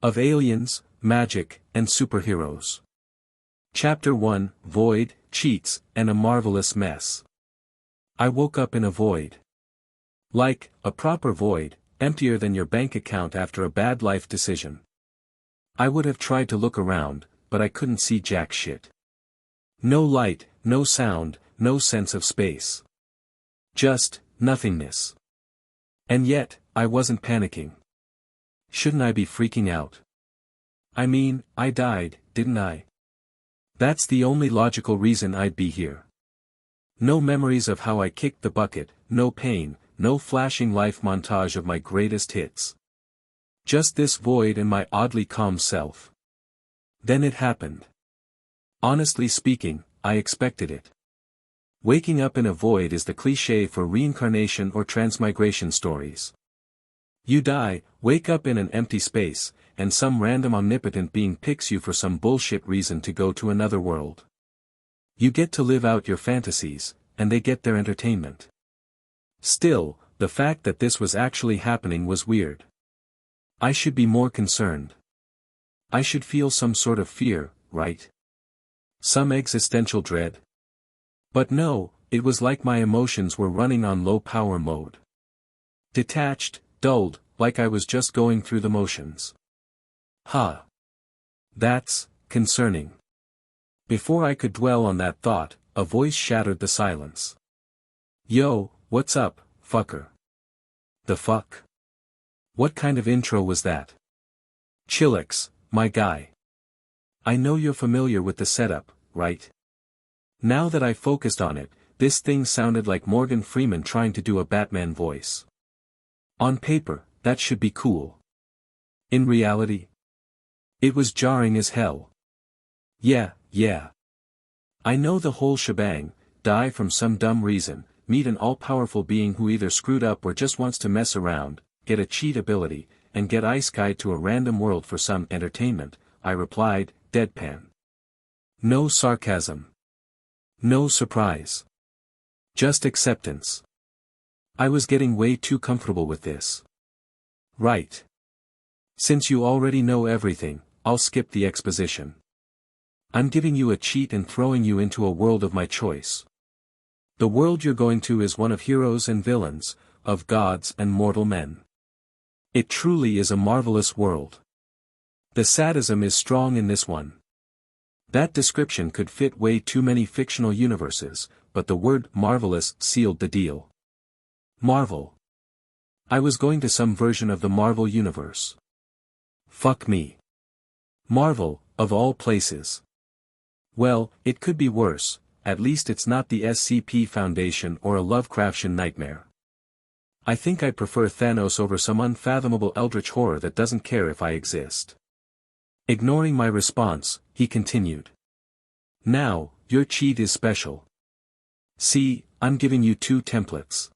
Of aliens, magic, and superheroes. Chapter 1, Void, Cheats, and a Marvelous Mess. I woke up in a void. Like, a proper void, emptier than your bank account after a bad life decision. I would have tried to look around, but I couldn't see jack shit. No light, no sound, no sense of space. Just, nothingness. And yet, I wasn't panicking. Shouldn't I be freaking out? I mean, I died, didn't I? That's the only logical reason I'd be here. No memories of how I kicked the bucket, no pain, no flashing life montage of my greatest hits. Just this void and my oddly calm self. Then it happened. Honestly speaking, I expected it. Waking up in a void is the cliché for reincarnation or transmigration stories. You die, wake up in an empty space, and some random omnipotent being picks you for some bullshit reason to go to another world. You get to live out your fantasies, and they get their entertainment. Still, the fact that this was actually happening was weird. I should be more concerned. I should feel some sort of fear, right? Some existential dread. But no, it was like my emotions were running on low power mode. Detached, dulled, like I was just going through the motions. That's concerning. Before I could dwell on that thought, a voice shattered the silence. Yo, what's up, fucker? The fuck? What kind of intro was that? Chillax, my guy. I know you're familiar with the setup, right? Now that I focused on it, this thing sounded like Morgan Freeman trying to do a Batman voice. On paper, that should be cool. In reality, it was jarring as hell. Yeah. I know the whole shebang, die from some dumb reason, meet an all-powerful being who either screwed up or just wants to mess around, get a cheat ability, and get Isekai to a random world for some entertainment, I replied, deadpan. No sarcasm. No surprise. Just acceptance. I was getting way too comfortable with this. Right. Since you already know everything, I'll skip the exposition. I'm giving you a cheat and throwing you into a world of my choice. The world you're going to is one of heroes and villains, of gods and mortal men. It truly is a marvelous world. The sadism is strong in this one. That description could fit way too many fictional universes, but the word marvelous sealed the deal. Marvel. I was going to some version of the Marvel universe. Fuck me. Marvel, of all places. Well, it could be worse, at least it's not the SCP Foundation or a Lovecraftian nightmare. I think I prefer Thanos over some unfathomable eldritch horror that doesn't care if I exist. Ignoring my response, he continued. Now, your cheat is special. See, I'm giving you 2 templates.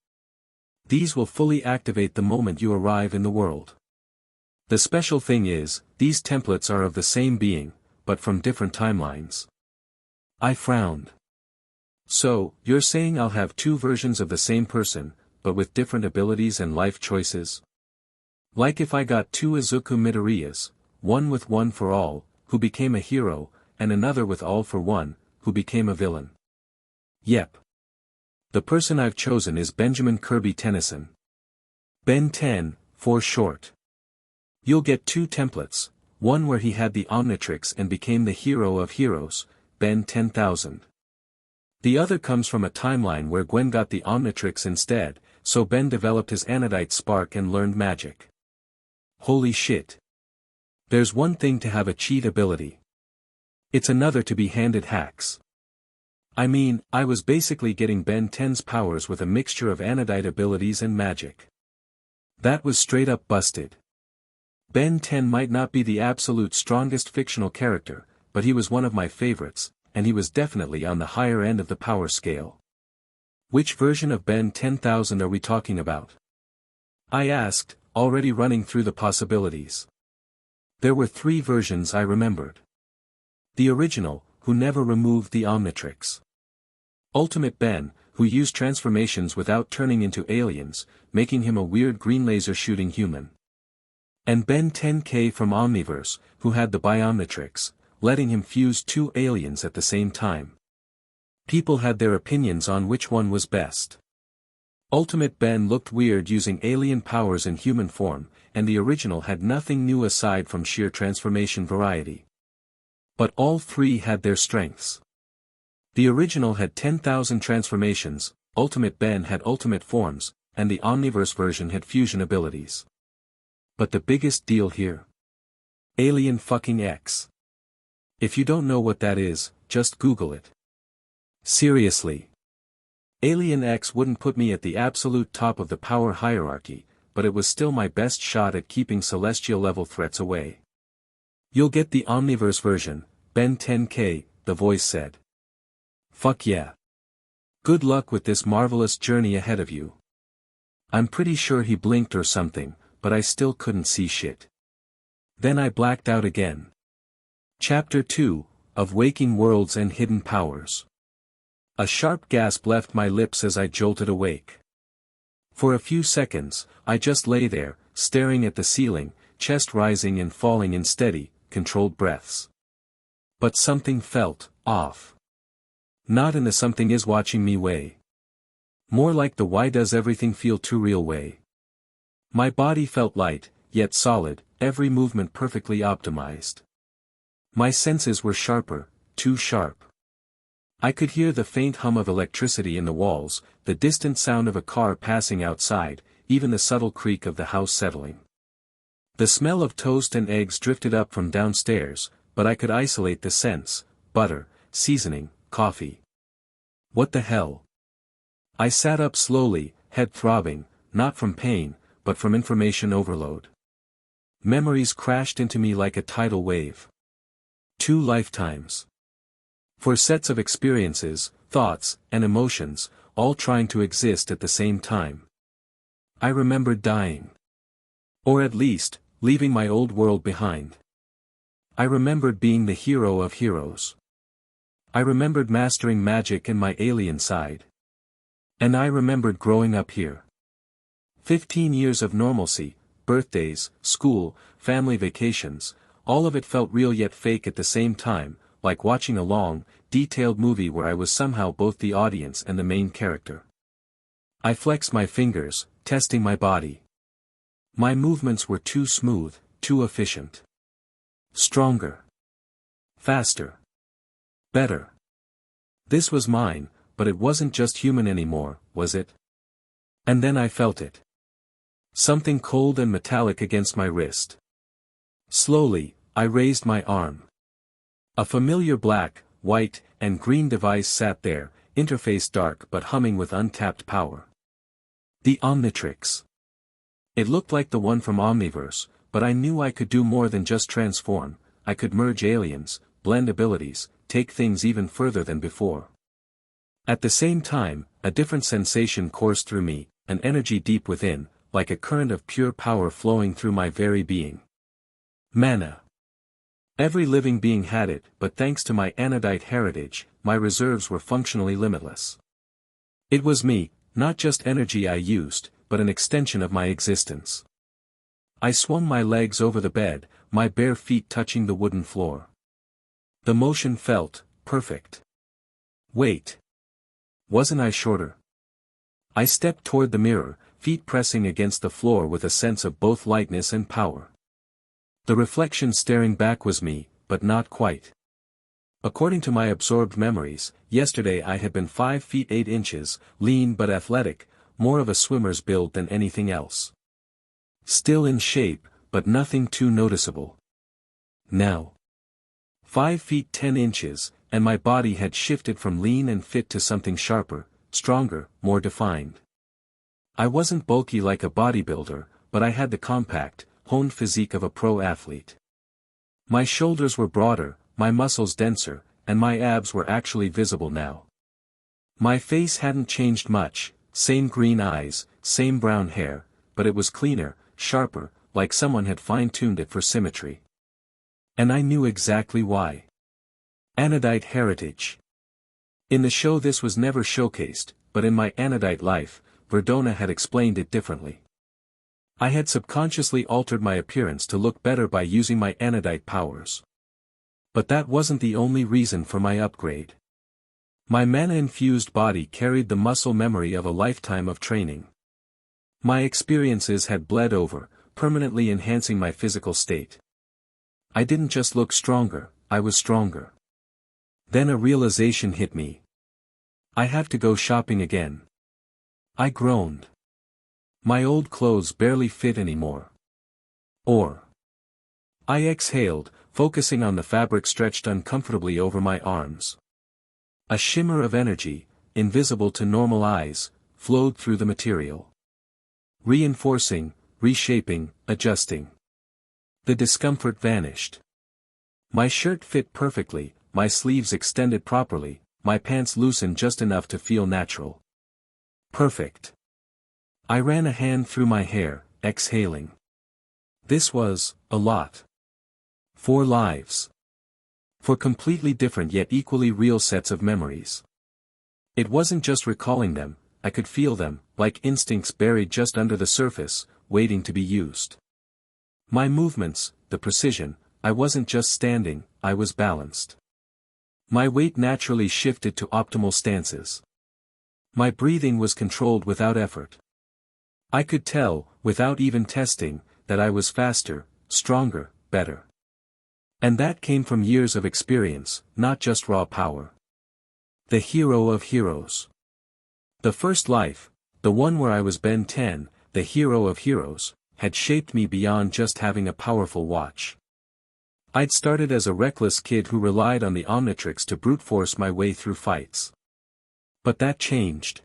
These will fully activate the moment you arrive in the world. The special thing is, these templates are of the same being, but from different timelines. I frowned. So, you're saying I'll have 2 versions of the same person, but with different abilities and life choices? Like if I got 2 Izuku Midoriyas, one with One for All, who became a hero, and another with All for One, who became a villain. Yep. The person I've chosen is Benjamin Kirby Tennyson. Ben 10, for short. You'll get 2 templates, one where he had the Omnitrix and became the hero of heroes, Ben 10,000. The other comes from a timeline where Gwen got the Omnitrix instead, so Ben developed his Anodite spark and learned magic. Holy shit. There's one thing to have a cheat ability. It's another to be handed hacks. I mean, I was basically getting Ben 10's powers with a mixture of Anodite abilities and magic. That was straight up busted. Ben 10 might not be the absolute strongest fictional character, but he was one of my favorites, and he was definitely on the higher end of the power scale. Which version of Ben 10,000 are we talking about? I asked, already running through the possibilities. There were 3 versions I remembered. The original, who never removed the Omnitrix. Ultimate Ben, who used transformations without turning into aliens, making him a weird green laser shooting human. And Ben 10K from Omniverse, who had the Biomnitrix, letting him fuse two aliens at the same time. People had their opinions on which one was best. Ultimate Ben looked weird using alien powers in human form, and the original had nothing new aside from sheer transformation variety. But all three had their strengths. The original had 10,000 transformations, Ultimate Ben had ultimate forms, and the Omniverse version had fusion abilities. But the biggest deal here? Alien fucking X. If you don't know what that is, just Google it. Seriously. Alien X wouldn't put me at the absolute top of the power hierarchy, but it was still my best shot at keeping celestial-level threats away. You'll get the Omniverse version, Ben 10K, the voice said. Fuck yeah. Good luck with this marvelous journey ahead of you. I'm pretty sure he blinked or something, but I still couldn't see shit. Then I blacked out again. Chapter 2, of Waking Worlds and Hidden Powers. A sharp gasp left my lips as I jolted awake. For a few seconds, I just lay there, staring at the ceiling, chest rising and falling in steady, controlled breaths. But something felt off. Not in the something is watching me way. More like the why does everything feel too real way. My body felt light, yet solid, every movement perfectly optimized. My senses were sharper, too sharp. I could hear the faint hum of electricity in the walls, the distant sound of a car passing outside, even the subtle creak of the house settling. The smell of toast and eggs drifted up from downstairs, but I could isolate the scents: butter, seasoning, coffee. What the hell? I sat up slowly, head throbbing, not from pain, but from information overload. Memories crashed into me like a tidal wave. 2 lifetimes. 4 sets of experiences, thoughts, and emotions, all trying to exist at the same time. I remembered dying. Or at least, leaving my old world behind. I remembered being the hero of heroes. I remembered mastering magic and my alien side. And I remembered growing up here. 15 years of normalcy, birthdays, school, family vacations, all of it felt real yet fake at the same time, like watching a long, detailed movie where I was somehow both the audience and the main character. I flexed my fingers, testing my body. My movements were too smooth, too efficient. Stronger. Faster. Better. This was mine, but it wasn't just human anymore, was it? And then I felt it. Something cold and metallic against my wrist. Slowly, I raised my arm. A familiar black, white, and green device sat there, interface dark but humming with untapped power. The Omnitrix. It looked like the one from Omniverse, but I knew I could do more than just transform. I could merge aliens, blend abilities, take things even further than before. At the same time, a different sensation coursed through me, an energy deep within, like a current of pure power flowing through my very being. Mana. Every living being had it, but thanks to my Anodite heritage, my reserves were functionally limitless. It was me, not just energy I used, but an extension of my existence. I swung my legs over the bed, my bare feet touching the wooden floor. The motion felt perfect. Wait. Wasn't I shorter? I stepped toward the mirror, feet pressing against the floor with a sense of both lightness and power. The reflection staring back was me, but not quite. According to my absorbed memories, yesterday I had been 5 feet 8 inches, lean but athletic, more of a swimmer's build than anything else. Still in shape, but nothing too noticeable. Now. 5 feet 10 inches, and my body had shifted from lean and fit to something sharper, stronger, more defined. I wasn't bulky like a bodybuilder, but I had the compact, honed physique of a pro athlete. My shoulders were broader, my muscles denser, and my abs were actually visible now. My face hadn't changed much, same green eyes, same brown hair, but it was cleaner, sharper, like someone had fine-tuned it for symmetry. And I knew exactly why. Anodite heritage. In the show this was never showcased, but in my Anodite life, Verdona had explained it differently. I had subconsciously altered my appearance to look better by using my Anodite powers. But that wasn't the only reason for my upgrade. My mana-infused body carried the muscle memory of a lifetime of training. My experiences had bled over, permanently enhancing my physical state. I didn't just look stronger, I was stronger. Then a realization hit me. I have to go shopping again. I groaned. My old clothes barely fit anymore. I exhaled, focusing on the fabric stretched uncomfortably over my arms. A shimmer of energy, invisible to normal eyes, flowed through the material. Reinforcing, reshaping, adjusting. The discomfort vanished. My shirt fit perfectly, my sleeves extended properly, my pants loosened just enough to feel natural. Perfect. I ran a hand through my hair, exhaling. This was a lot. 4 lives. 4 completely different yet equally real sets of memories. It wasn't just recalling them, I could feel them, like instincts buried just under the surface, waiting to be used. My movements, the precision, I wasn't just standing, I was balanced. My weight naturally shifted to optimal stances. My breathing was controlled without effort. I could tell, without even testing, that I was faster, stronger, better. And that came from years of experience, not just raw power. The hero of heroes. The first life, the one where I was Ben 10, the hero of heroes, had shaped me beyond just having a powerful watch. I'd started as a reckless kid who relied on the Omnitrix to brute force my way through fights. But that changed.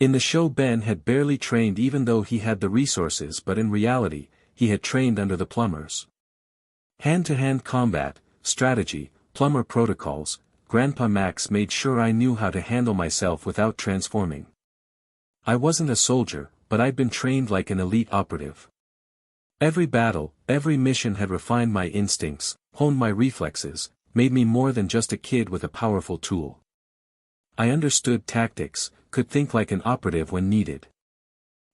In the show Ben had barely trained even though he had the resources, but in reality, he had trained under the plumbers. Hand-to-hand combat, strategy, plumber protocols, Grandpa Max made sure I knew how to handle myself without transforming. I wasn't a soldier, but I'd been trained like an elite operative. Every battle, every mission had refined my instincts, honed my reflexes, made me more than just a kid with a powerful tool. I understood tactics, could think like an operative when needed.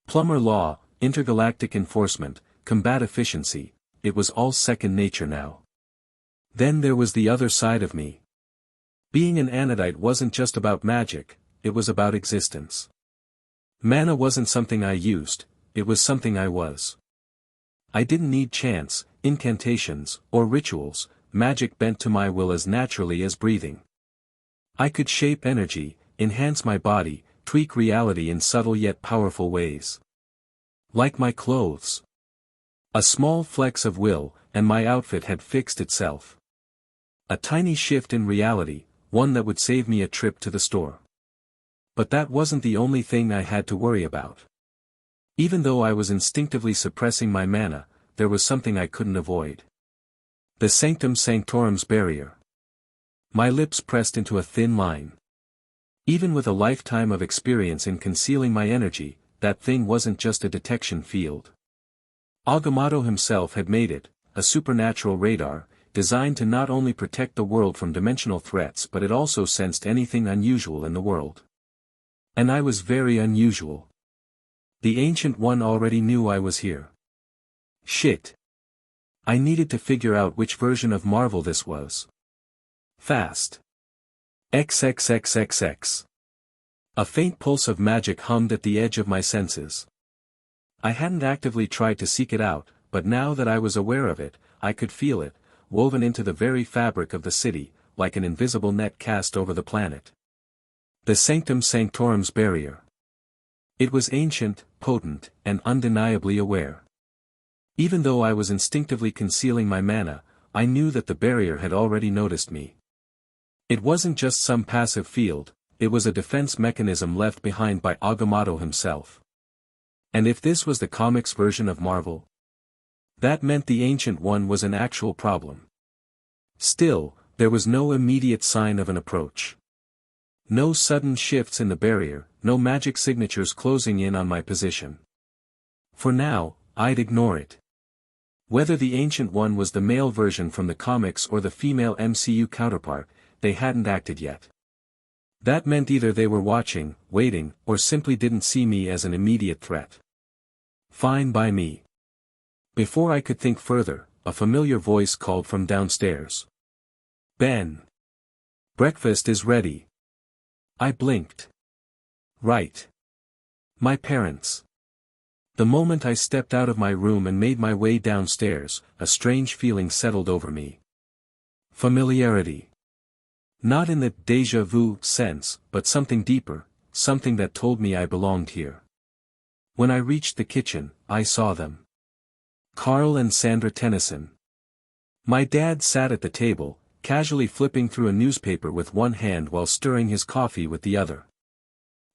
Plumber law, intergalactic enforcement, combat efficiency, it was all second nature now. Then there was the other side of me. Being an Anodite wasn't just about magic, it was about existence. Mana wasn't something I used, it was something I was. I didn't need chants, incantations, or rituals, magic bent to my will as naturally as breathing. I could shape energy, enhance my body, tweak reality in subtle yet powerful ways. Like my clothes. A small flex of will, and my outfit had fixed itself. A tiny shift in reality, one that would save me a trip to the store. But that wasn't the only thing I had to worry about. Even though I was instinctively suppressing my mana, there was something I couldn't avoid. The Sanctum Sanctorum's barrier. My lips pressed into a thin line. Even with a lifetime of experience in concealing my energy, that thing wasn't just a detection field. Agamotto himself had made it, a supernatural radar, designed to not only protect the world from dimensional threats but it also sensed anything unusual in the world. And I was very unusual. The Ancient One already knew I was here. Shit. I needed to figure out which version of Marvel this was. Fast. XXXXX. A faint pulse of magic hummed at the edge of my senses. I hadn't actively tried to seek it out, but now that I was aware of it, I could feel it, woven into the very fabric of the city, like an invisible net cast over the planet. The Sanctum Sanctorum's barrier. It was ancient, potent, and undeniably aware. Even though I was instinctively concealing my mana, I knew that the barrier had already noticed me. It wasn't just some passive field, it was a defense mechanism left behind by Agamotto himself. And if this was the comics version of Marvel, that meant the Ancient One was an actual problem. Still, there was no immediate sign of an approach. No sudden shifts in the barrier, no magic signatures closing in on my position. For now, I'd ignore it. Whether the Ancient One was the male version from the comics or the female MCU counterpart, they hadn't acted yet. That meant either they were watching, waiting, or simply didn't see me as an immediate threat. Fine by me. Before I could think further, a familiar voice called from downstairs. Ben. Breakfast is ready. I blinked. Right. My parents. The moment I stepped out of my room and made my way downstairs, a strange feeling settled over me. Familiarity. Not in the déjà vu sense, but something deeper, something that told me I belonged here. When I reached the kitchen, I saw them. Carl and Sandra Tennyson. My dad sat at the table, casually flipping through a newspaper with one hand while stirring his coffee with the other.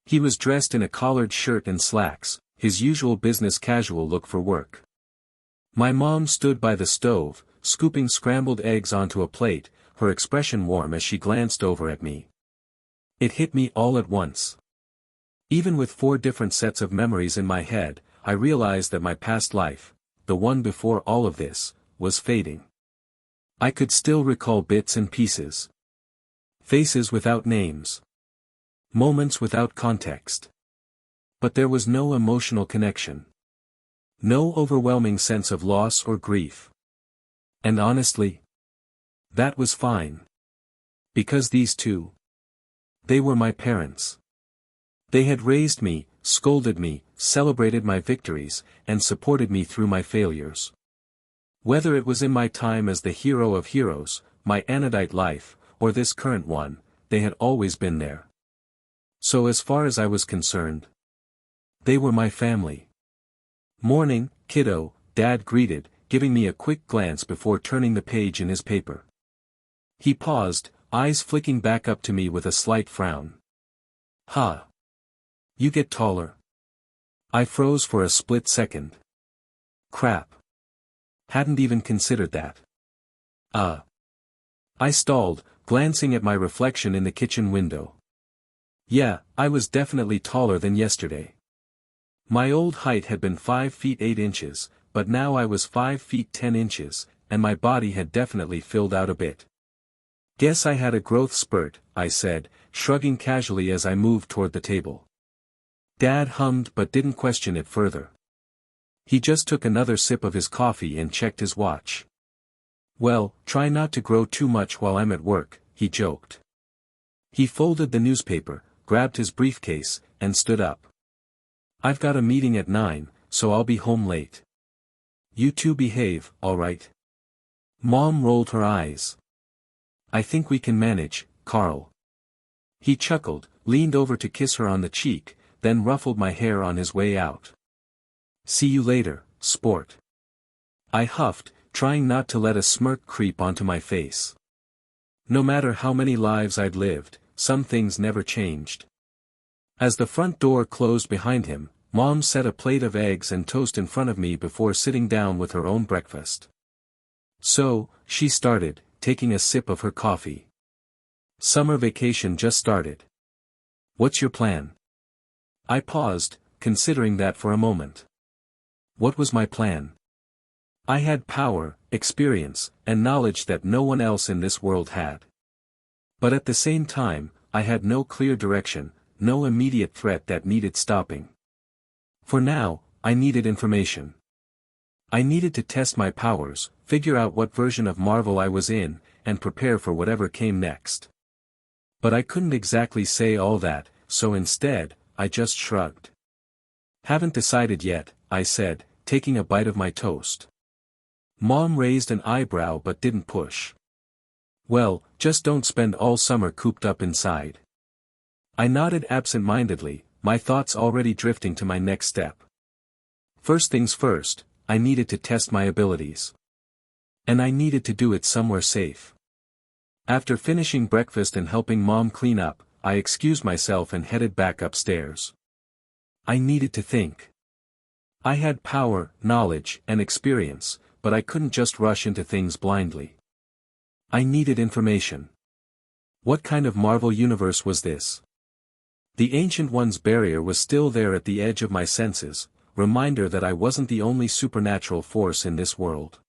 He was dressed in a collared shirt and slacks, his usual business casual look for work. My mom stood by the stove, scooping scrambled eggs onto a plate, her expression warm as she glanced over at me. It hit me all at once. Even with 4 different sets of memories in my head, I realized that my past life, the one before all of this, was fading. I could still recall bits and pieces. Faces without names. Moments without context. But there was no emotional connection. No overwhelming sense of loss or grief. And honestly, that was fine. Because these two, they were my parents. They had raised me, scolded me, celebrated my victories, and supported me through my failures. Whether it was in my time as the hero of heroes, my Anodite life, or this current one, they had always been there. So as far as I was concerned, they were my family. Morning, kiddo, Dad greeted, giving me a quick glance before turning the page in his paper. He paused, eyes flicking back up to me with a slight frown. Huh. You get taller. I froze for a split second. Crap. Hadn't even considered that. I stalled, glancing at my reflection in the kitchen window. Yeah, I was definitely taller than yesterday. My old height had been 5 feet 8 inches, but now I was 5 feet 10 inches, and my body had definitely filled out a bit. Guess I had a growth spurt, I said, shrugging casually as I moved toward the table. Dad hummed but didn't question it further. He just took another sip of his coffee and checked his watch. Well, try not to grow too much while I'm at work, he joked. He folded the newspaper, grabbed his briefcase, and stood up. I've got a meeting at 9, so I'll be home late. You two behave, all right? Mom rolled her eyes. I think we can manage, Carl. He chuckled, leaned over to kiss her on the cheek, then ruffled my hair on his way out. See you later, sport. I huffed, trying not to let a smirk creep onto my face. No matter how many lives I'd lived, some things never changed. As the front door closed behind him, Mom set a plate of eggs and toast in front of me before sitting down with her own breakfast. So, she started, taking a sip of her coffee. Summer vacation just started. What's your plan? I paused, considering that for a moment. What was my plan? I had power, experience, and knowledge that no one else in this world had. But at the same time, I had no clear direction, no immediate threat that needed stopping. For now, I needed information. I needed to test my powers, figure out what version of Marvel I was in, and prepare for whatever came next. But I couldn't exactly say all that, so instead, I just shrugged. Haven't decided yet, I said, taking a bite of my toast. Mom raised an eyebrow but didn't push. Well, just don't spend all summer cooped up inside. I nodded absent-mindedly, my thoughts already drifting to my next step. First things first, I needed to test my abilities. And I needed to do it somewhere safe. After finishing breakfast and helping Mom clean up, I excused myself and headed back upstairs. I needed to think. I had power, knowledge, and experience, but I couldn't just rush into things blindly. I needed information. What kind of Marvel universe was this? The Ancient One's barrier was still there at the edge of my senses, reminder that I wasn't the only supernatural force in this world.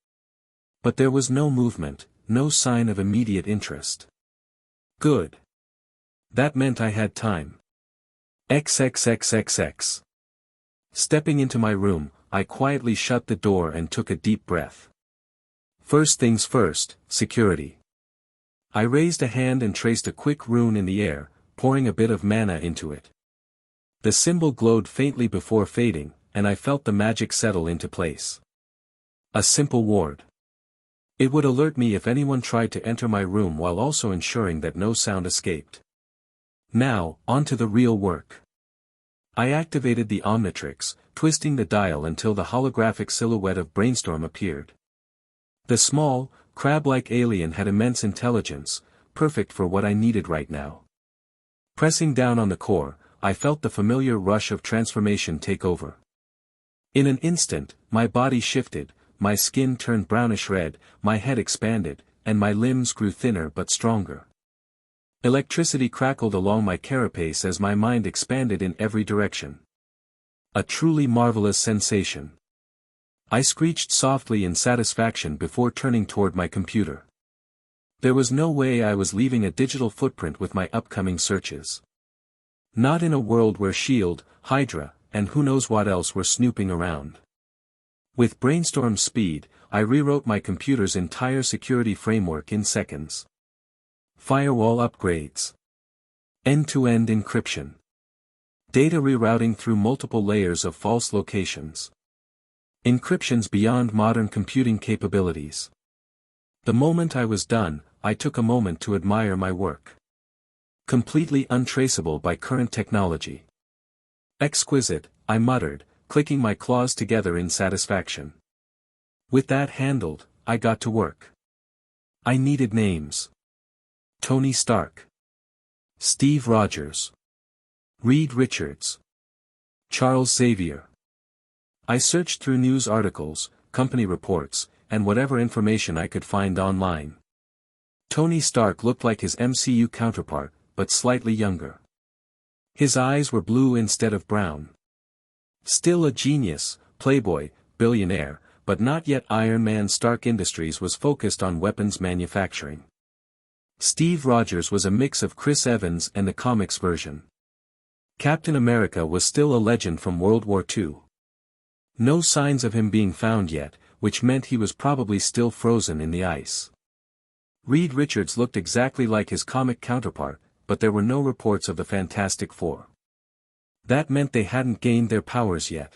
But there was no movement, no sign of immediate interest. Good. That meant I had time. XXXXX. Stepping into my room, I quietly shut the door and took a deep breath. First things first, security. I raised a hand and traced a quick rune in the air, pouring a bit of mana into it. The symbol glowed faintly before fading, and I felt the magic settle into place. A simple ward. It would alert me if anyone tried to enter my room while also ensuring that no sound escaped. Now, on to the real work. I activated the Omnitrix, twisting the dial until the holographic silhouette of Brainstorm appeared. The small, crab-like alien had immense intelligence, perfect for what I needed right now. Pressing down on the core, I felt the familiar rush of transformation take over. In an instant, my body shifted, my skin turned brownish red, my head expanded, and my limbs grew thinner but stronger. Electricity crackled along my carapace as my mind expanded in every direction. A truly marvelous sensation. I screeched softly in satisfaction before turning toward my computer. There was no way I was leaving a digital footprint with my upcoming searches. Not in a world where S.H.I.E.L.D., Hydra, and who knows what else were snooping around. With Brainstorm speed, I rewrote my computer's entire security framework in seconds. Firewall upgrades. End-to-end encryption. Data rerouting through multiple layers of false locations. Encryptions beyond modern computing capabilities. The moment I was done, I took a moment to admire my work. Completely untraceable by current technology. Exquisite, I muttered, clicking my claws together in satisfaction. With that handled, I got to work. I needed names. Tony Stark. Steve Rogers. Reed Richards. Charles Xavier. I searched through news articles, company reports, and whatever information I could find online. Tony Stark looked like his MCU counterpart, but slightly younger. His eyes were blue instead of brown. Still a genius, playboy, billionaire, but not yet Iron Man. Stark Industries was focused on weapons manufacturing. Steve Rogers was a mix of Chris Evans and the comics version. Captain America was still a legend from World War II. No signs of him being found yet, which meant he was probably still frozen in the ice. Reed Richards looked exactly like his comic counterpart, but there were no reports of the Fantastic Four. That meant they hadn't gained their powers yet.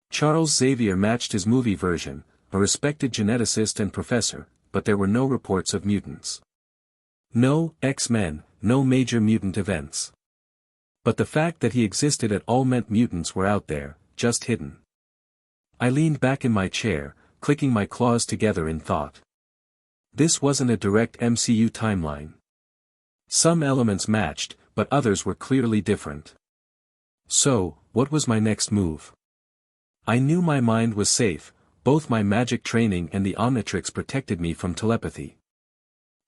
Charles Xavier matched his movie version, a respected geneticist and professor, but there were no reports of mutants. No X-Men, no major mutant events. But the fact that he existed at all meant mutants were out there, just hidden. I leaned back in my chair, clicking my claws together in thought. This wasn't a direct MCU timeline. Some elements matched, but others were clearly different. So, what was my next move? I knew my mind was safe, both my magic training and the Omnitrix protected me from telepathy.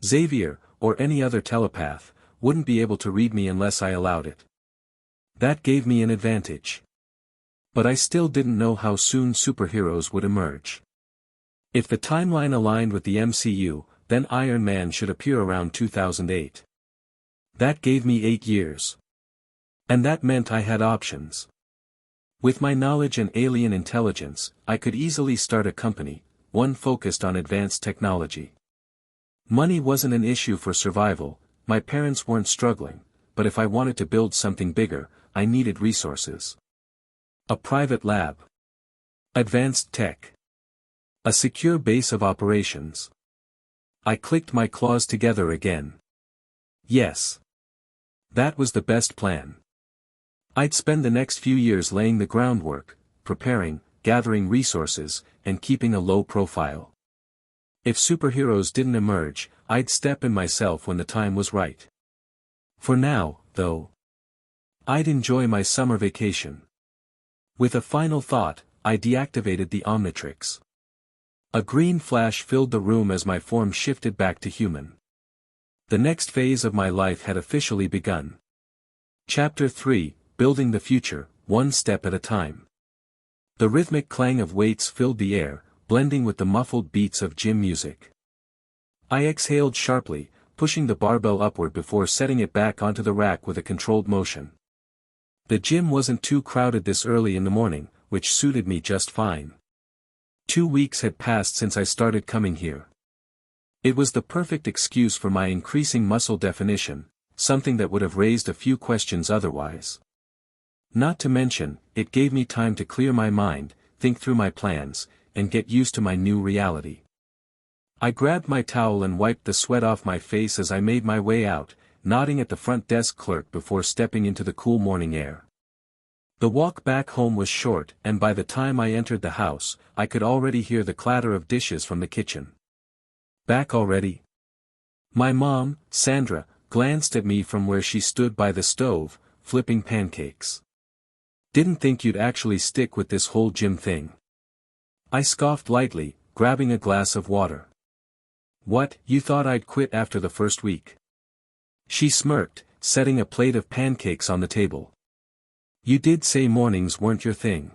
Xavier, or any other telepath, wouldn't be able to read me unless I allowed it. That gave me an advantage. But I still didn't know how soon superheroes would emerge. If the timeline aligned with the MCU, then Iron Man should appear around 2008. That gave me 8 years. And that meant I had options. With my knowledge and alien intelligence, I could easily start a company, one focused on advanced technology. Money wasn't an issue for survival, my parents weren't struggling, but if I wanted to build something bigger, I needed resources. A private lab. Advanced tech. A secure base of operations. I clicked my claws together again. Yes. That was the best plan. I'd spend the next few years laying the groundwork, preparing, gathering resources, and keeping a low profile. If superheroes didn't emerge, I'd step in myself when the time was right. For now, though, I'd enjoy my summer vacation. With a final thought, I deactivated the Omnitrix. A green flash filled the room as my form shifted back to human. The next phase of my life had officially begun. Chapter 3, Building the Future, One Step at a Time. The rhythmic clang of weights filled the air, blending with the muffled beats of gym music. I exhaled sharply, pushing the barbell upward before setting it back onto the rack with a controlled motion. The gym wasn't too crowded this early in the morning, which suited me just fine. 2 weeks had passed since I started coming here. It was the perfect excuse for my increasing muscle definition, something that would have raised a few questions otherwise. Not to mention, it gave me time to clear my mind, think through my plans, and get used to my new reality. I grabbed my towel and wiped the sweat off my face as I made my way out, nodding at the front desk clerk before stepping into the cool morning air. The walk back home was short, and by the time I entered the house, I could already hear the clatter of dishes from the kitchen. Back already? My mom, Sandra, glanced at me from where she stood by the stove, flipping pancakes. Didn't think you'd actually stick with this whole gym thing. I scoffed lightly, grabbing a glass of water. What, you thought I'd quit after the first week? She smirked, setting a plate of pancakes on the table. You did say mornings weren't your thing.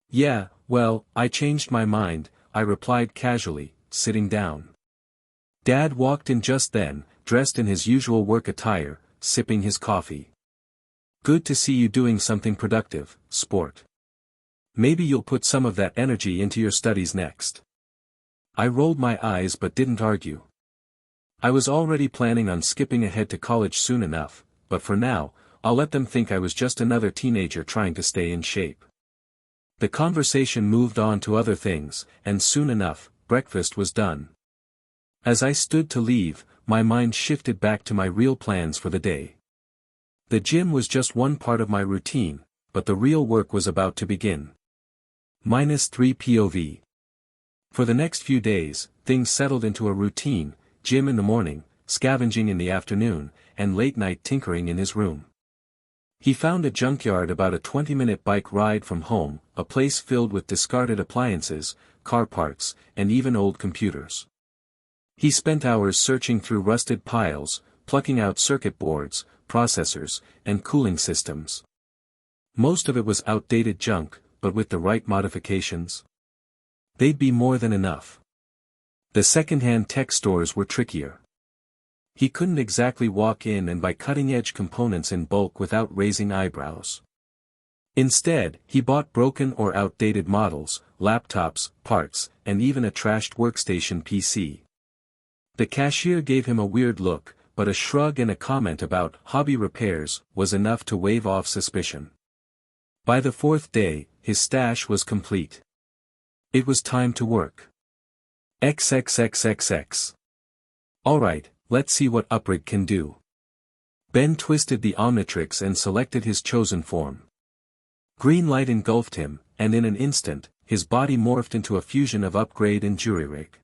Yeah, well, I changed my mind, I replied casually, sitting down. Dad walked in just then, dressed in his usual work attire, sipping his coffee. Good to see you doing something productive, sport. Maybe you'll put some of that energy into your studies next. I rolled my eyes but didn't argue. I was already planning on skipping ahead to college soon enough, but for now, I'll let them think I was just another teenager trying to stay in shape. The conversation moved on to other things, and soon enough, breakfast was done. As I stood to leave, my mind shifted back to my real plans for the day. The gym was just one part of my routine, but the real work was about to begin. -3 POV. For the next few days, things settled into a routine, gym in the morning, scavenging in the afternoon, and late-night tinkering in his room. He found a junkyard about a 20-minute bike ride from home, a place filled with discarded appliances, car parts, and even old computers. He spent hours searching through rusted piles, plucking out circuit boards, processors, and cooling systems. Most of it was outdated junk, but with the right modifications, they'd be more than enough. The second-hand tech stores were trickier. He couldn't exactly walk in and buy cutting-edge components in bulk without raising eyebrows. Instead, he bought broken or outdated models, laptops, parts, and even a trashed workstation PC. The cashier gave him a weird look, but a shrug and a comment about hobby repairs was enough to wave off suspicion. By the fourth day, his stash was complete. It was time to work. XXXXX. Alright, let's see what Uprig can do. Ben twisted the Omnitrix and selected his chosen form. Green light engulfed him, and in an instant, his body morphed into a fusion of Upgrade and Juryrig.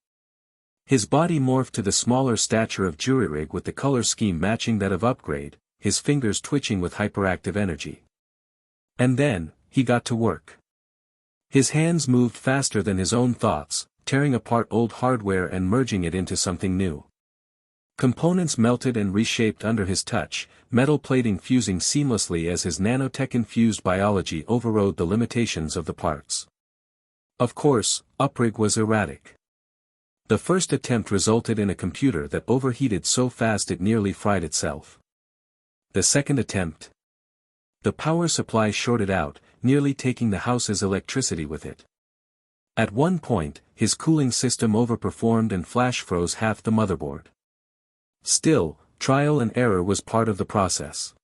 His body morphed to the smaller stature of Juryrig with the color scheme matching that of Upgrade, his fingers twitching with hyperactive energy. And then, he got to work. His hands moved faster than his own thoughts, tearing apart old hardware and merging it into something new. Components melted and reshaped under his touch, metal plating fusing seamlessly as his nanotech-infused biology overrode the limitations of the parts. Of course, Uprig was erratic. The first attempt resulted in a computer that overheated so fast it nearly fried itself. The second attempt. The power supply shorted out, nearly taking the house's electricity with it. At one point, his cooling system overperformed and flash froze half the motherboard. Still, trial and error was part of the process.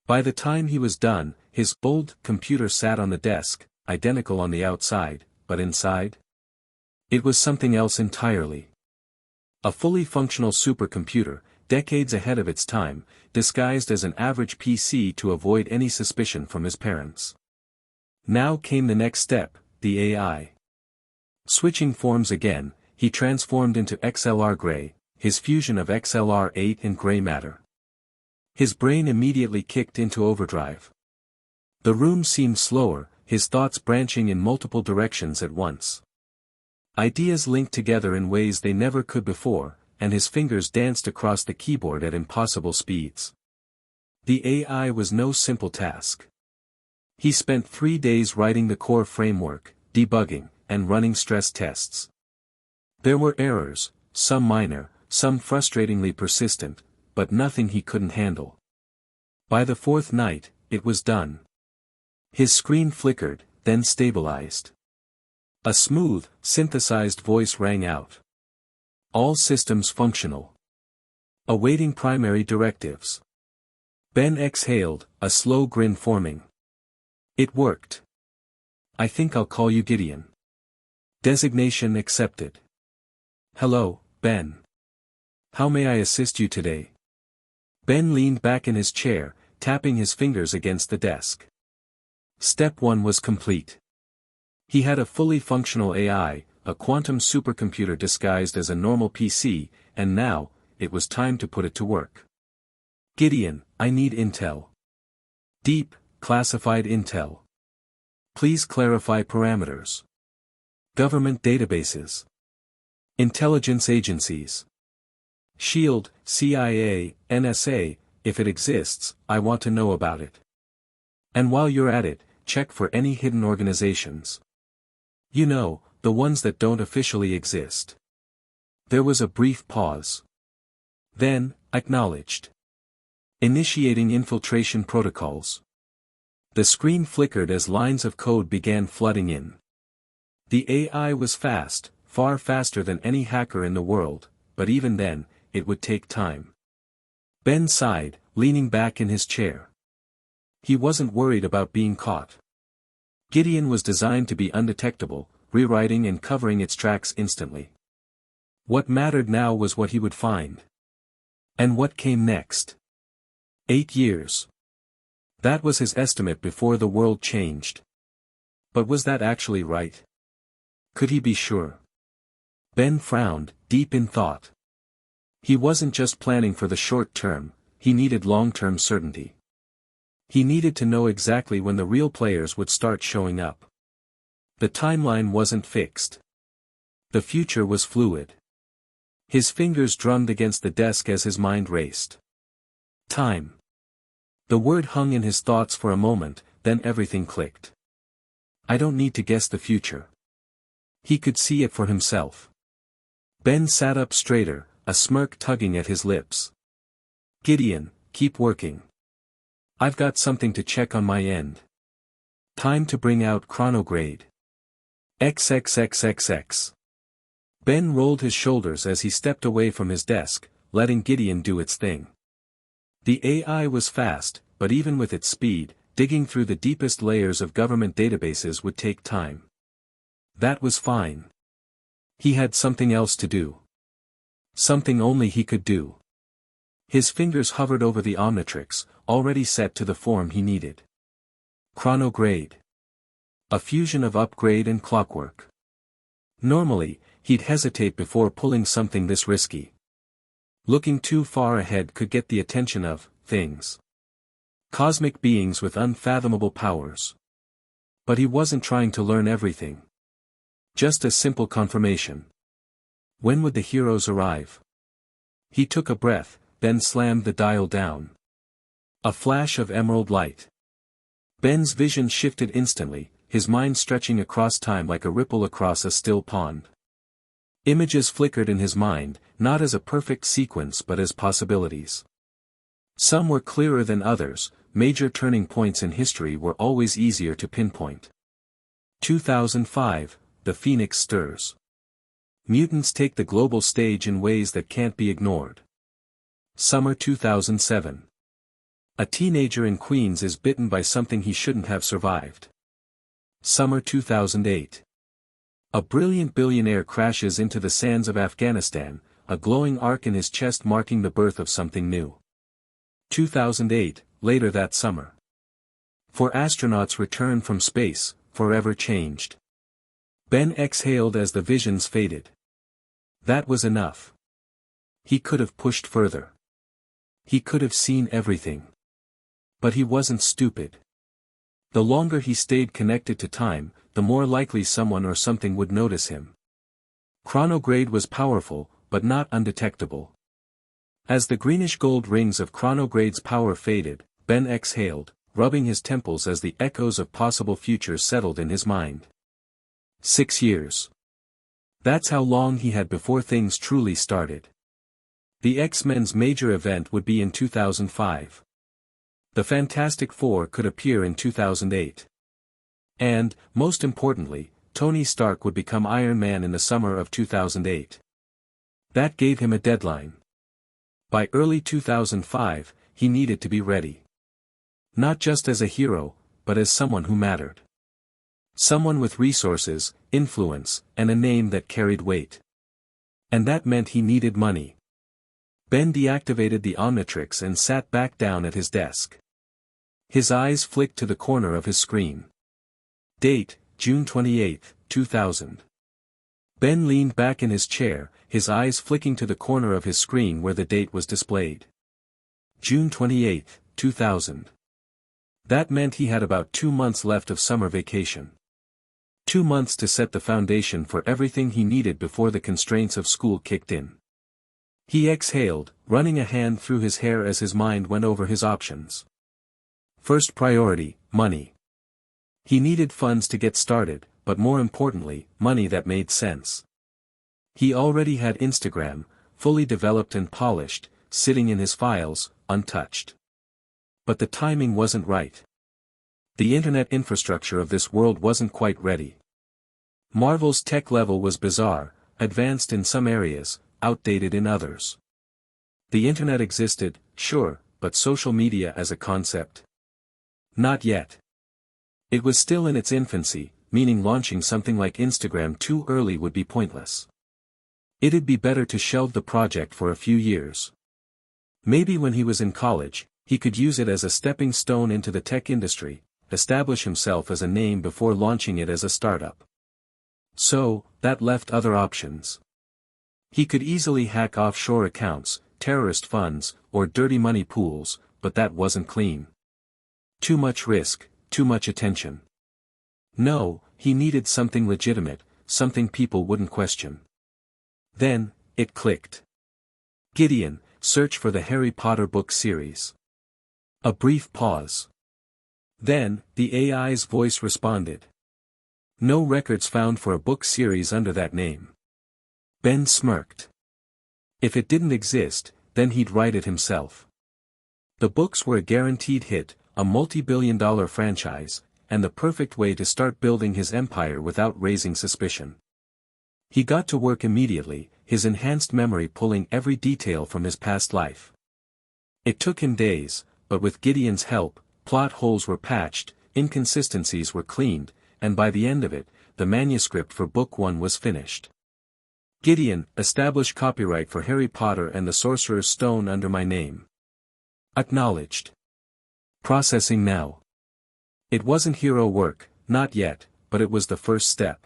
By the time he was done, his old computer sat on the desk, identical on the outside, but inside? It was something else entirely. A fully functional supercomputer, decades ahead of its time, disguised as an average PC to avoid any suspicion from his parents. Now came the next step, the AI. Switching forms again, he transformed into XLR Grey, his fusion of XLR8 and gray matter. His brain immediately kicked into overdrive. The room seemed slower, his thoughts branching in multiple directions at once. Ideas linked together in ways they never could before, and his fingers danced across the keyboard at impossible speeds. The AI was no simple task. He spent 3 days writing the core framework, debugging, and running stress tests. There were errors, some minor, some frustratingly persistent, but nothing he couldn't handle. By the fourth night, it was done. His screen flickered, then stabilized. A smooth, synthesized voice rang out. All systems functional. Awaiting primary directives. Ben exhaled, a slow grin forming. It worked. I think I'll call you Gideon. Designation accepted. Hello, Ben. How may I assist you today? Ben leaned back in his chair, tapping his fingers against the desk. Step 1 was complete. He had a fully functional AI, a quantum supercomputer disguised as a normal PC, and now, it was time to put it to work. Gideon, I need intel. Deep, classified intel. Please clarify parameters. Government databases. Intelligence agencies. SHIELD, CIA, NSA, if it exists, I want to know about it. And while you're at it, check for any hidden organizations. You know, the ones that don't officially exist. There was a brief pause. Then, acknowledged. Initiating infiltration protocols. The screen flickered as lines of code began flooding in. The AI was fast, far faster than any hacker in the world, but even then, it would take time. Ben sighed, leaning back in his chair. He wasn't worried about being caught. Gideon was designed to be undetectable, rewriting and covering its tracks instantly. What mattered now was what he would find. And what came next? 8 years. That was his estimate before the world changed. But was that actually right? Could he be sure? Ben frowned, deep in thought. He wasn't just planning for the short term, he needed long-term certainty. He needed to know exactly when the real players would start showing up. The timeline wasn't fixed. The future was fluid. His fingers drummed against the desk as his mind raced. Time. The word hung in his thoughts for a moment, then everything clicked. I don't need to guess the future. He could see it for himself. Ben sat up straighter, a smirk tugging at his lips. Gideon, keep working. I've got something to check on my end. Time to bring out chronograde. XXXXX. Ben rolled his shoulders as he stepped away from his desk, letting Gideon do its thing. The AI was fast, but even with its speed, digging through the deepest layers of government databases would take time. That was fine. He had something else to do. Something only he could do. His fingers hovered over the Omnitrix, already set to the form he needed. Chronograde. A fusion of upgrade and clockwork. Normally, he'd hesitate before pulling something this risky. Looking too far ahead could get the attention of things. Cosmic beings with unfathomable powers. But he wasn't trying to learn everything. Just a simple confirmation. When would the heroes arrive? He took a breath, then slammed the dial down. A flash of emerald light. Ben's vision shifted instantly, his mind stretching across time like a ripple across a still pond. Images flickered in his mind, not as a perfect sequence but as possibilities. Some were clearer than others, major turning points in history were always easier to pinpoint. 2005, the Phoenix stirs. Mutants take the global stage in ways that can't be ignored. Summer 2007. A teenager in Queens is bitten by something he shouldn't have survived. Summer 2008. A brilliant billionaire crashes into the sands of Afghanistan, a glowing arc in his chest marking the birth of something new. 2008, later that summer. 4 astronauts return from space, forever changed. Ben exhaled as the visions faded. That was enough. He could have pushed further. He could have seen everything. But he wasn't stupid. The longer he stayed connected to time, the more likely someone or something would notice him. Chronograde was powerful, but not undetectable. As the greenish-gold rings of Chronograde's power faded, Ben exhaled, rubbing his temples as the echoes of possible futures settled in his mind. 6 years. That's how long he had before things truly started. The X-Men's major event would be in 2005. The Fantastic Four could appear in 2008. And, most importantly, Tony Stark would become Iron Man in the summer of 2008. That gave him a deadline. By early 2005, he needed to be ready. Not just as a hero, but as someone who mattered. Someone with resources, influence, and a name that carried weight. And that meant he needed money. Ben deactivated the Omnitrix and sat back down at his desk. His eyes flicked to the corner of his screen. Date, June 28, 2000. Ben leaned back in his chair, his eyes flicking to the corner of his screen where the date was displayed. June 28, 2000. That meant he had about 2 months left of summer vacation. 2 months to set the foundation for everything he needed before the constraints of school kicked in. He exhaled, running a hand through his hair as his mind went over his options. First priority, money. He needed funds to get started, but more importantly, money that made sense. He already had Instagram, fully developed and polished, sitting in his files, untouched. But the timing wasn't right. The internet infrastructure of this world wasn't quite ready. Marvel's tech level was bizarre, advanced in some areas, outdated in others. The internet existed, sure, but social media as a concept? Not yet. It was still in its infancy, meaning launching something like Instagram too early would be pointless. It'd be better to shelve the project for a few years. Maybe when he was in college, he could use it as a stepping stone into the tech industry, establish himself as a name before launching it as a startup. So, that left other options. He could easily hack offshore accounts, terrorist funds, or dirty money pools, but that wasn't clean. Too much risk, too much attention. No, he needed something legitimate, something people wouldn't question. Then, it clicked. Gideon, search for the Harry Potter book series. A brief pause. Then, the AI's voice responded. No records found for a book series under that name. Ben smirked. If it didn't exist, then he'd write it himself. The books were a guaranteed hit, a multi-billion-dollar franchise, and the perfect way to start building his empire without raising suspicion. He got to work immediately, his enhanced memory pulling every detail from his past life. It took him days, but with Gideon's help, plot holes were patched, inconsistencies were cleaned, and by the end of it, the manuscript for Book 1 was finished. Gideon, establish copyright for Harry Potter and the Sorcerer's Stone under my name. Acknowledged. Processing now. It wasn't hero work, not yet, but it was the first step.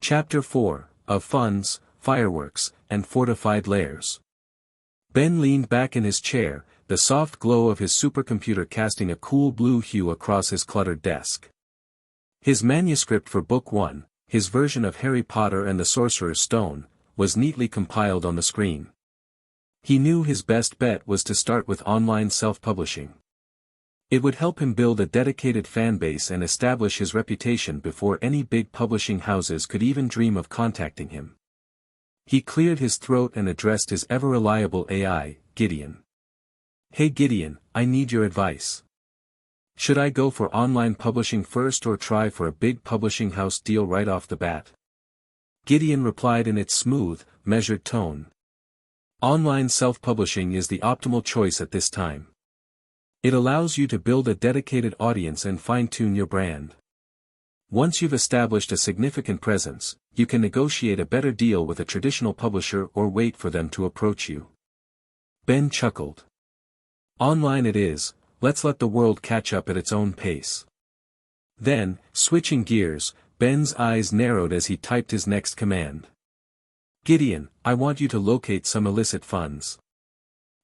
Chapter 4, of Funds, Fireworks, and Fortified Layers. Ben leaned back in his chair, the soft glow of his supercomputer casting a cool blue hue across his cluttered desk. His manuscript for Book 1, his version of Harry Potter and the Sorcerer's Stone, was neatly compiled on the screen. He knew his best bet was to start with online self-publishing. It would help him build a dedicated fanbase and establish his reputation before any big publishing houses could even dream of contacting him. He cleared his throat and addressed his ever-reliable AI, Gideon. Hey Gideon, I need your advice. Should I go for online publishing first or try for a big publishing house deal right off the bat? Gideon replied in its smooth, measured tone. Online self-publishing is the optimal choice at this time. It allows you to build a dedicated audience and fine-tune your brand. Once you've established a significant presence, you can negotiate a better deal with a traditional publisher or wait for them to approach you. Ben chuckled. Online it is, let's let the world catch up at its own pace. Then, switching gears, Ben's eyes narrowed as he typed his next command. Gideon, I want you to locate some illicit funds.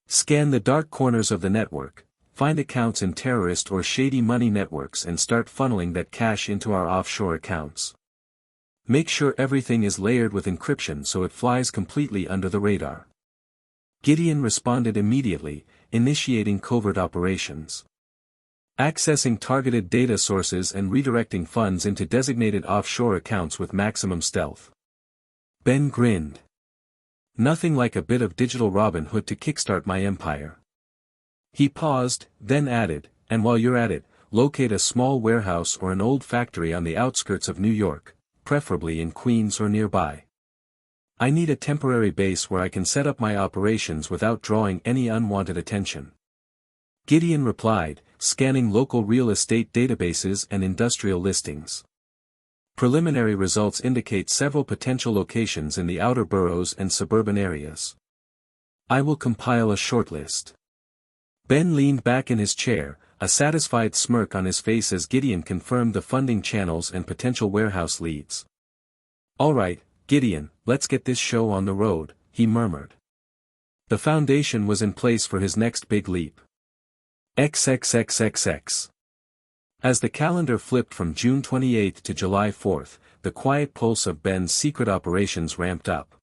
Scan the dark corners of the network, find accounts in terrorist or shady money networks and start funneling that cash into our offshore accounts. Make sure everything is layered with encryption so it flies completely under the radar. Gideon responded immediately, initiating covert operations. Accessing targeted data sources and redirecting funds into designated offshore accounts with maximum stealth. Ben grinned. Nothing like a bit of digital Robin Hood to kickstart my empire. He paused, then added, and while you're at it, locate a small warehouse or an old factory on the outskirts of New York, preferably in Queens or nearby. I need a temporary base where I can set up my operations without drawing any unwanted attention. Gideon replied, scanning local real estate databases and industrial listings. Preliminary results indicate several potential locations in the outer boroughs and suburban areas. I will compile a shortlist. Ben leaned back in his chair, a satisfied smirk on his face as Gideon confirmed the funding channels and potential warehouse leads. All right, Gideon, let's get this show on the road, he murmured. The foundation was in place for his next big leap. XXXXX. As the calendar flipped from June 28 to July 4, the quiet pulse of Ben's secret operations ramped up.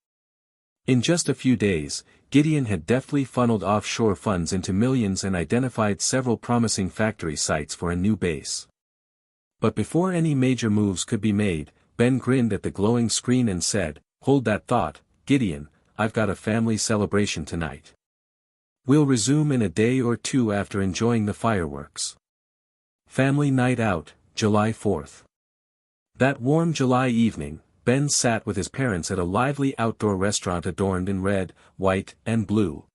In just a few days, Gideon had deftly funneled offshore funds into millions and identified several promising factory sites for a new base. But before any major moves could be made, Ben grinned at the glowing screen and said, "Hold that thought, Gideon, I've got a family celebration tonight. We'll resume in a day or two after enjoying the fireworks." Family night out, July 4th. That warm July evening, Ben sat with his parents at a lively outdoor restaurant adorned in red, white, and blue.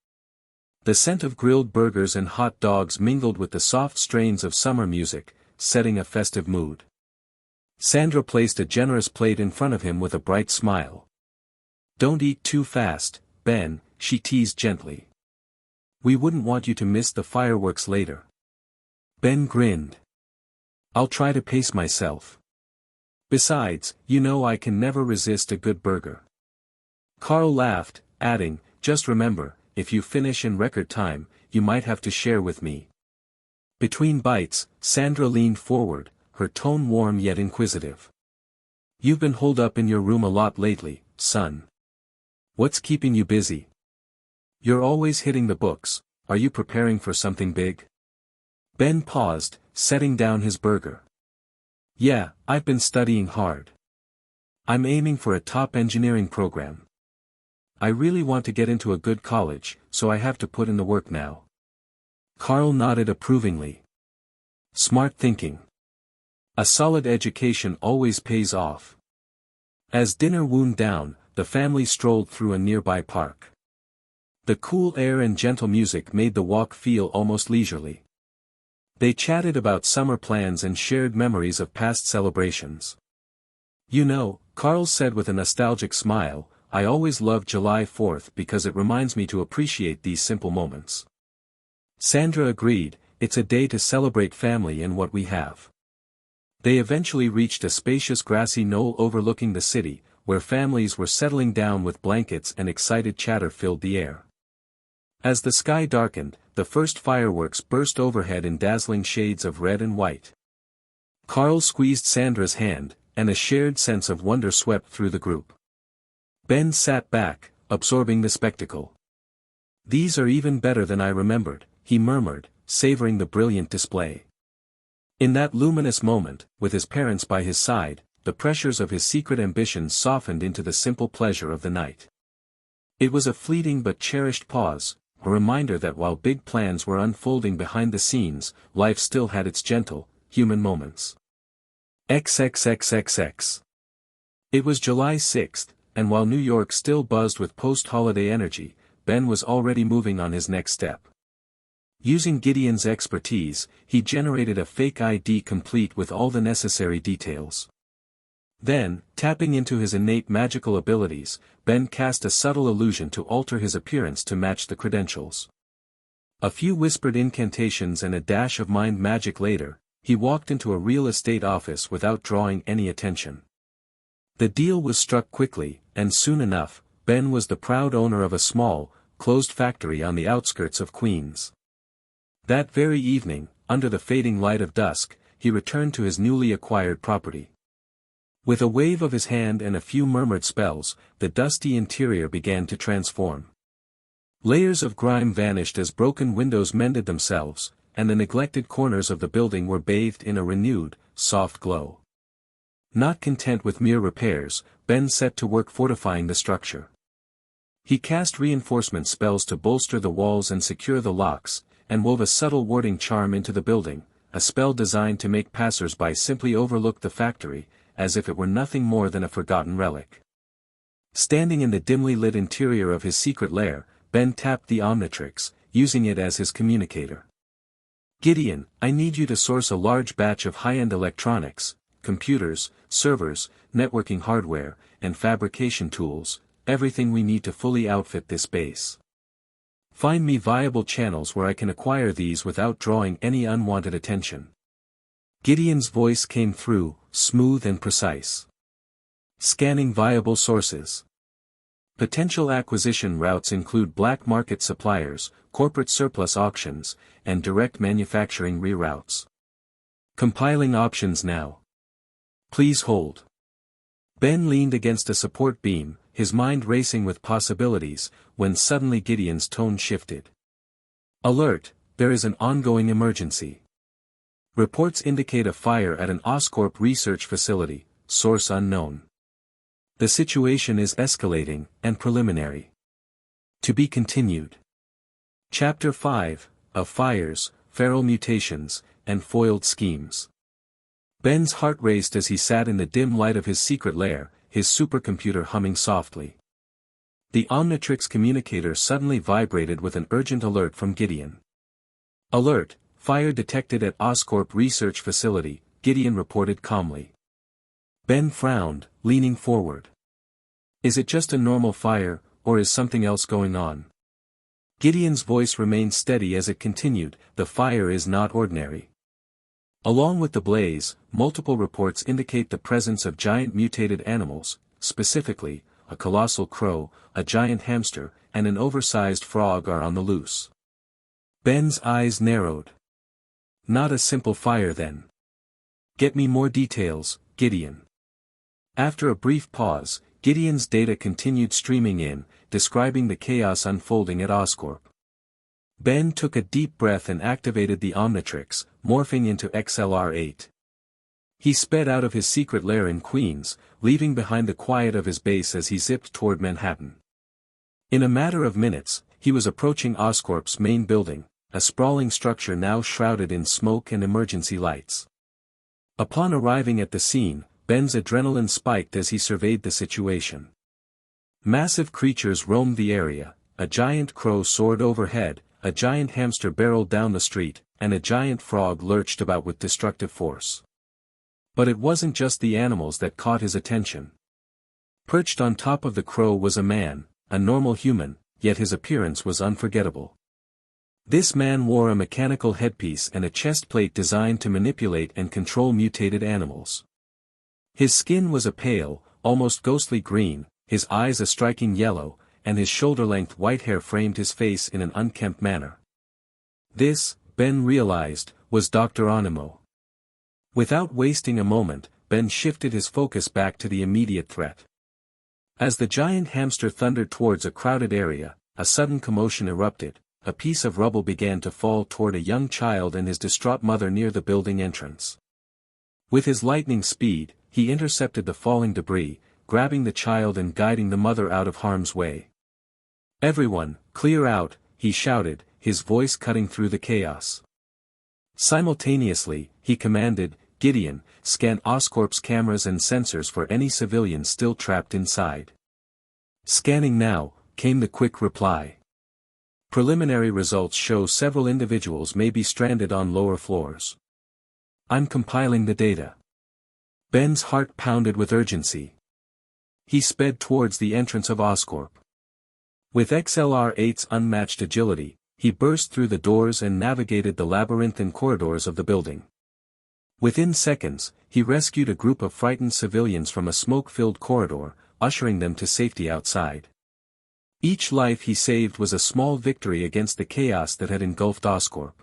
The scent of grilled burgers and hot dogs mingled with the soft strains of summer music, setting a festive mood. Sandra placed a generous plate in front of him with a bright smile. "Don't eat too fast, Ben," she teased gently. "We wouldn't want you to miss the fireworks later." Ben grinned. "I'll try to pace myself. Besides, you know I can never resist a good burger." Carl laughed, adding, "Just remember, if you finish in record time, you might have to share with me." Between bites, Sandra leaned forward, her tone warm yet inquisitive. "You've been holed up in your room a lot lately, son. What's keeping you busy? You're always hitting the books, are you preparing for something big?" Ben paused, setting down his burger. "Yeah, I've been studying hard. I'm aiming for a top engineering program. I really want to get into a good college, so I have to put in the work now." Carl nodded approvingly. "Smart thinking. A solid education always pays off." As dinner wound down, the family strolled through a nearby park. The cool air and gentle music made the walk feel almost leisurely. They chatted about summer plans and shared memories of past celebrations. "You know," Carl said with a nostalgic smile, "I always loved July 4th because it reminds me to appreciate these simple moments." Sandra agreed, "It's a day to celebrate family and what we have." They eventually reached a spacious grassy knoll overlooking the city, where families were settling down with blankets and excited chatter filled the air. As the sky darkened, the first fireworks burst overhead in dazzling shades of red and white. Carl squeezed Sandra's hand, and a shared sense of wonder swept through the group. Ben sat back, absorbing the spectacle. "These are even better than I remembered," he murmured, savoring the brilliant display. In that luminous moment, with his parents by his side, the pressures of his secret ambitions softened into the simple pleasure of the night. It was a fleeting but cherished pause, a reminder that while big plans were unfolding behind the scenes, life still had its gentle, human moments. XXXXX. It was July 6th, and while New York still buzzed with post-holiday energy, Ben was already moving on his next step. Using Gideon's expertise, he generated a fake ID complete with all the necessary details. Then, tapping into his innate magical abilities, Ben cast a subtle illusion to alter his appearance to match the credentials. A few whispered incantations and a dash of mind magic later, he walked into a real estate office without drawing any attention. The deal was struck quickly, and soon enough, Ben was the proud owner of a small, closed factory on the outskirts of Queens. That very evening, under the fading light of dusk, he returned to his newly acquired property. With a wave of his hand and a few murmured spells, the dusty interior began to transform. Layers of grime vanished as broken windows mended themselves, and the neglected corners of the building were bathed in a renewed, soft glow. Not content with mere repairs, Ben set to work fortifying the structure. He cast reinforcement spells to bolster the walls and secure the locks, and wove a subtle warding charm into the building, a spell designed to make passers-by simply overlook the factory, as if it were nothing more than a forgotten relic. Standing in the dimly lit interior of his secret lair, Ben tapped the Omnitrix, using it as his communicator. "Gideon, I need you to source a large batch of high-end electronics, computers, servers, networking hardware, and fabrication tools, everything we need to fully outfit this base. Find me viable channels where I can acquire these without drawing any unwanted attention." Gideon's voice came through, smooth and precise. Scanning viable sources. Potential acquisition routes include black market suppliers, corporate surplus auctions, and direct manufacturing reroutes. Compiling options now. Please hold. Ben leaned against a support beam, his mind racing with possibilities, when suddenly Gideon's tone shifted. "Alert, there is an ongoing emergency. Reports indicate a fire at an Oscorp research facility, source unknown. The situation is escalating, and preliminary. To be continued." Chapter 5, of Fires, Feral Mutations, and Foiled Schemes. Ben's heart raced as he sat in the dim light of his secret lair, his supercomputer humming softly. The Omnitrix communicator suddenly vibrated with an urgent alert from Gideon. "Alert, fire detected at Oscorp research facility," Gideon reported calmly. Ben frowned, leaning forward. "Is it just a normal fire, or is something else going on?" Gideon's voice remained steady as it continued, "The fire is not ordinary. Along with the blaze, multiple reports indicate the presence of giant mutated animals, specifically, a colossal crow, a giant hamster, and an oversized frog are on the loose." Ben's eyes narrowed. "Not a simple fire then. Get me more details, Gideon." After a brief pause, Gideon's data continued streaming in, describing the chaos unfolding at Oscorp. Ben took a deep breath and activated the Omnitrix, morphing into XLR-8. He sped out of his secret lair in Queens, leaving behind the quiet of his base as he zipped toward Manhattan. In a matter of minutes, he was approaching Oscorp's main building, a sprawling structure now shrouded in smoke and emergency lights. Upon arriving at the scene, Ben's adrenaline spiked as he surveyed the situation. Massive creatures roamed the area, a giant crow soared overhead, a giant hamster barreled down the street, and a giant frog lurched about with destructive force. But it wasn't just the animals that caught his attention. Perched on top of the crow was a man, a normal human, yet his appearance was unforgettable. This man wore a mechanical headpiece and a chest plate designed to manipulate and control mutated animals. His skin was a pale, almost ghostly green, his eyes a striking yellow, and his shoulder-length white hair framed his face in an unkempt manner. This, Ben realized, was Dr. Animo. Without wasting a moment, Ben shifted his focus back to the immediate threat. As the giant hamster thundered towards a crowded area, a sudden commotion erupted, a piece of rubble began to fall toward a young child and his distraught mother near the building entrance. With his lightning speed, he intercepted the falling debris, grabbing the child and guiding the mother out of harm's way. "Everyone, clear out," he shouted, his voice cutting through the chaos. Simultaneously, he commanded, "Gideon, scan Oscorp's cameras and sensors for any civilians still trapped inside." "Scanning now," came the quick reply. "Preliminary results show several individuals may be stranded on lower floors. I'm compiling the data." Ben's heart pounded with urgency. He sped towards the entrance of Oscorp. With XLR-8's unmatched agility, he burst through the doors and navigated the labyrinthine corridors of the building. Within seconds, he rescued a group of frightened civilians from a smoke-filled corridor, ushering them to safety outside. Each life he saved was a small victory against the chaos that had engulfed Oscorp.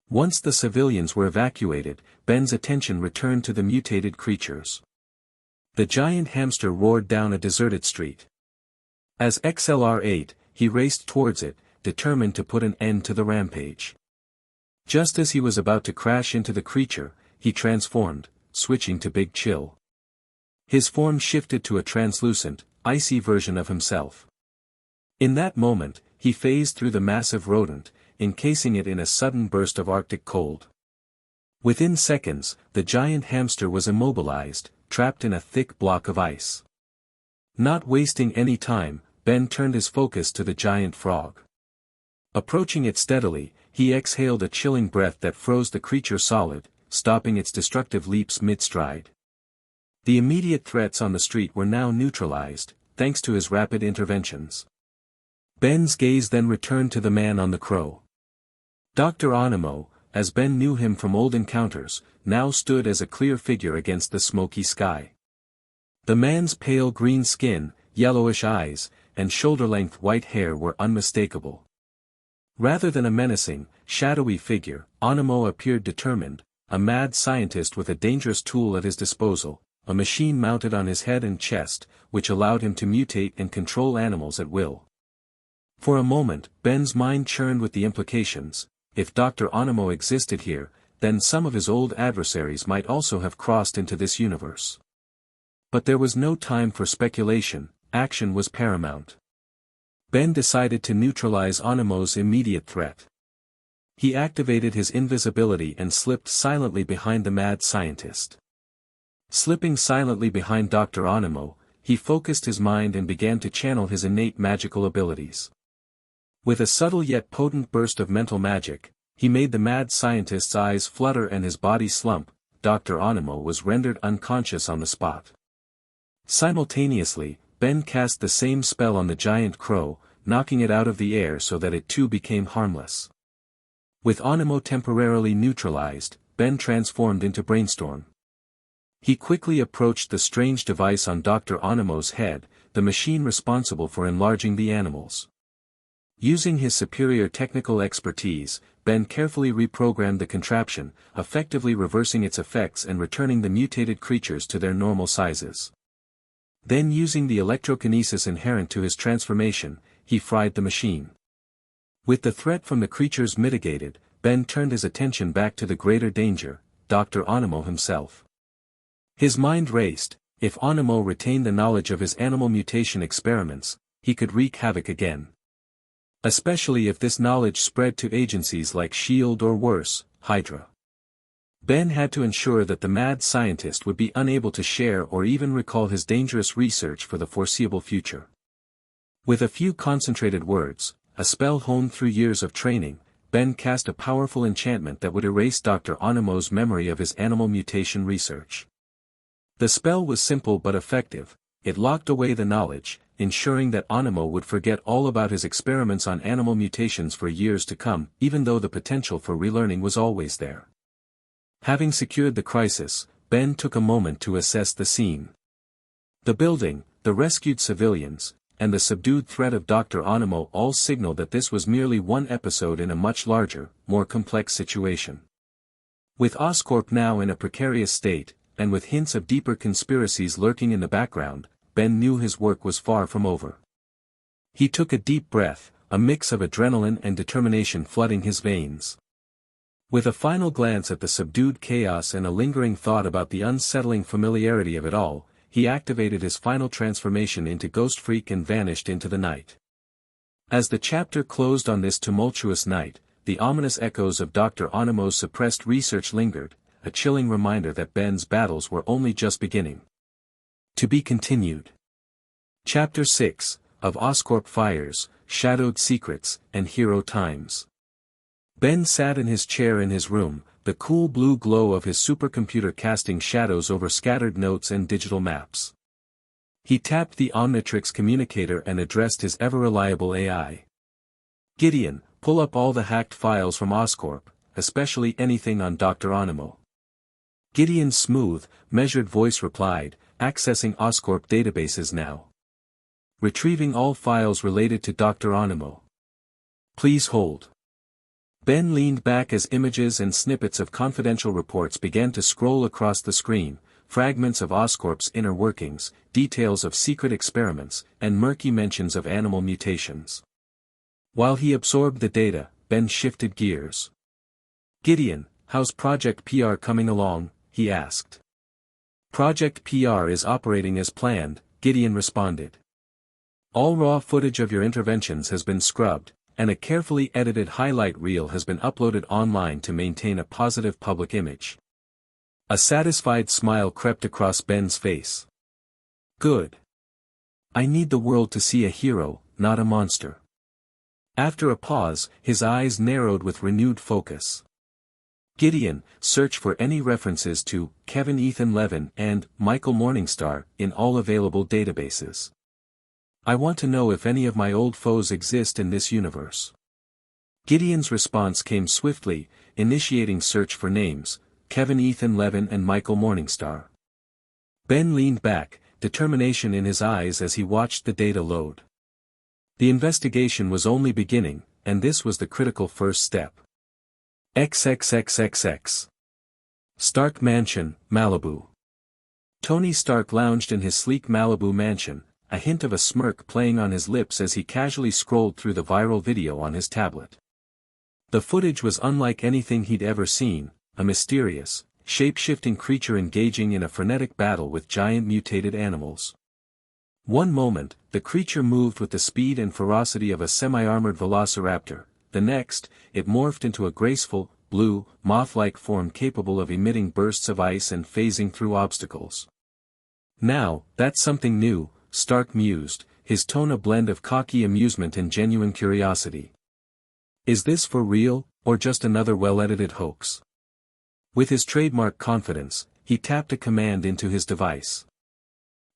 Once the civilians were evacuated, Ben's attention returned to the mutated creatures. The giant hamster roared down a deserted street. As XLR-8, he raced towards it, determined to put an end to the rampage. Just as he was about to crash into the creature, he transformed, switching to Big Chill. His form shifted to a translucent, icy version of himself. In that moment, he phased through the massive rodent, encasing it in a sudden burst of Arctic cold. Within seconds, the giant hamster was immobilized, trapped in a thick block of ice. Not wasting any time, Ben turned his focus to the giant frog. Approaching it steadily, he exhaled a chilling breath that froze the creature solid, stopping its destructive leaps mid-stride. The immediate threats on the street were now neutralized, thanks to his rapid interventions. Ben's gaze then returned to the man on the crow. Dr. Animo, as Ben knew him from old encounters, now stood as a clear figure against the smoky sky. The man's pale green skin, yellowish eyes, and shoulder-length white hair were unmistakable. Rather than a menacing, shadowy figure, Animo appeared determined, a mad scientist with a dangerous tool at his disposal, a machine mounted on his head and chest, which allowed him to mutate and control animals at will. For a moment, Ben's mind churned with the implications. If Dr. Animo existed here, then some of his old adversaries might also have crossed into this universe. But there was no time for speculation, action was paramount. Ben decided to neutralize Animo's immediate threat. He activated his invisibility and slipped silently behind the mad scientist. Slipping silently behind Dr. Animo, he focused his mind and began to channel his innate magical abilities. With a subtle yet potent burst of mental magic, he made the mad scientist's eyes flutter and his body slump. Dr. Animo was rendered unconscious on the spot. Simultaneously, Ben cast the same spell on the giant crow, knocking it out of the air so that it too became harmless. With Animo temporarily neutralized, Ben transformed into Brainstorm. He quickly approached the strange device on Dr. Animo's head, the machine responsible for enlarging the animals. Using his superior technical expertise, Ben carefully reprogrammed the contraption, effectively reversing its effects and returning the mutated creatures to their normal sizes. Then using the electrokinesis inherent to his transformation, he fried the machine. With the threat from the creatures mitigated, Ben turned his attention back to the greater danger, Dr. Animo himself. His mind raced. If Animo retained the knowledge of his animal mutation experiments, he could wreak havoc again. Especially if this knowledge spread to agencies like S.H.I.E.L.D. or worse, Hydra. Ben had to ensure that the mad scientist would be unable to share or even recall his dangerous research for the foreseeable future. With a few concentrated words, a spell honed through years of training, Ben cast a powerful enchantment that would erase Dr. Animo's memory of his animal mutation research. The spell was simple but effective. It locked away the knowledge, ensuring that Animo would forget all about his experiments on animal mutations for years to come, even though the potential for relearning was always there. Having secured the crisis, Ben took a moment to assess the scene. The building, the rescued civilians, and the subdued threat of Dr. Animo all signaled that this was merely one episode in a much larger, more complex situation. With Oscorp now in a precarious state, and with hints of deeper conspiracies lurking in the background, Ben knew his work was far from over. He took a deep breath, a mix of adrenaline and determination flooding his veins. With a final glance at the subdued chaos and a lingering thought about the unsettling familiarity of it all, he activated his final transformation into Ghost Freak and vanished into the night. As the chapter closed on this tumultuous night, the ominous echoes of Dr. Animo's suppressed research lingered, a chilling reminder that Ben's battles were only just beginning. To be continued. Chapter 6, of Oscorp Fires, Shadowed Secrets, and Hero Times. Ben sat in his chair in his room, the cool blue glow of his supercomputer casting shadows over scattered notes and digital maps. He tapped the Omnitrix communicator and addressed his ever-reliable AI. Gideon, pull up all the hacked files from Oscorp, especially anything on Dr. Animo. Gideon's smooth, measured voice replied, accessing Oscorp databases now. Retrieving all files related to Dr. Animo. Please hold. Ben leaned back as images and snippets of confidential reports began to scroll across the screen, fragments of Oscorp's inner workings, details of secret experiments, and murky mentions of animal mutations. While he absorbed the data, Ben shifted gears. Gideon, how's Project PR coming along? He asked. Project PR is operating as planned, Gideon responded. All raw footage of your interventions has been scrubbed, and a carefully edited highlight reel has been uploaded online to maintain a positive public image. A satisfied smile crept across Ben's face. Good. I need the world to see a hero, not a monster. After a pause, his eyes narrowed with renewed focus. Gideon, search for any references to Kevin Ethan Levin and Michael Morningstar in all available databases. I want to know if any of my old foes exist in this universe. Gideon's response came swiftly, initiating search for names, Kevin Ethan Levin and Michael Morningstar. Ben leaned back, determination in his eyes as he watched the data load. The investigation was only beginning, and this was the critical first step. XXXXX. Stark Mansion, Malibu. Tony Stark lounged in his sleek Malibu mansion, a hint of a smirk playing on his lips as he casually scrolled through the viral video on his tablet. The footage was unlike anything he'd ever seen, a mysterious, shape-shifting creature engaging in a frenetic battle with giant mutated animals. One moment, the creature moved with the speed and ferocity of a semi-armored velociraptor, the next, it morphed into a graceful, blue, moth-like form capable of emitting bursts of ice and phasing through obstacles. Now, that's something new, Stark mused, his tone a blend of cocky amusement and genuine curiosity. Is this for real, or just another well-edited hoax? With his trademark confidence, he tapped a command into his device.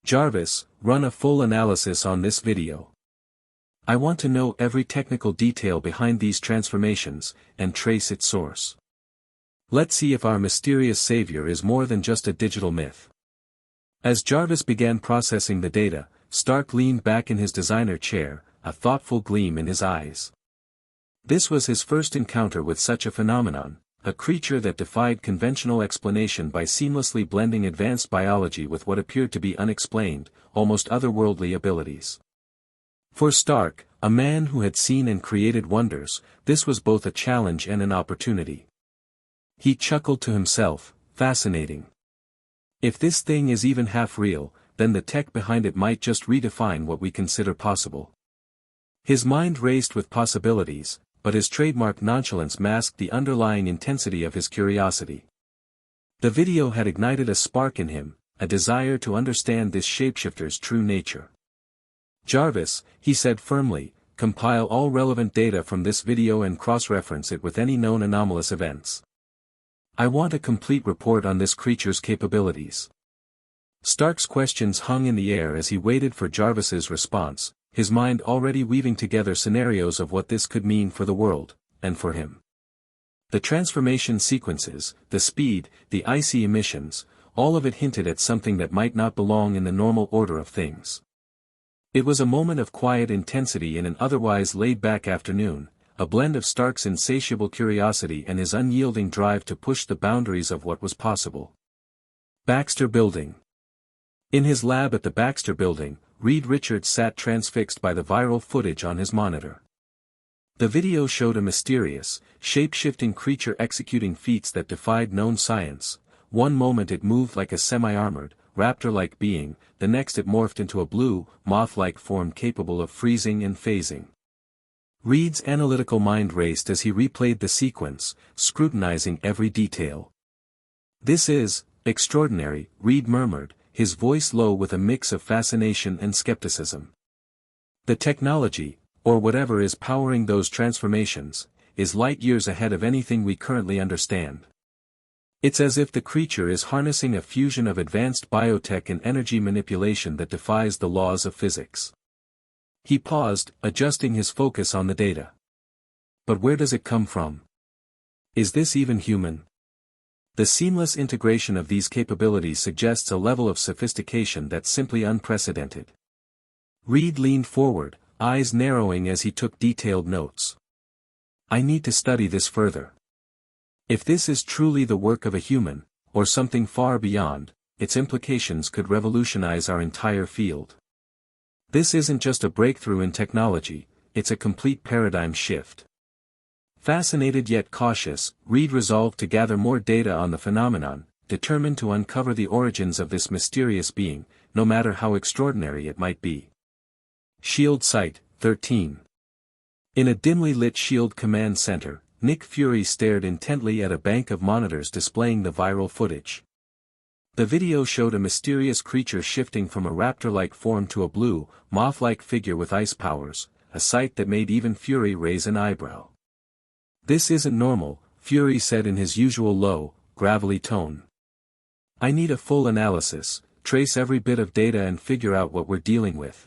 Jarvis, run a full analysis on this video. I want to know every technical detail behind these transformations, and trace its source. Let's see if our mysterious savior is more than just a digital myth. As Jarvis began processing the data, Stark leaned back in his designer chair, a thoughtful gleam in his eyes. This was his first encounter with such a phenomenon, a creature that defied conventional explanation by seamlessly blending advanced biology with what appeared to be unexplained, almost otherworldly abilities. For Stark, a man who had seen and created wonders, this was both a challenge and an opportunity. He chuckled to himself, fascinating. If this thing is even half real, then the tech behind it might just redefine what we consider possible. His mind raced with possibilities, but his trademark nonchalance masked the underlying intensity of his curiosity. The video had ignited a spark in him, a desire to understand this shapeshifter's true nature. Jarvis, he said firmly, compile all relevant data from this video and cross-reference it with any known anomalous events. I want a complete report on this creature's capabilities. Stark's questions hung in the air as he waited for Jarvis's response, his mind already weaving together scenarios of what this could mean for the world, and for him. The transformation sequences, the speed, the icy emissions, all of it hinted at something that might not belong in the normal order of things. It was a moment of quiet intensity in an otherwise laid-back afternoon, a blend of Stark's insatiable curiosity and his unyielding drive to push the boundaries of what was possible. Baxter Building. In his lab at the Baxter Building, Reed Richards sat transfixed by the viral footage on his monitor. The video showed a mysterious, shape-shifting creature executing feats that defied known science. One moment it moved like a semi-armored, raptor-like being, the next it morphed into a blue, moth-like form capable of freezing and phasing. Reed's analytical mind raced as he replayed the sequence, scrutinizing every detail. This is extraordinary, Reed murmured, his voice low with a mix of fascination and skepticism. The technology, or whatever is powering those transformations, is light years ahead of anything we currently understand. It's as if the creature is harnessing a fusion of advanced biotech and energy manipulation that defies the laws of physics. He paused, adjusting his focus on the data. But where does it come from? Is this even human? The seamless integration of these capabilities suggests a level of sophistication that's simply unprecedented. Reed leaned forward, eyes narrowing as he took detailed notes. I need to study this further. If this is truly the work of a human, or something far beyond, its implications could revolutionize our entire field. This isn't just a breakthrough in technology, it's a complete paradigm shift. Fascinated yet cautious, Reed resolved to gather more data on the phenomenon, determined to uncover the origins of this mysterious being, no matter how extraordinary it might be. Shield Site, 13. In a dimly lit SHIELD command center, Nick Fury stared intently at a bank of monitors displaying the viral footage. The video showed a mysterious creature shifting from a raptor-like form to a blue, moth-like figure with ice powers, a sight that made even Fury raise an eyebrow. "This isn't normal," Fury said in his usual low, gravelly tone. "I need a full analysis, trace every bit of data and figure out what we're dealing with."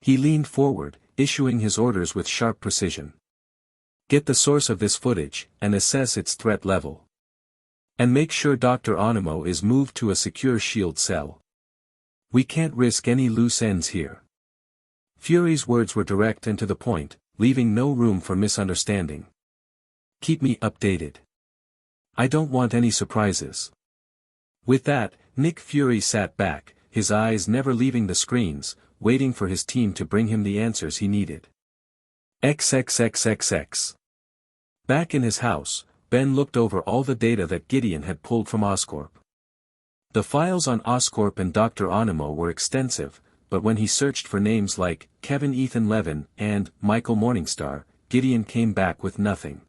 He leaned forward, issuing his orders with sharp precision. "Get the source of this footage, and assess its threat level. And make sure Dr. Animo is moved to a secure SHIELD cell. We can't risk any loose ends here." Fury's words were direct and to the point, leaving no room for misunderstanding. "Keep me updated. I don't want any surprises." With that, Nick Fury sat back, his eyes never leaving the screens, waiting for his team to bring him the answers he needed. XXXXX. Back in his house, Ben looked over all the data that Gideon had pulled from Oscorp. The files on Oscorp and Dr. Animo were extensive, but when he searched for names like Kevin Ethan Levin and Michael Morningstar, Gideon came back with nothing.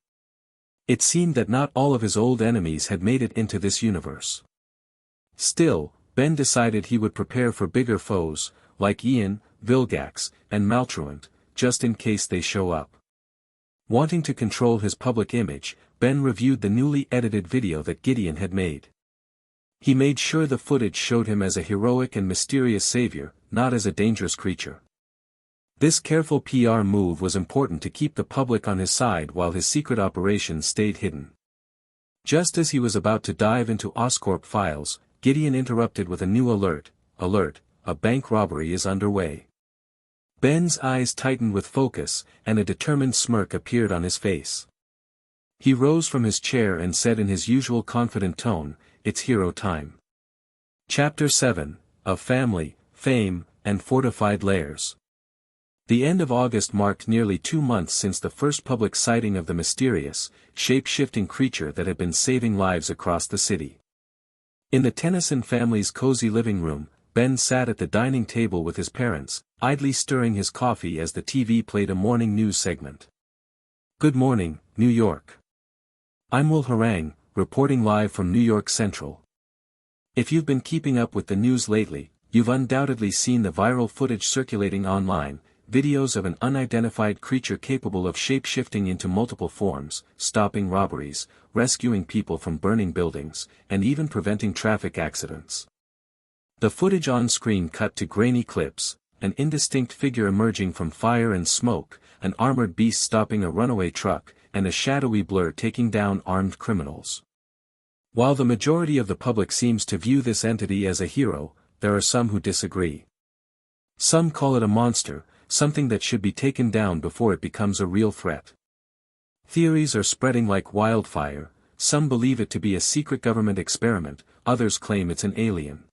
It seemed that not all of his old enemies had made it into this universe. Still, Ben decided he would prepare for bigger foes, like Ian, Vilgax, and Maltruant, just in case they show up. Wanting to control his public image, Ben reviewed the newly edited video that Gideon had made. He made sure the footage showed him as a heroic and mysterious savior, not as a dangerous creature. This careful PR move was important to keep the public on his side while his secret operations stayed hidden. Just as he was about to dive into Oscorp files, Gideon interrupted with a new alert, a bank robbery is underway. Ben's eyes tightened with focus, and a determined smirk appeared on his face. He rose from his chair and said in his usual confident tone, "It's hero time." Chapter 7, of Family, Fame, and Fortified Layers. The end of August marked nearly 2 months since the first public sighting of the mysterious, shape-shifting creature that had been saving lives across the city. In the Tennyson family's cozy living room, Ben sat at the dining table with his parents, idly stirring his coffee as the TV played a morning news segment. "Good morning, New York. I'm Will Harang, reporting live from New York Central. If you've been keeping up with the news lately, you've undoubtedly seen the viral footage circulating online, videos of an unidentified creature capable of shape-shifting into multiple forms, stopping robberies, rescuing people from burning buildings, and even preventing traffic accidents. The footage on screen cut to grainy clips, an indistinct figure emerging from fire and smoke, an armored beast stopping a runaway truck, and a shadowy blur taking down armed criminals. While the majority of the public seems to view this entity as a hero, there are some who disagree. Some call it a monster, something that should be taken down before it becomes a real threat. Theories are spreading like wildfire, some believe it to be a secret government experiment, others claim it's an alien.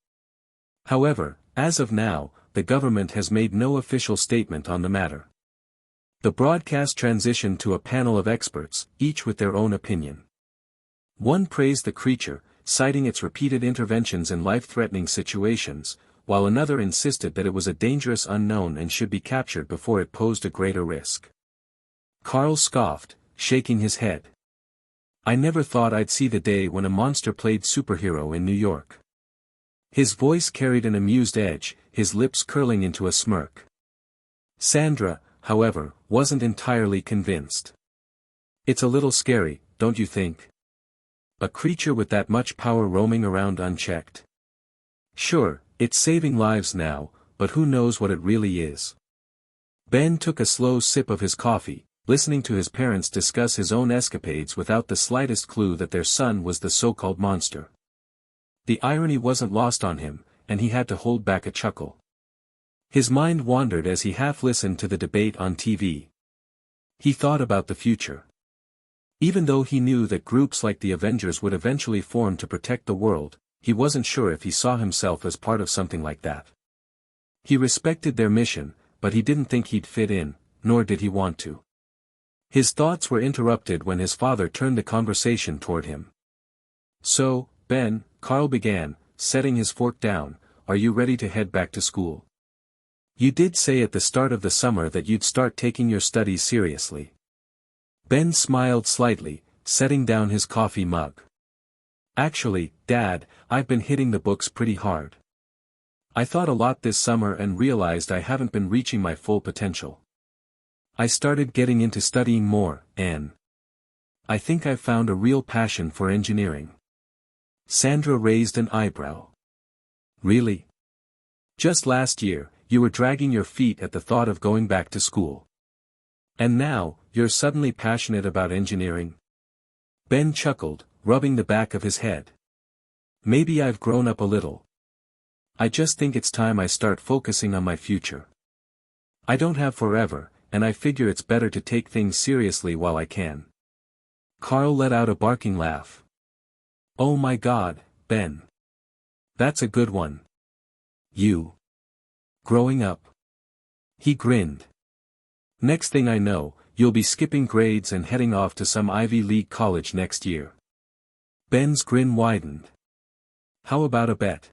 However, as of now, the government has made no official statement on the matter. The broadcast transitioned to a panel of experts, each with their own opinion. One praised the creature, citing its repeated interventions in life-threatening situations, while another insisted that it was a dangerous unknown and should be captured before it posed a greater risk. Carl scoffed, shaking his head. "I never thought I'd see the day when a monster played superhero in New York." His voice carried an amused edge, his lips curling into a smirk. Sandra, however, wasn't entirely convinced. "It's a little scary, don't you think? A creature with that much power roaming around unchecked. Sure, it's saving lives now, but who knows what it really is." Ben took a slow sip of his coffee, listening to his parents discuss his own escapades without the slightest clue that their son was the so-called monster. The irony wasn't lost on him, and he had to hold back a chuckle. His mind wandered as he half-listened to the debate on TV. He thought about the future. Even though he knew that groups like the Avengers would eventually form to protect the world, he wasn't sure if he saw himself as part of something like that. He respected their mission, but he didn't think he'd fit in, nor did he want to. His thoughts were interrupted when his father turned the conversation toward him. "So, Ben," Carl began, setting his fork down, "are you ready to head back to school?" You did say at the start of the summer that you'd start taking your studies seriously. Ben smiled slightly, setting down his coffee mug. Actually, Dad, I've been hitting the books pretty hard. I thought a lot this summer and realized I haven't been reaching my full potential. I started getting into studying more, and I think I've found a real passion for engineering. Sandra raised an eyebrow. Really? Just last year, you were dragging your feet at the thought of going back to school. And now, you're suddenly passionate about engineering? Ben chuckled, rubbing the back of his head. Maybe I've grown up a little. I just think it's time I start focusing on my future. I don't have forever, and I figure it's better to take things seriously while I can. Carl let out a barking laugh. Oh my God, Ben. That's a good one. You. Growing up. He grinned. Next thing I know, you'll be skipping grades and heading off to some Ivy League college next year. Ben's grin widened. How about a bet?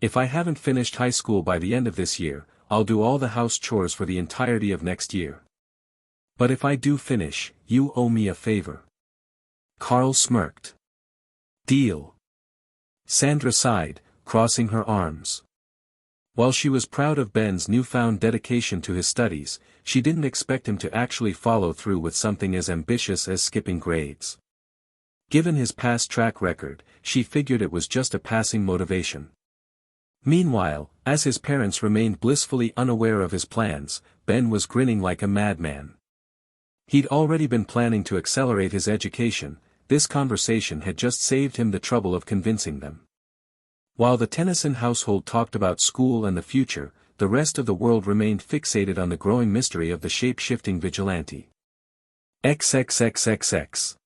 If I haven't finished high school by the end of this year, I'll do all the house chores for the entirety of next year. But if I do finish, you owe me a favor. Carl smirked. Deal. Sandra sighed, crossing her arms. While she was proud of Ben's newfound dedication to his studies, she didn't expect him to actually follow through with something as ambitious as skipping grades. Given his past track record, she figured it was just a passing motivation. Meanwhile, as his parents remained blissfully unaware of his plans, Ben was grinning like a madman. He'd already been planning to accelerate his education, this conversation had just saved him the trouble of convincing them. While the Tennyson household talked about school and the future, the rest of the world remained fixated on the growing mystery of the shape-shifting vigilante. XXXXX.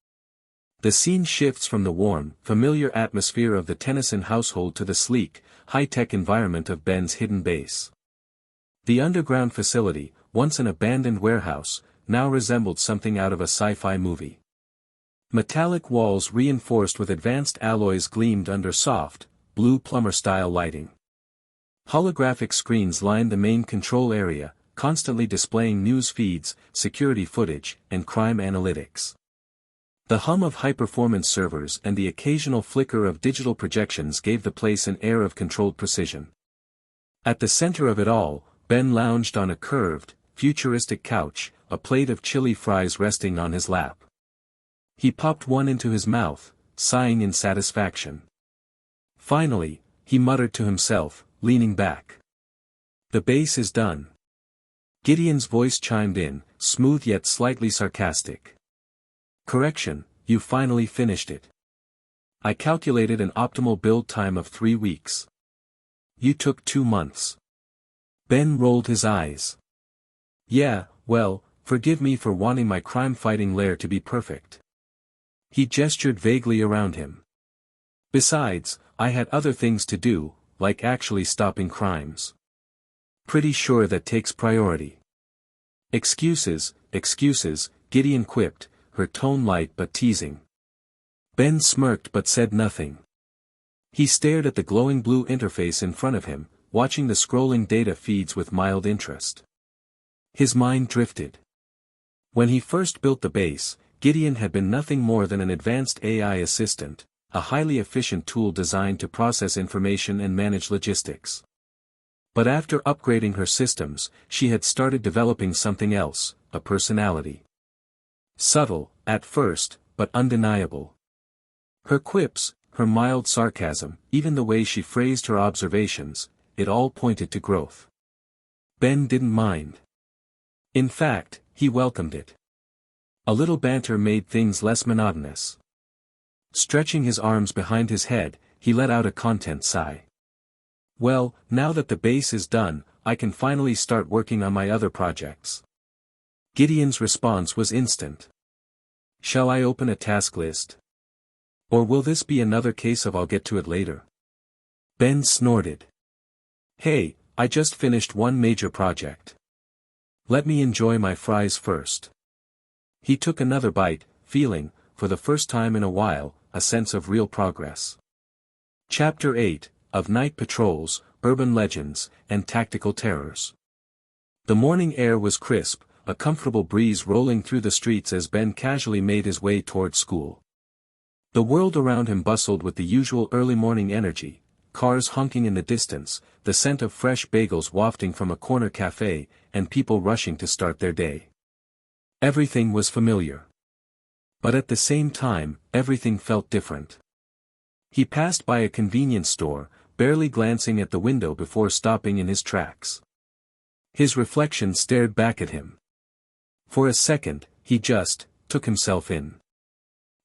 The scene shifts from the warm, familiar atmosphere of the Tennyson household to the sleek, high-tech environment of Ben's hidden base. The underground facility, once an abandoned warehouse, now resembled something out of a sci-fi movie. Metallic walls reinforced with advanced alloys gleamed under soft, blue plumber-style lighting. Holographic screens lined the main control area, constantly displaying news feeds, security footage, and crime analytics. The hum of high-performance servers and the occasional flicker of digital projections gave the place an air of controlled precision. At the center of it all, Ben lounged on a curved, futuristic couch, a plate of chili fries resting on his lap. He popped one into his mouth, sighing in satisfaction. Finally, he muttered to himself, leaning back. The base is done. Gideon's voice chimed in, smooth yet slightly sarcastic. Correction, you finally finished it. I calculated an optimal build time of 3 weeks. You took 2 months. Ben rolled his eyes. Yeah, well, forgive me for wanting my crime-fighting lair to be perfect. He gestured vaguely around him. Besides, I had other things to do, like actually stopping crimes. Pretty sure that takes priority. Excuses, Gideon quipped, her tone light but teasing. Ben smirked but said nothing. He stared at the glowing blue interface in front of him, watching the scrolling data feeds with mild interest. His mind drifted. When he first built the base, Gideon had been nothing more than an advanced AI assistant, a highly efficient tool designed to process information and manage logistics. But after upgrading her systems, she had started developing something else, a personality. Subtle, at first, but undeniable. Her quips, her mild sarcasm, even the way she phrased her observations, it all pointed to growth. Ben didn't mind. In fact, he welcomed it. A little banter made things less monotonous. Stretching his arms behind his head, he let out a content sigh. Well, now that the base is done, I can finally start working on my other projects. Gideon's response was instant. Shall I open a task list? Or will this be another case of I'll get to it later? Ben snorted. Hey, I just finished one major project. Let me enjoy my fries first. He took another bite, feeling, for the first time in a while, a sense of real progress. Chapter 8, of Night Patrols, Urban Legends, and Tactical Terrors. The morning air was crisp, a comfortable breeze rolling through the streets as Ben casually made his way toward school. The world around him bustled with the usual early morning energy, cars honking in the distance, the scent of fresh bagels wafting from a corner cafe, and people rushing to start their day. Everything was familiar. But at the same time, everything felt different. He passed by a convenience store, barely glancing at the window before stopping in his tracks. His reflection stared back at him. For a second, he just took himself in.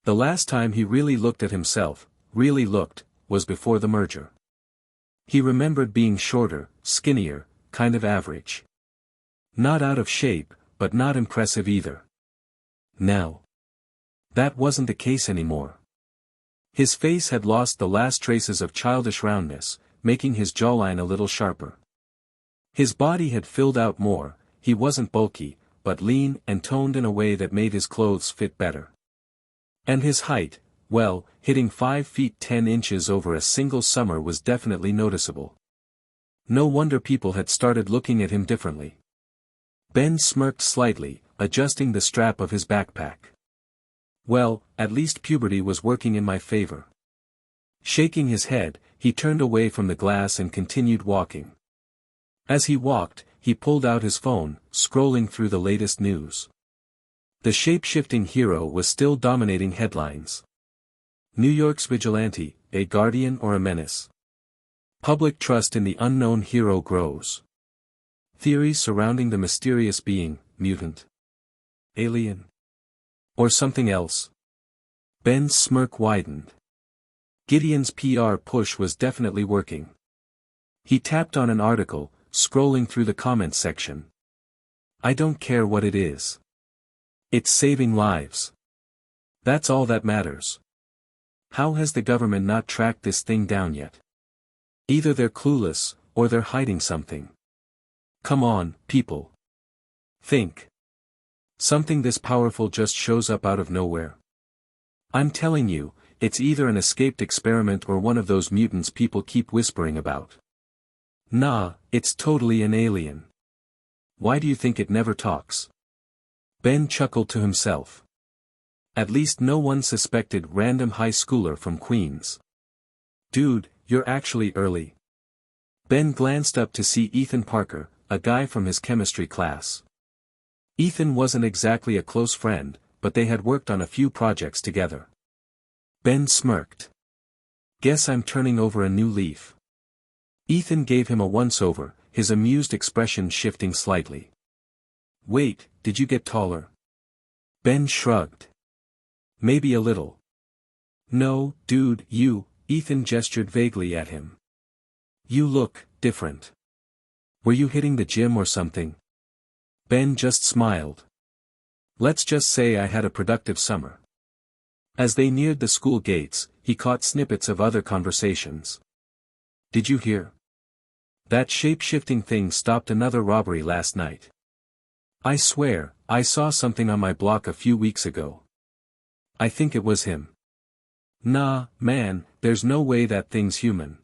The last time he really looked at himself, was before the merger. He remembered being shorter, skinnier, kind of average. Not out of shape, but not impressive either. Now, that wasn't the case anymore. His face had lost the last traces of childish roundness, making his jawline a little sharper. His body had filled out more, he wasn't bulky, but lean and toned in a way that made his clothes fit better. And his height, well, hitting 5 feet 10 inches over a single summer was definitely noticeable. No wonder people had started looking at him differently. Ben smirked slightly, adjusting the strap of his backpack. Well, at least puberty was working in my favor. Shaking his head, he turned away from the glass and continued walking. As he walked, he pulled out his phone, scrolling through the latest news. The shape-shifting hero was still dominating headlines. New York's Vigilante, a guardian or a menace? Public trust in the unknown hero grows. Theories surrounding the mysterious being, mutant, alien, or something else. Ben's smirk widened. Gideon's PR push was definitely working. He tapped on an article, scrolling through the comments section. I don't care what it is. It's saving lives. That's all that matters. How has the government not tracked this thing down yet? Either they're clueless, or they're hiding something. Come on, people. Think. Something this powerful just shows up out of nowhere. I'm telling you, it's either an escaped experiment or one of those mutants people keep whispering about. Nah, it's totally an alien. Why do you think it never talks? Ben chuckled to himself. At least no one suspected random high schooler from Queens. Dude, you're actually early. Ben glanced up to see Ethan Parker, a guy from his chemistry class. Ethan wasn't exactly a close friend, but they had worked on a few projects together. Ben smirked. Guess I'm turning over a new leaf. Ethan gave him a once-over, his amused expression shifting slightly. Wait, did you get taller? Ben shrugged. Maybe a little. No, dude, Ethan gestured vaguely at him. You look different. Were you hitting the gym or something? Ben just smiled. Let's just say I had a productive summer. As they neared the school gates, he caught snippets of other conversations. Did you hear? That shape-shifting thing stopped another robbery last night. I swear, I saw something on my block a few weeks ago. I think it was him. Nah, man, there's no way that thing's human.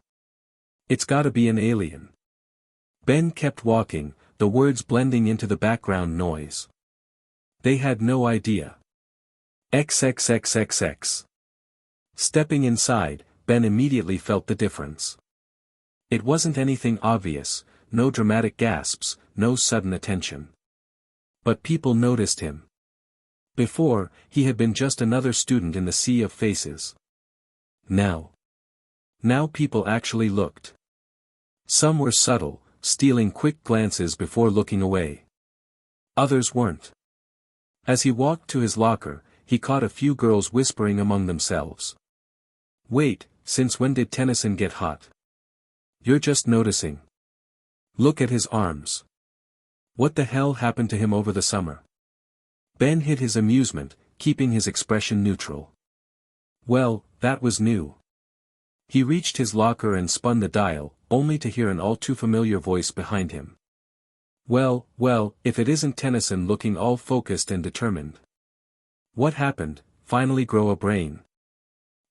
It's gotta be an alien. Ben kept walking, the words blending into the background noise. They had no idea. XXXXX. Stepping inside, Ben immediately felt the difference. It wasn't anything obvious, no dramatic gasps, no sudden attention. But people noticed him. Before, he had been just another student in the sea of faces. Now people actually looked. Some were subtle, stealing quick glances before looking away. Others weren't. As he walked to his locker, he caught a few girls whispering among themselves. Wait, since when did Tennyson get hot? You're just noticing. Look at his arms. What the hell happened to him over the summer? Ben hid his amusement, keeping his expression neutral. Well, that was new. He reached his locker and spun the dial, only to hear an all-too-familiar voice behind him. Well, if it isn't Tennyson looking all focused and determined. What happened? Finally grow a brain.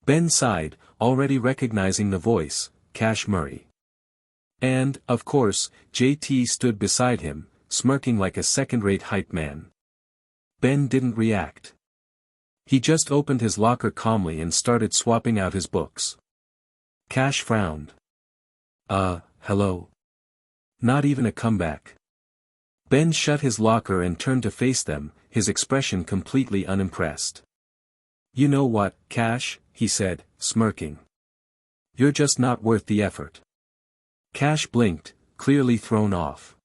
Ben sighed, already recognizing the voice, Cash Murray. And, of course, JT stood beside him, smirking like a second-rate hype man. Ben didn't react. He just opened his locker calmly and started swapping out his books. Cash frowned. Hello? Not even a comeback. Ben shut his locker and turned to face them, his expression completely unimpressed. You know what, Cash, he said, smirking. You're just not worth the effort. Cash blinked, clearly thrown off.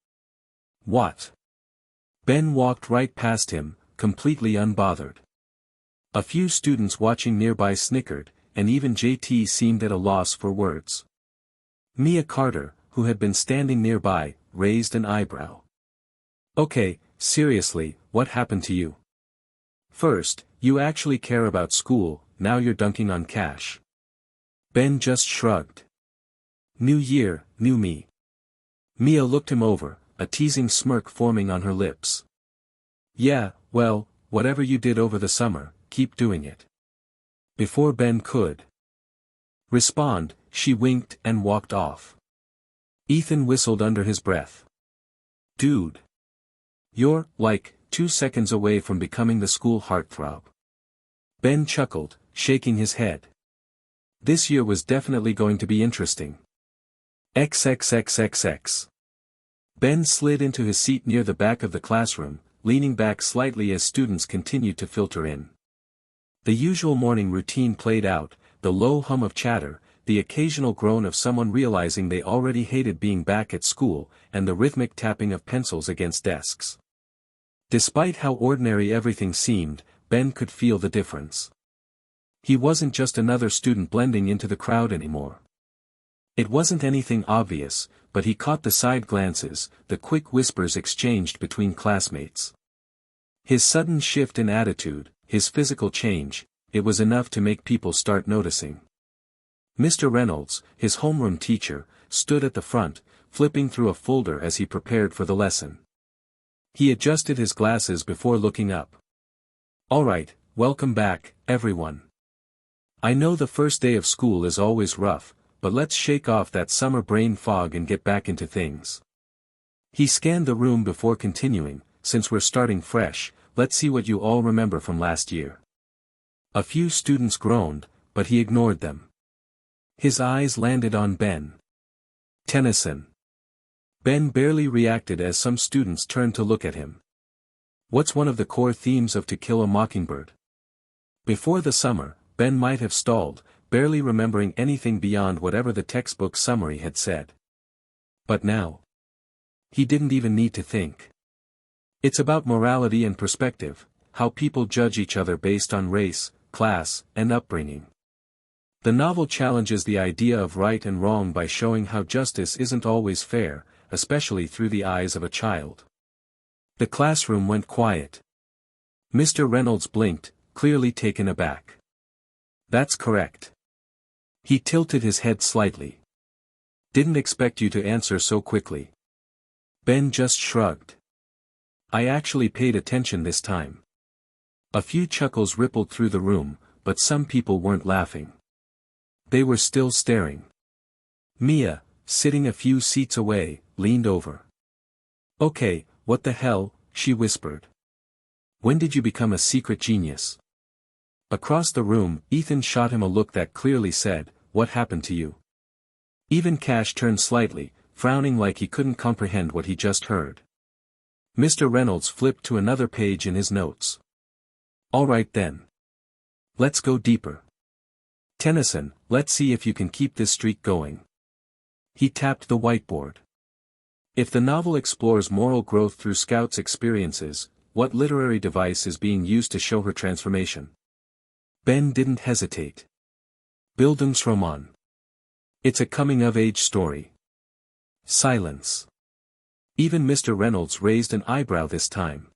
What? Ben walked right past him, completely unbothered. A few students watching nearby snickered, and even JT seemed at a loss for words. Mia Carter, who had been standing nearby, raised an eyebrow. Okay, seriously, what happened to you? First, you actually care about school, now you're dunking on Cash. Ben just shrugged. New year, new me. Mia looked him over, a teasing smirk forming on her lips. Yeah, well, whatever you did over the summer, keep doing it. Before Ben could respond, she winked and walked off. Ethan whistled under his breath. Dude. You're, like, 2 seconds away from becoming the school heartthrob. Ben chuckled, shaking his head. This year was definitely going to be interesting. XXXXX. Ben slid into his seat near the back of the classroom, leaning back slightly as students continued to filter in. The usual morning routine played out, the low hum of chatter, the occasional groan of someone realizing they already hated being back at school, and the rhythmic tapping of pencils against desks. Despite how ordinary everything seemed, Ben could feel the difference. He wasn't just another student blending into the crowd anymore. It wasn't anything obvious, but he caught the side glances, the quick whispers exchanged between classmates. His sudden shift in attitude, his physical change, it was enough to make people start noticing. Mr. Reynolds, his homeroom teacher, stood at the front, flipping through a folder as he prepared for the lesson. He adjusted his glasses before looking up. Alright, welcome back, everyone. I know the first day of school is always rough, but let's shake off that summer brain fog and get back into things. He scanned the room before continuing, since we're starting fresh, let's see what you all remember from last year. A few students groaned, but he ignored them. His eyes landed on Ben. Tennyson. Ben barely reacted as some students turned to look at him. What's one of the core themes of To Kill a Mockingbird? Before the summer, Ben might have stalled, barely remembering anything beyond whatever the textbook summary had said. But now, he didn't even need to think. It's about morality and perspective, how people judge each other based on race, class, and upbringing. The novel challenges the idea of right and wrong by showing how justice isn't always fair, especially through the eyes of a child. The classroom went quiet. Mr. Reynolds blinked, clearly taken aback. That's correct. He tilted his head slightly. Didn't expect you to answer so quickly. Ben just shrugged. I actually paid attention this time. A few chuckles rippled through the room, but some people weren't laughing. They were still staring. Mia, sitting a few seats away, leaned over. Okay, what the hell, she whispered. When did you become a secret genius? Across the room, Ethan shot him a look that clearly said, what happened to you? Even Cash turned slightly, frowning like he couldn't comprehend what he just heard. Mr. Reynolds flipped to another page in his notes. Alright then. Let's go deeper. Tennyson, let's see if you can keep this streak going. He tapped the whiteboard. If the novel explores moral growth through Scout's experiences, what literary device is being used to show her transformation? Ben didn't hesitate. Bildungsroman. It's a coming-of-age story. Silence. Even Mr. Reynolds raised an eyebrow this time.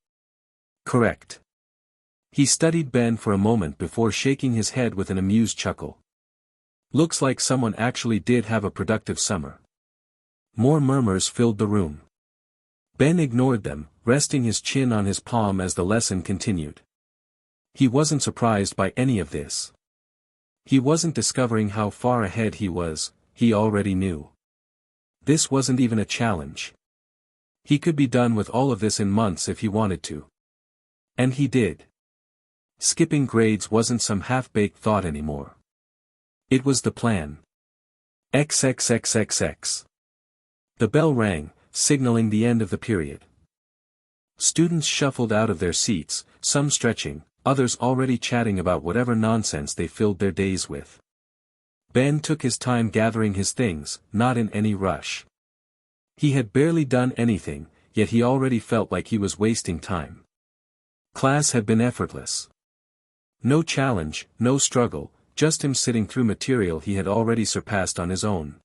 Correct. He studied Ben for a moment before shaking his head with an amused chuckle. Looks like someone actually did have a productive summer. More murmurs filled the room. Ben ignored them, resting his chin on his palm as the lesson continued. He wasn't surprised by any of this. He wasn't discovering how far ahead he was, he already knew. This wasn't even a challenge. He could be done with all of this in months if he wanted to. And he did. Skipping grades wasn't some half-baked thought anymore. It was the plan. XXXXX. The bell rang, signaling the end of the period. Students shuffled out of their seats, some stretching, others already chatting about whatever nonsense they filled their days with. Ben took his time gathering his things, not in any rush. He had barely done anything, yet he already felt like he was wasting time. Class had been effortless. No challenge, no struggle, just him sitting through material he had already surpassed on his own.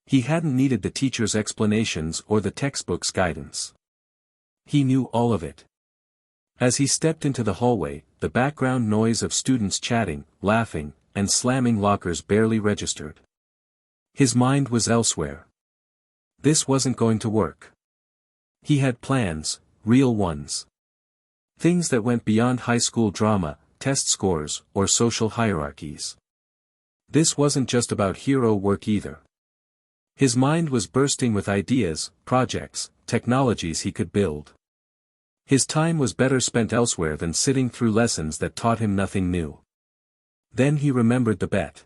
He hadn't needed the teacher's explanations or the textbook's guidance. He knew all of it. As he stepped into the hallway, the background noise of students chatting, laughing, and slamming lockers barely registered. His mind was elsewhere. This wasn't going to work. He had plans, real ones. Things that went beyond high school drama, test scores, or social hierarchies. This wasn't just about hero work either. His mind was bursting with ideas, projects, technologies he could build. His time was better spent elsewhere than sitting through lessons that taught him nothing new. Then he remembered the bet.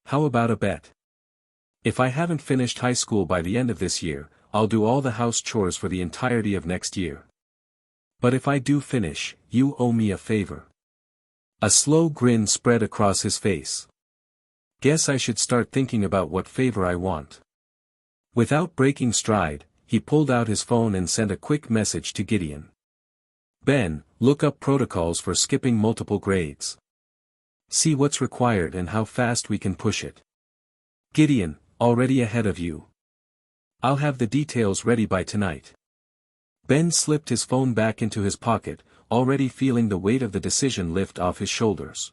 How about a bet? If I haven't finished high school by the end of this year, I'll do all the house chores for the entirety of next year. But if I do finish, you owe me a favor. A slow grin spread across his face. Guess I should start thinking about what favor I want. Without breaking stride, he pulled out his phone and sent a quick message to Gideon. Ben, look up protocols for skipping multiple grades. See what's required and how fast we can push it. Gideon, already ahead of you. I'll have the details ready by tonight. Ben slipped his phone back into his pocket, already feeling the weight of the decision lift off his shoulders.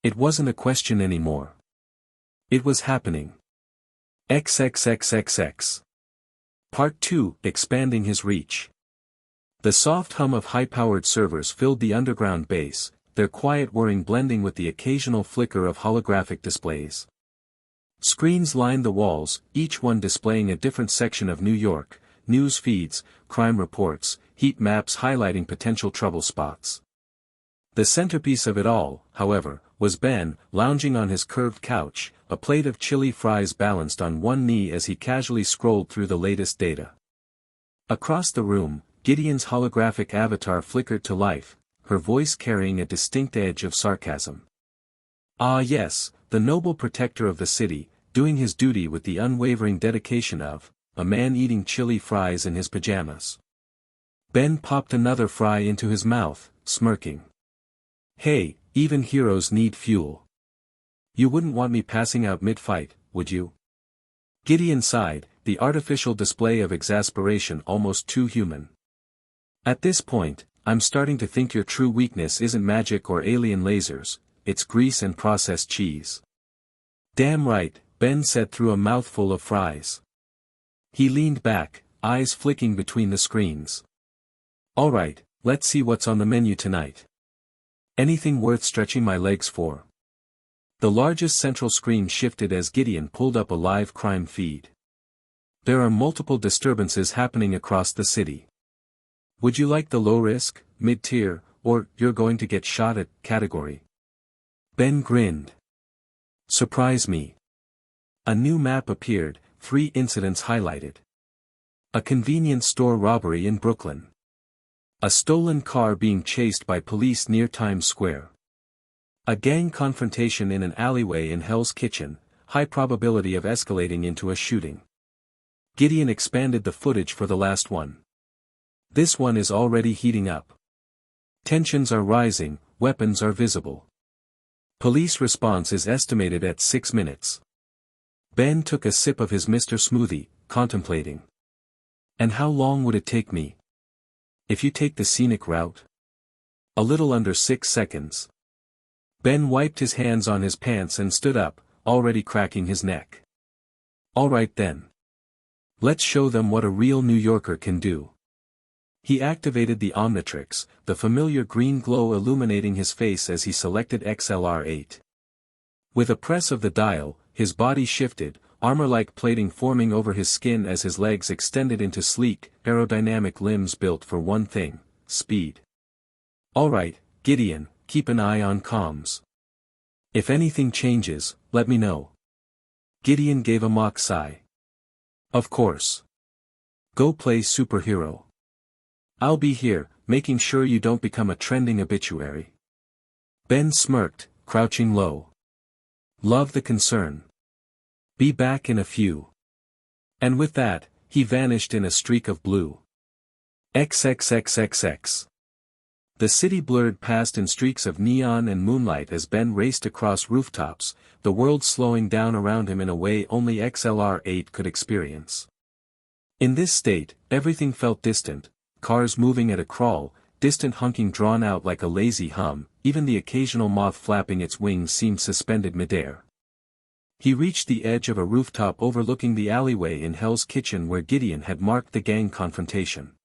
It wasn't a question anymore. It was happening. XXXXX. Part 2, expanding his reach. The soft hum of high-powered servers filled the underground base, their quiet whirring blending with the occasional flicker of holographic displays. Screens lined the walls, each one displaying a different section of New York, news feeds, crime reports, heat maps highlighting potential trouble spots. The centerpiece of it all, however, was Ben, lounging on his curved couch, a plate of chili fries balanced on one knee as he casually scrolled through the latest data. Across the room, Gideon's holographic avatar flickered to life, her voice carrying a distinct edge of sarcasm. Ah yes, the noble protector of the city, doing his duty with the unwavering dedication of a man eating chili fries in his pajamas. Ben popped another fry into his mouth, smirking. Hey, even heroes need fuel. You wouldn't want me passing out mid-fight, would you? Gideon sighed, the artificial display of exasperation almost too human. At this point, I'm starting to think your true weakness isn't magic or alien lasers, it's grease and processed cheese. Damn right, Ben said through a mouthful of fries. He leaned back, eyes flicking between the screens. Alright, let's see what's on the menu tonight. Anything worth stretching my legs for? The largest central screen shifted as Gideon pulled up a live crime feed. There are multiple disturbances happening across the city. Would you like the low-risk, mid-tier, or you're going to get shot at category? Ben grinned. Surprise me. A new map appeared, 3 incidents highlighted. A convenience store robbery in Brooklyn. A stolen car being chased by police near Times Square. A gang confrontation in an alleyway in Hell's Kitchen, high probability of escalating into a shooting. Gideon expanded the footage for the last one. This one is already heating up. Tensions are rising, weapons are visible. Police response is estimated at 6 minutes. Ben took a sip of his Mr. Smoothie, contemplating. And how long would it take me? If you take the scenic route? A little under 6 seconds. Ben wiped his hands on his pants and stood up, already cracking his neck. Alright then. Let's show them what a real New Yorker can do. He activated the Omnitrix, the familiar green glow illuminating his face as he selected XLR8. With a press of the dial, his body shifted, armor-like plating forming over his skin as his legs extended into sleek, aerodynamic limbs built for one thing: speed. "Alright, Gideon, keep an eye on comms. If anything changes, let me know." Gideon gave a mock sigh. "Of course. Go play superhero. I'll be here, making sure you don't become a trending obituary." Ben smirked, crouching low. "Love the concern. Be back in a few." And with that, he vanished in a streak of blue. XXXXX. The city blurred past in streaks of neon and moonlight as Ben raced across rooftops, the world slowing down around him in a way only XLR-8 could experience. In this state, everything felt distant, cars moving at a crawl, distant honking drawn out like a lazy hum, even the occasional moth flapping its wings seemed suspended midair. He reached the edge of a rooftop overlooking the alleyway in Hell's Kitchen where Gideon had marked the gang confrontation.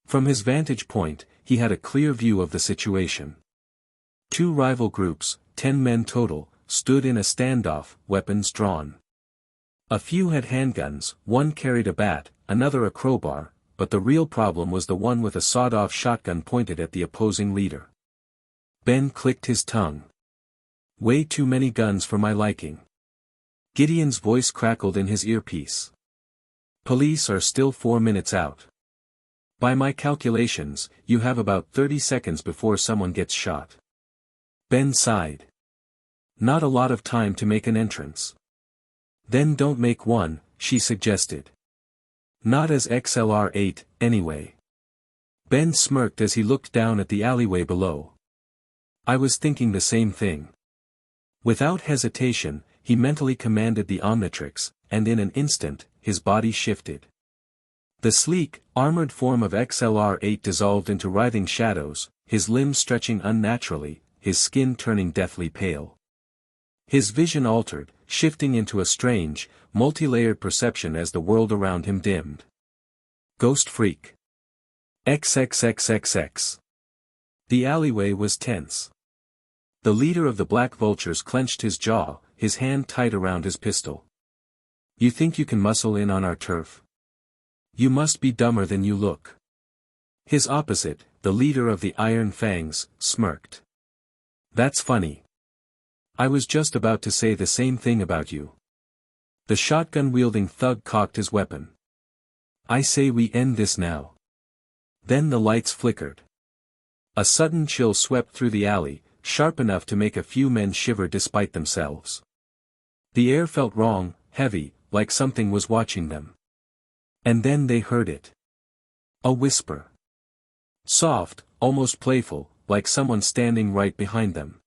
From his vantage point, he had a clear view of the situation. Two rival groups, 10 men total, stood in a standoff, weapons drawn. A few had handguns, one carried a bat, another a crowbar, but the real problem was the one with a sawed-off shotgun pointed at the opposing leader. Ben clicked his tongue. "Way too many guns for my liking." Gideon's voice crackled in his earpiece. "Police are still 4 minutes out. By my calculations, you have about 30 seconds before someone gets shot." Ben sighed. "Not a lot of time to make an entrance." "Then don't make one," she suggested. "Not as XLR-8, anyway." Ben smirked as he looked down at the alleyway below. "I was thinking the same thing." Without hesitation, he mentally commanded the Omnitrix, and in an instant, his body shifted. The sleek, armored form of XLR-8 dissolved into writhing shadows, his limbs stretching unnaturally, his skin turning deathly pale. His vision altered, shifting into a strange, multi-layered perception as the world around him dimmed. Ghost freak. XXXXX. The alleyway was tense. The leader of the Black Vultures clenched his jaw, his hand tight around his pistol. "You think you can muscle in on our turf? You must be dumber than you look." His opposite, the leader of the Iron Fangs, smirked. "That's funny. I was just about to say the same thing about you." The shotgun-wielding thug cocked his weapon. "I say we end this now." Then the lights flickered. A sudden chill swept through the alley, sharp enough to make a few men shiver despite themselves. The air felt wrong, heavy, like something was watching them. And then they heard it. A whisper. Soft, almost playful, like someone standing right behind them.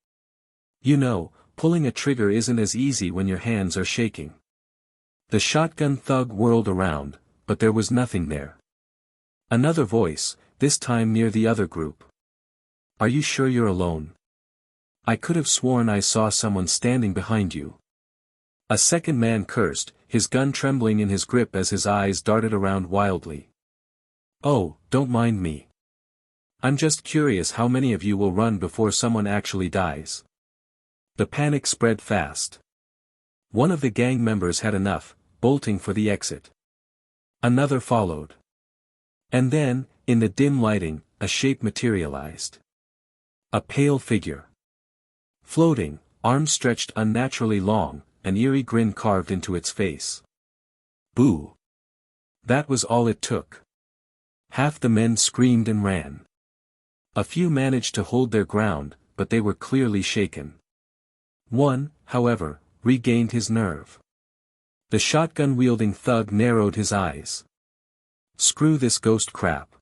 "You know, pulling a trigger isn't as easy when your hands are shaking." The shotgun thug whirled around, but there was nothing there. Another voice, this time near the other group. "Are you sure you're alone? I could have sworn I saw someone standing behind you." A second man cursed, his gun trembling in his grip as his eyes darted around wildly. "Oh, don't mind me. I'm just curious how many of you will run before someone actually dies." The panic spread fast. One of the gang members had enough, bolting for the exit. Another followed. And then, in the dim lighting, a shape materialized. A pale figure. Floating, arms stretched unnaturally long, an eerie grin carved into its face. Boo! That was all it took. Half the men screamed and ran. A few managed to hold their ground, but they were clearly shaken. One, however, regained his nerve. The shotgun-wielding thug narrowed his eyes. "Screw this ghost crap.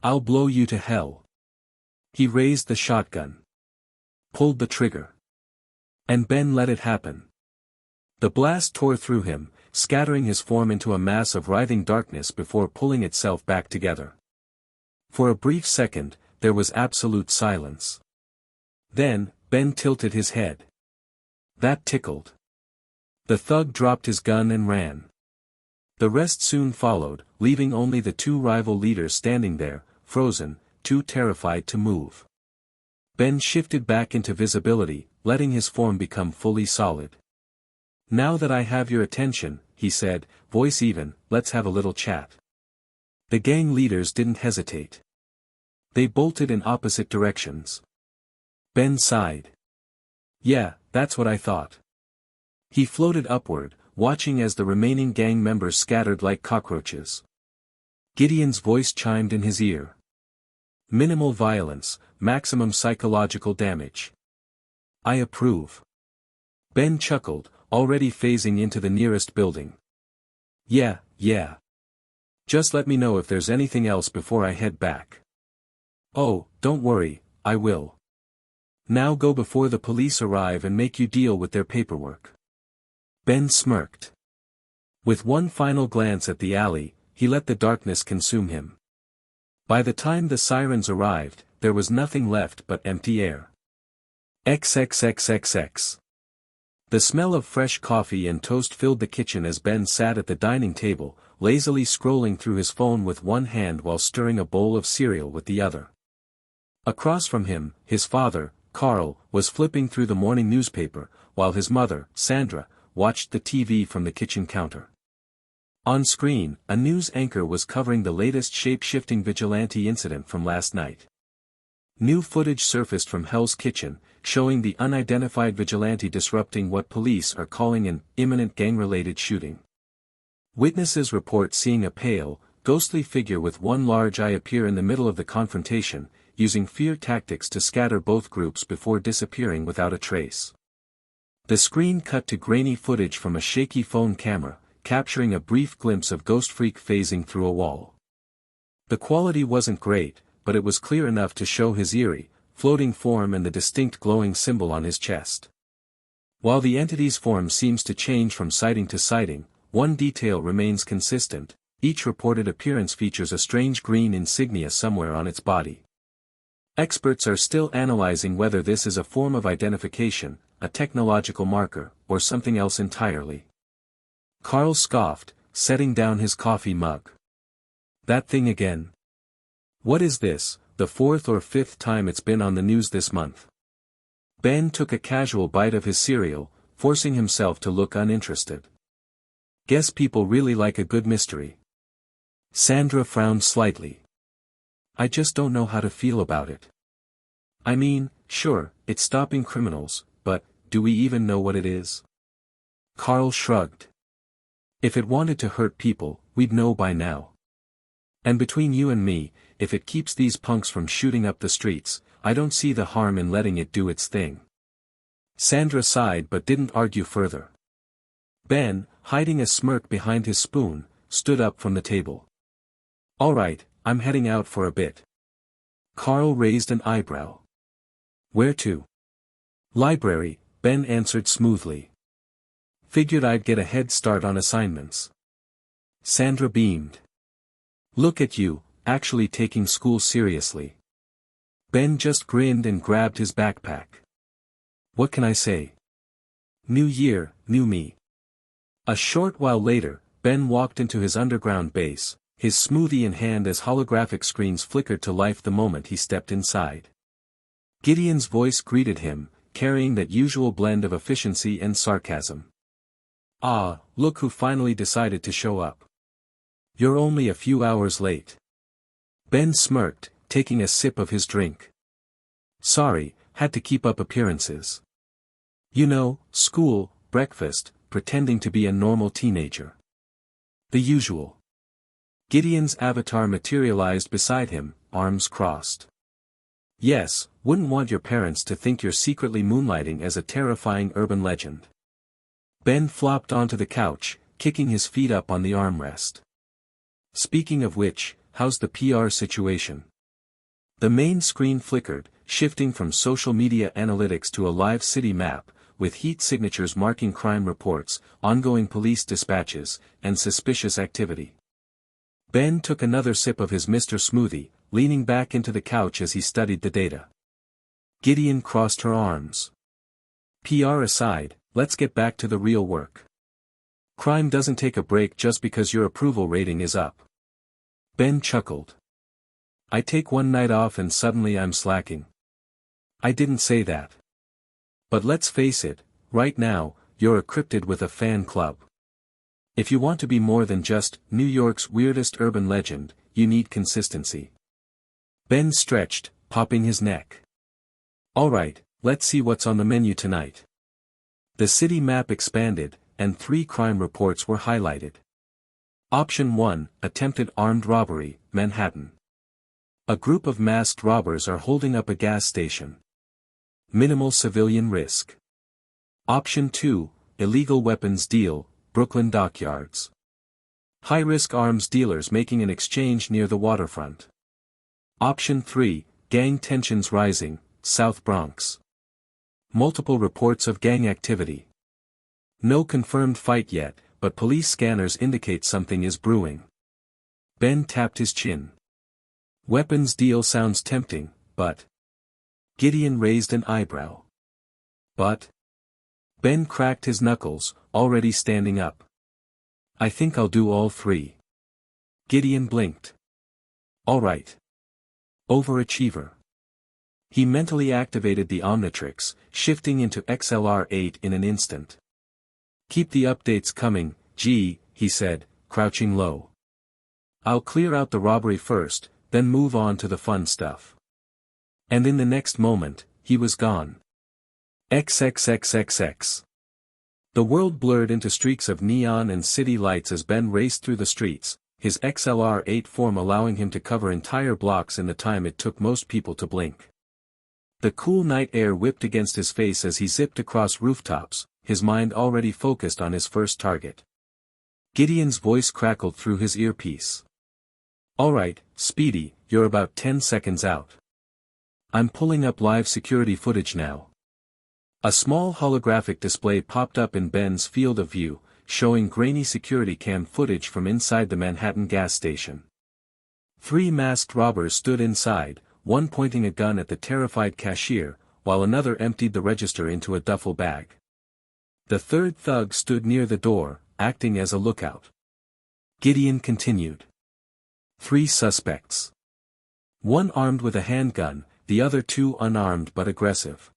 I'll blow you to hell." He raised the shotgun. Pulled the trigger. And Ben let it happen. The blast tore through him, scattering his form into a mass of writhing darkness before pulling itself back together. For a brief second, there was absolute silence. Then, Ben tilted his head. That tickled. The thug dropped his gun and ran. The rest soon followed, leaving only the two rival leaders standing there, frozen, too terrified to move. Ben shifted back into visibility, letting his form become fully solid. Now that I have your attention, he said, voice even, let's have a little chat. The gang leaders didn't hesitate. They bolted in opposite directions. Ben sighed. Yeah, that's what I thought. He floated upward, watching as the remaining gang members scattered like cockroaches. Gideon's voice chimed in his ear. Minimal violence, maximum psychological damage. I approve. Ben chuckled, already phasing into the nearest building. Yeah. Just let me know if there's anything else before I head back. Oh, don't worry, I will. Now go before the police arrive and make you deal with their paperwork. Ben smirked. With one final glance at the alley, he let the darkness consume him. By the time the sirens arrived, there was nothing left but empty air. XXXXX. The smell of fresh coffee and toast filled the kitchen as Ben sat at the dining table, lazily scrolling through his phone with one hand while stirring a bowl of cereal with the other. Across from him, his father, Carl, was flipping through the morning newspaper, while his mother, Sandra, watched the TV from the kitchen counter. On screen, a news anchor was covering the latest shape-shifting vigilante incident from last night. New footage surfaced from Hell's Kitchen, showing the unidentified vigilante disrupting what police are calling an imminent gang-related shooting. Witnesses report seeing a pale, ghostly figure with one large eye appear in the middle of the confrontation, using fear tactics to scatter both groups before disappearing without a trace. The screen cut to grainy footage from a shaky phone camera, capturing a brief glimpse of Ghost Freak phasing through a wall. The quality wasn't great, but it was clear enough to show his eerie, floating form and the distinct glowing symbol on his chest. While the entity's form seems to change from sighting to sighting, one detail remains consistent: each reported appearance features a strange green insignia somewhere on its body. Experts are still analyzing whether this is a form of identification, a technological marker, or something else entirely. Carl scoffed, setting down his coffee mug. That thing again. What is this, the fourth or fifth time it's been on the news this month? Ben took a casual bite of his cereal, forcing himself to look uninterested. Guess people really like a good mystery. Sandra frowned slightly. I just don't know how to feel about it. I mean, sure, it's stopping criminals, but, do we even know what it is? Carl shrugged. If it wanted to hurt people, we'd know by now. And between you and me, if it keeps these punks from shooting up the streets, I don't see the harm in letting it do its thing. Sandra sighed but didn't argue further. Ben, hiding a smirk behind his spoon, stood up from the table. All right, I'm heading out for a bit. Carl raised an eyebrow. Where to? Library, Ben answered smoothly. Figured I'd get a head start on assignments. Sandra beamed. Look at you, actually taking school seriously. Ben just grinned and grabbed his backpack. What can I say? New year, new me. A short while later, Ben walked into his underground base, his smoothie in hand as holographic screens flickered to life the moment he stepped inside. Gideon's voice greeted him, carrying that usual blend of efficiency and sarcasm. Ah, look who finally decided to show up. You're only a few hours late. Ben smirked, taking a sip of his drink. Sorry, had to keep up appearances. You know, school, breakfast, pretending to be a normal teenager. The usual. Gideon's avatar materialized beside him, arms crossed. Yes, wouldn't want your parents to think you're secretly moonlighting as a terrifying urban legend. Ben flopped onto the couch, kicking his feet up on the armrest. Speaking of which, how's the PR situation? The main screen flickered, shifting from social media analytics to a live city map, with heat signatures marking crime reports, ongoing police dispatches, and suspicious activity. Ben took another sip of his Mr. Smoothie, leaning back into the couch as he studied the data. Gideon crossed her arms. PR aside, let's get back to the real work. Crime doesn't take a break just because your approval rating is up. Ben chuckled. I take one night off and suddenly I'm slacking. I didn't say that. But let's face it, right now, you're a cryptid with a fan club. If you want to be more than just New York's weirdest urban legend, you need consistency. Ben stretched, popping his neck. Alright, let's see what's on the menu tonight. The city map expanded, and 3 crime reports were highlighted. Option 1, attempted armed robbery, Manhattan. A group of masked robbers are holding up a gas station. Minimal civilian risk. Option 2, illegal weapons deal, Brooklyn dockyards. High-risk arms dealers making an exchange near the waterfront. Option 3, gang tensions rising, South Bronx. Multiple reports of gang activity. No confirmed fight yet, but police scanners indicate something is brewing. Ben tapped his chin. Weapons deal sounds tempting, but... Gideon raised an eyebrow. But... Ben cracked his knuckles, already standing up. I think I'll do all 3. Gideon blinked. Alright. Overachiever. He mentally activated the Omnitrix, shifting into XLR8 in an instant. Keep the updates coming, G, he said, crouching low. I'll clear out the robbery first, then move on to the fun stuff. And in the next moment, he was gone. XXXXX. The world blurred into streaks of neon and city lights as Ben raced through the streets, his XLR8 form allowing him to cover entire blocks in the time it took most people to blink. The cool night air whipped against his face as he zipped across rooftops, his mind already focused on his first target. Gideon's voice crackled through his earpiece. Alright, Speedy, you're about 10 seconds out. I'm pulling up live security footage now. A small holographic display popped up in Ben's field of view, showing grainy security cam footage from inside the Manhattan gas station. 3 masked robbers stood inside, one pointing a gun at the terrified cashier, while another emptied the register into a duffel bag. The third thug stood near the door, acting as a lookout. Gideon continued. 3 suspects. One armed with a handgun, the other 2 unarmed but aggressive.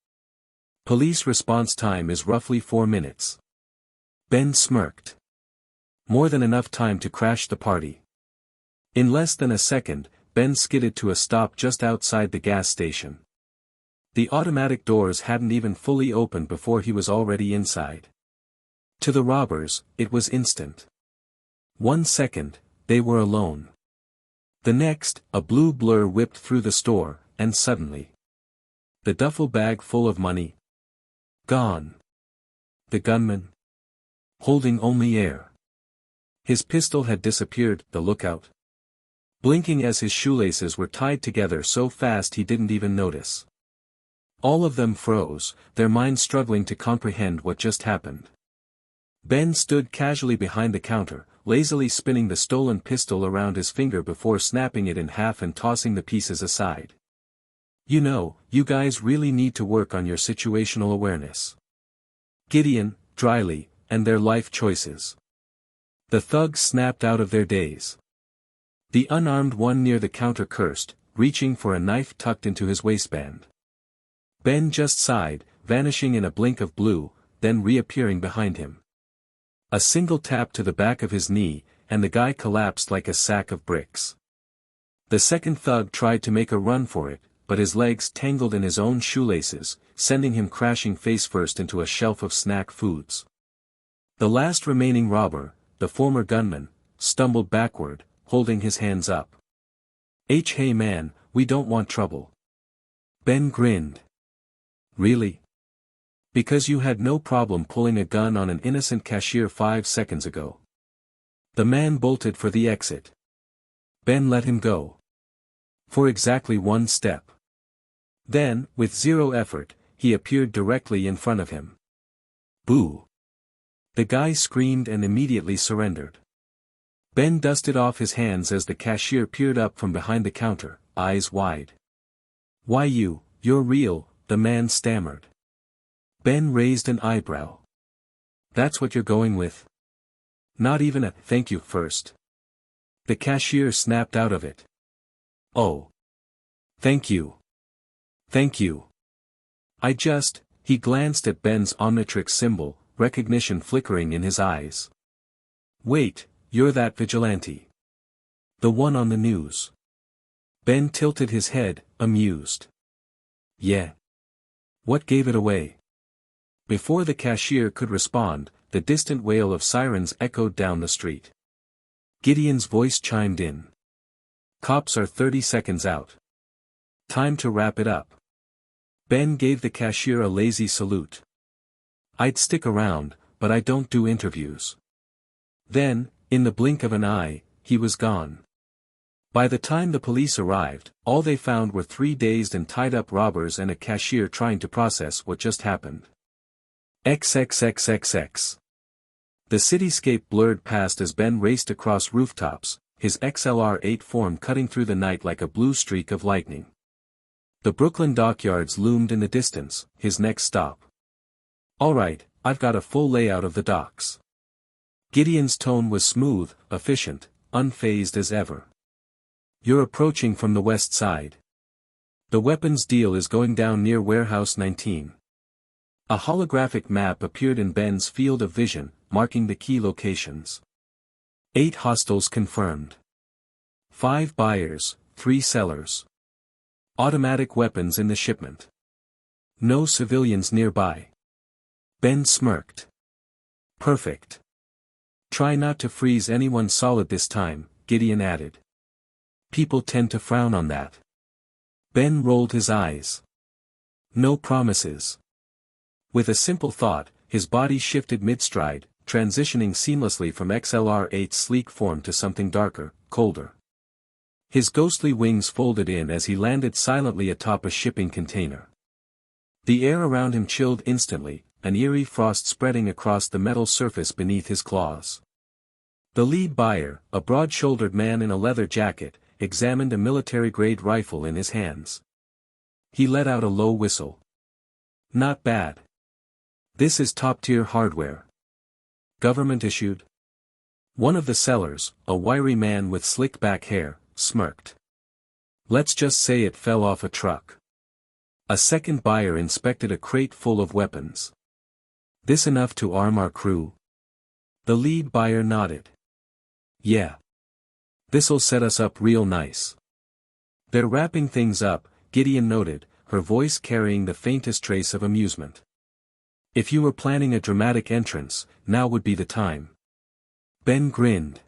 Police response time is roughly 4 minutes. Ben smirked. More than enough time to crash the party. In less than a second, Ben skidded to a stop just outside the gas station. The automatic doors hadn't even fully opened before he was already inside. To the robbers, it was instant. 1 second, they were alone. The next, a blue blur whipped through the store, and suddenly... the duffel bag full of money. Gone. The gunman. Holding only air. His pistol had disappeared, the lookout. Blinking as his shoelaces were tied together so fast he didn't even notice. All of them froze, their minds struggling to comprehend what just happened. Ben stood casually behind the counter, lazily spinning the stolen pistol around his finger before snapping it in half and tossing the pieces aside. You know, you guys really need to work on your situational awareness. Gideon, dryly, and their life choices. The thugs snapped out of their daze. The unarmed one near the counter cursed, reaching for a knife tucked into his waistband. Ben just sighed, vanishing in a blink of blue, then reappearing behind him. A single tap to the back of his knee, and the guy collapsed like a sack of bricks. The second thug tried to make a run for it, but his legs tangled in his own shoelaces, sending him crashing face-first into a shelf of snack foods. The last remaining robber, the former gunman, stumbled backward, holding his hands up. Hey man, we don't want trouble. Ben grinned. Really? Because you had no problem pulling a gun on an innocent cashier 5 seconds ago. The man bolted for the exit. Ben let him go. For exactly 1 step. Then, with zero effort, he appeared directly in front of him. Boo! The guy screamed and immediately surrendered. Ben dusted off his hands as the cashier peered up from behind the counter, eyes wide. Why you're real, the man stammered. Ben raised an eyebrow. That's what you're going with? Not even a thank you first. The cashier snapped out of it. Oh. Thank you. Thank you. He glanced at Ben's Omnitrix symbol, recognition flickering in his eyes. "Wait, you're that vigilante. The one on the news." Ben tilted his head, amused. "Yeah. What gave it away?" Before the cashier could respond, the distant wail of sirens echoed down the street. Gideon's voice chimed in. "Cops are 30 seconds out. Time to wrap it up." Ben gave the cashier a lazy salute. "I'd stick around, but I don't do interviews." Then, in the blink of an eye, he was gone. By the time the police arrived, all they found were 3 dazed and tied-up robbers and a cashier trying to process what just happened. XXXXX. The cityscape blurred past as Ben raced across rooftops, his XLR-8 form cutting through the night like a blue streak of lightning. The Brooklyn dockyards loomed in the distance, his next stop. "All right, I've got a full layout of the docks." Gideon's tone was smooth, efficient, unfazed as ever. "You're approaching from the west side. The weapons deal is going down near Warehouse 19. A holographic map appeared in Ben's field of vision, marking the key locations. 8 hostiles confirmed. 5 buyers, 3 sellers. Automatic weapons in the shipment. No civilians nearby. Ben smirked. "Perfect. Try not to freeze anyone solid this time," Gideon added. "People tend to frown on that." Ben rolled his eyes. "No promises." With a simple thought, his body shifted mid-stride, transitioning seamlessly from XLR-8's sleek form to something darker, colder. His ghostly wings folded in as he landed silently atop a shipping container. The air around him chilled instantly, an eerie frost spreading across the metal surface beneath his claws. The lead buyer, a broad-shouldered man in a leather jacket, examined a military-grade rifle in his hands. He let out a low whistle. "Not bad. This is top-tier hardware. Government issued?" One of the sellers, a wiry man with slick-back hair, smirked. "Let's just say it fell off a truck." A second buyer inspected a crate full of weapons. "This enough to arm our crew?" The lead buyer nodded. "Yeah. This'll set us up real nice." "They're wrapping things up," Gideon noted, her voice carrying the faintest trace of amusement. "If you were planning a dramatic entrance, now would be the time." Ben grinned.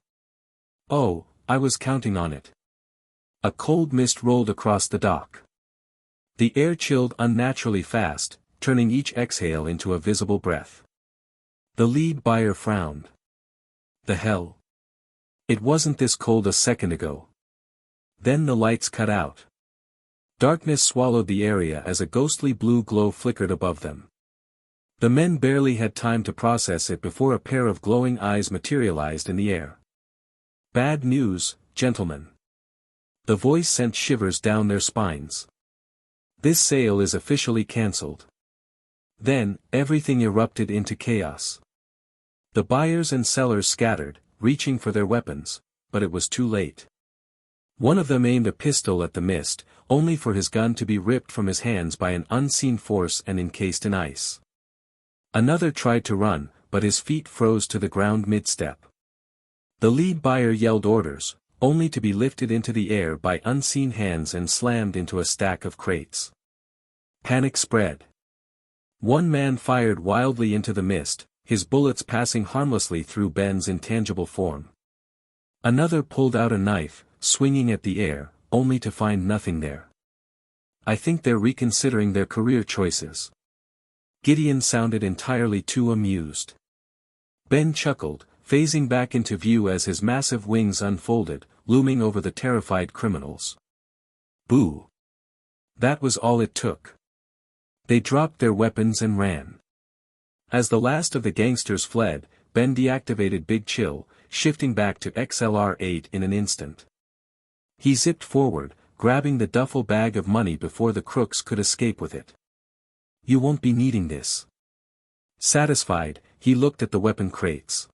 "Oh, I was counting on it." A cold mist rolled across the dock. The air chilled unnaturally fast, turning each exhale into a visible breath. The lead buyer frowned. "The hell? It wasn't this cold a second ago." Then the lights cut out. Darkness swallowed the area as a ghostly blue glow flickered above them. The men barely had time to process it before a pair of glowing eyes materialized in the air. "Bad news, gentlemen." The voice sent shivers down their spines. "This sale is officially cancelled." Then, everything erupted into chaos. The buyers and sellers scattered, reaching for their weapons, but it was too late. One of them aimed a pistol at the mist, only for his gun to be ripped from his hands by an unseen force and encased in ice. Another tried to run, but his feet froze to the ground mid-step. The lead buyer yelled orders, only to be lifted into the air by unseen hands and slammed into a stack of crates. Panic spread. One man fired wildly into the mist, his bullets passing harmlessly through Ben's intangible form. Another pulled out a knife, swinging at the air, only to find nothing there. "I think they're reconsidering their career choices." Gideon sounded entirely too amused. Ben chuckled, phasing back into view as his massive wings unfolded, looming over the terrified criminals. Boo! That was all it took. They dropped their weapons and ran. As the last of the gangsters fled, Ben deactivated Big Chill, shifting back to XLR-8 in an instant. He zipped forward, grabbing the duffel bag of money before the crooks could escape with it. "You won't be needing this." Satisfied, he looked at the weapon crates.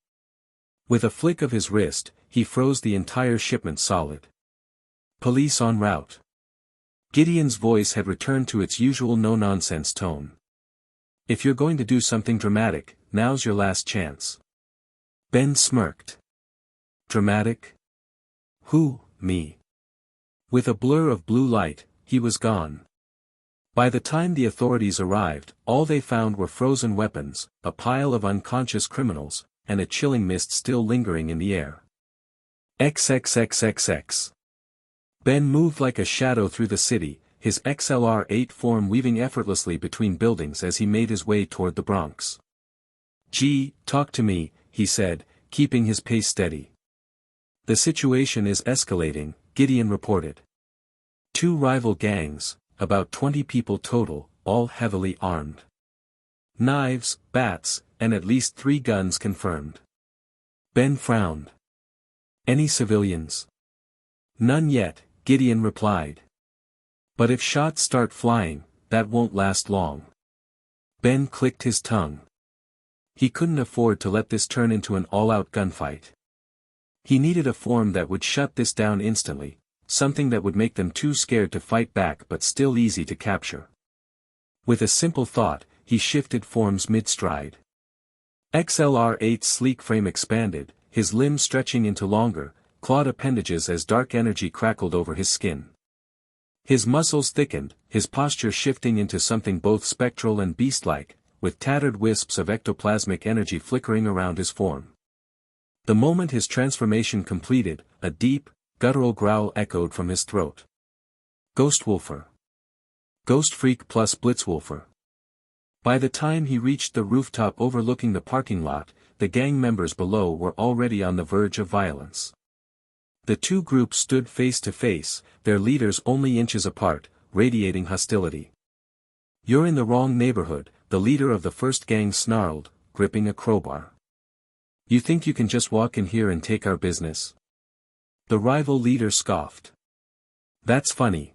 With a flick of his wrist, he froze the entire shipment solid. "Police en route." Gideon's voice had returned to its usual no-nonsense tone. If you're going to do something dramatic, now's your last chance. Ben smirked. Dramatic? Who, me? With a blur of blue light, he was gone. By the time the authorities arrived, all they found were frozen weapons, a pile of unconscious criminals, and a chilling mist still lingering in the air. XXXXX. Ben moved like a shadow through the city, his XLR-8 form weaving effortlessly between buildings as he made his way toward the Bronx. "Gee, talk to me," he said, keeping his pace steady. "The situation is escalating," Gideon reported. Two rival gangs, about 20 people total, all heavily armed. Knives, bats, and at least 3 guns confirmed. Ben frowned. "Any civilians?" "None yet," Gideon replied. "But if shots start flying, that won't last long." Ben clicked his tongue. He couldn't afford to let this turn into an all-out gunfight. He needed a form that would shut this down instantly, something that would make them too scared to fight back but still easy to capture. With a simple thought, he shifted forms mid-stride. XLR-8's sleek frame expanded, his limbs stretching into longer, clawed appendages as dark energy crackled over his skin. His muscles thickened, his posture shifting into something both spectral and beast-like, with tattered wisps of ectoplasmic energy flickering around his form. The moment his transformation completed, a deep, guttural growl echoed from his throat. Ghostwolfer. Ghost Freak plus Blitzwolfer. By the time he reached the rooftop overlooking the parking lot, the gang members below were already on the verge of violence. The two groups stood face to face, their leaders only inches apart, radiating hostility. "You're in the wrong neighborhood," the leader of the first gang snarled, gripping a crowbar. "You think you can just walk in here and take our business?" The rival leader scoffed. "That's funny.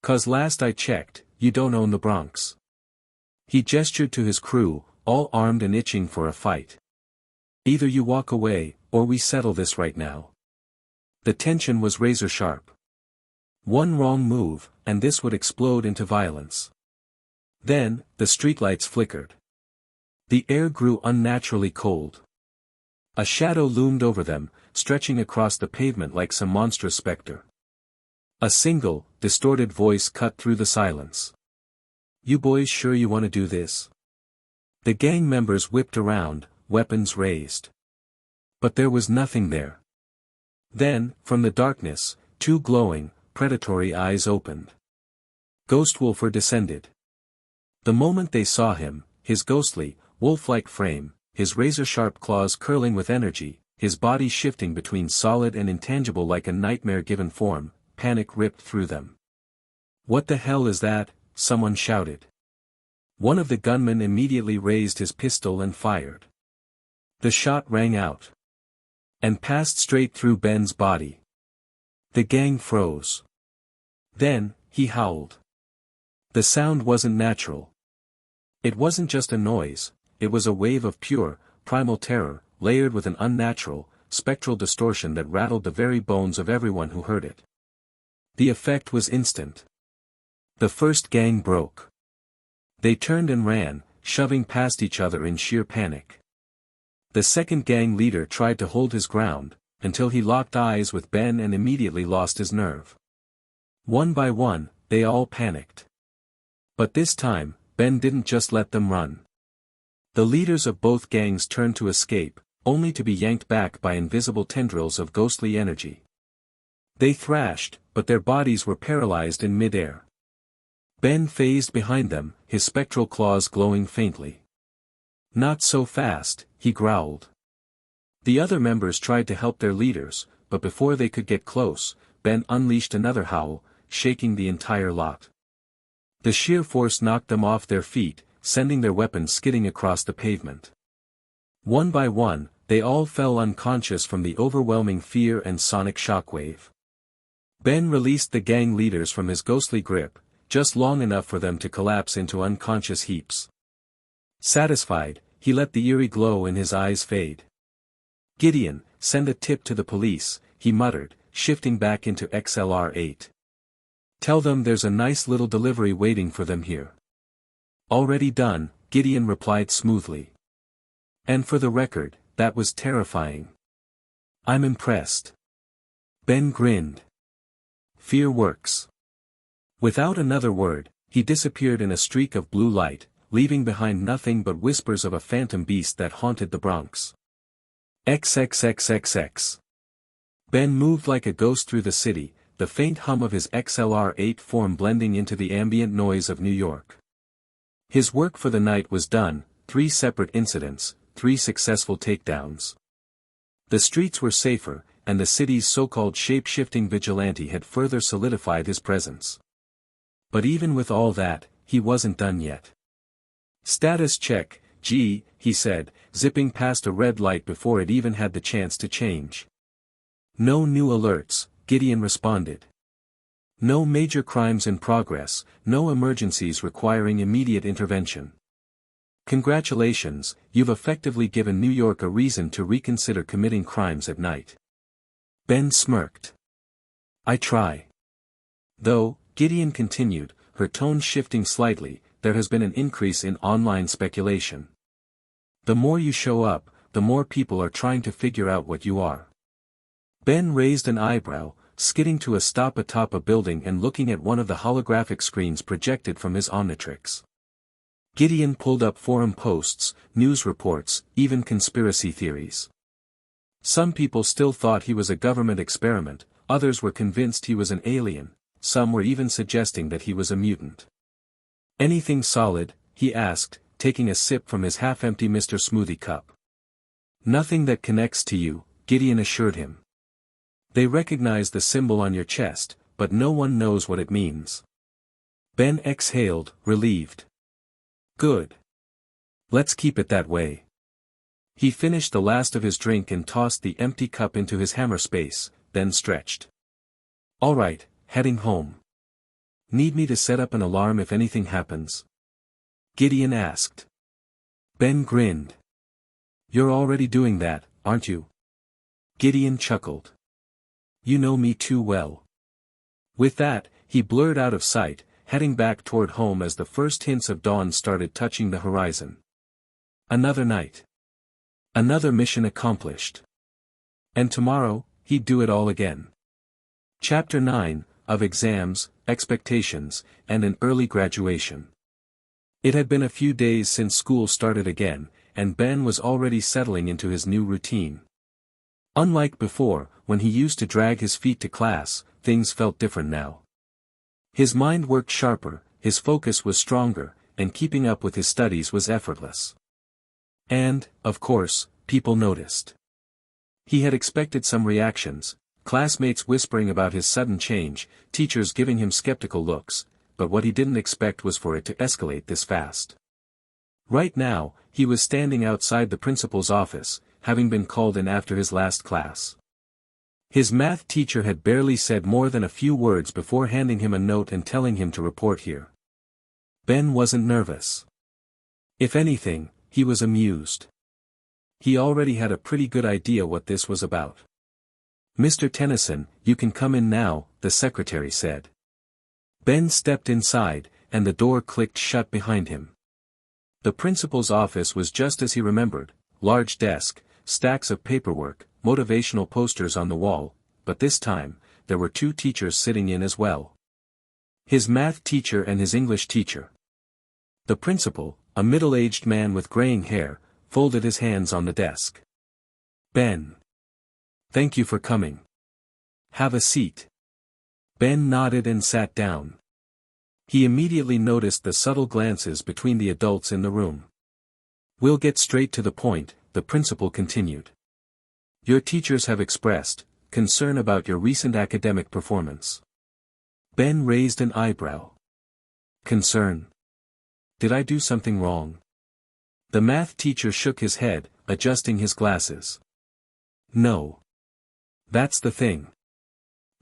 'Cause last I checked, you don't own the Bronx." He gestured to his crew, all armed and itching for a fight. "Either you walk away, or we settle this right now." The tension was razor sharp. One wrong move, and this would explode into violence. Then, the streetlights flickered. The air grew unnaturally cold. A shadow loomed over them, stretching across the pavement like some monstrous specter. A single, distorted voice cut through the silence. "You boys sure you want to do this?" The gang members whipped around, weapons raised. But there was nothing there. Then, from the darkness, 2 glowing, predatory eyes opened. Ghostwolfer descended. The moment they saw him, his ghostly, wolf-like frame, his razor-sharp claws curling with energy, his body shifting between solid and intangible like a nightmare-given form, panic ripped through them. "What the hell is that?" someone shouted. One of the gunmen immediately raised his pistol and fired. The shot rang out. And passed straight through Ben's body. The gang froze. Then, he howled. The sound wasn't natural. It wasn't just a noise, it was a wave of pure, primal terror, layered with an unnatural, spectral distortion that rattled the very bones of everyone who heard it. The effect was instant. The first gang broke. They turned and ran, shoving past each other in sheer panic. The second gang leader tried to hold his ground, until he locked eyes with Ben and immediately lost his nerve. One by one, they all panicked. But this time, Ben didn't just let them run. The leaders of both gangs turned to escape, only to be yanked back by invisible tendrils of ghostly energy. They thrashed, but their bodies were paralyzed in mid-air. Ben phased behind them, his spectral claws glowing faintly. "Not so fast," he growled. The other members tried to help their leaders, but before they could get close, Ben unleashed another howl, shaking the entire lot. The sheer force knocked them off their feet, sending their weapons skidding across the pavement. One by one, they all fell unconscious from the overwhelming fear and sonic shockwave. Ben released the gang leaders from his ghostly grip, just long enough for them to collapse into unconscious heaps. Satisfied, he let the eerie glow in his eyes fade. "Gideon, send a tip to the police," he muttered, shifting back into XLR-8. "Tell them there's a nice little delivery waiting for them here." "Already done," Gideon replied smoothly. And for the record, that was terrifying. I'm impressed. Ben grinned. Fear works. Without another word, he disappeared in a streak of blue light, leaving behind nothing but whispers of a phantom beast that haunted the Bronx. XXXXX. Ben moved like a ghost through the city, the faint hum of his XLR-8 form blending into the ambient noise of New York. His work for the night was done, 3 separate incidents, 3 successful takedowns. The streets were safer, and the city's so-called shape-shifting vigilante had further solidified his presence. But even with all that, he wasn't done yet. Status check, G, he said, zipping past a red light before it even had the chance to change. No new alerts, Gideon responded. No major crimes in progress, no emergencies requiring immediate intervention. Congratulations, you've effectively given New York a reason to reconsider committing crimes at night. Ben smirked. I try. Though, Gideon continued, her tone shifting slightly, there has been an increase in online speculation. The more you show up, the more people are trying to figure out what you are. Ben raised an eyebrow, skidding to a stop atop a building and looking at one of the holographic screens projected from his Omnitrix. Gideon pulled up forum posts, news reports, even conspiracy theories. Some people still thought he was a government experiment, others were convinced he was an alien, some were even suggesting that he was a mutant. Anything solid? He asked, taking a sip from his half-empty Mr. Smoothie cup. Nothing that connects to you, Gideon assured him. They recognize the symbol on your chest, but no one knows what it means. Ben exhaled, relieved. Good. Let's keep it that way. He finished the last of his drink and tossed the empty cup into his hammer space, then stretched. All right, heading home. Need me to set up an alarm if anything happens? Gideon asked. Ben grinned. You're already doing that, aren't you? Gideon chuckled. You know me too well. With that, he blurred out of sight, heading back toward home as the first hints of dawn started touching the horizon. Another night. Another mission accomplished. And tomorrow, he'd do it all again. Chapter 9, of Exams, Expectations, and an Early Graduation. It had been a few days since school started again, and Ben was already settling into his new routine. Unlike before, when he used to drag his feet to class, things felt different now. His mind worked sharper, his focus was stronger, and keeping up with his studies was effortless. And, of course, people noticed. He had expected some reactions, classmates whispering about his sudden change, teachers giving him skeptical looks, but what he didn't expect was for it to escalate this fast. Right now, he was standing outside the principal's office, having been called in after his last class. His math teacher had barely said more than a few words before handing him a note and telling him to report here. Ben wasn't nervous. If anything, he was amused. He already had a pretty good idea what this was about. Mr. Tennyson, you can come in now, the secretary said. Ben stepped inside, and the door clicked shut behind him. The principal's office was just as he remembered, large desk, stacks of paperwork, motivational posters on the wall, but this time, there were 2 teachers sitting in as well. His math teacher and his English teacher. The principal, a middle-aged man with graying hair, folded his hands on the desk. Ben. Thank you for coming. Have a seat. Ben nodded and sat down. He immediately noticed the subtle glances between the adults in the room. We'll get straight to the point, the principal continued. Your teachers have expressed concern about your recent academic performance. Ben raised an eyebrow. Concern? Did I do something wrong? The math teacher shook his head, adjusting his glasses. No. That's the thing.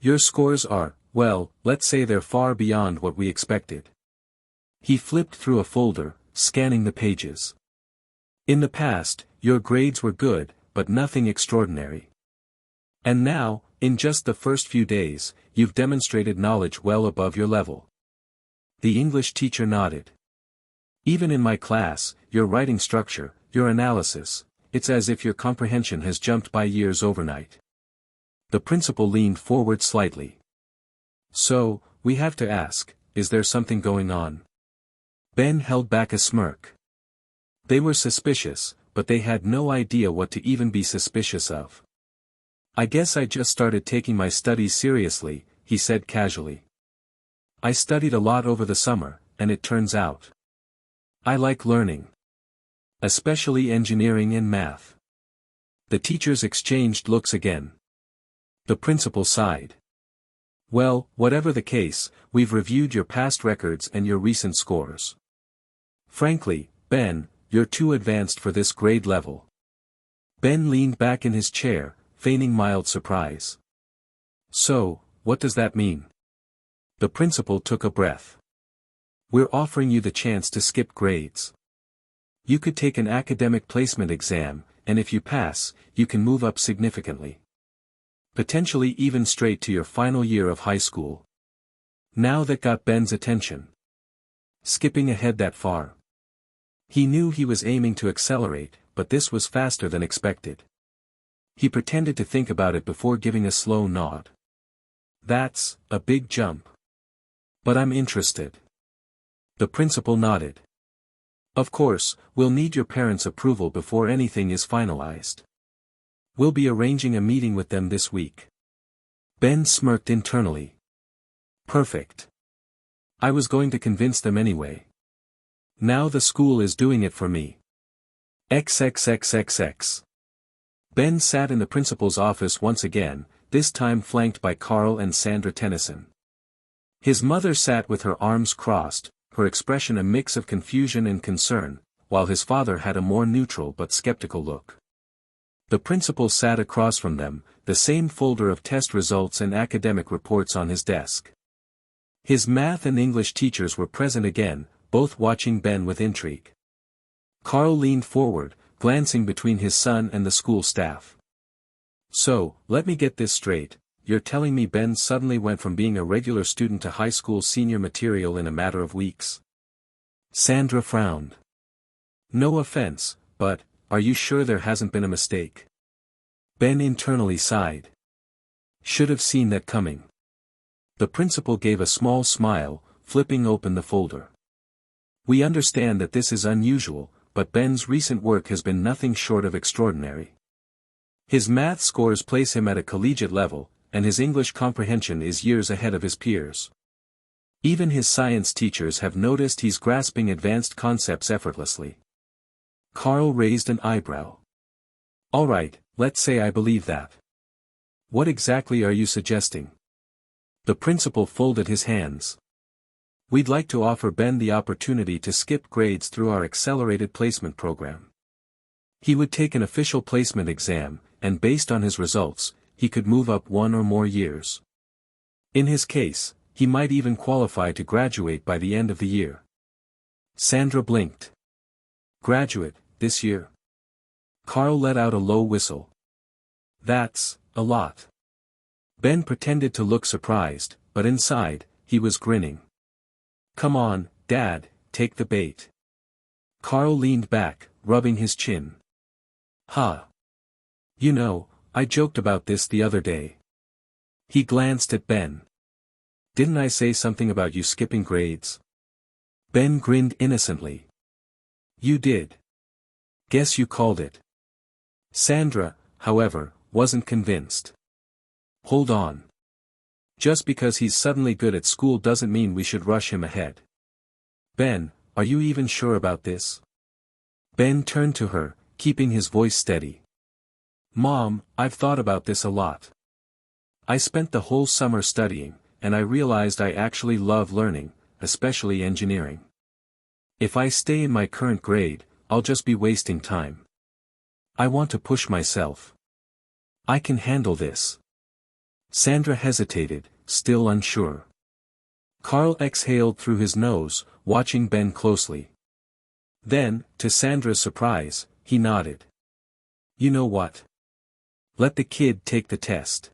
Your scores are, well, let's say they're far beyond what we expected. He flipped through a folder, scanning the pages. In the past, your grades were good, but nothing extraordinary. And now, in just the first few days, you've demonstrated knowledge well above your level. The English teacher nodded. Even in my class, your writing structure, your analysis, it's as if your comprehension has jumped by years overnight. The principal leaned forward slightly. So, we have to ask, is there something going on? Ben held back a smirk. They were suspicious, but they had no idea what to even be suspicious of. I guess I just started taking my studies seriously, he said casually. I studied a lot over the summer, and it turns out I like learning. Especially engineering and math. The teachers exchanged looks again. The principal sighed. Well, whatever the case, we've reviewed your past records and your recent scores. Frankly, Ben, you're too advanced for this grade level. Ben leaned back in his chair, feigning mild surprise. So, what does that mean? The principal took a breath. We're offering you the chance to skip grades. You could take an academic placement exam, and if you pass, you can move up significantly. Potentially even straight to your final year of high school. Now that got Ben's attention. Skipping ahead that far. He knew he was aiming to accelerate, but this was faster than expected. He pretended to think about it before giving a slow nod. That's a big jump. But I'm interested. The principal nodded. Of course, we'll need your parents' approval before anything is finalized. We'll be arranging a meeting with them this week. Ben smirked internally. Perfect. I was going to convince them anyway. Now the school is doing it for me. XXXXX. Ben sat in the principal's office once again, this time flanked by Carl and Sandra Tennyson. His mother sat with her arms crossed, her expression a mix of confusion and concern, while his father had a more neutral but skeptical look. The principal sat across from them, the same folder of test results and academic reports on his desk. His math and English teachers were present again, both watching Ben with intrigue. Carl leaned forward, glancing between his son and the school staff. So, let me get this straight, you're telling me Ben suddenly went from being a regular student to high school senior material in a matter of weeks? Sandra frowned. No offense, but, are you sure there hasn't been a mistake? Ben internally sighed. Should have seen that coming. The principal gave a small smile, flipping open the folder. We understand that this is unusual, but Ben's recent work has been nothing short of extraordinary. His math scores place him at a collegiate level, and his English comprehension is years ahead of his peers. Even his science teachers have noticed he's grasping advanced concepts effortlessly. Carl raised an eyebrow. All right, let's say I believe that. What exactly are you suggesting? The principal folded his hands. We'd like to offer Ben the opportunity to skip grades through our accelerated placement program. He would take an official placement exam, and based on his results, he could move up 1 or more years. In his case, he might even qualify to graduate by the end of the year. Sandra blinked. Graduate, this year? Carl let out a low whistle. That's a lot. Ben pretended to look surprised, but inside, he was grinning. Come on, Dad, take the bait. Carl leaned back, rubbing his chin. Huh. You know, I joked about this the other day. He glanced at Ben. Didn't I say something about you skipping grades? Ben grinned innocently. You did. Guess you called it. Sandra, however, wasn't convinced. Hold on. Just because he's suddenly good at school doesn't mean we should rush him ahead. Ben, are you even sure about this? Ben turned to her, keeping his voice steady. Mom, I've thought about this a lot. I spent the whole summer studying, and I realized I actually love learning, especially engineering. If I stay in my current grade, I'll just be wasting time. I want to push myself. I can handle this. Sandra hesitated, still unsure. Carl exhaled through his nose, watching Ben closely. Then, to Sandra's surprise, he nodded. You know what? Let the kid take the test.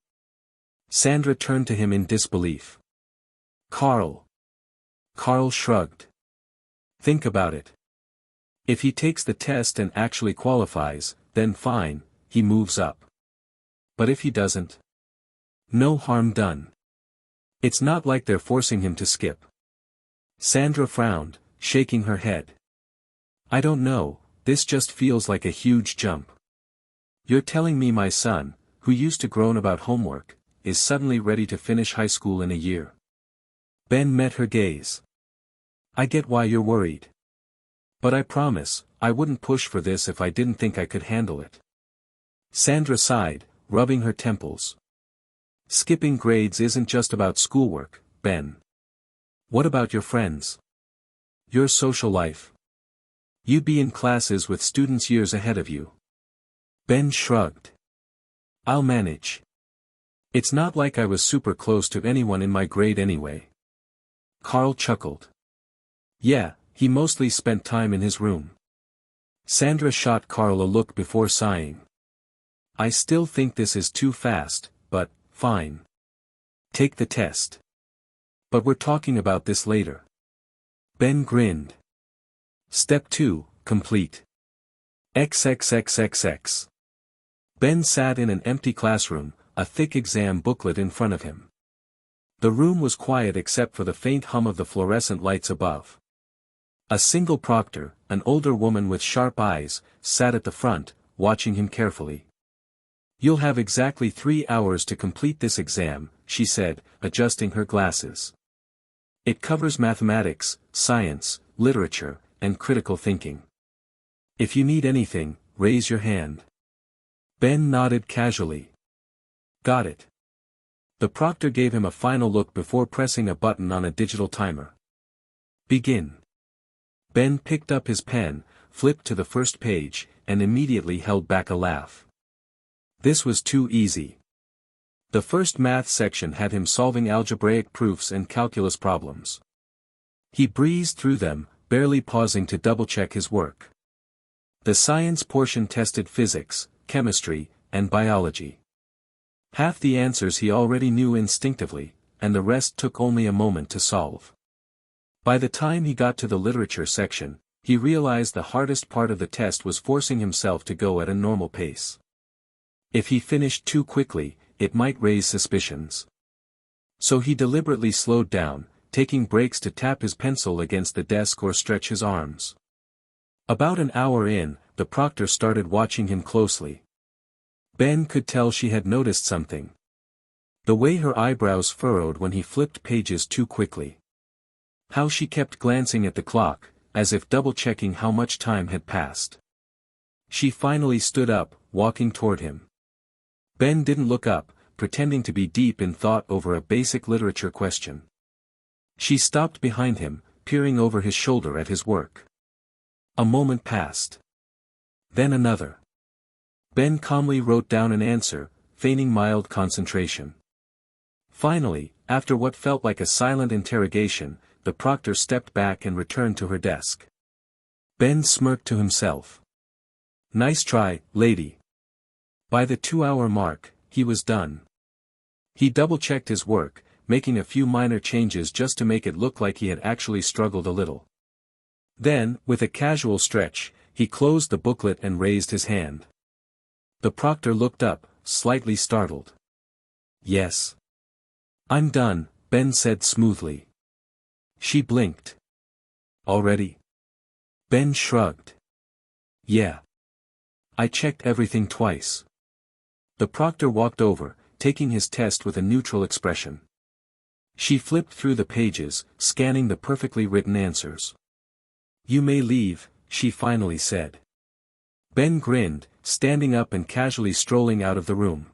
Sandra turned to him in disbelief. Carl. Carl shrugged. Think about it. If he takes the test and actually qualifies, then fine, he moves up. But if he doesn't? No harm done. It's not like they're forcing him to skip. Sandra frowned, shaking her head. I don't know, this just feels like a huge jump. You're telling me my son, who used to groan about homework, is suddenly ready to finish high school in a year? Ben met her gaze. I get why you're worried. But I promise, I wouldn't push for this if I didn't think I could handle it. Sandra sighed, rubbing her temples. Skipping grades isn't just about schoolwork, Ben. What about your friends? Your social life? You'd be in classes with students years ahead of you. Ben shrugged. I'll manage. It's not like I was super close to anyone in my grade anyway. Carl chuckled. Yeah, he mostly spent time in his room. Sandra shot Carl a look before sighing. I still think this is too fast, but, fine. Take the test. But we're talking about this later. Ben grinned. Step 2, complete. XXXXX. Ben sat in an empty classroom, a thick exam booklet in front of him. The room was quiet except for the faint hum of the fluorescent lights above. A single proctor, an older woman with sharp eyes, sat at the front, watching him carefully. You'll have exactly 3 hours to complete this exam, she said, adjusting her glasses. It covers mathematics, science, literature, and critical thinking. If you need anything, raise your hand. Ben nodded casually. Got it. The proctor gave him a final look before pressing a button on a digital timer. Begin. Ben picked up his pen, flipped to the first page, and immediately held back a laugh. This was too easy. The first math section had him solving algebraic proofs and calculus problems. He breezed through them, barely pausing to double-check his work. The science portion tested physics, chemistry, and biology. Half the answers he already knew instinctively, and the rest took only a moment to solve. By the time he got to the literature section, he realized the hardest part of the test was forcing himself to go at a normal pace. If he finished too quickly, it might raise suspicions. So he deliberately slowed down, taking breaks to tap his pencil against the desk or stretch his arms. About an hour in, the proctor started watching him closely. Ben could tell she had noticed something. The way her eyebrows furrowed when he flipped pages too quickly. How she kept glancing at the clock, as if double-checking how much time had passed. She finally stood up, walking toward him. Ben didn't look up, pretending to be deep in thought over a basic literature question. She stopped behind him, peering over his shoulder at his work. A moment passed. Then another. Ben calmly wrote down an answer, feigning mild concentration. Finally, after what felt like a silent interrogation, the proctor stepped back and returned to her desk. Ben smirked to himself. Nice try, lady. By the 2-hour mark, he was done. He double-checked his work, making a few minor changes just to make it look like he had actually struggled a little. Then, with a casual stretch, he closed the booklet and raised his hand. The proctor looked up, slightly startled. Yes. I'm done, Ben said smoothly. She blinked. Already? Ben shrugged. Yeah. I checked everything twice. The proctor walked over, taking his test with a neutral expression. She flipped through the pages, scanning the perfectly written answers. You may leave, she finally said. Ben grinned, standing up and casually strolling out of the room.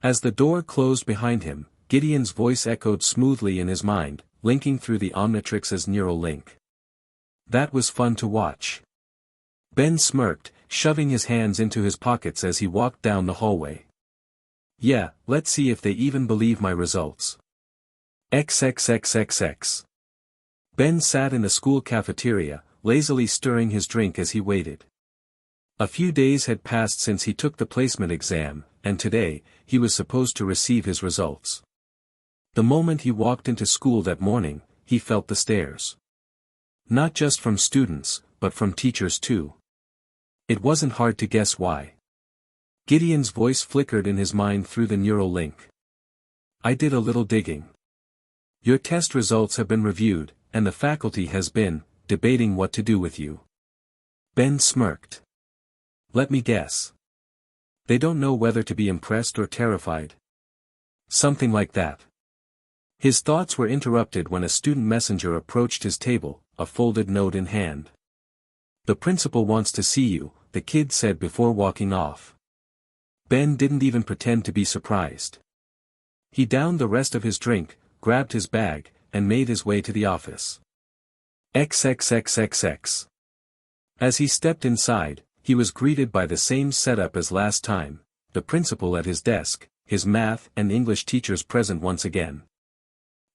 As the door closed behind him, Gideon's voice echoed smoothly in his mind, linking through the Omnitrix's neural link. That was fun to watch. Ben smirked, shoving his hands into his pockets as he walked down the hallway. Yeah, let's see if they even believe my results. XXXXX. Ben sat in the school cafeteria, lazily stirring his drink as he waited. A few days had passed since he took the placement exam, and today, he was supposed to receive his results. The moment he walked into school that morning, he felt the stares. Not just from students, but from teachers too. It wasn't hard to guess why. Gideon's voice flickered in his mind through the neural link. I did a little digging. Your test results have been reviewed, and the faculty has been debating what to do with you. Ben smirked. Let me guess. They don't know whether to be impressed or terrified. Something like that. His thoughts were interrupted when a student messenger approached his table, a folded note in hand. The principal wants to see you, the kid said before walking off. Ben didn't even pretend to be surprised. He downed the rest of his drink, grabbed his bag, and made his way to the office. XXXXX. As he stepped inside, he was greeted by the same setup as last time, the principal at his desk, his math and English teachers present once again.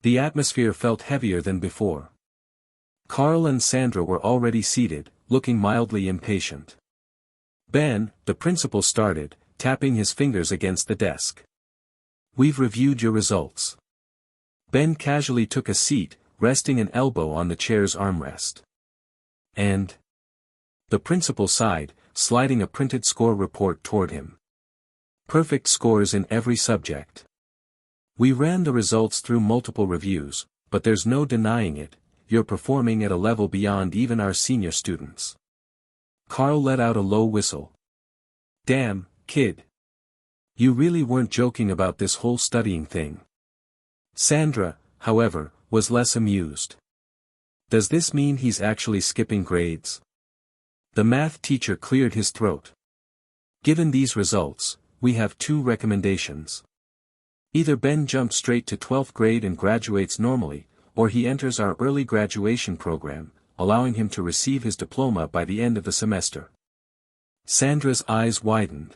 The atmosphere felt heavier than before. Carl and Sandra were already seated, looking mildly impatient. Ben, the principal started, tapping his fingers against the desk. We've reviewed your results. Ben casually took a seat, resting an elbow on the chair's armrest. And? The principal sighed, sliding a printed score report toward him. Perfect scores in every subject. We ran the results through multiple reviews, but there's no denying it, you're performing at a level beyond even our senior students. Carl let out a low whistle. Damn, kid. You really weren't joking about this whole studying thing. Sandra, however, was less amused. Does this mean he's actually skipping grades? The math teacher cleared his throat. Given these results, we have two recommendations. Either Ben jumps straight to 12th grade and graduates normally, or he enters our early graduation program, allowing him to receive his diploma by the end of the semester. Sandra's eyes widened.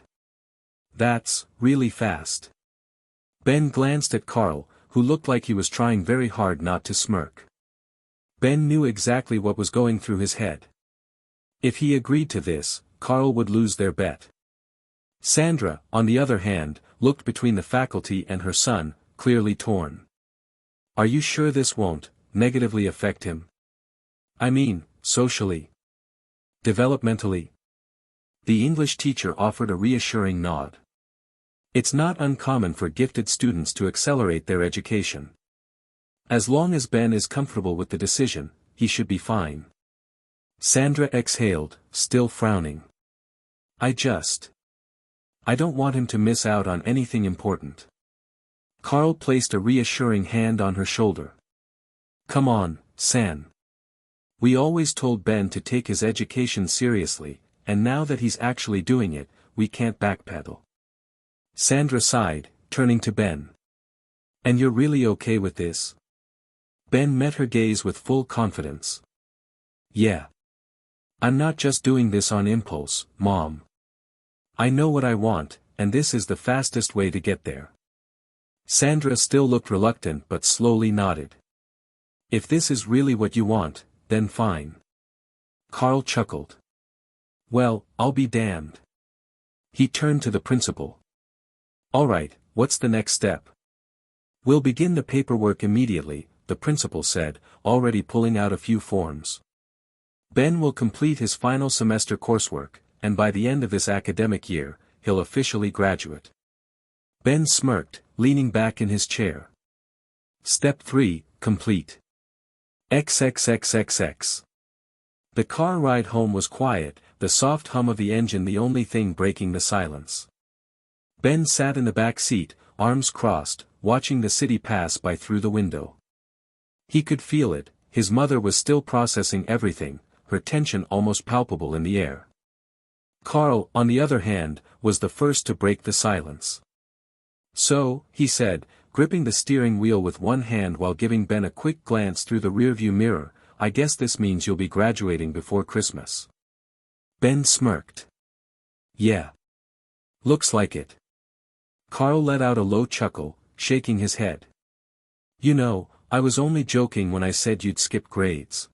That's really fast. Ben glanced at Carl, who looked like he was trying very hard not to smirk. Ben knew exactly what was going through his head. If he agreed to this, Carl would lose their bet. Sandra, on the other hand, looked between the faculty and her son, clearly torn. Are you sure this won't negatively affect him? I mean, socially. Developmentally? The English teacher offered a reassuring nod. It's not uncommon for gifted students to accelerate their education. As long as Ben is comfortable with the decision, he should be fine. Sandra exhaled, still frowning. I don't want him to miss out on anything important. Carl placed a reassuring hand on her shoulder. Come on, San. We always told Ben to take his education seriously, and now that he's actually doing it, we can't backpedal. Sandra sighed, turning to Ben. And you're really okay with this? Ben met her gaze with full confidence. Yeah. I'm not just doing this on impulse, Mom. I know what I want, and this is the fastest way to get there. Sandra still looked reluctant but slowly nodded. If this is really what you want, then fine. Carl chuckled. Well, I'll be damned. He turned to the principal. Alright, what's the next step? We'll begin the paperwork immediately, the principal said, already pulling out a few forms. Ben will complete his final semester coursework, and by the end of this academic year, he'll officially graduate. Ben smirked, leaning back in his chair. Step 3, complete. XXXXX. The car ride home was quiet, the soft hum of the engine the only thing breaking the silence. Ben sat in the back seat, arms crossed, watching the city pass by through the window. He could feel it, his mother was still processing everything, her tension almost palpable in the air. Carl, on the other hand, was the first to break the silence. So, he said, gripping the steering wheel with one hand while giving Ben a quick glance through the rearview mirror, I guess this means you'll be graduating before Christmas. Ben smirked. Yeah. Looks like it. Carl let out a low chuckle, shaking his head. You know, I was only joking when I said you'd skip grades.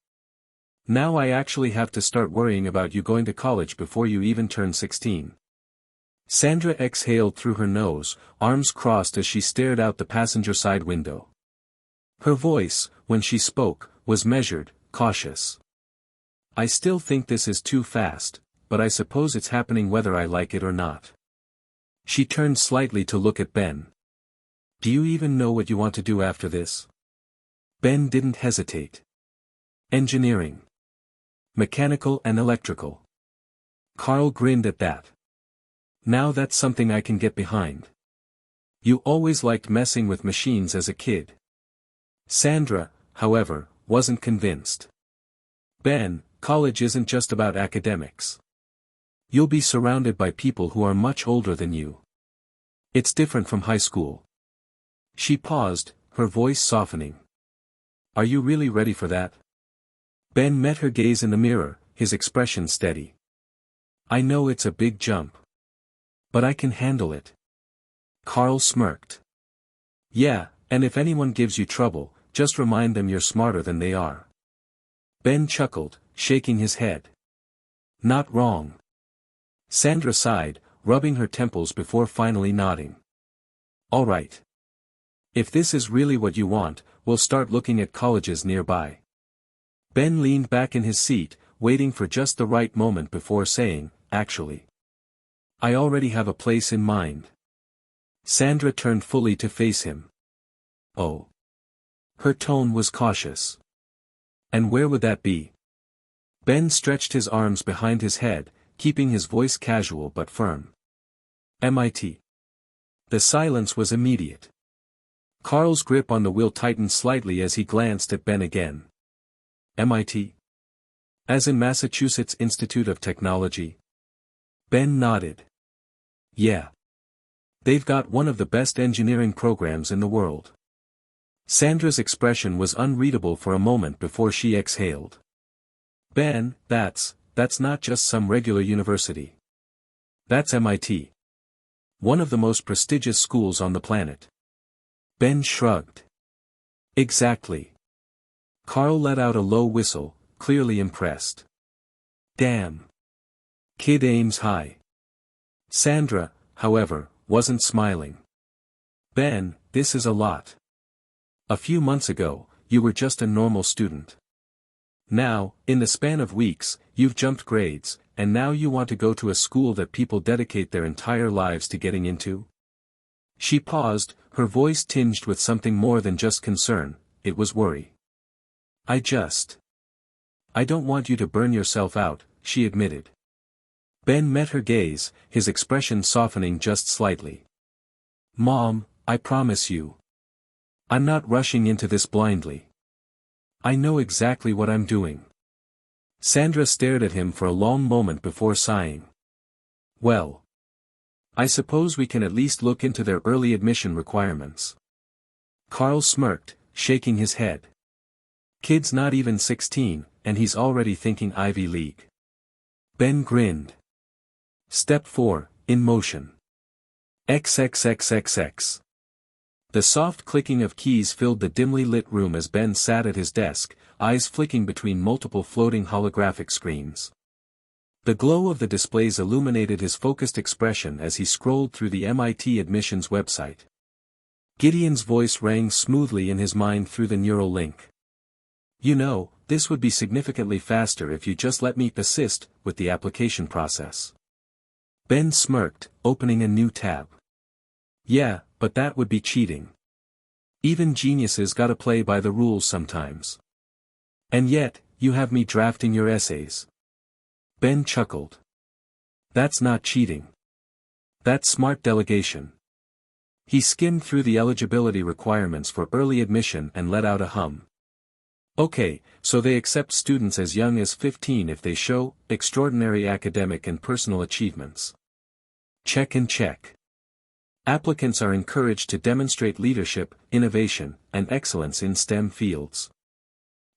Now I actually have to start worrying about you going to college before you even turn 16. Sandra exhaled through her nose, arms crossed as she stared out the passenger side window. Her voice, when she spoke, was measured, cautious. I still think this is too fast, but I suppose it's happening whether I like it or not. She turned slightly to look at Ben. Do you even know what you want to do after this? Ben didn't hesitate. Engineering. Mechanical and electrical. Carl grinned at that. Now that's something I can get behind. You always liked messing with machines as a kid. Sandra, however, wasn't convinced. Ben, college isn't just about academics. You'll be surrounded by people who are much older than you. It's different from high school. She paused, her voice softening. Are you really ready for that? Ben met her gaze in the mirror, his expression steady. I know it's a big jump. But I can handle it. Carl smirked. Yeah, and if anyone gives you trouble, just remind them you're smarter than they are. Ben chuckled, shaking his head. Not wrong. Sandra sighed, rubbing her temples before finally nodding. All right. If this is really what you want, we'll start looking at colleges nearby. Ben leaned back in his seat, waiting for just the right moment before saying, actually. I already have a place in mind. Sandra turned fully to face him. Oh. Her tone was cautious. And where would that be? Ben stretched his arms behind his head, keeping his voice casual but firm. MIT. The silence was immediate. Carl's grip on the wheel tightened slightly as he glanced at Ben again. MIT? As in Massachusetts Institute of Technology? Ben nodded. Yeah. They've got one of the best engineering programs in the world. Sandra's expression was unreadable for a moment before she exhaled. Ben, that's not just some regular university. That's MIT. One of the most prestigious schools on the planet. Ben shrugged. Exactly. Carl let out a low whistle, clearly impressed. Damn. Kid aims high. Sandra, however, wasn't smiling. Ben, this is a lot. A few months ago, you were just a normal student. Now, in the span of weeks, you've jumped grades, and now you want to go to a school that people dedicate their entire lives to getting into? She paused, her voice tinged with something more than just concern, it was worry. I don't want you to burn yourself out, she admitted. Ben met her gaze, his expression softening just slightly. Mom, I promise you. I'm not rushing into this blindly. I know exactly what I'm doing. Sandra stared at him for a long moment before sighing. Well. I suppose we can at least look into their early admission requirements. Carl smirked, shaking his head. Kid's not even 16, and he's already thinking Ivy League. Ben grinned. Step 4, in motion. XXXXX. The soft clicking of keys filled the dimly lit room as Ben sat at his desk, eyes flicking between multiple floating holographic screens. The glow of the displays illuminated his focused expression as he scrolled through the MIT admissions website. Gideon's voice rang smoothly in his mind through the neural link. You know, this would be significantly faster if you just let me assist with the application process. Ben smirked, opening a new tab. Yeah, but that would be cheating. Even geniuses gotta play by the rules sometimes. And yet, you have me drafting your essays. Ben chuckled. That's not cheating. That's smart delegation. He skimmed through the eligibility requirements for early admission and let out a hum. Okay, so they accept students as young as 15 if they show extraordinary academic and personal achievements. Check and check. Applicants are encouraged to demonstrate leadership, innovation, and excellence in STEM fields.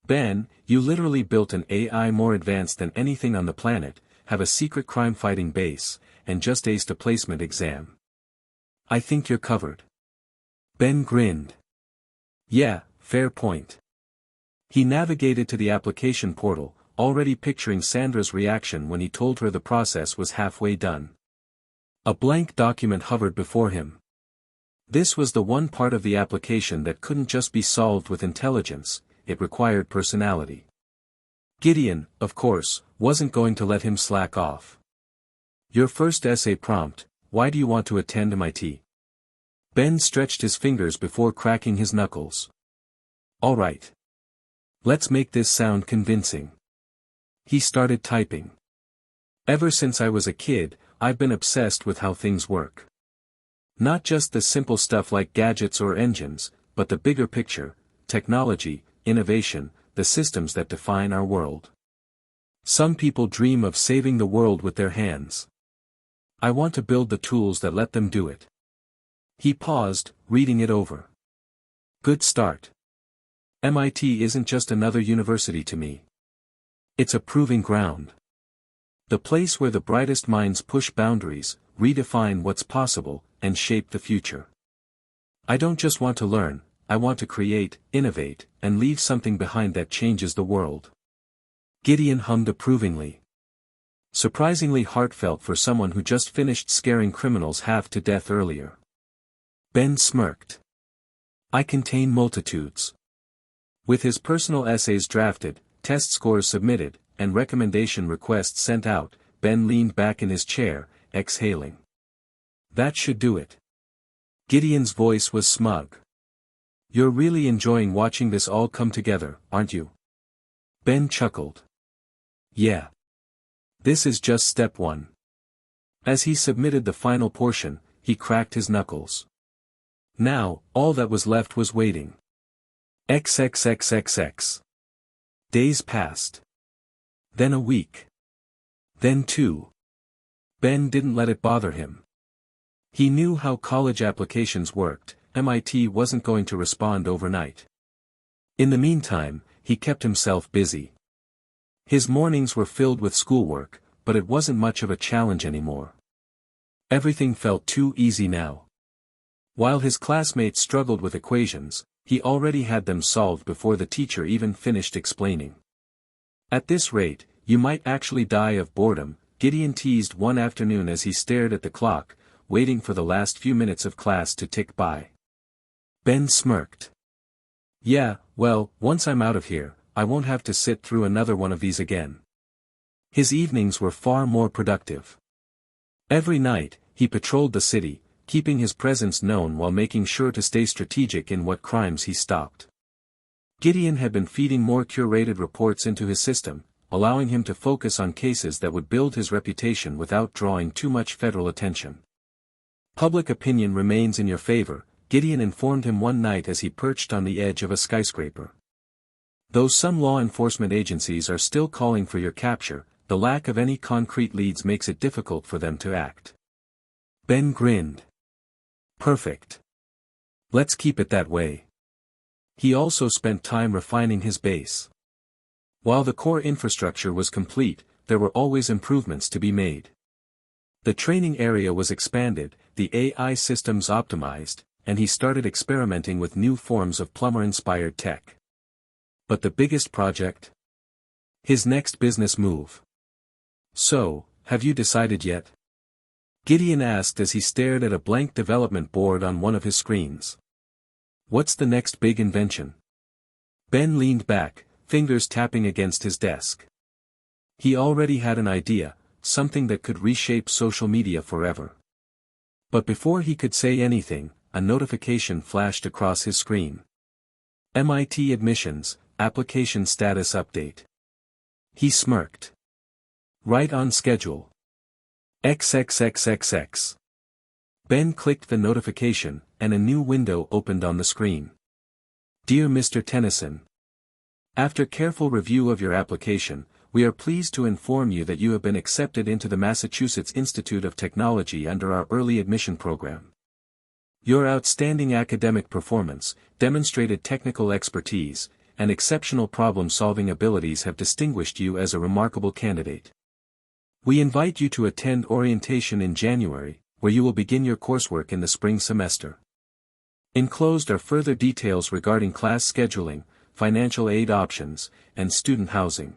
Ben, you literally built an AI more advanced than anything on the planet, have a secret crime-fighting base, and just aced a placement exam. I think you're covered. Ben grinned. Yeah, fair point. He navigated to the application portal, already picturing Sandra's reaction when he told her the process was halfway done. A blank document hovered before him. This was the one part of the application that couldn't just be solved with intelligence, it required personality. Gideon, of course, wasn't going to let him slack off. Your first essay prompt, why do you want to attend MIT? Ben stretched his fingers before cracking his knuckles. All right. Let's make this sound convincing. He started typing. Ever since I was a kid, I've been obsessed with how things work. Not just the simple stuff like gadgets or engines, but the bigger picture, technology, innovation, the systems that define our world. Some people dream of saving the world with their hands. I want to build the tools that let them do it. He paused, reading it over. Good start. MIT isn't just another university to me. It's a proving ground. The place where the brightest minds push boundaries, redefine what's possible, and shape the future. I don't just want to learn, I want to create, innovate, and leave something behind that changes the world. Gideon hummed approvingly. Surprisingly heartfelt for someone who just finished scaring criminals half to death earlier. Ben smirked. I contain multitudes. With his personal essays drafted, test scores submitted, and recommendation requests sent out, Ben leaned back in his chair, exhaling. That should do it. Gideon's voice was smug. You're really enjoying watching this all come together, aren't you? Ben chuckled. Yeah. This is just step one. As he submitted the final portion, he cracked his knuckles. Now, all that was left was waiting. XXXXX. Days passed. Then a week. Then 2. Ben didn't let it bother him. He knew how college applications worked, MIT wasn't going to respond overnight. In the meantime, he kept himself busy. His mornings were filled with schoolwork, but it wasn't much of a challenge anymore. Everything felt too easy now. While his classmates struggled with equations, he already had them solved before the teacher even finished explaining. At this rate, you might actually die of boredom, Gideon teased one afternoon as he stared at the clock, waiting for the last few minutes of class to tick by. Ben smirked. Yeah, well, once I'm out of here, I won't have to sit through another one of these again. His evenings were far more productive. Every night, he patrolled the city, keeping his presence known while making sure to stay strategic in what crimes he stopped. Gideon had been feeding more curated reports into his system, allowing him to focus on cases that would build his reputation without drawing too much federal attention. Public opinion remains in your favor, Gideon informed him one night as he perched on the edge of a skyscraper. Though some law enforcement agencies are still calling for your capture, the lack of any concrete leads makes it difficult for them to act. Ben grinned. Perfect. Let's keep it that way. He also spent time refining his base. While the core infrastructure was complete, there were always improvements to be made. The training area was expanded, the AI systems optimized, and he started experimenting with new forms of plumber-inspired tech. But the biggest project? His next business move. So, have you decided yet? Gideon asked as he stared at a blank development board on one of his screens. What's the next big invention? Ben leaned back, fingers tapping against his desk. He already had an idea, something that could reshape social media forever. But before he could say anything, a notification flashed across his screen. MIT admissions, application status update. He smirked. Right on schedule. XXXXX. Ben clicked the notification, and a new window opened on the screen. Dear Mr. Tennyson. After careful review of your application, we are pleased to inform you that you have been accepted into the Massachusetts Institute of Technology under our early admission program. Your outstanding academic performance, demonstrated technical expertise, and exceptional problem-solving abilities have distinguished you as a remarkable candidate. We invite you to attend orientation in January, where you will begin your coursework in the spring semester. Enclosed are further details regarding class scheduling, financial aid options, and student housing.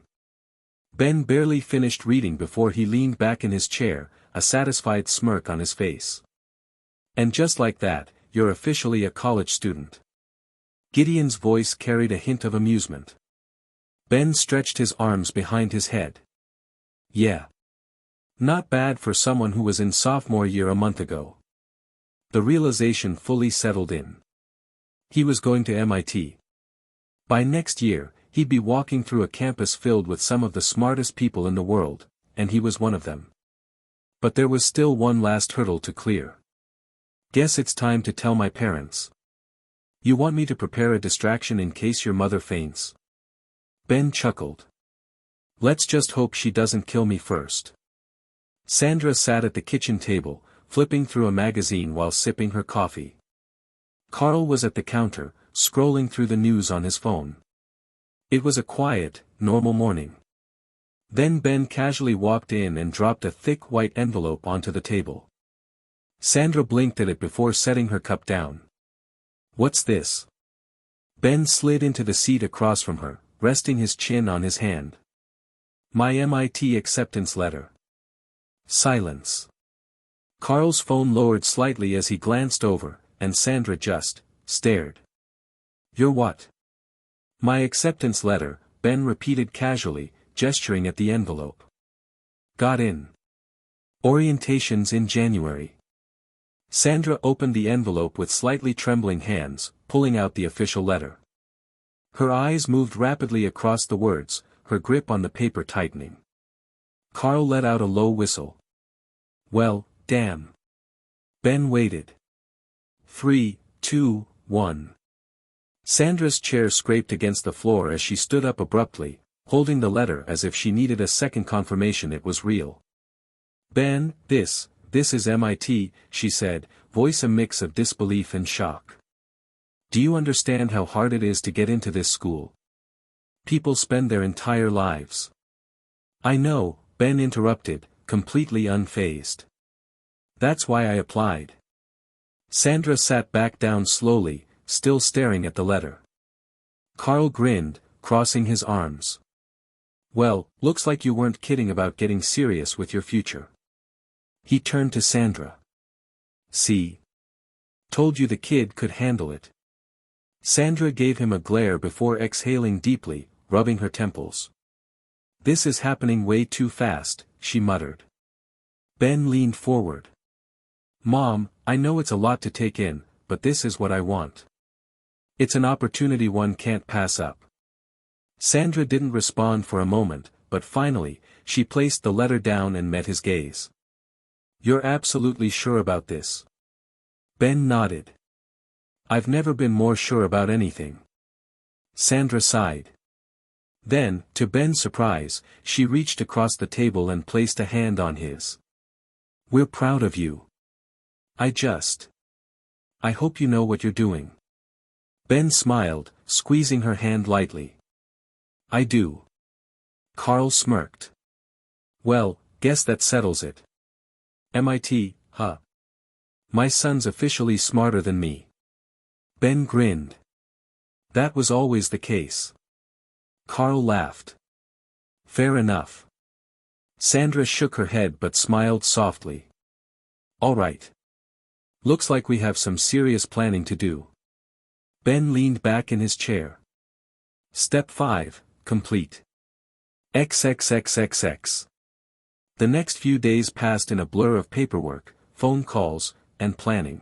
Ben barely finished reading before he leaned back in his chair, a satisfied smirk on his face. And just like that, you're officially a college student. Gideon's voice carried a hint of amusement. Ben stretched his arms behind his head. Yeah. Not bad for someone who was in sophomore year a month ago. The realization fully settled in. He was going to MIT. By next year, he'd be walking through a campus filled with some of the smartest people in the world, and he was one of them. But there was still one last hurdle to clear. Guess it's time to tell my parents. You want me to prepare a distraction in case your mother faints? Ben chuckled. Let's just hope she doesn't kill me first. Sandra sat at the kitchen table, flipping through a magazine while sipping her coffee. Carl was at the counter, scrolling through the news on his phone. It was a quiet, normal morning. Then Ben casually walked in and dropped a thick white envelope onto the table. Sandra blinked at it before setting her cup down. What's this? Ben slid into the seat across from her, resting his chin on his hand. My MIT acceptance letter. Silence. Carl's phone lowered slightly as he glanced over, and Sandra just stared. You're what? My acceptance letter, Ben repeated casually, gesturing at the envelope. Got in. Orientations in January. Sandra opened the envelope with slightly trembling hands, pulling out the official letter. Her eyes moved rapidly across the words, her grip on the paper tightening. Carl let out a low whistle. Well, damn. Ben waited. 3, 2, 1. Sandra's chair scraped against the floor as she stood up abruptly, holding the letter as if she needed a second confirmation it was real. Ben, this is MIT, she said, voice a mix of disbelief and shock. Do you understand how hard it is to get into this school? People spend their entire lives. I know, Ben interrupted, completely unfazed. That's why I applied. Sandra sat back down slowly, still staring at the letter. Carl grinned, crossing his arms. Well, looks like you weren't kidding about getting serious with your future. He turned to Sandra. See? Told you the kid could handle it. Sandra gave him a glare before exhaling deeply, rubbing her temples. This is happening way too fast, she muttered. Ben leaned forward. Mom, I know it's a lot to take in, but this is what I want. It's an opportunity one can't pass up. Sandra didn't respond for a moment, but finally, she placed the letter down and met his gaze. You're absolutely sure about this? Ben nodded. I've never been more sure about anything. Sandra sighed. Then, to Ben's surprise, she reached across the table and placed a hand on his. We're proud of you. I hope you know what you're doing. Ben smiled, squeezing her hand lightly. I do. Carl smirked. Well, guess that settles it. MIT, huh? My son's officially smarter than me. Ben grinned. That was always the case. Carl laughed. Fair enough. Sandra shook her head but smiled softly. All right. Looks like we have some serious planning to do. Ben leaned back in his chair. Step 5, complete. XXXXX. The next few days passed in a blur of paperwork, phone calls, and planning.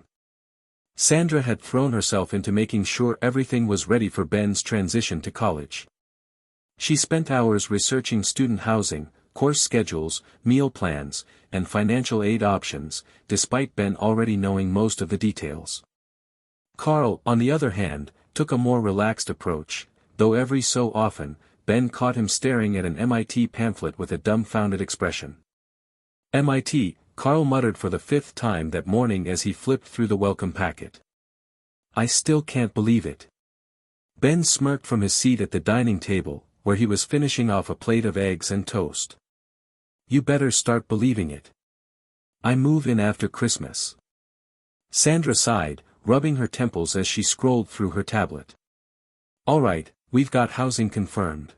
Sandra had thrown herself into making sure everything was ready for Ben's transition to college. She spent hours researching student housing, course schedules, meal plans, and financial aid options, despite Ben already knowing most of the details. Carl, on the other hand, took a more relaxed approach, though every so often, Ben caught him staring at an MIT pamphlet with a dumbfounded expression. MIT, Carl muttered for the 5th time that morning as he flipped through the welcome packet. I still can't believe it. Ben smirked from his seat at the dining table, where he was finishing off a plate of eggs and toast. You better start believing it. I move in after Christmas. Sandra sighed, rubbing her temples as she scrolled through her tablet. All right, we've got housing confirmed.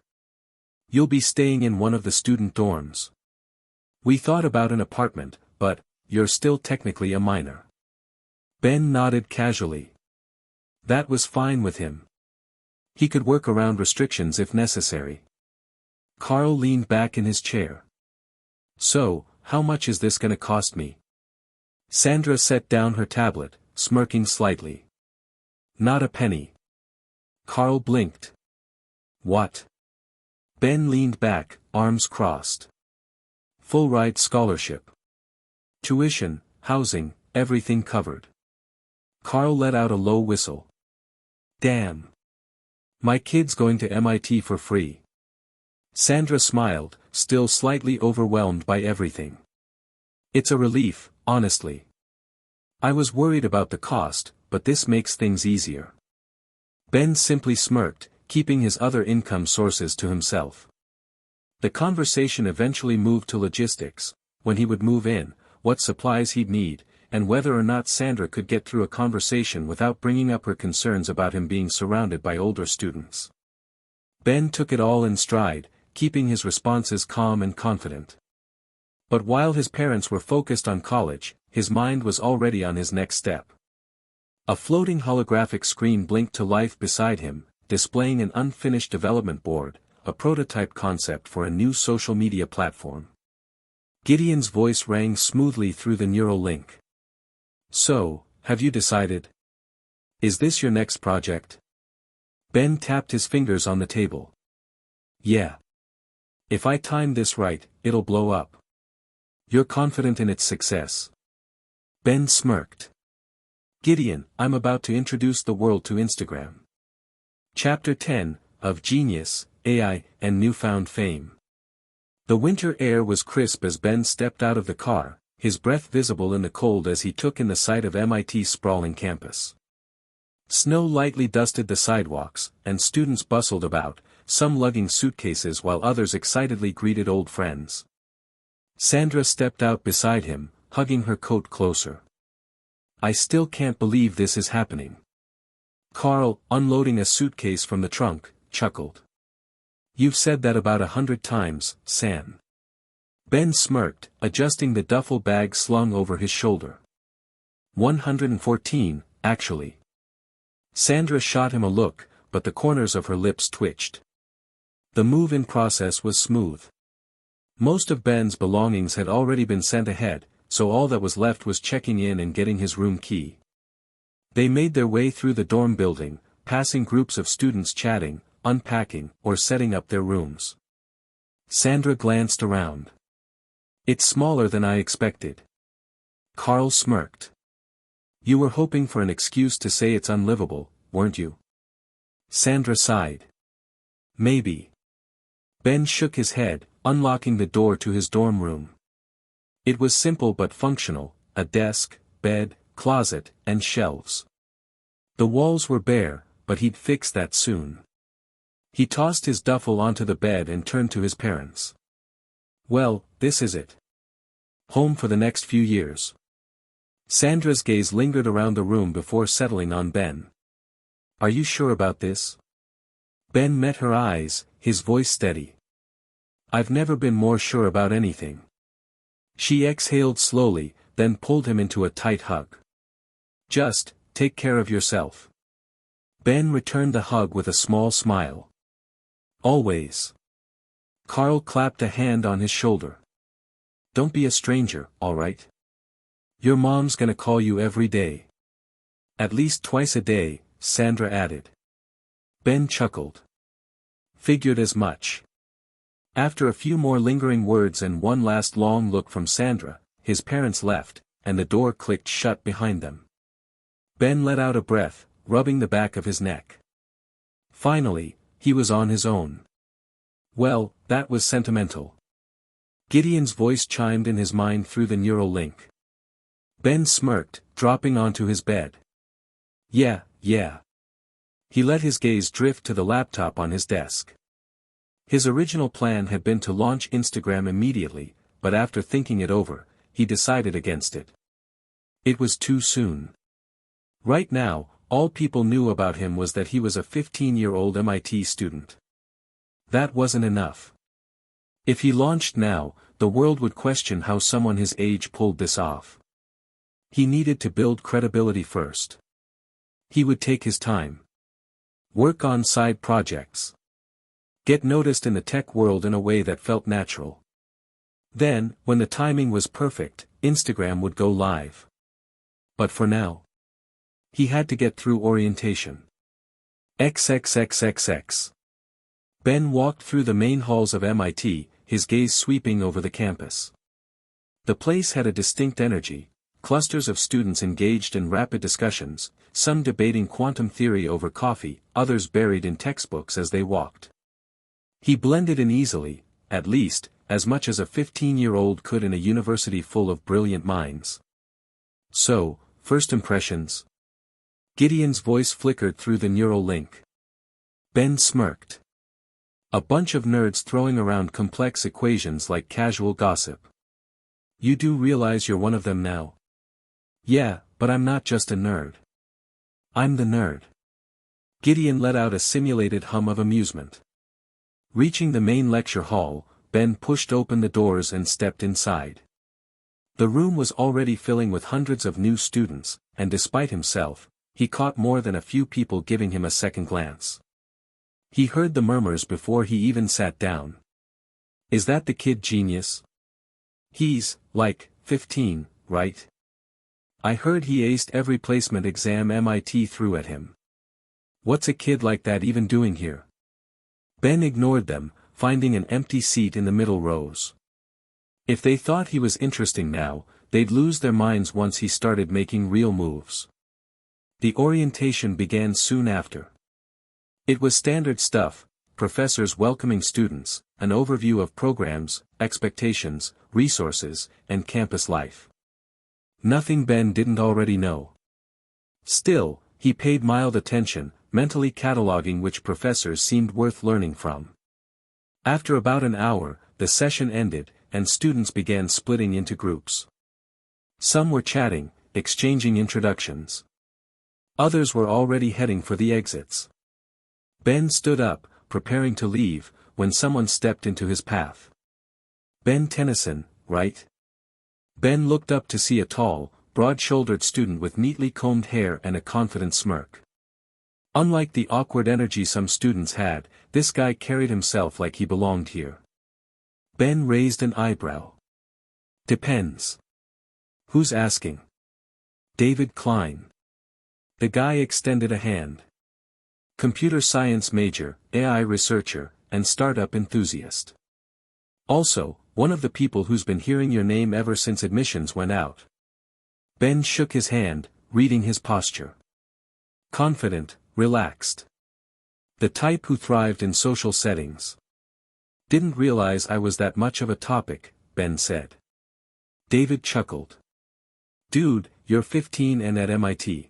You'll be staying in one of the student dorms. We thought about an apartment, but you're still technically a minor. Ben nodded casually. That was fine with him. He could work around restrictions if necessary. Carl leaned back in his chair. So, how much is this gonna cost me? Sandra set down her tablet, smirking slightly. Not a penny. Carl blinked. What? Ben leaned back, arms crossed. Full ride scholarship. Tuition, housing, everything covered. Carl let out a low whistle. Damn. My kid's going to MIT for free. Sandra smiled, still slightly overwhelmed by everything. It's a relief, honestly. I was worried about the cost, but this makes things easier. Ben simply smirked, keeping his other income sources to himself. The conversation eventually moved to logistics, when he would move in, what supplies he'd need, and whether or not Sandra could get through a conversation without bringing up her concerns about him being surrounded by older students. Ben took it all in stride, keeping his responses calm and confident. But while his parents were focused on college, his mind was already on his next step. A floating holographic screen blinked to life beside him, displaying an unfinished development board, a prototype concept for a new social media platform. Gideon's voice rang smoothly through the neural link. So, have you decided? Is this your next project? Ben tapped his fingers on the table. Yeah. If I time this right, it'll blow up. You're confident in its success? Ben smirked. Gideon, I'm about to introduce the world to Instagram. Chapter 10, of Genius, AI, and Newfound Fame. The winter air was crisp as Ben stepped out of the car, his breath visible in the cold as he took in the sight of MIT's sprawling campus. Snow lightly dusted the sidewalks, and students bustled about, some lugging suitcases while others excitedly greeted old friends. Sandra stepped out beside him, hugging her coat closer. I still can't believe this is happening. Carl, unloading a suitcase from the trunk, chuckled. You've said that about 100 times, San. Ben smirked, adjusting the duffel bag slung over his shoulder. 114, actually. Sandra shot him a look, but the corners of her lips twitched. The move-in process was smooth. Most of Ben's belongings had already been sent ahead, so all that was left was checking in and getting his room key. They made their way through the dorm building, passing groups of students chatting, unpacking, or setting up their rooms. Sandra glanced around. It's smaller than I expected. Carl smirked. You were hoping for an excuse to say it's unlivable, weren't you? Sandra sighed. Maybe. Ben shook his head, unlocking the door to his dorm room. It was simple but functional, a desk, bed, closet, and shelves. The walls were bare, but he'd fix that soon. He tossed his duffel onto the bed and turned to his parents. Well, this is it. Home for the next few years. Sandra's gaze lingered around the room before settling on Ben. Are you sure about this? Ben met her eyes, his voice steady. I've never been more sure about anything. She exhaled slowly, then pulled him into a tight hug. Just, take care of yourself. Ben returned the hug with a small smile. Always. Carl clapped a hand on his shoulder. Don't be a stranger, all right? Your mom's gonna call you every day. At least twice a day, Sandra added. Ben chuckled. Figured as much. After a few more lingering words and one last long look from Sandra, his parents left, and the door clicked shut behind them. Ben let out a breath, rubbing the back of his neck. Finally, he was on his own. Well, that was sentimental. Gideon's voice chimed in his mind through the neural link. Ben smirked, dropping onto his bed. Yeah. He let his gaze drift to the laptop on his desk. His original plan had been to launch Instagram immediately, but after thinking it over, he decided against it. It was too soon. Right now, all people knew about him was that he was a 15-year-old MIT student. That wasn't enough. If he launched now, the world would question how someone his age pulled this off. He needed to build credibility first. He would take his time. Work on side projects. Get noticed in the tech world in a way that felt natural. Then, when the timing was perfect, Instagram would go live. But for now, he had to get through orientation. XXXXX. Ben walked through the main halls of MIT, his gaze sweeping over the campus. The place had a distinct energy, clusters of students engaged in rapid discussions, some debating quantum theory over coffee, others buried in textbooks as they walked. He blended in easily, at least, as much as a 15-year-old could in a university full of brilliant minds. So, first impressions? Gideon's voice flickered through the neural link. Ben smirked. A bunch of nerds throwing around complex equations like casual gossip. You do realize you're one of them now? Yeah, but I'm not just a nerd. I'm the nerd. Gideon let out a simulated hum of amusement. Reaching the main lecture hall, Ben pushed open the doors and stepped inside. The room was already filling with hundreds of new students, and despite himself, he caught more than a few people giving him a second glance. He heard the murmurs before he even sat down. Is that the kid genius? He's, like, 15, right? I heard he aced every placement exam MIT threw at him. What's a kid like that even doing here? Ben ignored them, finding an empty seat in the middle rows. If they thought he was interesting now, they'd lose their minds once he started making real moves. The orientation began soon after. It was standard stuff, professors welcoming students, an overview of programs, expectations, resources, and campus life. Nothing Ben didn't already know. Still, he paid mild attention, mentally cataloging which professors seemed worth learning from. After about an hour, the session ended, and students began splitting into groups. Some were chatting, exchanging introductions. Others were already heading for the exits. Ben stood up, preparing to leave, when someone stepped into his path. Ben Tennyson, right? Ben looked up to see a tall, broad-shouldered student with neatly combed hair and a confident smirk. Unlike the awkward energy some students had, this guy carried himself like he belonged here. Ben raised an eyebrow. Depends. Who's asking? David Klein. The guy extended a hand. Computer science major, AI researcher, and startup enthusiast. Also, one of the people who's been hearing your name ever since admissions went out. Ben shook his hand, reading his posture. Confident, relaxed. The type who thrived in social settings. Didn't realize I was that much of a topic, Ben said. David chuckled. Dude, you're 15 and at MIT.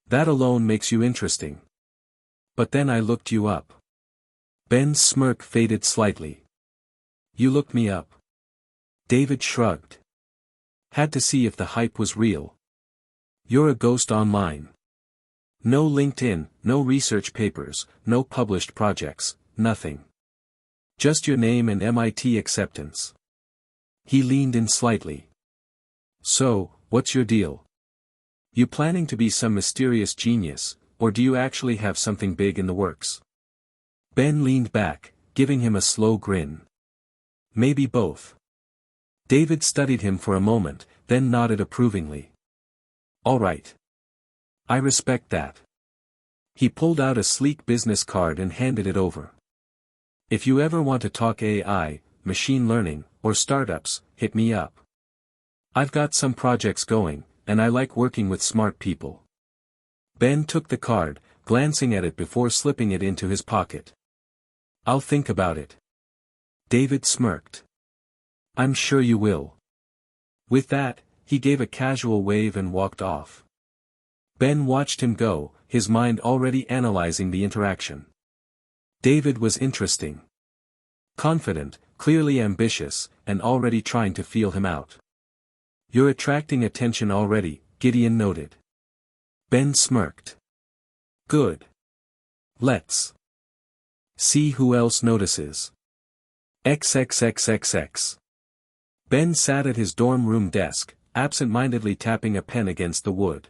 That alone makes you interesting. But then I looked you up. Ben's smirk faded slightly. You looked me up. David shrugged. Had to see if the hype was real. You're a ghost online. No LinkedIn, no research papers, no published projects, nothing. Just your name and MIT acceptance. He leaned in slightly. So, what's your deal? You planning to be some mysterious genius, or do you actually have something big in the works? Ben leaned back, giving him a slow grin. Maybe both. David studied him for a moment, then nodded approvingly. All right. I respect that. He pulled out a sleek business card and handed it over. If you ever want to talk AI, machine learning, or startups, hit me up. I've got some projects going, and I like working with smart people. Ben took the card, glancing at it before slipping it into his pocket. I'll think about it. David smirked. I'm sure you will. With that, he gave a casual wave and walked off. Ben watched him go, his mind already analyzing the interaction. David was interesting. Confident, clearly ambitious, and already trying to feel him out. You're attracting attention already, Gideon noted. Ben smirked. Good. Let's see who else notices. XXXXX. Ben sat at his dorm room desk, absent-mindedly tapping a pen against the wood.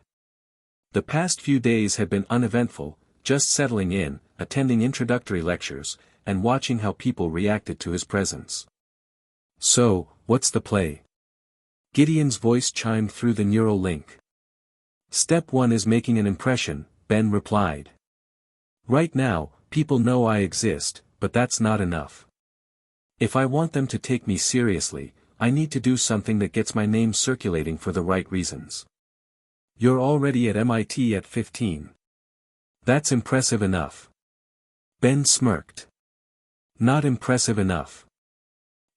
The past few days had been uneventful, just settling in, attending introductory lectures, and watching how people reacted to his presence. "So, what's the play?" Gideon's voice chimed through the neural link. "Step 1 is making an impression," Ben replied. "Right now, people know I exist, but that's not enough. If I want them to take me seriously, I need to do something that gets my name circulating for the right reasons." "You're already at MIT at 15. That's impressive enough." Ben smirked. "Not impressive enough."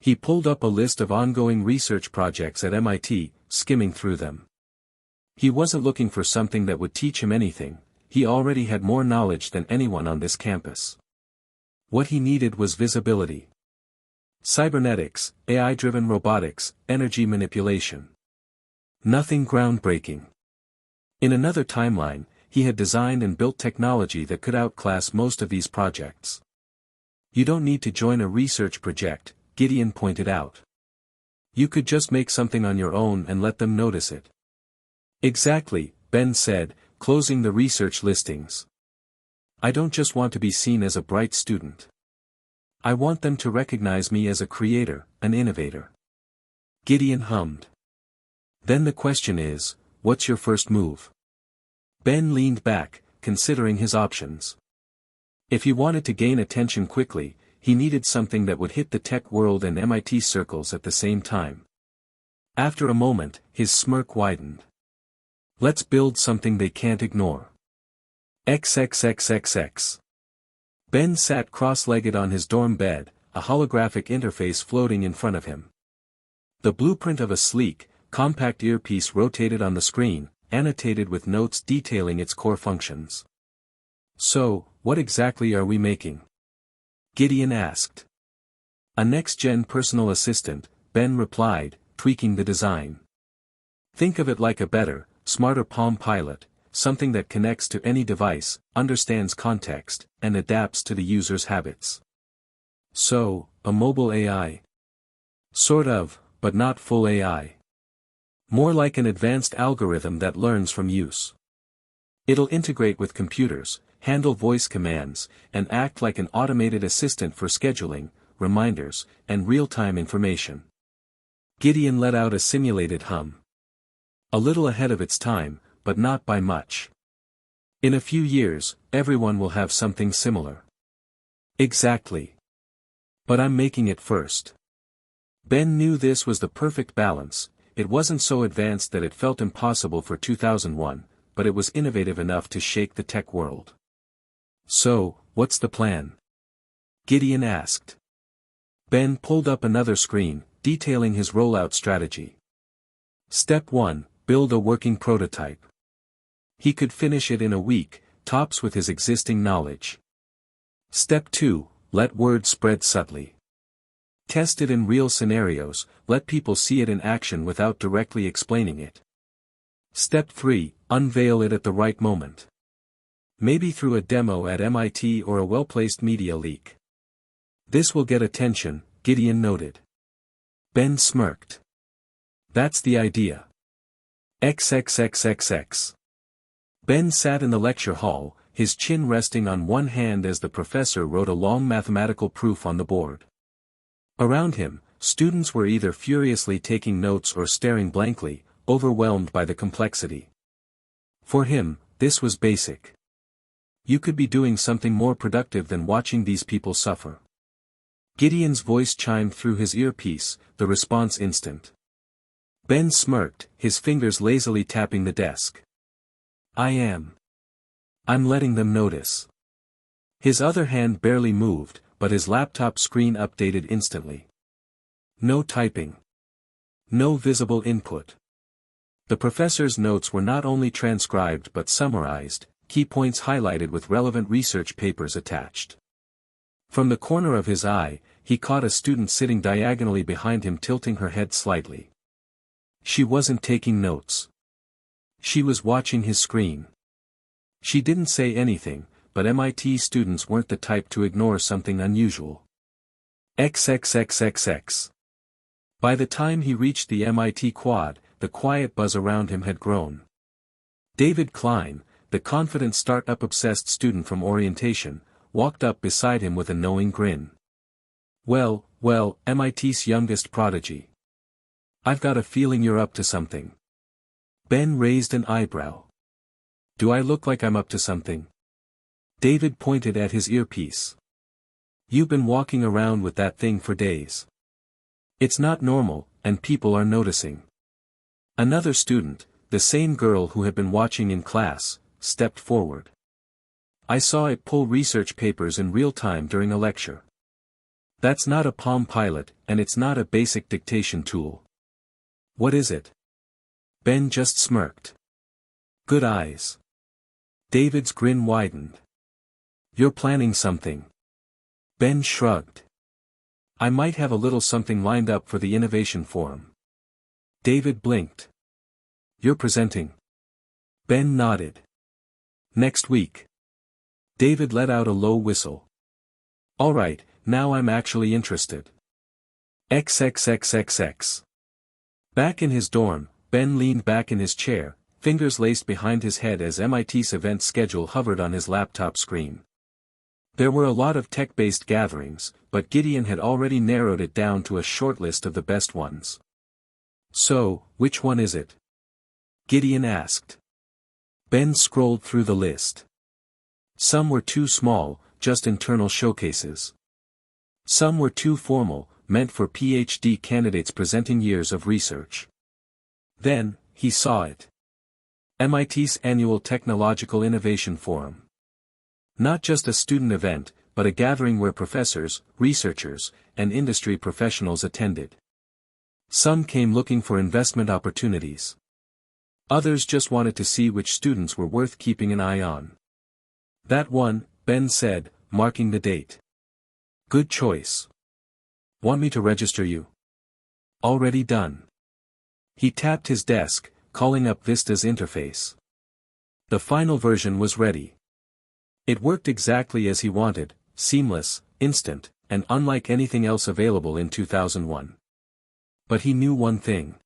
He pulled up a list of ongoing research projects at MIT, skimming through them. He wasn't looking for something that would teach him anything, he already had more knowledge than anyone on this campus. What he needed was visibility. Cybernetics, AI-driven robotics, energy manipulation. Nothing groundbreaking. In another timeline, he had designed and built technology that could outclass most of these projects. "You don't need to join a research project," Gideon pointed out. "You could just make something on your own and let them notice it." "Exactly," Ben said, closing the research listings. "I don't just want to be seen as a bright student. I want them to recognize me as a creator, an innovator." Gideon hummed. "Then the question is, what's your first move?" Ben leaned back, considering his options. If he wanted to gain attention quickly, he needed something that would hit the tech world and MIT circles at the same time. After a moment, his smirk widened. "Let's build something they can't ignore." XXXXX. Ben sat cross-legged on his dorm bed, a holographic interface floating in front of him. The blueprint of a sleek, compact earpiece rotated on the screen, annotated with notes detailing its core functions. "So, what exactly are we making?" Gideon asked. "A next-gen personal assistant," Ben replied, tweaking the design. "Think of it like a better, smarter Palm Pilot, something that connects to any device, understands context, and adapts to the user's habits." "So, a mobile AI?" "Sort of, but not full AI. More like an advanced algorithm that learns from use. It'll integrate with computers, handle voice commands, and act like an automated assistant for scheduling, reminders, and real-time information." Gideon let out a simulated hum. "A little ahead of its time, but not by much. In a few years, everyone will have something similar." "Exactly. But I'm making it first." Ben knew this was the perfect balance. It wasn't so advanced that it felt impossible for 2001, but it was innovative enough to shake the tech world. "So, what's the plan?" Gideon asked. Ben pulled up another screen, detailing his rollout strategy. "Step 1, build a working prototype." He could finish it in a week, tops with his existing knowledge. "Step 2, let word spread subtly. Test it in real scenarios, let people see it in action without directly explaining it. Step 3, unveil it at the right moment. Maybe through a demo at MIT or a well-placed media leak. This will get attention," Gideon noted. Ben smirked. "That's the idea." XXXXX. Ben sat in the lecture hall, his chin resting on one hand as the professor wrote a long mathematical proof on the board. Around him, students were either furiously taking notes or staring blankly, overwhelmed by the complexity. For him, this was basic. You could be doing something more productive than watching these people suffer. Gideon's voice chimed through his earpiece, the response instant. Ben smirked, his fingers lazily tapping the desk. I'm letting them notice." His other hand barely moved, but his laptop screen updated instantly. No typing. No visible input. The professor's notes were not only transcribed but summarized, key points highlighted with relevant research papers attached. From the corner of his eye, he caught a student sitting diagonally behind him tilting her head slightly. She wasn't taking notes. She was watching his screen. She didn't say anything, but MIT students weren't the type to ignore something unusual. XXXXX. By the time he reached the MIT quad, the quiet buzz around him had grown. David Klein, the confident startup-obsessed student from orientation, walked up beside him with a knowing grin. Well, MIT's youngest prodigy. I've got a feeling you're up to something. Ben raised an eyebrow. Do I look like I'm up to something? David pointed at his earpiece. You've been walking around with that thing for days. It's not normal, and people are noticing. Another student, the same girl who had been watching in class, stepped forward. I saw it pull research papers in real time during a lecture. That's not a Palm Pilot, and it's not a basic dictation tool. What is it? Ben just smirked. Good eyes. David's grin widened. You're planning something. Ben shrugged. I might have a little something lined up for the Innovation Forum. David blinked. You're presenting. Ben nodded. Next week. David let out a low whistle. All right, now I'm actually interested. XXXXX. Back in his dorm, Ben leaned back in his chair, fingers laced behind his head as MIT's event schedule hovered on his laptop screen. There were a lot of tech-based gatherings, but Gideon had already narrowed it down to a short list of the best ones. So, which one is it? Gideon asked. Ben scrolled through the list. Some were too small, just internal showcases. Some were too formal, meant for PhD candidates presenting years of research. Then, he saw it. MIT's annual Technological Innovation Forum. Not just a student event, but a gathering where professors, researchers, and industry professionals attended. Some came looking for investment opportunities. Others just wanted to see which students were worth keeping an eye on. That one, Ben said, marking the date. Good choice. Want me to register you? Already done. He tapped his desk, calling up Vista's interface. The final version was ready. It worked exactly as he wanted, seamless, instant, and unlike anything else available in 2001. But he knew one thing.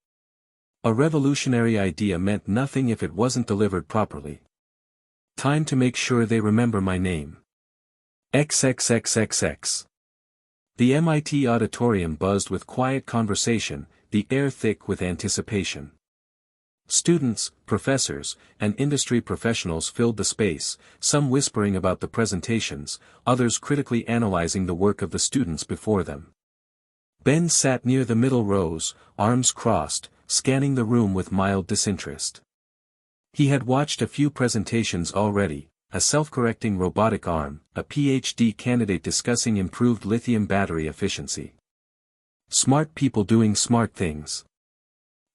A revolutionary idea meant nothing if it wasn't delivered properly. Time to make sure they remember my name. XXXXX. The MIT auditorium buzzed with quiet conversation, the air thick with anticipation. Students, professors, and industry professionals filled the space, some whispering about the presentations, others critically analyzing the work of the students before them. Ben sat near the middle rows, arms crossed, scanning the room with mild disinterest. He had watched a few presentations already, a self-correcting robotic arm, a PhD candidate discussing improved lithium battery efficiency. Smart people doing smart things.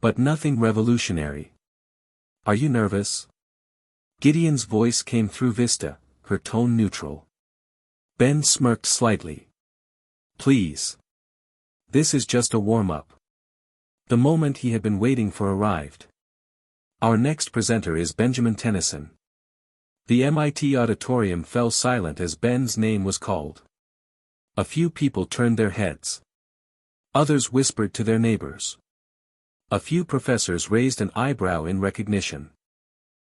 But nothing revolutionary. Are you nervous? Gideon's voice came through Vista, her tone neutral. Ben smirked slightly. Please. This is just a warm-up. The moment he had been waiting for arrived. Our next presenter is Benjamin Tennyson. The MIT auditorium fell silent as Ben's name was called. A few people turned their heads. Others whispered to their neighbors. A few professors raised an eyebrow in recognition.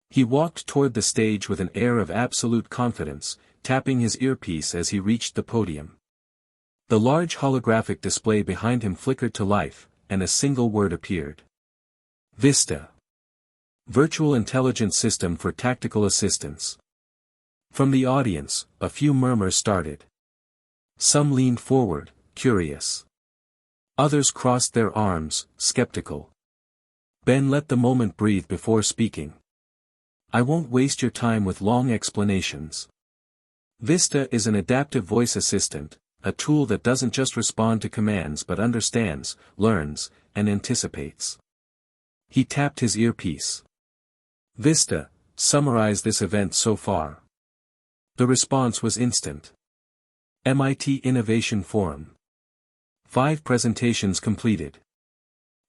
He walked toward the stage with an air of absolute confidence, tapping his earpiece as he reached the podium. The large holographic display behind him flickered to life, and a single word appeared. Vista. Virtual Intelligence System for Tactical Assistance. From the audience, a few murmurs started. Some leaned forward, curious. Others crossed their arms, skeptical. Ben let the moment breathe before speaking. I won't waste your time with long explanations. Vista is an adaptive voice assistant, a tool that doesn't just respond to commands but understands, learns, and anticipates. He tapped his earpiece. Vista, summarize this event so far. The response was instant. MIT Innovation Forum. 5 presentations completed.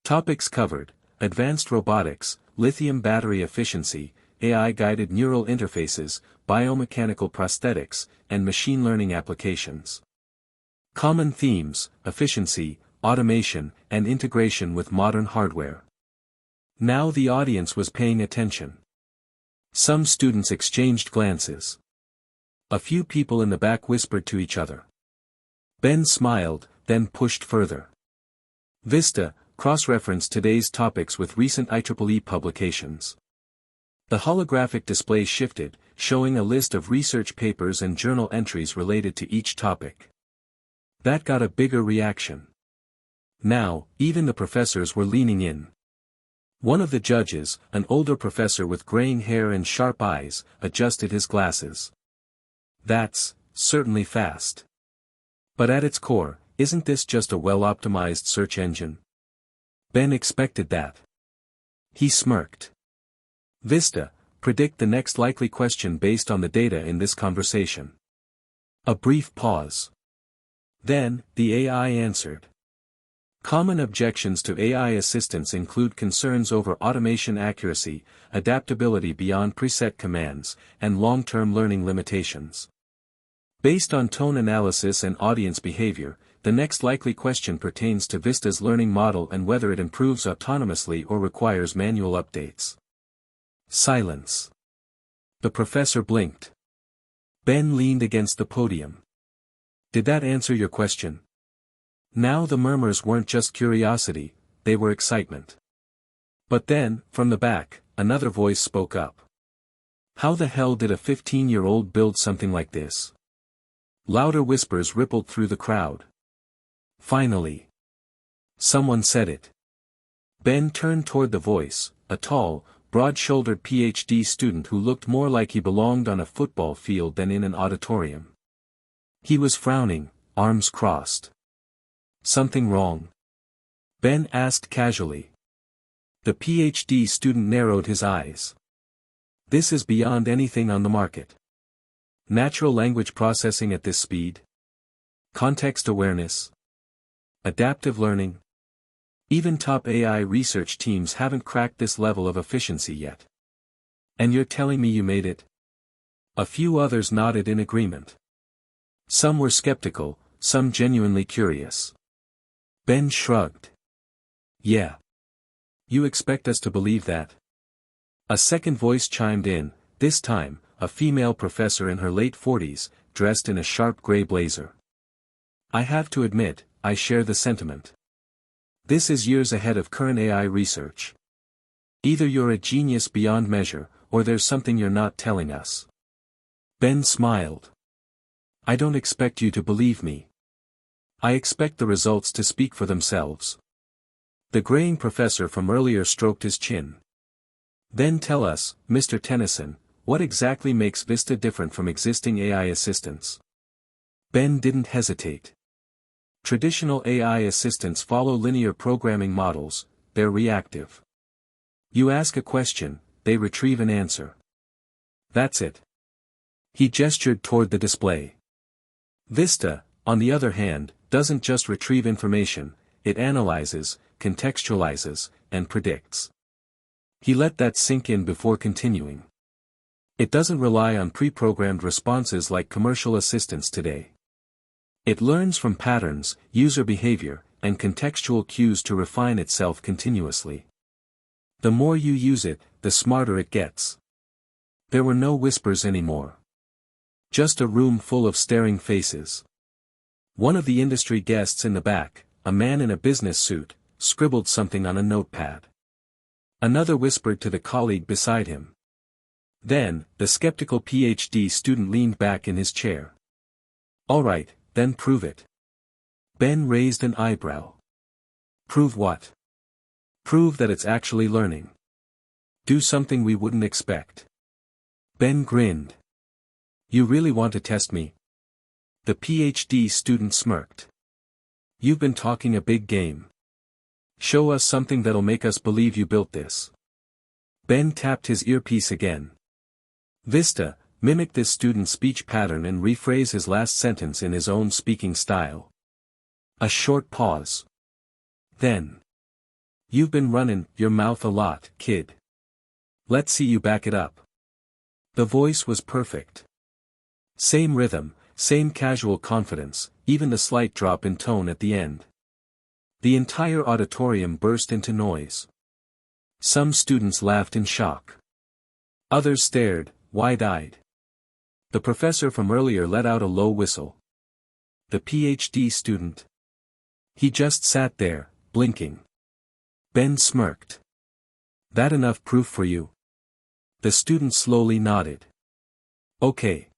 Topics covered: advanced robotics, lithium battery efficiency, AI-guided neural interfaces, biomechanical prosthetics, and machine learning applications. Common themes: efficiency, automation, and integration with modern hardware. Now the audience was paying attention. Some students exchanged glances. A few people in the back whispered to each other. Ben smiled, then pushed further. Vista, cross-reference today's topics with recent IEEE publications. The holographic display shifted, showing a list of research papers and journal entries related to each topic. That got a bigger reaction. Now, even the professors were leaning in. One of the judges, an older professor with graying hair and sharp eyes, adjusted his glasses. That's certainly fast. But at its core, isn't this just a well-optimized search engine? Ben expected that. He smirked. Vista, predict the next likely question based on the data in this conversation. A brief pause. Then, the AI answered. Common objections to AI assistants include concerns over automation accuracy, adaptability beyond preset commands, and long-term learning limitations. Based on tone analysis and audience behavior, the next likely question pertains to Vista's learning model and whether it improves autonomously or requires manual updates. Silence. The professor blinked. Ben leaned against the podium. Did that answer your question? Now the murmurs weren't just curiosity, they were excitement. But then, from the back, another voice spoke up. How the hell did a 15-year-old build something like this? Louder whispers rippled through the crowd. Finally. Someone said it. Ben turned toward the voice, a tall, broad-shouldered PhD student who looked more like he belonged on a football field than in an auditorium. He was frowning, arms crossed. Something wrong? Ben asked casually. The PhD student narrowed his eyes. This is beyond anything on the market. Natural language processing at this speed? Context awareness? Adaptive learning? Even top AI research teams haven't cracked this level of efficiency yet. And you're telling me you made it? A few others nodded in agreement. Some were skeptical, some genuinely curious. Ben shrugged. Yeah. You expect us to believe that? A second voice chimed in, this time, a female professor in her late 40s, dressed in a sharp gray blazer. I have to admit, I share the sentiment. This is years ahead of current AI research. Either you're a genius beyond measure, or there's something you're not telling us. Ben smiled. I don't expect you to believe me. I expect the results to speak for themselves. The graying professor from earlier stroked his chin. Then tell us, Mr. Tennyson, what exactly makes Vista different from existing AI assistants? Ben didn't hesitate. Traditional AI assistants follow linear programming models, they're reactive. You ask a question, they retrieve an answer. That's it. He gestured toward the display. Vista, on the other hand, doesn't just retrieve information, it analyzes, contextualizes, and predicts. He let that sink in before continuing. It doesn't rely on pre-programmed responses like commercial assistants today. It learns from patterns, user behavior, and contextual cues to refine itself continuously. The more you use it, the smarter it gets. There were no whispers anymore. Just a room full of staring faces. One of the industry guests in the back, a man in a business suit, scribbled something on a notepad. Another whispered to the colleague beside him. Then, the skeptical PhD student leaned back in his chair. All right, then prove it. Ben raised an eyebrow. Prove what? Prove that it's actually learning. Do something we wouldn't expect. Ben grinned. You really want to test me? The PhD student smirked. You've been talking a big game. Show us something that'll make us believe you built this. Ben tapped his earpiece again. Vista, mimic this student's speech pattern and rephrase his last sentence in his own speaking style. A short pause. Then. You've been running your mouth a lot, kid. Let's see you back it up. The voice was perfect. Same rhythm, same casual confidence, even the slight drop in tone at the end. The entire auditorium burst into noise. Some students laughed in shock. Others stared, wide-eyed. The professor from earlier let out a low whistle. The PhD student. He just sat there, blinking. Ben smirked. That enough proof for you? The student slowly nodded. Okay.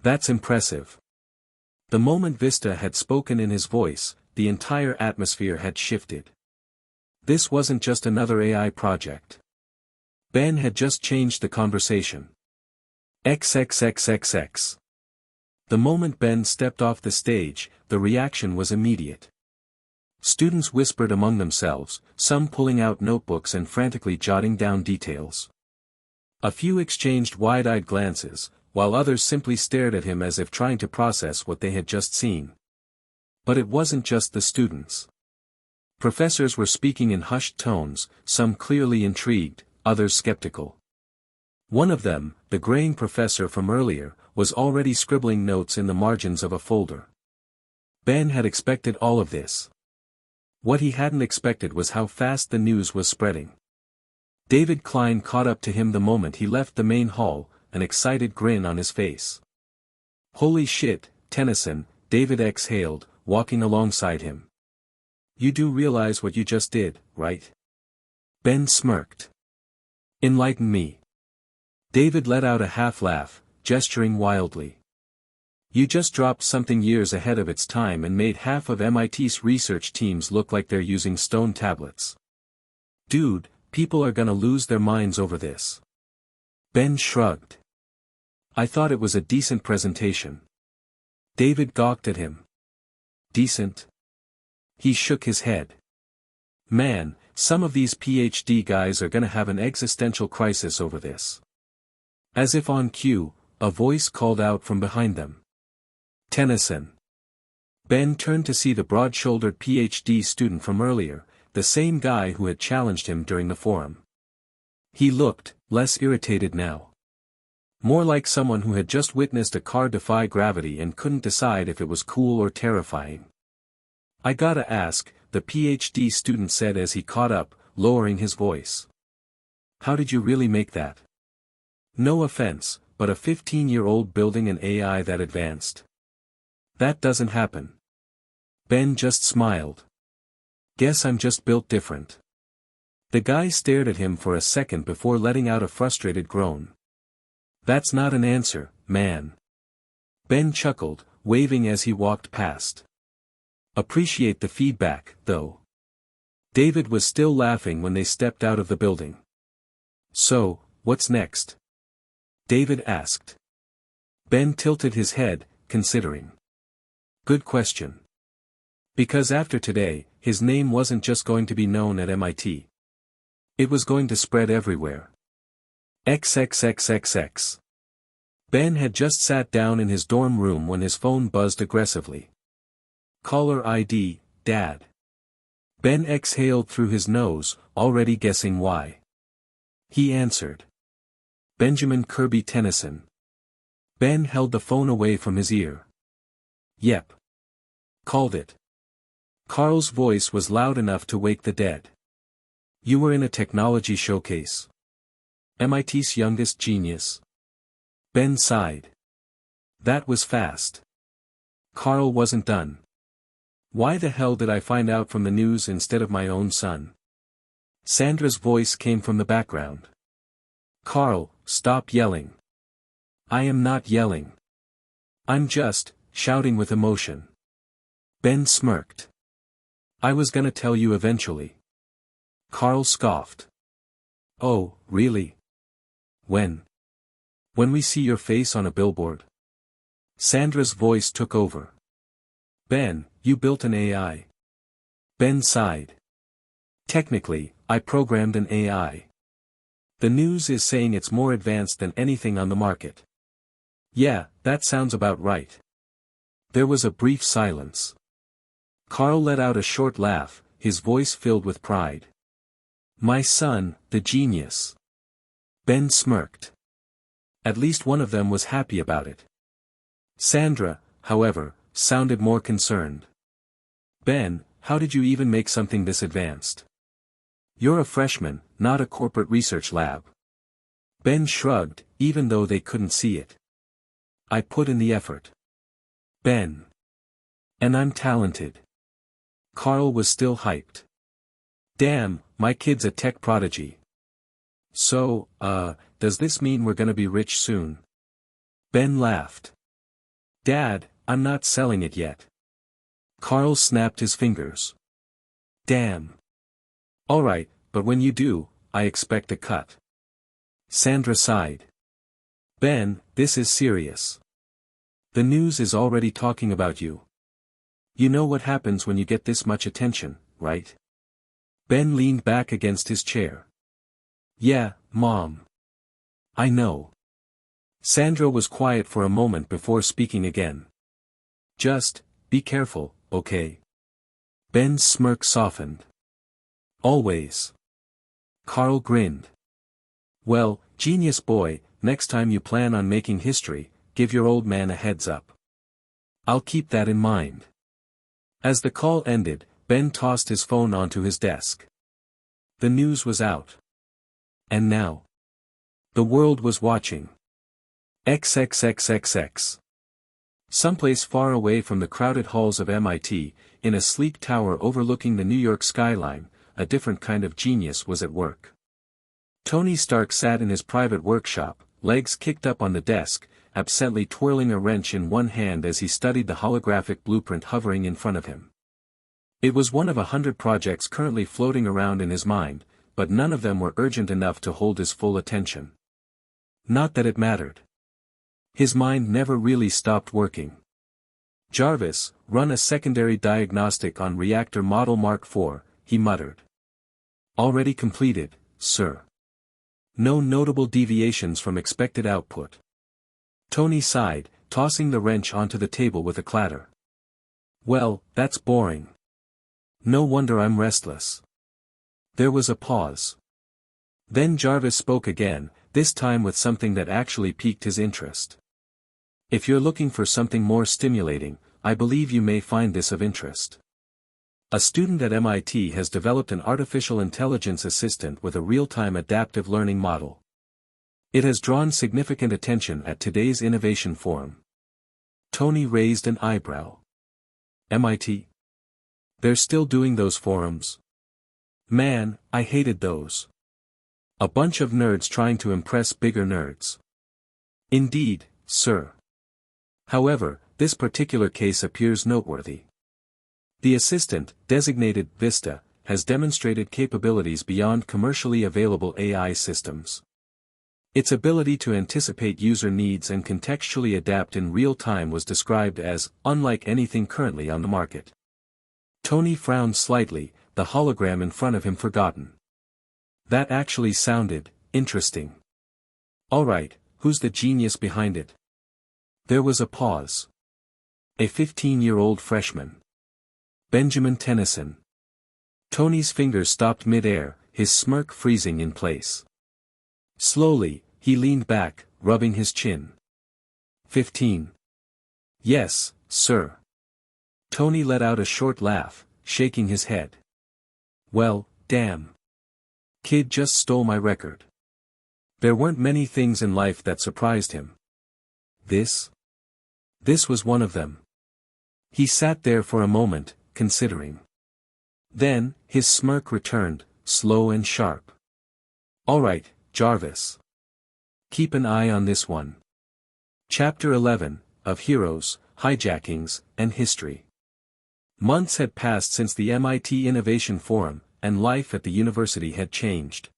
That's impressive. The moment Vista had spoken in his voice, the entire atmosphere had shifted. This wasn't just another AI project. Ben had just changed the conversation. XXXXX. The moment Ben stepped off the stage, the reaction was immediate. Students whispered among themselves, some pulling out notebooks and frantically jotting down details. A few exchanged wide-eyed glances, while others simply stared at him as if trying to process what they had just seen. But it wasn't just the students. Professors were speaking in hushed tones, some clearly intrigued, others skeptical. One of them, the graying professor from earlier, was already scribbling notes in the margins of a folder. Ben had expected all of this. What he hadn't expected was how fast the news was spreading. David Klein caught up to him the moment he left the main hall, an excited grin on his face. Holy shit, Tennyson, David exhaled, walking alongside him. You do realize what you just did, right? Ben smirked. Enlighten me. David let out a half-laugh, gesturing wildly. You just dropped something years ahead of its time and made half of MIT's research teams look like they're using stone tablets. Dude, people are gonna lose their minds over this. Ben shrugged. I thought it was a decent presentation. David gawked at him. Decent? He shook his head. Man, some of these PhD guys are gonna have an existential crisis over this. As if on cue, a voice called out from behind them. Tennyson. Ben turned to see the broad-shouldered PhD student from earlier, the same guy who had challenged him during the forum. He looked, less irritated now. More like someone who had just witnessed a car defy gravity and couldn't decide if it was cool or terrifying. I gotta ask, the PhD student said as he caught up, lowering his voice. How did you really make that? No offense, but a 15-year-old building an AI that advanced. That doesn't happen. Ben just smiled. Guess I'm just built different. The guy stared at him for a second before letting out a frustrated groan. That's not an answer, man. Ben chuckled, waving as he walked past. Appreciate the feedback, though. David was still laughing when they stepped out of the building. So, what's next? David asked. Ben tilted his head, considering. Good question. Because after today, his name wasn't just going to be known at MIT. It was going to spread everywhere. XXXXX. Ben had just sat down in his dorm room when his phone buzzed aggressively. Caller ID, Dad. Ben exhaled through his nose, already guessing why. He answered. Benjamin Kirby Tennyson. Ben held the phone away from his ear. Yep. Called it. Carl's voice was loud enough to wake the dead. You were in a technology showcase. MIT's youngest genius. Ben sighed. That was fast. Carl wasn't done. Why the hell did I find out from the news instead of my own son? Sandra's voice came from the background. Carl, stop yelling. I am not yelling. I'm just, shouting with emotion. Ben smirked. I was gonna tell you eventually. Carl scoffed. Oh, really? When? When we see your face on a billboard? Sandra's voice took over. Ben, you built an AI. Ben sighed. Technically, I programmed an AI. The news is saying it's more advanced than anything on the market. Yeah, that sounds about right. There was a brief silence. Carl let out a short laugh, his voice filled with pride. My son, the genius. Ben smirked. At least one of them was happy about it. Sandra, however, sounded more concerned. Ben, how did you even make something this advanced? You're a freshman, not a corporate research lab. Ben shrugged, even though they couldn't see it. I put in the effort. Ben. And I'm talented. Carl was still hyped. Damn, my kid's a tech prodigy. So, does this mean we're gonna be rich soon? Ben laughed. Dad, I'm not selling it yet. Carl snapped his fingers. Damn. Alright, but when you do, I expect a cut. Sandra sighed. Ben, this is serious. The news is already talking about you. You know what happens when you get this much attention, right? Ben leaned back against his chair. Yeah, Mom. I know. Sandra was quiet for a moment before speaking again. Just, be careful, okay? Ben's smirk softened. Always. Carl grinned. Well, genius boy, next time you plan on making history, give your old man a heads up. I'll keep that in mind. As the call ended, Ben tossed his phone onto his desk. The news was out. And now. The world was watching. XXXXX. Someplace far away from the crowded halls of MIT, in a sleek tower overlooking the New York skyline, a different kind of genius was at work. Tony Stark sat in his private workshop, legs kicked up on the desk, absently twirling a wrench in one hand as he studied the holographic blueprint hovering in front of him. It was one of 100 projects currently floating around in his mind, but none of them were urgent enough to hold his full attention. Not that it mattered. His mind never really stopped working. Jarvis, run a secondary diagnostic on reactor model Mark IV, he muttered. Already completed, sir. No notable deviations from expected output. Tony sighed, tossing the wrench onto the table with a clatter. Well, that's boring. No wonder I'm restless. There was a pause. Then Jarvis spoke again, this time with something that actually piqued his interest. If you're looking for something more stimulating, I believe you may find this of interest. A student at MIT has developed an artificial intelligence assistant with a real-time adaptive learning model. It has drawn significant attention at today's innovation forum. Tony raised an eyebrow. MIT? They're still doing those forums. Man, I hated those. A bunch of nerds trying to impress bigger nerds. Indeed, sir. However, this particular case appears noteworthy. The assistant, designated Vista, has demonstrated capabilities beyond commercially available AI systems. Its ability to anticipate user needs and contextually adapt in real time was described as unlike anything currently on the market. Tony frowned slightly, the hologram in front of him forgotten. That actually sounded interesting. Alright, who's the genius behind it? There was a pause. A 15-year-old freshman. Benjamin Tennyson. Tony's fingers stopped mid-air, his smirk freezing in place. Slowly, he leaned back, rubbing his chin. 15. Yes, sir. Tony let out a short laugh, shaking his head. Well, damn. Kid just stole my record. There weren't many things in life that surprised him. This was one of them. He sat there for a moment, considering. Then, his smirk returned, slow and sharp. Alright, Jarvis. Keep an eye on this one. Chapter 11, of Heroes, Hijackings, and History. Months had passed since the MIT Innovation Forum, and life at the university had changed.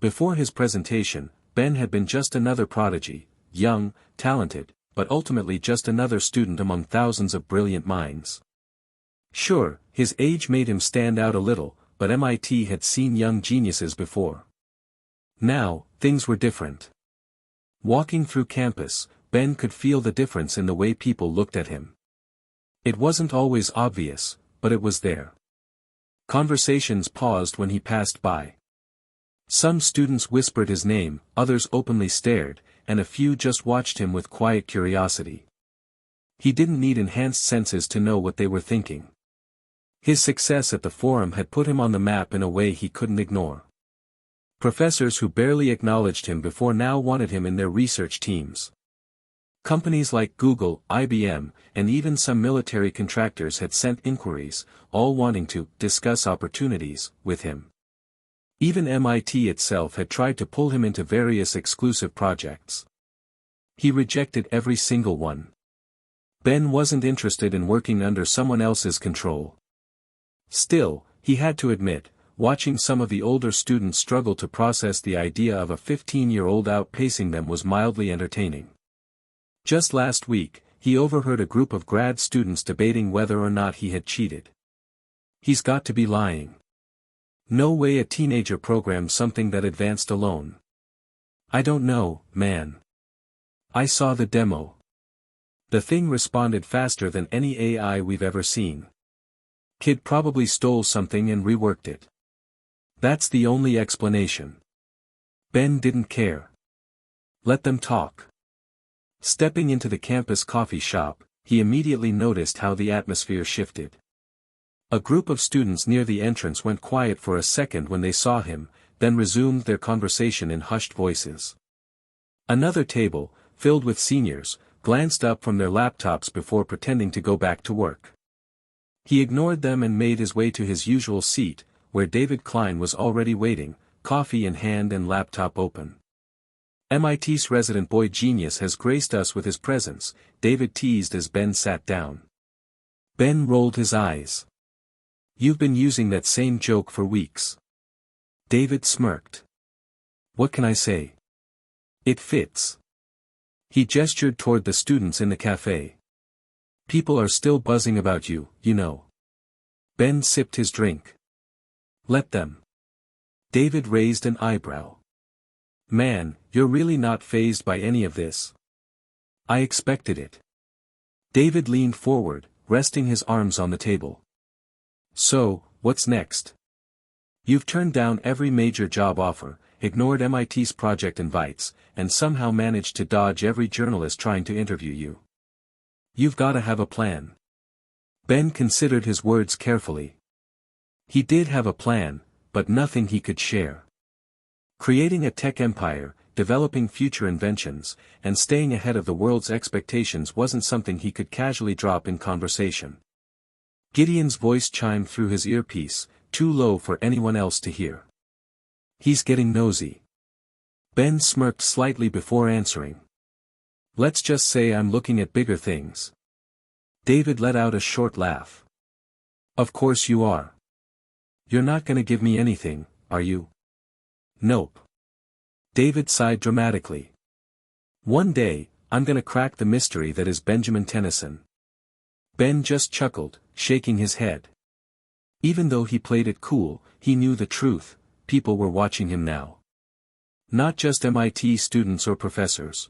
Before his presentation, Ben had been just another prodigy, young, talented, but ultimately just another student among thousands of brilliant minds. Sure, his age made him stand out a little, but MIT had seen young geniuses before. Now, things were different. Walking through campus, Ben could feel the difference in the way people looked at him. It wasn't always obvious, but it was there. Conversations paused when he passed by. Some students whispered his name, others openly stared, and a few just watched him with quiet curiosity. He didn't need enhanced senses to know what they were thinking. His success at the forum had put him on the map in a way he couldn't ignore. Professors who barely acknowledged him before now wanted him in their research teams. Companies like Google, IBM, and even some military contractors had sent inquiries, all wanting to discuss opportunities with him. Even MIT itself had tried to pull him into various exclusive projects. He rejected every single one. Ben wasn't interested in working under someone else's control. Still, he had to admit, watching some of the older students struggle to process the idea of a 15-year-old outpacing them was mildly entertaining. Just last week, he overheard a group of grad students debating whether or not he had cheated. He's got to be lying. No way a teenager programmed something that advanced alone. I don't know, man. I saw the demo. The thing responded faster than any AI we've ever seen. Kid probably stole something and reworked it. That's the only explanation. Ben didn't care. Let them talk. Stepping into the campus coffee shop, he immediately noticed how the atmosphere shifted. A group of students near the entrance went quiet for a second when they saw him, then resumed their conversation in hushed voices. Another table, filled with seniors, glanced up from their laptops before pretending to go back to work. He ignored them and made his way to his usual seat, where David Klein was already waiting, coffee in hand and laptop open. MIT's resident boy genius has graced us with his presence, David teased as Ben sat down. Ben rolled his eyes. You've been using that same joke for weeks. David smirked. What can I say? It fits. He gestured toward the students in the cafe. People are still buzzing about you, you know. Ben sipped his drink. Let them. David raised an eyebrow. Man, you're really not fazed by any of this. I expected it. David leaned forward, resting his arms on the table. So, what's next? You've turned down every major job offer, ignored MIT's project invites, and somehow managed to dodge every journalist trying to interview you. You've gotta have a plan. Ben considered his words carefully. He did have a plan, but nothing he could share. Creating a tech empire, developing future inventions, and staying ahead of the world's expectations wasn't something he could casually drop in conversation. Gideon's voice chimed through his earpiece, too low for anyone else to hear. He's getting nosy. Ben smirked slightly before answering. Let's just say I'm looking at bigger things. David let out a short laugh. Of course you are. You're not gonna give me anything, are you? Nope. David sighed dramatically. One day, I'm gonna crack the mystery that is Benjamin Tennyson. Ben just chuckled, shaking his head. Even though he played it cool, he knew the truth, people were watching him now. Not just MIT students or professors.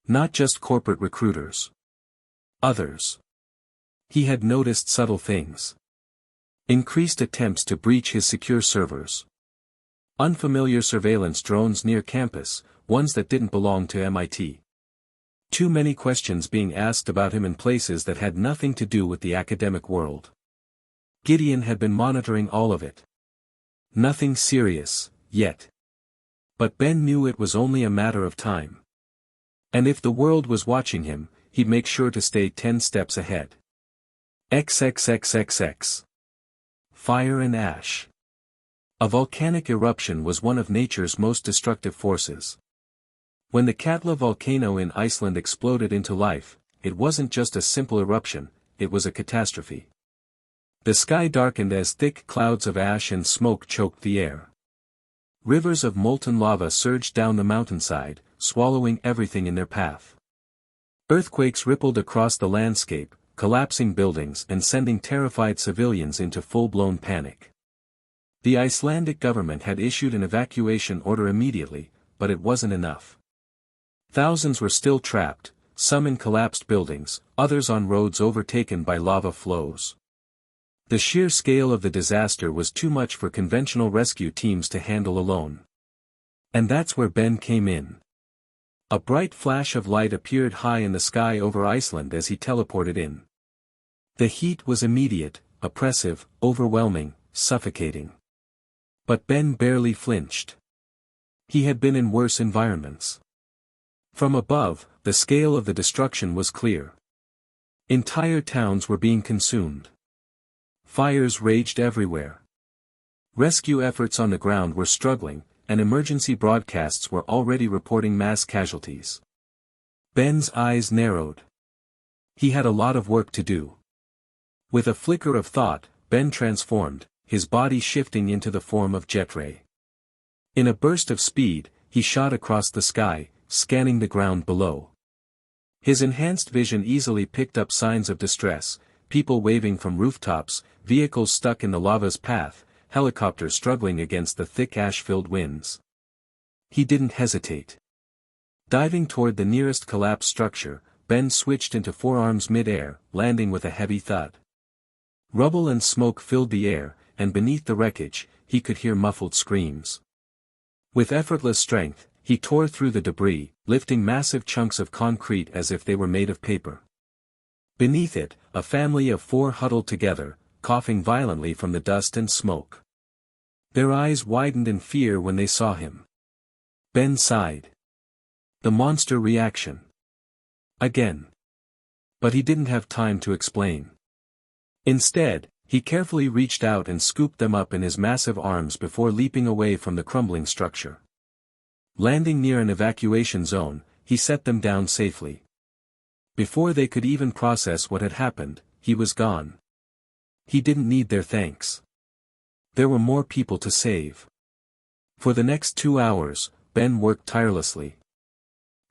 Not just corporate recruiters. Others. He had noticed subtle things. Increased attempts to breach his secure servers. Unfamiliar surveillance drones near campus, ones that didn't belong to MIT. Too many questions being asked about him in places that had nothing to do with the academic world. Gideon had been monitoring all of it. Nothing serious, yet. But Ben knew it was only a matter of time. And if the world was watching him, he'd make sure to stay 10 steps ahead. XXXXX. Fire and ash. A volcanic eruption was one of nature's most destructive forces. When the Katla volcano in Iceland exploded into life, it wasn't just a simple eruption, it was a catastrophe. The sky darkened as thick clouds of ash and smoke choked the air. Rivers of molten lava surged down the mountainside, swallowing everything in their path. Earthquakes rippled across the landscape, collapsing buildings and sending terrified civilians into full-blown panic. The Icelandic government had issued an evacuation order immediately, but it wasn't enough. Thousands were still trapped, some in collapsed buildings, others on roads overtaken by lava flows. The sheer scale of the disaster was too much for conventional rescue teams to handle alone. And that's where Ben came in. A bright flash of light appeared high in the sky over Iceland as he teleported in. The heat was immediate, oppressive, overwhelming, suffocating. But Ben barely flinched. He had been in worse environments. From above, the scale of the destruction was clear. Entire towns were being consumed. Fires raged everywhere. Rescue efforts on the ground were struggling, and emergency broadcasts were already reporting mass casualties. Ben's eyes narrowed. He had a lot of work to do. With a flicker of thought, Ben transformed, his body shifting into the form of Jetray. In a burst of speed, he shot across the sky, scanning the ground below. His enhanced vision easily picked up signs of distress, people waving from rooftops, vehicles stuck in the lava's path, helicopters struggling against the thick ash-filled winds. He didn't hesitate. Diving toward the nearest collapsed structure, Ben switched into forearms mid-air, landing with a heavy thud. Rubble and smoke filled the air, and beneath the wreckage, he could hear muffled screams. With effortless strength, he tore through the debris, lifting massive chunks of concrete as if they were made of paper. Beneath it, a family of 4 huddled together, coughing violently from the dust and smoke. Their eyes widened in fear when they saw him. Ben sighed. The monster reaction. Again. But he didn't have time to explain. Instead, he carefully reached out and scooped them up in his massive arms before leaping away from the crumbling structure. Landing near an evacuation zone, he set them down safely. Before they could even process what had happened, he was gone. He didn't need their thanks. There were more people to save. For the next 2 hours, Ben worked tirelessly.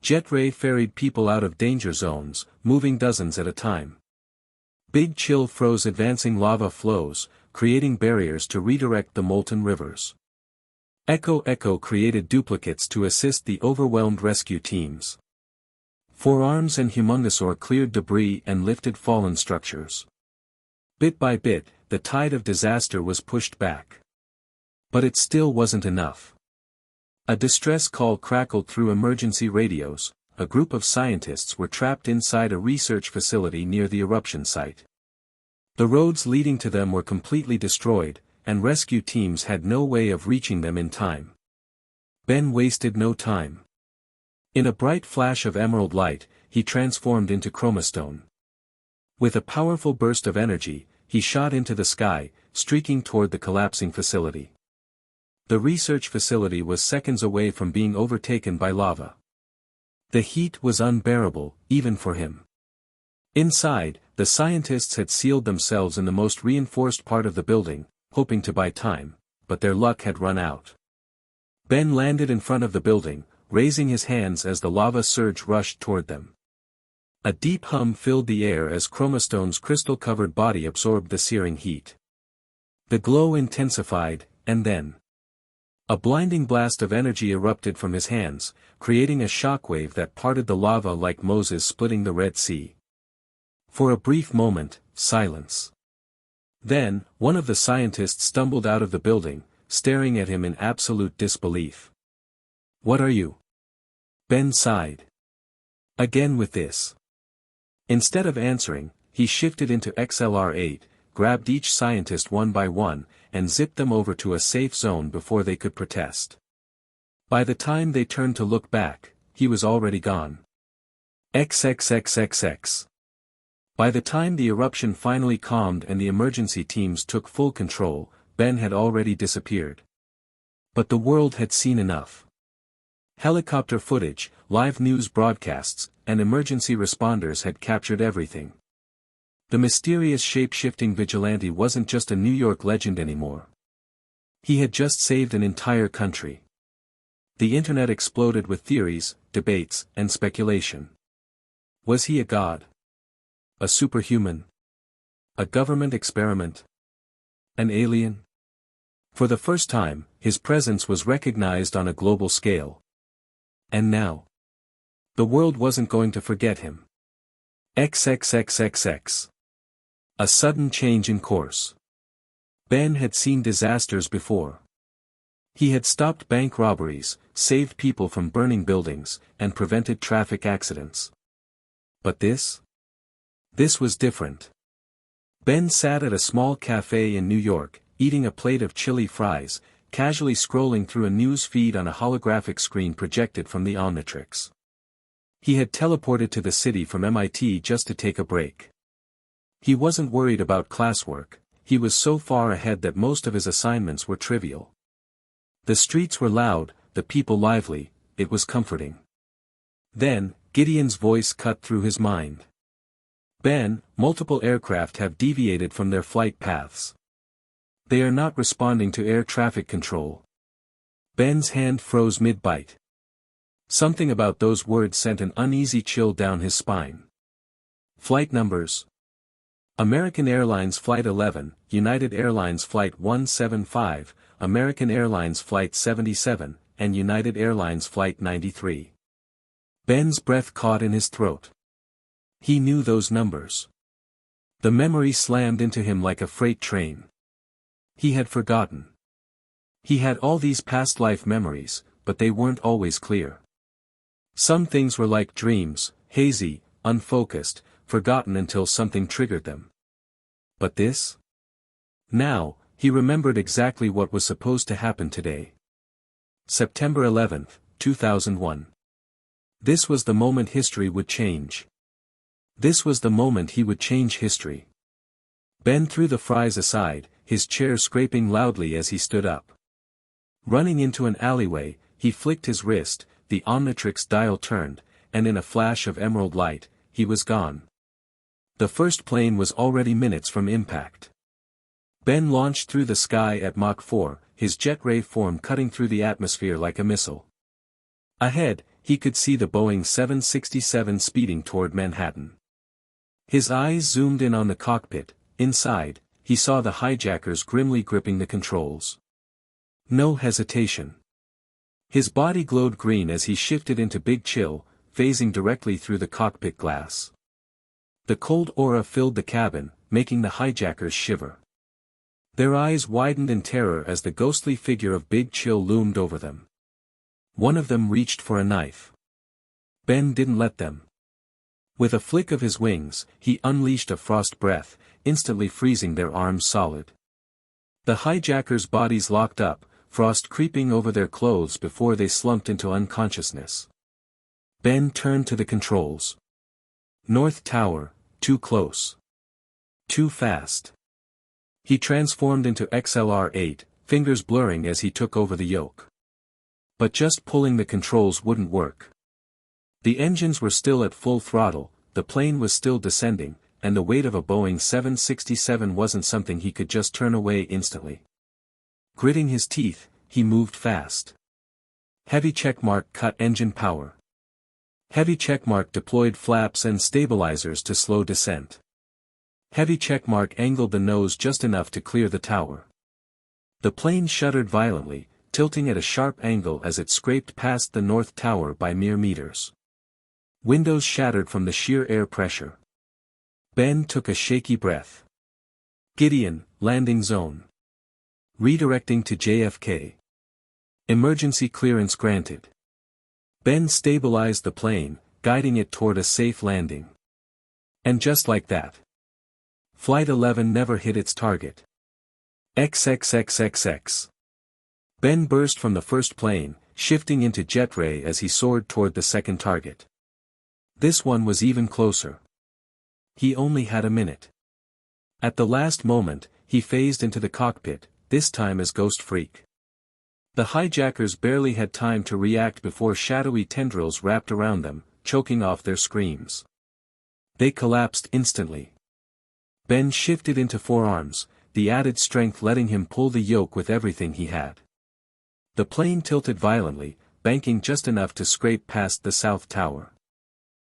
Jetray ferried people out of danger zones, moving dozens at a time. Big Chill froze advancing lava flows, creating barriers to redirect the molten rivers. Echo created duplicates to assist the overwhelmed rescue teams. Forearms and Humungosaur cleared debris and lifted fallen structures. Bit by bit, the tide of disaster was pushed back. But it still wasn't enough. A distress call crackled through emergency radios. A group of scientists were trapped inside a research facility near the eruption site. The roads leading to them were completely destroyed, and rescue teams had no way of reaching them in time. Ben wasted no time. In a bright flash of emerald light, he transformed into chromastone. With a powerful burst of energy, he shot into the sky, streaking toward the collapsing facility. The research facility was seconds away from being overtaken by lava. The heat was unbearable, even for him. Inside, the scientists had sealed themselves in the most reinforced part of the building, hoping to buy time, but their luck had run out. Ben landed in front of the building, raising his hands as the lava surge rushed toward them. A deep hum filled the air as Chromastone's crystal-covered body absorbed the searing heat. The glow intensified, and then a blinding blast of energy erupted from his hands, creating a shockwave that parted the lava like Moses splitting the Red Sea. For a brief moment, silence. Then, one of the scientists stumbled out of the building, staring at him in absolute disbelief. "What are you?" Ben sighed. Again with this. Instead of answering, he shifted into XLR-8, grabbed each scientist one by one, and zipped them over to a safe zone before they could protest. By the time they turned to look back, he was already gone. XXXXX. By the time the eruption finally calmed and the emergency teams took full control, Ben had already disappeared. But the world had seen enough. Helicopter footage, live news broadcasts, and emergency responders had captured everything. The mysterious shape-shifting Vigilante wasn't just a New York legend anymore. He had just saved an entire country. The internet exploded with theories, debates, and speculation. Was he a god? A superhuman? A government experiment? An alien? For the first time, his presence was recognized on a global scale. And now, the world wasn't going to forget him. XXXXX. A sudden change in course. Ben had seen disasters before. He had stopped bank robberies, saved people from burning buildings, and prevented traffic accidents. But this? This was different. Ben sat at a small cafe in New York, eating a plate of chili fries, casually scrolling through a news feed on a holographic screen projected from the Omnitrix. He had teleported to the city from MIT just to take a break. He wasn't worried about classwork, he was so far ahead that most of his assignments were trivial. The streets were loud, the people lively, it was comforting. Then, Gideon's voice cut through his mind. Ben, multiple aircraft have deviated from their flight paths. They are not responding to air traffic control. Ben's hand froze mid-bite. Something about those words sent an uneasy chill down his spine. Flight numbers. American Airlines Flight 11, United Airlines Flight 175, American Airlines Flight 77, and United Airlines Flight 93. Ben's breath caught in his throat. He knew those numbers. The memory slammed into him like a freight train. He had forgotten. He had all these past life memories, but they weren't always clear. Some things were like dreams, hazy, unfocused, forgotten until something triggered them. But this? Now, he remembered exactly what was supposed to happen today. September 11, 2001. This was the moment history would change. This was the moment he would change history. Ben threw the fries aside, his chair scraping loudly as he stood up. Running into an alleyway, he flicked his wrist, the Omnitrix dial turned, and in a flash of emerald light, he was gone. The first plane was already minutes from impact. Ben launched through the sky at Mach 4, his jet ray form cutting through the atmosphere like a missile. Ahead, he could see the Boeing 767 speeding toward Manhattan. His eyes zoomed in on the cockpit. Inside, he saw the hijackers grimly gripping the controls. No hesitation. His body glowed green as he shifted into Big Chill, phasing directly through the cockpit glass. The cold aura filled the cabin, making the hijackers shiver. Their eyes widened in terror as the ghostly figure of Big Chill loomed over them. One of them reached for a knife. Ben didn't let them. With a flick of his wings, he unleashed a frost breath, instantly freezing their arms solid. The hijackers' bodies locked up, frost creeping over their clothes before they slumped into unconsciousness. Ben turned to the controls. North Tower, too close. Too fast. He transformed into XLR-8, fingers blurring as he took over the yoke. But just pulling the controls wouldn't work. The engines were still at full throttle, the plane was still descending, and the weight of a Boeing 767 wasn't something he could just turn away instantly. Gritting his teeth, he moved fast. Heavy checkmark cut engine power. Heavy checkmark deployed flaps and stabilizers to slow descent. Heavy checkmark angled the nose just enough to clear the tower. The plane shuddered violently, tilting at a sharp angle as it scraped past the North Tower by mere meters. Windows shattered from the sheer air pressure. Ben took a shaky breath. Gideon, landing zone. Redirecting to JFK. Emergency clearance granted. Ben stabilized the plane, guiding it toward a safe landing. And just like that, Flight 11 never hit its target. XXXXX. Ben burst from the first plane, shifting into jet ray as he soared toward the second target. This one was even closer. He only had a minute. At the last moment, he phased into the cockpit, this time as Ghost Freak. The hijackers barely had time to react before shadowy tendrils wrapped around them, choking off their screams. They collapsed instantly. Ben shifted into forearms, the added strength letting him pull the yoke with everything he had. The plane tilted violently, banking just enough to scrape past the South Tower.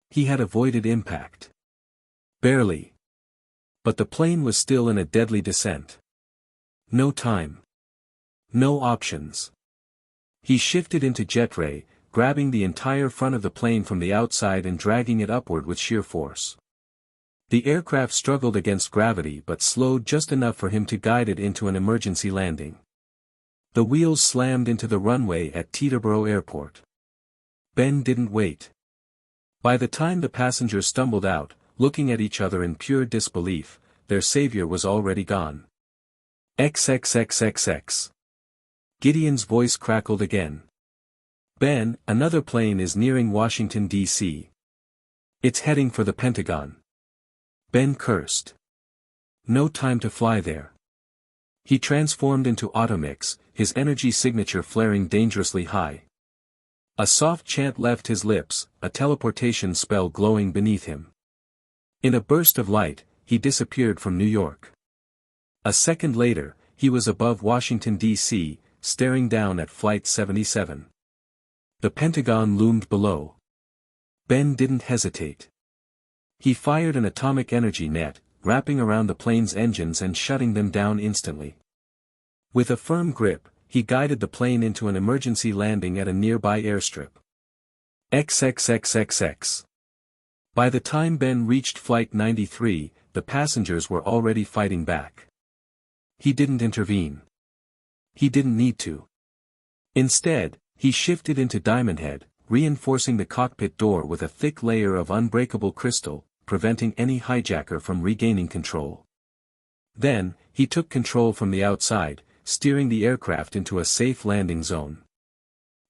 He had avoided impact. Barely. But the plane was still in a deadly descent. No time. No options. He shifted into jet ray, grabbing the entire front of the plane from the outside and dragging it upward with sheer force. The aircraft struggled against gravity but slowed just enough for him to guide it into an emergency landing. The wheels slammed into the runway at Teterboro Airport. Ben didn't wait. By the time the passengers stumbled out, looking at each other in pure disbelief, their savior was already gone. XXXXX. Gideon's voice crackled again. Ben, another plane is nearing Washington, D.C. It's heading for the Pentagon. Ben cursed. No time to fly there. He transformed into Automix, his energy signature flaring dangerously high. A soft chant left his lips, a teleportation spell glowing beneath him. In a burst of light, he disappeared from New York. A second later, he was above Washington, D.C., staring down at Flight 77. The Pentagon loomed below. Ben didn't hesitate. He fired an atomic energy net, wrapping around the plane's engines and shutting them down instantly. With a firm grip, he guided the plane into an emergency landing at a nearby airstrip. XXXXX. By the time Ben reached Flight 93, the passengers were already fighting back. He didn't intervene. He didn't need to. Instead, he shifted into Diamond Head, reinforcing the cockpit door with a thick layer of unbreakable crystal, preventing any hijacker from regaining control. Then, he took control from the outside, steering the aircraft into a safe landing zone.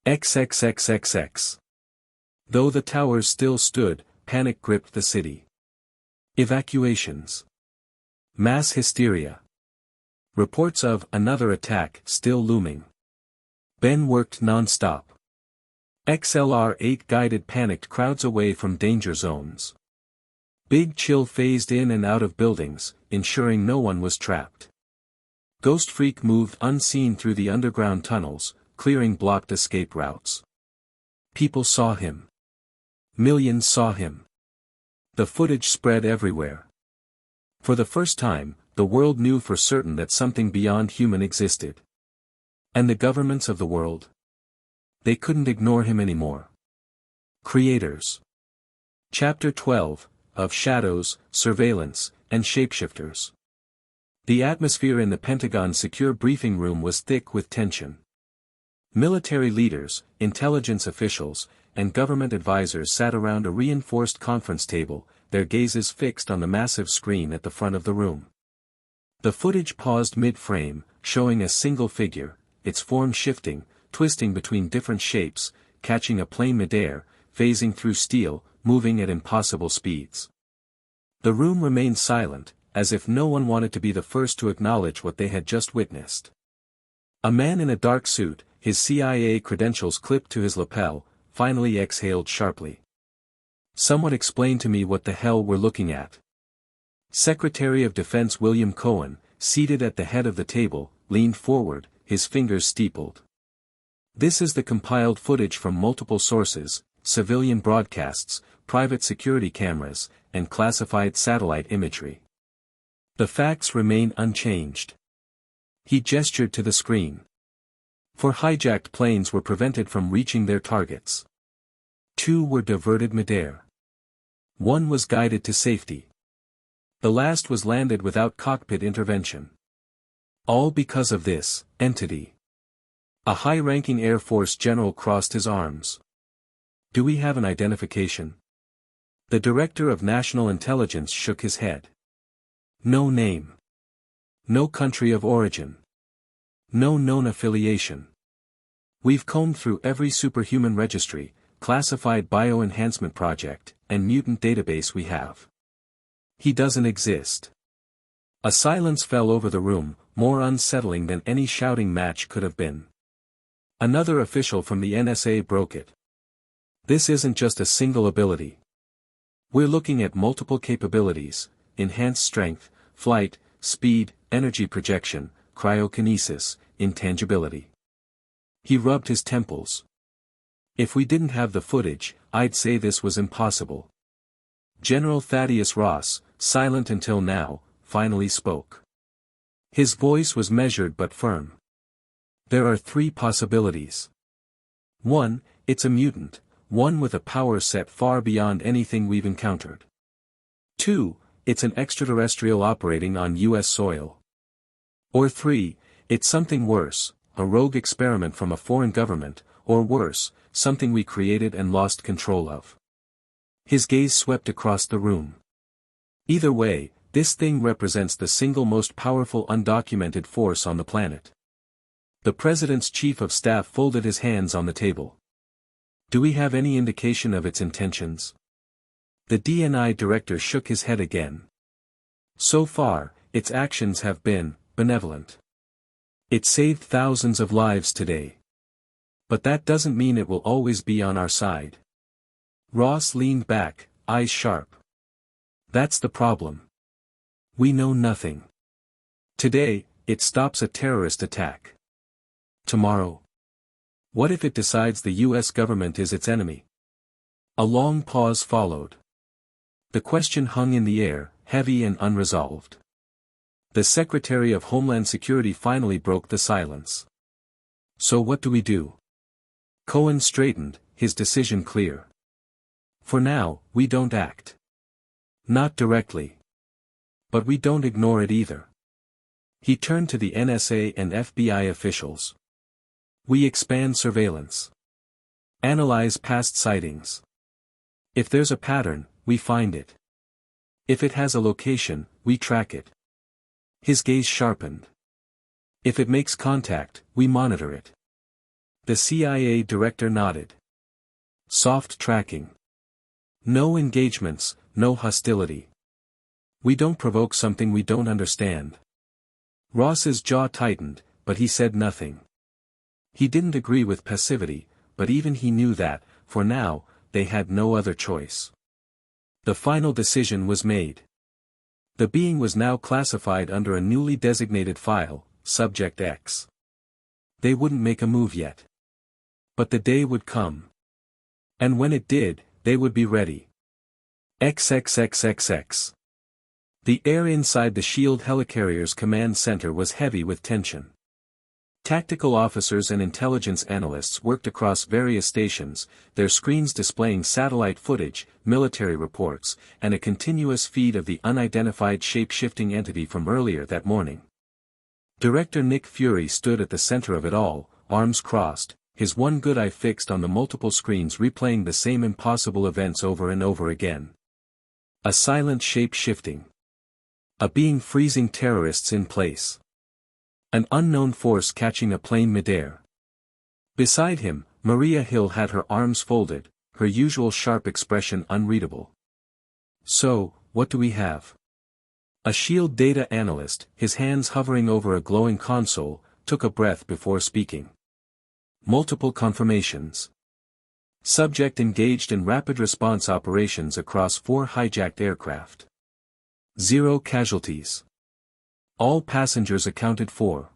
XXXXX. Though the towers still stood, panic gripped the city. Evacuations. Mass hysteria. Reports of another attack still looming. Ben worked non-stop. XLR-8 guided panicked crowds away from danger zones. Big Chill phased in and out of buildings, ensuring no one was trapped. Ghost Freak moved unseen through the underground tunnels, clearing blocked escape routes. People saw him. Millions saw him. The footage spread everywhere. For the first time, the world knew for certain that something beyond human existed. And the governments of the world? They couldn't ignore him anymore. Creators. Chapter 12, of Shadows, Surveillance, and Shapeshifters. The atmosphere in the Pentagon's secure briefing room was thick with tension. Military leaders, intelligence officials, and government advisors sat around a reinforced conference table, their gazes fixed on the massive screen at the front of the room. The footage paused mid-frame, showing a single figure, its form shifting, twisting between different shapes, catching a plane midair, phasing through steel, moving at impossible speeds. The room remained silent, as if no one wanted to be the first to acknowledge what they had just witnessed. A man in a dark suit, his CIA credentials clipped to his lapel, finally exhaled sharply. "Someone explain to me what the hell we're looking at." Secretary of Defense William Cohen, seated at the head of the table, leaned forward, his fingers steepled. "This is the compiled footage from multiple sources, civilian broadcasts, private security cameras, and classified satellite imagery. The facts remain unchanged." He gestured to the screen. 4 hijacked planes were prevented from reaching their targets. 2 were diverted midair. 1 was guided to safety. The last was landed without cockpit intervention. All because of this entity. A high-ranking Air Force general crossed his arms. "Do we have an identification?" The Director of National Intelligence shook his head. "No name. No country of origin. No known affiliation. We've combed through every superhuman registry, classified bioenhancement project, and mutant database we have. He doesn't exist." A silence fell over the room, more unsettling than any shouting match could have been. Another official from the NSA broke it. "This isn't just a single ability. We're looking at multiple capabilities: enhanced strength, flight, speed, energy projection, cryokinesis, intangibility." He rubbed his temples. "If we didn't have the footage, I'd say this was impossible." General Thaddeus Ross, silent until now, finally spoke. His voice was measured but firm. "There are 3 possibilities. 1, it's a mutant, one with a power set far beyond anything we've encountered. 2, it's an extraterrestrial operating on US soil. Or 3, it's something worse, a rogue experiment from a foreign government, or worse, something we created and lost control of." His gaze swept across the room. "Either way, this thing represents the single most powerful undocumented force on the planet." The President's Chief of Staff folded his hands on the table. "Do we have any indication of its intentions?" The DNI director shook his head again. So far, its actions have been benevolent. It saved thousands of lives today. But that doesn't mean it will always be on our side. Ross leaned back, eyes sharp. That's the problem. We know nothing. Today, it stops a terrorist attack. Tomorrow? What if it decides the US government is its enemy? A long pause followed. The question hung in the air, heavy and unresolved. The Secretary of Homeland Security finally broke the silence. So what do we do? Cohen straightened, his decision clear. For now, we don't act. Not directly. But we don't ignore it either. He turned to the NSA and FBI officials. We expand surveillance. Analyze past sightings. If there's a pattern, we find it. If it has a location, we track it. His gaze sharpened. If it makes contact, we monitor it. The CIA director nodded. Soft tracking. No engagements, no hostility. We don't provoke something we don't understand. Ross's jaw tightened, but he said nothing. He didn't agree with passivity, but even he knew that, for now, they had no other choice. The final decision was made. The being was now classified under a newly designated file, Subject X. They wouldn't make a move yet. But the day would come. And when it did, they would be ready. XXXXX. The air inside the SHIELD helicarrier's command center was heavy with tension. Tactical officers and intelligence analysts worked across various stations, their screens displaying satellite footage, military reports, and a continuous feed of the unidentified shape-shifting entity from earlier that morning. Director Nick Fury stood at the center of it all, arms crossed, his one good eye fixed on the multiple screens replaying the same impossible events over and over again. A silent shape-shifting. A being freezing terrorists in place. An unknown force catching a plane midair. Beside him, Maria Hill had her arms folded, her usual sharp expression unreadable. So, what do we have? A SHIELD data analyst, his hands hovering over a glowing console, took a breath before speaking. Multiple confirmations. Subject engaged in rapid response operations across 4 hijacked aircraft. 0 casualties. All passengers accounted for.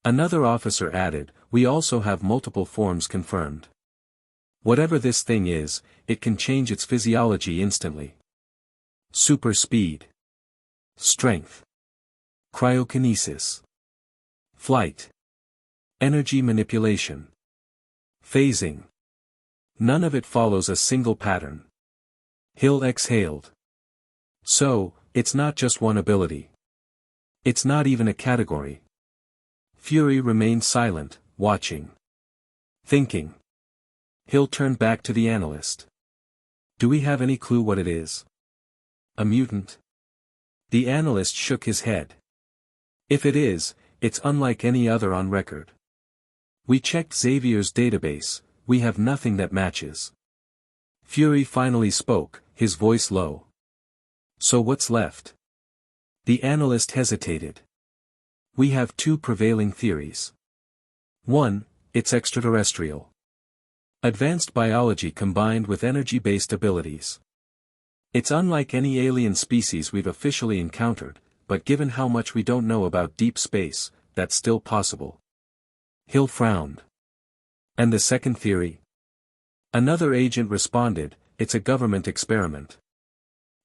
Another officer added, we also have multiple forms confirmed. Whatever this thing is, it can change its physiology instantly. Super speed. Strength. Cryokinesis. Flight. Energy manipulation. Phasing. None of it follows a single pattern. Hill exhaled. So, it's not just one ability. It's not even a category. Fury remained silent, watching. Thinking. Hill turned back to the analyst. Do we have any clue what it is? A mutant? The analyst shook his head. If it is, it's unlike any other on record. We checked Xavier's database, we have nothing that matches. Fury finally spoke, his voice low. So what's left? The analyst hesitated. We have 2 prevailing theories. 1, it's extraterrestrial. Advanced biology combined with energy-based abilities. It's unlike any alien species we've officially encountered, but given how much we don't know about deep space, that's still possible. Hill frowned. And the second theory? Another agent responded, it's a government experiment.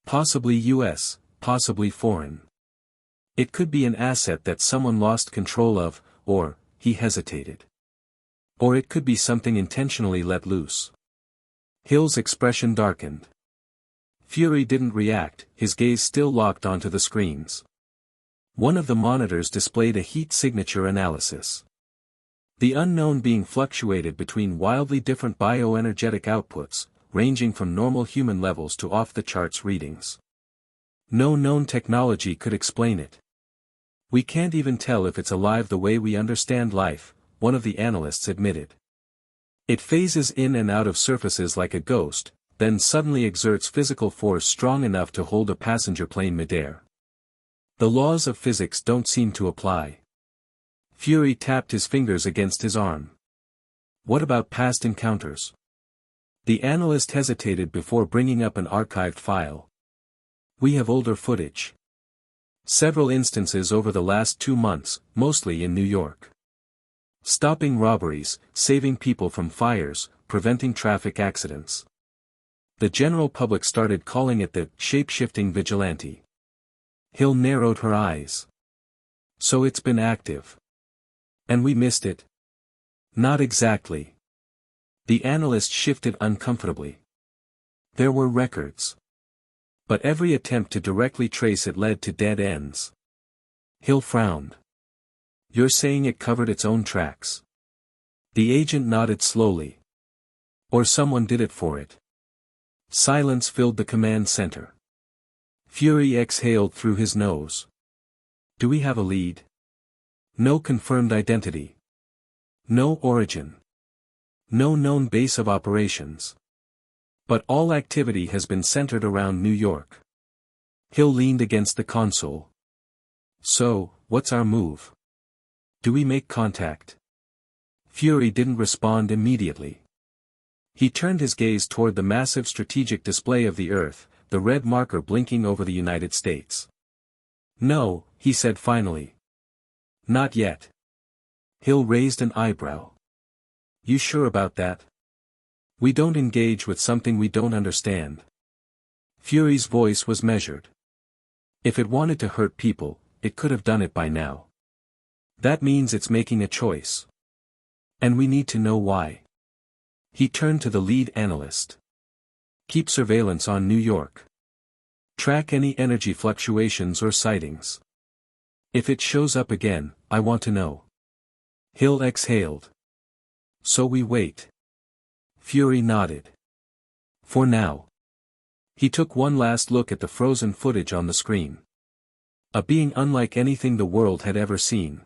Possibly US, possibly foreign. It could be an asset that someone lost control of, or, he hesitated. Or it could be something intentionally let loose. Hill's expression darkened. Fury didn't react, his gaze still locked onto the screens. One of the monitors displayed a heat signature analysis. The unknown being fluctuated between wildly different bioenergetic outputs, ranging from normal human levels to off-the-charts readings. No known technology could explain it. We can't even tell if it's alive the way we understand life, one of the analysts admitted. It phases in and out of surfaces like a ghost, then suddenly exerts physical force strong enough to hold a passenger plane midair. The laws of physics don't seem to apply. Fury tapped his fingers against his arm. What about past encounters? The analyst hesitated before bringing up an archived file. We have older footage. Several instances over the last 2 months, mostly in New York. Stopping robberies, saving people from fires, preventing traffic accidents. The general public started calling it the shape-shifting vigilante. Hill narrowed her eyes. So it's been active. And we missed it? Not exactly. The analyst shifted uncomfortably. There were records. But every attempt to directly trace it led to dead ends. Hill frowned. You're saying it covered its own tracks? The agent nodded slowly. Or someone did it for it. Silence filled the command center. Fury exhaled through his nose. Do we have a lead? No confirmed identity. No origin. No known base of operations. But all activity has been centered around New York. Hill leaned against the console. So, what's our move? Do we make contact? Fury didn't respond immediately. He turned his gaze toward the massive strategic display of the Earth, the red marker blinking over the United States. No, he said finally. Not yet. Hill raised an eyebrow. You sure about that? We don't engage with something we don't understand. Fury's voice was measured. If it wanted to hurt people, it could have done it by now. That means it's making a choice. And we need to know why. He turned to the lead analyst. Keep surveillance on New York. Track any energy fluctuations or sightings. If it shows up again, I want to know. Hill exhaled. So we wait. Fury nodded. For now. He took one last look at the frozen footage on the screen. A being unlike anything the world had ever seen.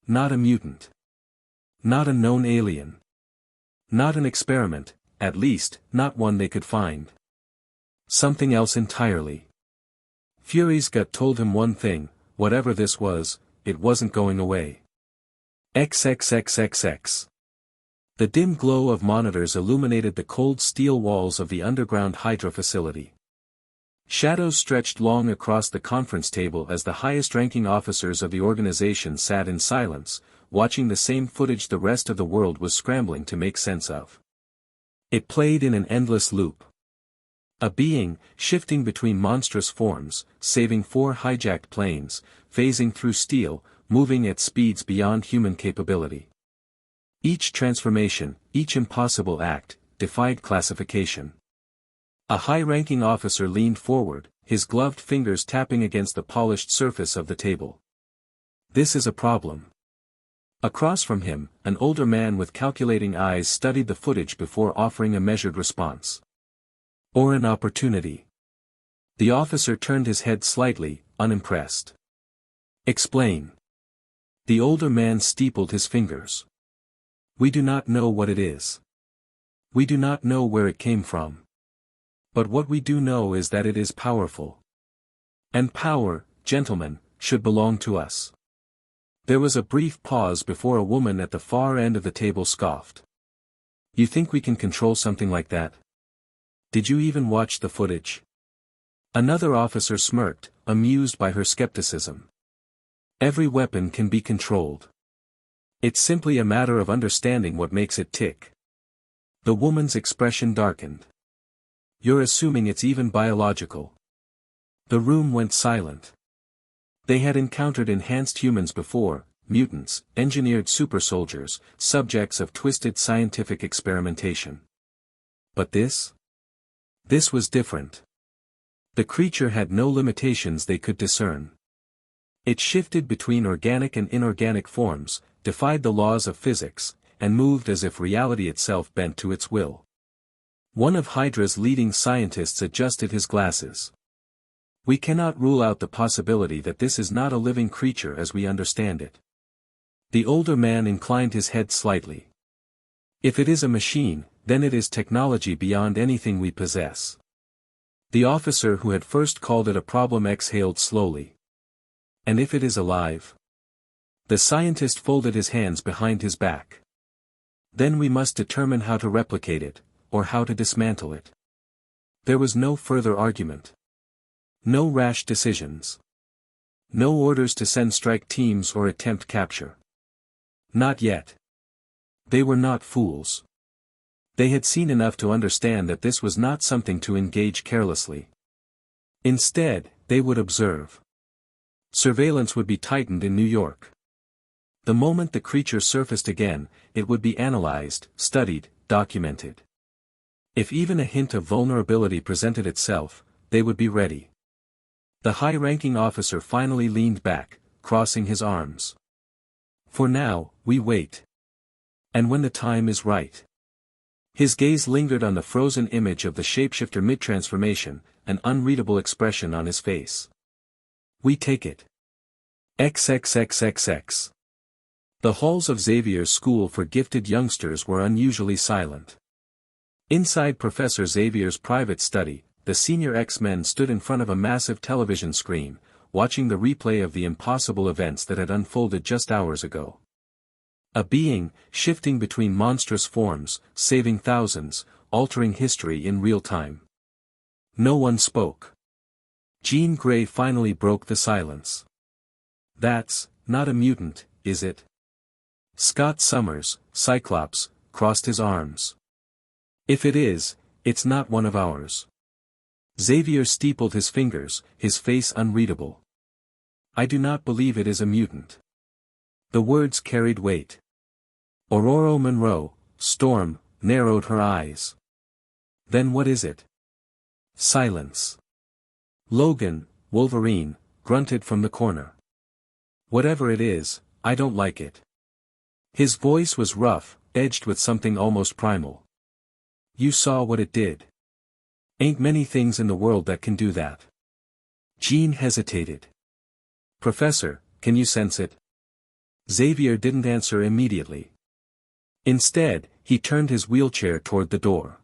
Not a mutant. Not a known alien. Not an experiment, at least, not one they could find. Something else entirely. Fury's gut told him one thing, whatever this was, it wasn't going away. XXXXX. The dim glow of monitors illuminated the cold steel walls of the underground Hydra facility. Shadows stretched long across the conference table as the highest-ranking officers of the organization sat in silence, watching the same footage the rest of the world was scrambling to make sense of. It played in an endless loop. A being, shifting between monstrous forms, saving 4 hijacked planes, phasing through steel, moving at speeds beyond human capability. Each transformation, each impossible act, defied classification. A high-ranking officer leaned forward, his gloved fingers tapping against the polished surface of the table. This is a problem. Across from him, an older man with calculating eyes studied the footage before offering a measured response. Or an opportunity. The officer turned his head slightly, unimpressed. Explain. The older man steepled his fingers. We do not know what it is. We do not know where it came from. But what we do know is that it is powerful. And power, gentlemen, should belong to us. There was a brief pause before a woman at the far end of the table scoffed. You think we can control something like that? Did you even watch the footage? Another officer smirked, amused by her skepticism. Every weapon can be controlled. It's simply a matter of understanding what makes it tick. The woman's expression darkened. You're assuming it's even biological. The room went silent. They had encountered enhanced humans before, mutants, engineered super soldiers, subjects of twisted scientific experimentation. But this? This was different. The creature had no limitations they could discern. It shifted between organic and inorganic forms, defied the laws of physics, and moved as if reality itself bent to its will. One of Hydra's leading scientists adjusted his glasses. We cannot rule out the possibility that this is not a living creature as we understand it. The older man inclined his head slightly. If it is a machine, then it is technology beyond anything we possess. The officer who had first called it a problem exhaled slowly. And if it is alive? The scientist folded his hands behind his back. Then we must determine how to replicate it, or how to dismantle it. There was no further argument. No rash decisions. No orders to send strike teams or attempt capture. Not yet. They were not fools. They had seen enough to understand that this was not something to engage carelessly. Instead, they would observe. Surveillance would be tightened in New York. The moment the creature surfaced again, it would be analyzed, studied, documented. If even a hint of vulnerability presented itself, they would be ready. The high-ranking officer finally leaned back, crossing his arms. For now, we wait. And when the time is right. His gaze lingered on the frozen image of the shapeshifter mid-transformation, an unreadable expression on his face. We take it. XXXXX. The halls of Xavier's School for Gifted Youngsters were unusually silent. Inside Professor Xavier's private study, the senior X-Men stood in front of a massive television screen, watching the replay of the impossible events that had unfolded just hours ago. A being, shifting between monstrous forms, saving thousands, altering history in real time. No one spoke. Jean Grey finally broke the silence. That's not a mutant, is it? Scott Summers, Cyclops, crossed his arms. If it is, it's not one of ours. Xavier steepled his fingers, his face unreadable. I do not believe it is a mutant. The words carried weight. Aurora Monroe, Storm, narrowed her eyes. Then what is it? Silence. Logan, Wolverine, grunted from the corner. Whatever it is, I don't like it. His voice was rough, edged with something almost primal. You saw what it did. Ain't many things in the world that can do that. Jean hesitated. Professor, can you sense it? Xavier didn't answer immediately. Instead, he turned his wheelchair toward the door.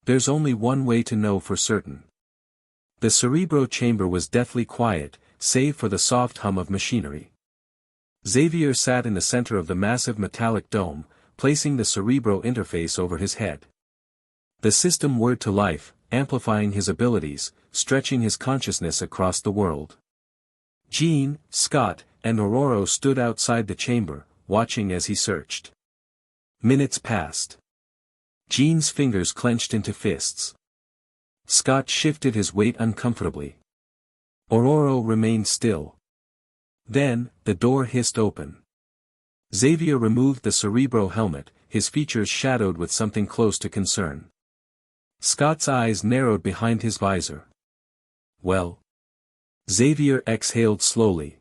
There's only one way to know for certain. The cerebro chamber was deathly quiet, save for the soft hum of machinery. Xavier sat in the center of the massive metallic dome, placing the cerebro interface over his head. The system whirred to life, amplifying his abilities, stretching his consciousness across the world. Jean, Scott, and Aurora stood outside the chamber, watching as he searched. Minutes passed. Jean's fingers clenched into fists. Scott shifted his weight uncomfortably. Aurora remained still. Then, the door hissed open. Xavier removed the cerebro helmet, his features shadowed with something close to concern. Scott's eyes narrowed behind his visor. Well? Xavier exhaled slowly.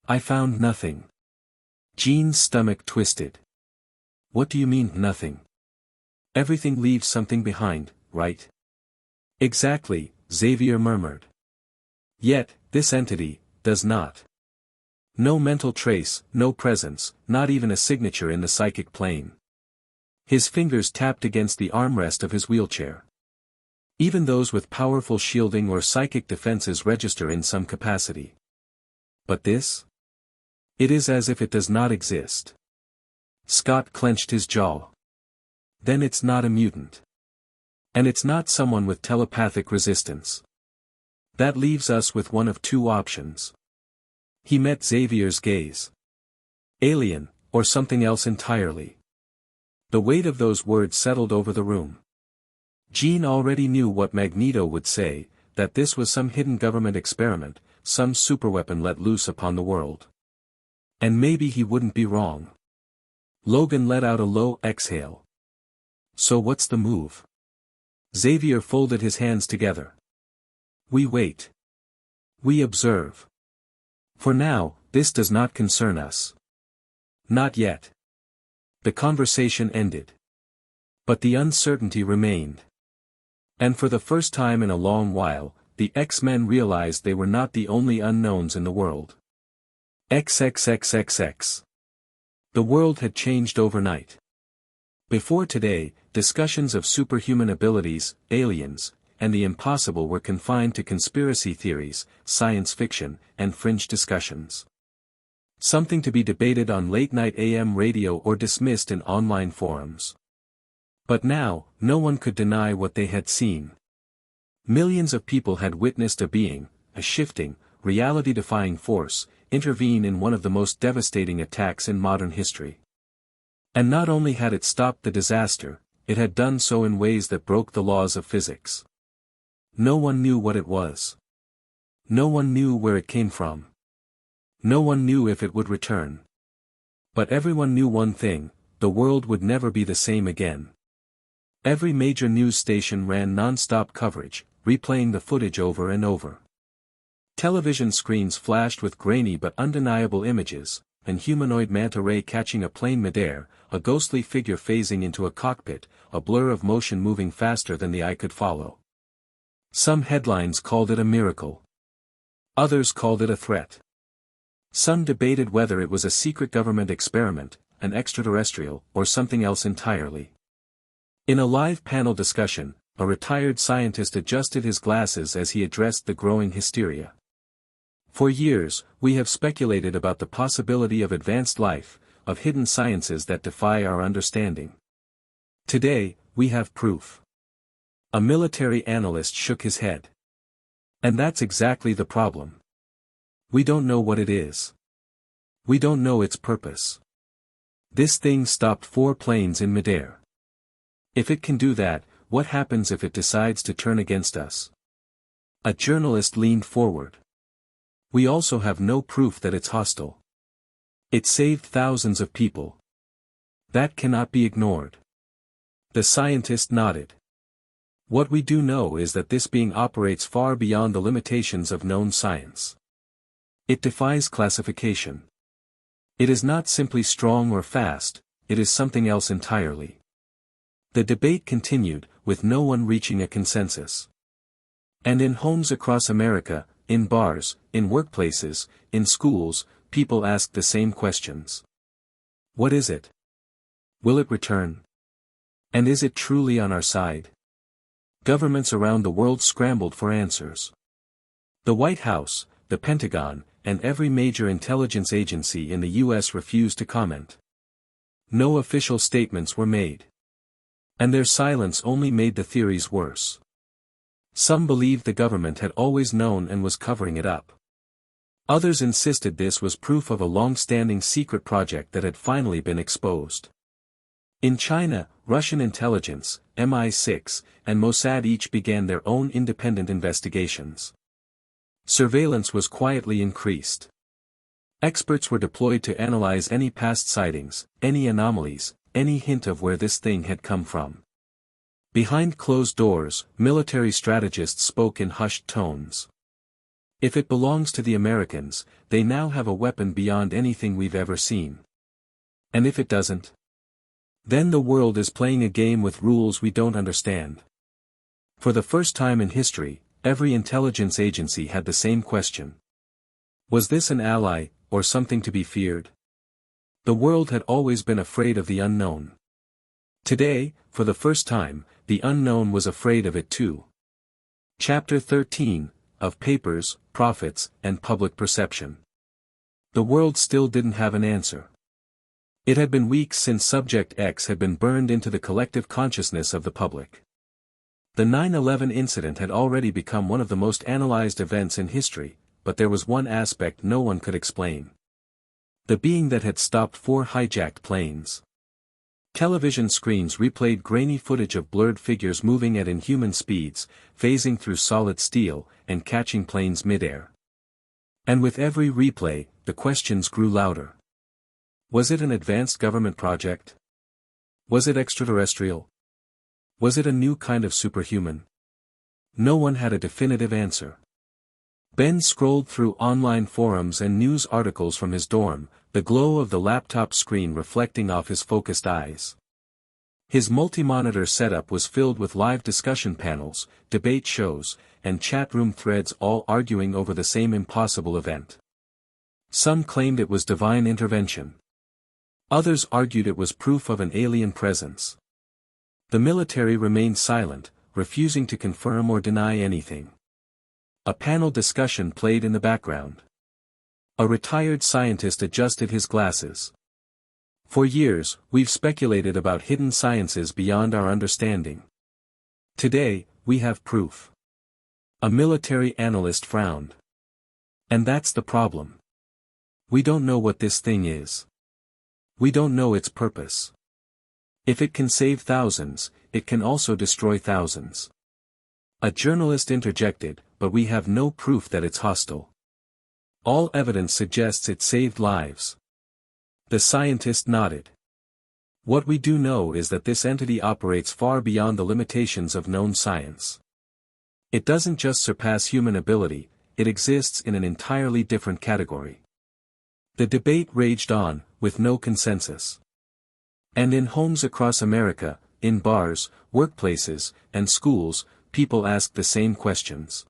I found nothing. Jean's stomach twisted. What do you mean, nothing? Everything leaves something behind, right? Exactly, Xavier murmured. Yet, this entity does not. No mental trace, no presence, not even a signature in the psychic plane. His fingers tapped against the armrest of his wheelchair. Even those with powerful shielding or psychic defenses register in some capacity. But this? It is as if it does not exist. Scott clenched his jaw. Then it's not a mutant. And it's not someone with telepathic resistance. That leaves us with one of two options. He met Xavier's gaze. Alien, or something else entirely. The weight of those words settled over the room. Jean already knew what Magneto would say, that this was some hidden government experiment, some superweapon let loose upon the world. And maybe he wouldn't be wrong. Logan let out a low exhale. So what's the move? Xavier folded his hands together. We wait. We observe. For now, this does not concern us. Not yet. The conversation ended. But the uncertainty remained. And for the first time in a long while, the X-Men realized they were not the only unknowns in the world. XXXXX. The world had changed overnight. Before today, discussions of superhuman abilities, aliens, and the impossible were confined to conspiracy theories, science fiction, and fringe discussions. Something to be debated on late-night AM radio or dismissed in online forums. But now, no one could deny what they had seen. Millions of people had witnessed a being, a shifting, reality-defying force, intervene in one of the most devastating attacks in modern history. And not only had it stopped the disaster, it had done so in ways that broke the laws of physics. No one knew what it was. No one knew where it came from. No one knew if it would return. But everyone knew one thing: the world would never be the same again. Every major news station ran non-stop coverage, replaying the footage over and over. Television screens flashed with grainy but undeniable images: an humanoid manta ray catching a plane midair, a ghostly figure phasing into a cockpit, a blur of motion moving faster than the eye could follow. Some headlines called it a miracle. Others called it a threat. Some debated whether it was a secret government experiment, an extraterrestrial, or something else entirely. In a live panel discussion, a retired scientist adjusted his glasses as he addressed the growing hysteria. For years, we have speculated about the possibility of advanced life, of hidden sciences that defy our understanding. Today, we have proof. A military analyst shook his head. And that's exactly the problem. We don't know what it is. We don't know its purpose. This thing stopped 4 planes in midair. If it can do that, what happens if it decides to turn against us? A journalist leaned forward. We also have no proof that it's hostile. It saved thousands of people. That cannot be ignored. The scientist nodded. What we do know is that this being operates far beyond the limitations of known science. It defies classification. It is not simply strong or fast, it is something else entirely. The debate continued, with no one reaching a consensus. And in homes across America, in bars, in workplaces, in schools, people asked the same questions. What is it? Will it return? And is it truly on our side? Governments around the world scrambled for answers. The White House, the Pentagon, and every major intelligence agency in the U.S. refused to comment. No official statements were made. And their silence only made the theories worse. Some believed the government had always known and was covering it up. Others insisted this was proof of a long-standing secret project that had finally been exposed. In China, Russian intelligence, MI6, and Mossad each began their own independent investigations. Surveillance was quietly increased. Experts were deployed to analyze any past sightings, any anomalies, any hint of where this thing had come from. Behind closed doors, military strategists spoke in hushed tones. If it belongs to the Americans, they now have a weapon beyond anything we've ever seen. And if it doesn't? Then the world is playing a game with rules we don't understand. For the first time in history, every intelligence agency had the same question. Was this an ally, or something to be feared? The world had always been afraid of the unknown. Today, for the first time, the unknown was afraid of it too. Chapter 13, of Papers, Prophets, and Public Perception. The world still didn't have an answer. It had been weeks since Subject X had been burned into the collective consciousness of the public. The 9/11 incident had already become one of the most analyzed events in history, but there was one aspect no one could explain. The being that had stopped 4 hijacked planes. Television screens replayed grainy footage of blurred figures moving at inhuman speeds, phasing through solid steel, and catching planes midair. And with every replay, the questions grew louder. Was it an advanced government project? Was it extraterrestrial? Was it a new kind of superhuman? No one had a definitive answer. Ben scrolled through online forums and news articles from his dorm, the glow of the laptop screen reflecting off his focused eyes. His multi-monitor setup was filled with live discussion panels, debate shows, and chat room threads all arguing over the same impossible event. Some claimed it was divine intervention. Others argued it was proof of an alien presence. The military remained silent, refusing to confirm or deny anything. A panel discussion played in the background. A retired scientist adjusted his glasses. For years, we've speculated about hidden sciences beyond our understanding. Today, we have proof. A military analyst frowned. And that's the problem. We don't know what this thing is. We don't know its purpose. If it can save thousands, it can also destroy thousands. A journalist interjected, but we have no proof that it's hostile. All evidence suggests it saved lives. The scientist nodded. What we do know is that this entity operates far beyond the limitations of known science. It doesn't just surpass human ability, it exists in an entirely different category. The debate raged on, with no consensus. And in homes across America, in bars, workplaces, and schools, people asked the same questions.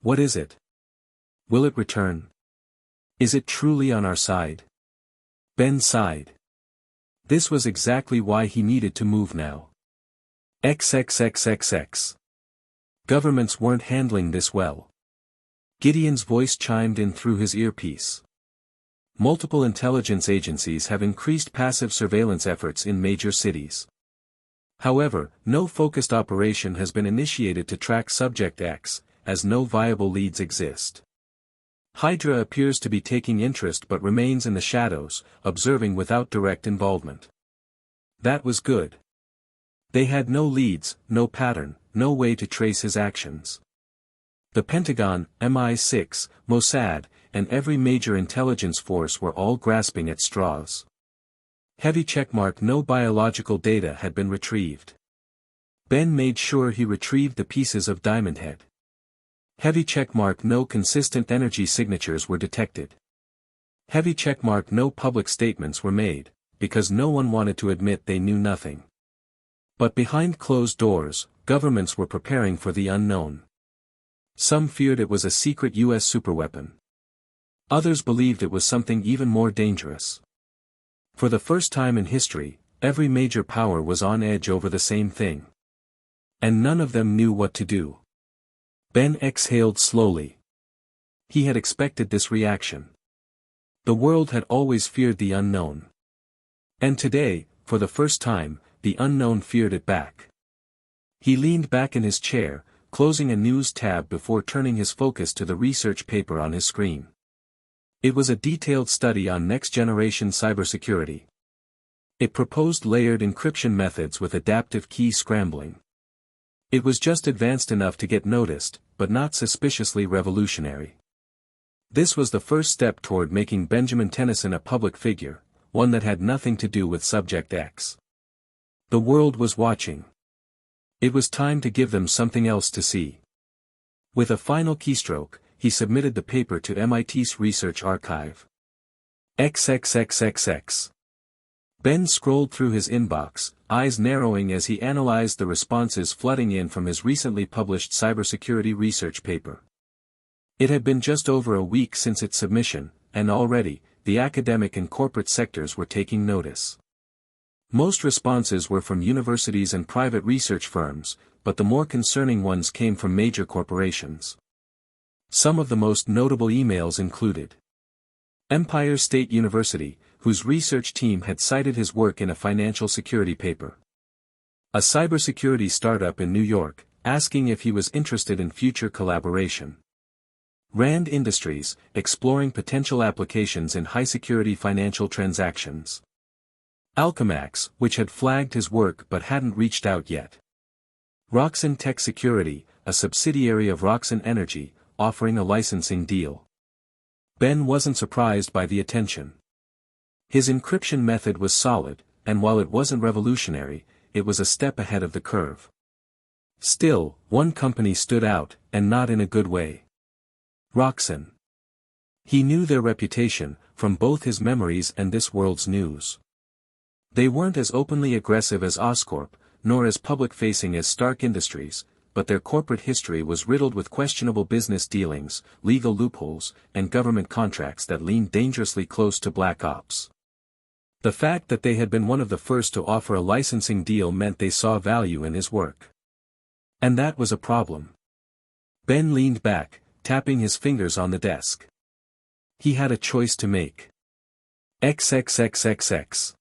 What is it? Will it return? Is it truly on our side? Ben sighed. This was exactly why he needed to move now. XXXXX. Governments weren't handling this well. Gideon's voice chimed in through his earpiece. Multiple intelligence agencies have increased passive surveillance efforts in major cities. However, no focused operation has been initiated to track Subject X, as no viable leads exist. Hydra appears to be taking interest but remains in the shadows, observing without direct involvement. That was good. They had no leads, no pattern, no way to trace his actions. The Pentagon, MI6, Mossad, and every major intelligence force were all grasping at straws. Heavy checkmark: no biological data had been retrieved. Ben made sure he retrieved the pieces of Diamond Head. Heavy checkmark: no consistent energy signatures were detected. Heavy checkmark: no public statements were made, because no one wanted to admit they knew nothing. But behind closed doors, governments were preparing for the unknown. Some feared it was a secret US superweapon. Others believed it was something even more dangerous. For the first time in history, every major power was on edge over the same thing. And none of them knew what to do. Ben exhaled slowly. He had expected this reaction. The world had always feared the unknown. And today, for the first time, the unknown feared it back. He leaned back in his chair, closing a news tab before turning his focus to the research paper on his screen. It was a detailed study on next-generation cybersecurity. It proposed layered encryption methods with adaptive key scrambling. It was just advanced enough to get noticed, but not suspiciously revolutionary. This was the first step toward making Benjamin Tennyson a public figure, one that had nothing to do with Subject X. The world was watching. It was time to give them something else to see. With a final keystroke, he submitted the paper to MIT's research archive. XXXXX. Ben scrolled through his inbox, eyes narrowing as he analyzed the responses flooding in from his recently published cybersecurity research paper. It had been just over a week since its submission, and already, the academic and corporate sectors were taking notice. Most responses were from universities and private research firms, but the more concerning ones came from major corporations. Some of the most notable emails included Empire State University, whose research team had cited his work in a financial security paper. A cybersecurity startup in New York, asking if he was interested in future collaboration. Rand Industries, exploring potential applications in high-security financial transactions. Alchemax, which had flagged his work but hadn't reached out yet. Roxen Tech Security, a subsidiary of Roxen Energy, offering a licensing deal. Ben wasn't surprised by the attention. His encryption method was solid, and while it wasn't revolutionary, it was a step ahead of the curve. Still, one company stood out, and not in a good way. Roxen. He knew their reputation, from both his memories and this world's news. They weren't as openly aggressive as Oscorp, nor as public-facing as Stark Industries, but their corporate history was riddled with questionable business dealings, legal loopholes, and government contracts that leaned dangerously close to black ops. The fact that they had been one of the first to offer a licensing deal meant they saw value in his work. And that was a problem. Ben leaned back, tapping his fingers on the desk. He had a choice to make. XXXXX.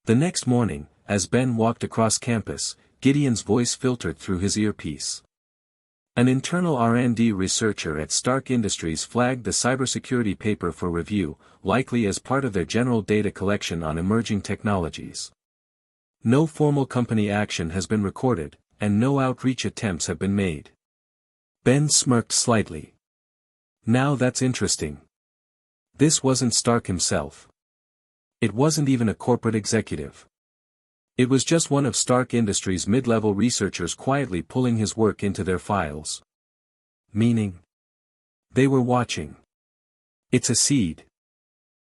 The next morning, as Ben walked across campus, Gideon's voice filtered through his earpiece. An internal R&D researcher at Stark Industries flagged the cybersecurity paper for review, likely as part of their general data collection on emerging technologies. No formal company action has been recorded, and no outreach attempts have been made. Ben smirked slightly. Now that's interesting. This wasn't Stark himself. It wasn't even a corporate executive. It was just one of Stark Industries' mid-level researchers quietly pulling his work into their files. Meaning? They were watching. It's a seed.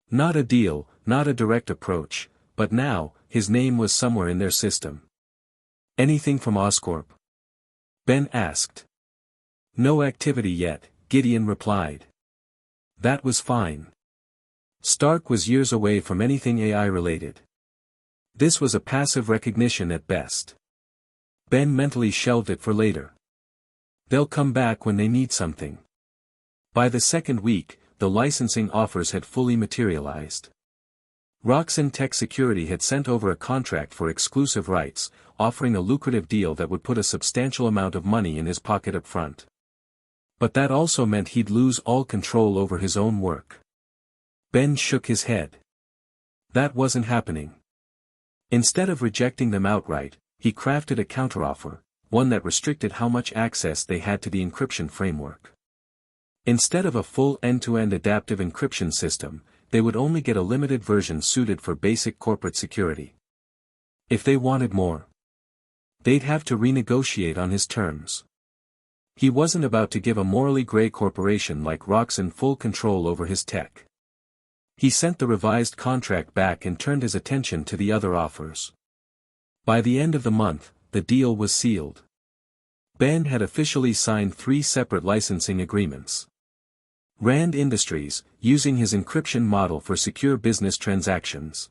Not a deal, not a direct approach, but now, his name was somewhere in their system. Anything from Oscorp? Ben asked. No activity yet, Gideon replied. That was fine. Stark was years away from anything AI-related. This was a passive recognition at best. Ben mentally shelved it for later. They'll come back when they need something. By the second week, the licensing offers had fully materialized. Roxxon Tech Security had sent over a contract for exclusive rights, offering a lucrative deal that would put a substantial amount of money in his pocket up front. But that also meant he'd lose all control over his own work. Ben shook his head. That wasn't happening. Instead of rejecting them outright, he crafted a counteroffer, one that restricted how much access they had to the encryption framework. Instead of a full end-to-end adaptive encryption system, they would only get a limited version suited for basic corporate security. If they wanted more, they'd have to renegotiate on his terms. He wasn't about to give a morally gray corporation like Roxxon full control over his tech. He sent the revised contract back and turned his attention to the other offers. By the end of the month, the deal was sealed. Ben had officially signed 3 separate licensing agreements. Rand Industries, using his encryption model for secure business transactions.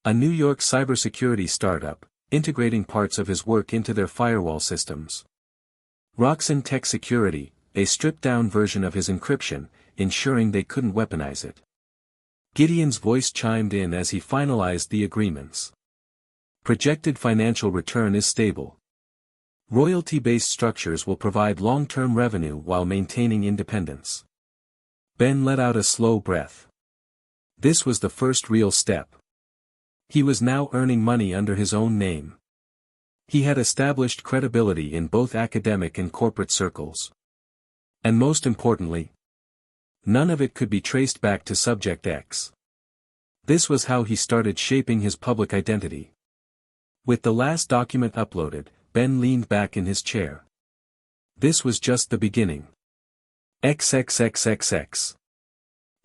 A New York cybersecurity startup, integrating parts of his work into their firewall systems. Roxxon Tech Security, a stripped-down version of his encryption, ensuring they couldn't weaponize it. Gideon's voice chimed in as he finalized the agreements. Projected financial return is stable. Royalty-based structures will provide long-term revenue while maintaining independence. Ben let out a slow breath. This was the first real step. He was now earning money under his own name. He had established credibility in both academic and corporate circles. And most importantly, none of it could be traced back to Subject X. This was how he started shaping his public identity. With the last document uploaded, Ben leaned back in his chair. This was just the beginning. XXXXX.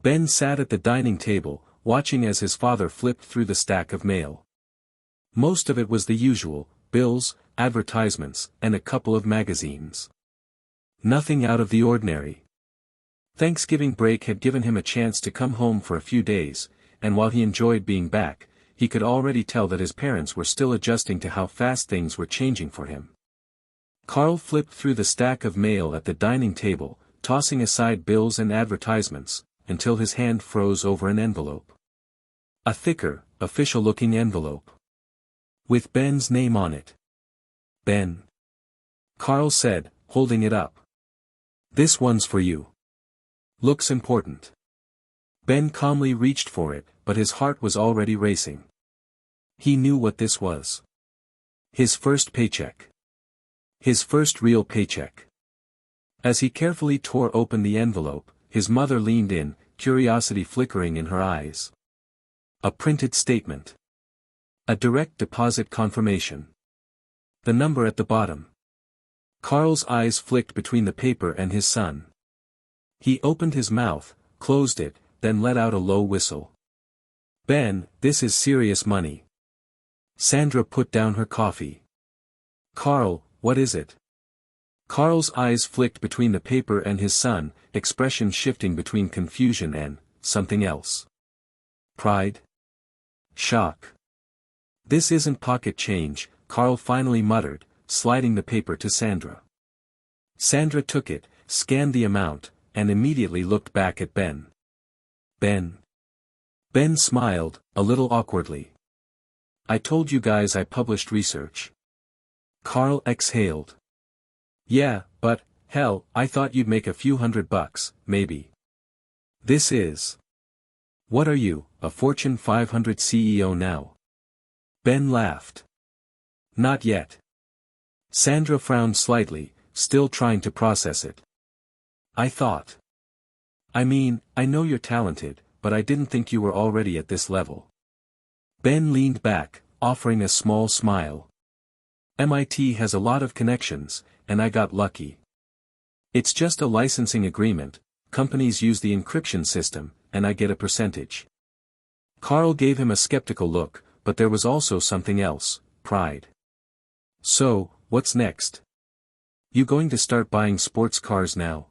Ben sat at the dining table, watching as his father flipped through the stack of mail. Most of it was the usual, bills, advertisements, and a couple of magazines. Nothing out of the ordinary. Thanksgiving break had given him a chance to come home for a few days, and while he enjoyed being back, he could already tell that his parents were still adjusting to how fast things were changing for him. Carl flipped through the stack of mail at the dining table, tossing aside bills and advertisements, until his hand froze over an envelope. A thicker, official-looking envelope. With Ben's name on it. Ben. Carl said, holding it up. This one's for you. Looks important. Ben calmly reached for it, but his heart was already racing. He knew what this was. His first paycheck. His first real paycheck. As he carefully tore open the envelope, his mother leaned in, curiosity flickering in her eyes. A printed statement. A direct deposit confirmation. The number at the bottom. Carl's eyes flicked between the paper and his son. He opened his mouth, closed it, then let out a low whistle. Ben, this is serious money. Sandra put down her coffee. Carl, what is it? Carl's eyes flicked between the paper and his son, expression shifting between confusion and something else. Pride? Shock. This isn't pocket change, Carl finally muttered, sliding the paper to Sandra. Sandra took it, scanned the amount, and immediately looked back at Ben. Ben. Ben smiled, a little awkwardly. I told you guys I published research. Carl exhaled. Yeah, but, hell, I thought you'd make a few $100, maybe. This is. What are you, a Fortune 500 CEO now? Ben laughed. Not yet. Sandra frowned slightly, still trying to process it. I thought. I mean, I know you're talented, but I didn't think you were already at this level. Ben leaned back, offering a small smile. MIT has a lot of connections, and I got lucky. It's just a licensing agreement, companies use the encryption system, and I get a percentage. Carl gave him a skeptical look, but there was also something else, pride. So, what's next? You going to start buying sports cars now?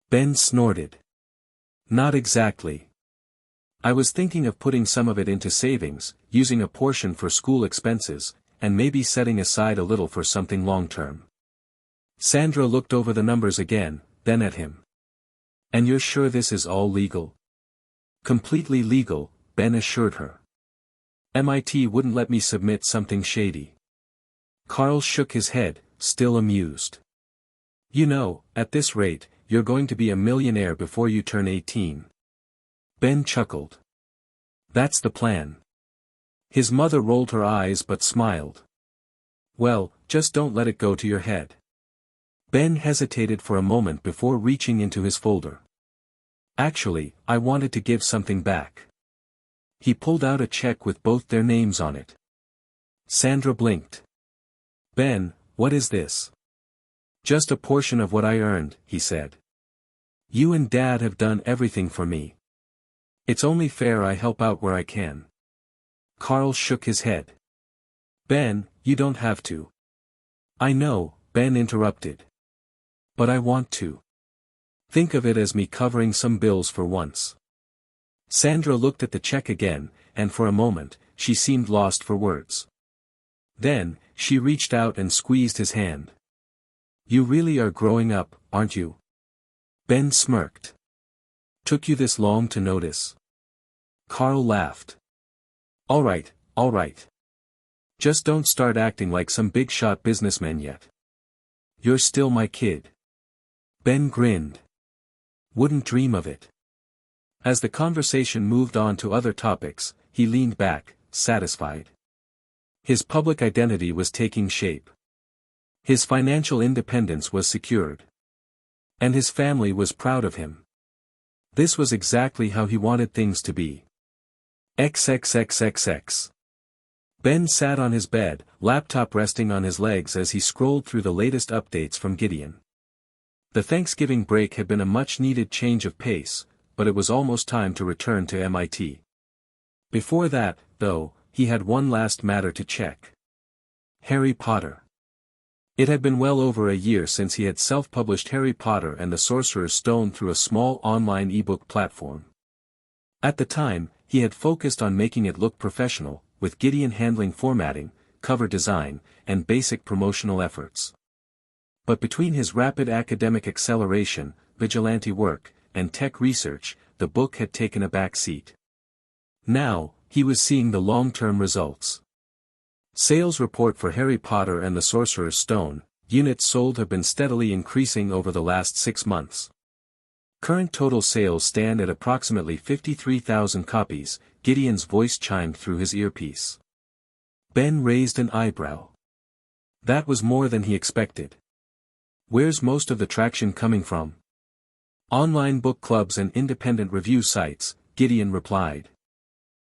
Ben snorted. Not exactly. I was thinking of putting some of it into savings, using a portion for school expenses, and maybe setting aside a little for something long-term. Sandra looked over the numbers again, then at him. And you're sure this is all legal? Completely legal, Ben assured her. MIT wouldn't let me submit something shady. Carl shook his head, still amused. You know, at this rate, you're going to be a millionaire before you turn 18. Ben chuckled. That's the plan. His mother rolled her eyes but smiled. Well, just don't let it go to your head. Ben hesitated for a moment before reaching into his folder. Actually, I wanted to give something back. He pulled out a check with both their names on it. Sandra blinked. Ben, what is this? Just a portion of what I earned, he said. You and Dad have done everything for me. It's only fair I help out where I can. Carl shook his head. Ben, you don't have to. I know, Ben interrupted. But I want to. Think of it as me covering some bills for once. Sandra looked at the check again, and for a moment, she seemed lost for words. Then, she reached out and squeezed his hand. You really are growing up, aren't you? Ben smirked. Took you this long to notice? Carl laughed. All right. Just don't start acting like some big-shot businessman yet. You're still my kid. Ben grinned. Wouldn't dream of it. As the conversation moved on to other topics, he leaned back, satisfied. His public identity was taking shape. His financial independence was secured. And his family was proud of him. This was exactly how he wanted things to be. XXXXX. Ben sat on his bed, laptop resting on his legs as he scrolled through the latest updates from Gideon. The Thanksgiving break had been a much-needed change of pace, but it was almost time to return to MIT. Before that, though, he had one last matter to check. Harry Potter. It had been well over a year since he had self-published Harry Potter and the Sorcerer's Stone through a small online ebook platform. At the time, he had focused on making it look professional, with Gideon handling formatting, cover design, and basic promotional efforts. But between his rapid academic acceleration, vigilante work, and tech research, the book had taken a back seat. Now, he was seeing the long-term results. Sales report for Harry Potter and the Sorcerer's Stone, units sold have been steadily increasing over the last 6 months. Current total sales stand at approximately 53,000 copies, Gideon's voice chimed through his earpiece. Ben raised an eyebrow. That was more than he expected. Where's most of the traction coming from? Online book clubs and independent review sites, Gideon replied.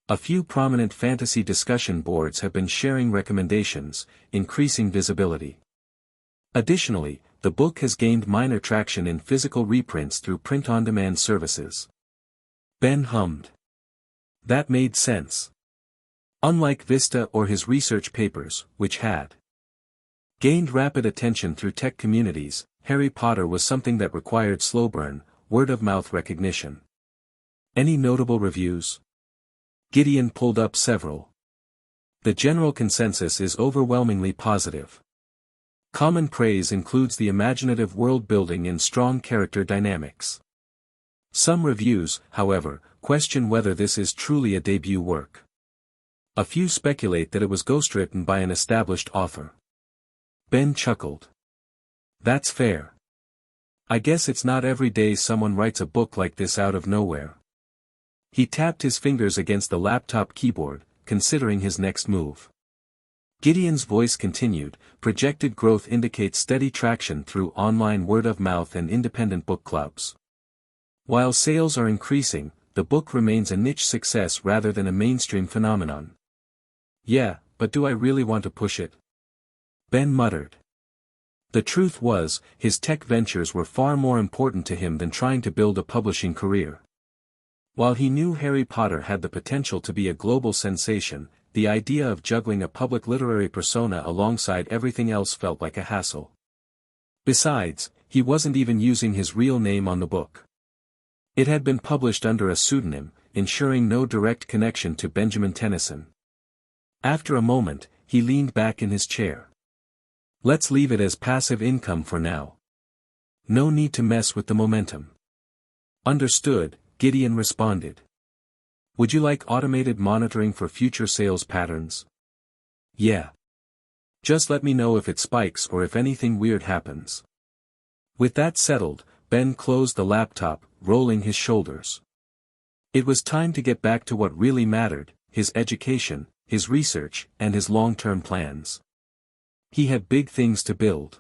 A few prominent fantasy discussion boards have been sharing recommendations, increasing visibility. Additionally, the book has gained minor traction in physical reprints through print-on-demand services. Ben hummed. That made sense. Unlike Vista or his research papers, which had gained rapid attention through tech communities, Harry Potter was something that required slow burn, word-of-mouth recognition. Any notable reviews? Gideon pulled up several. The general consensus is overwhelmingly positive. Common praise includes the imaginative world building and strong character dynamics. Some reviews, however, question whether this is truly a debut work. A few speculate that it was ghostwritten by an established author. Ben chuckled. That's fair. I guess it's not every day someone writes a book like this out of nowhere. He tapped his fingers against the laptop keyboard, considering his next move. Gideon's voice continued, projected growth indicates steady traction through online word-of-mouth and independent book clubs. While sales are increasing, the book remains a niche success rather than a mainstream phenomenon. Yeah, but do I really want to push it? Ben muttered. The truth was, his tech ventures were far more important to him than trying to build a publishing career. While he knew Harry Potter had the potential to be a global sensation, the idea of juggling a public literary persona alongside everything else felt like a hassle. Besides, he wasn't even using his real name on the book. It had been published under a pseudonym, ensuring no direct connection to Benjamin Tennyson. After a moment, he leaned back in his chair. Let's leave it as passive income for now. No need to mess with the momentum. Understood, Gideon responded. Would you like automated monitoring for future sales patterns? Yeah. Just let me know if it spikes or if anything weird happens. With that settled, Ben closed the laptop, rolling his shoulders. It was time to get back to what really mattered, his education, his research, and his long-term plans. He had big things to build.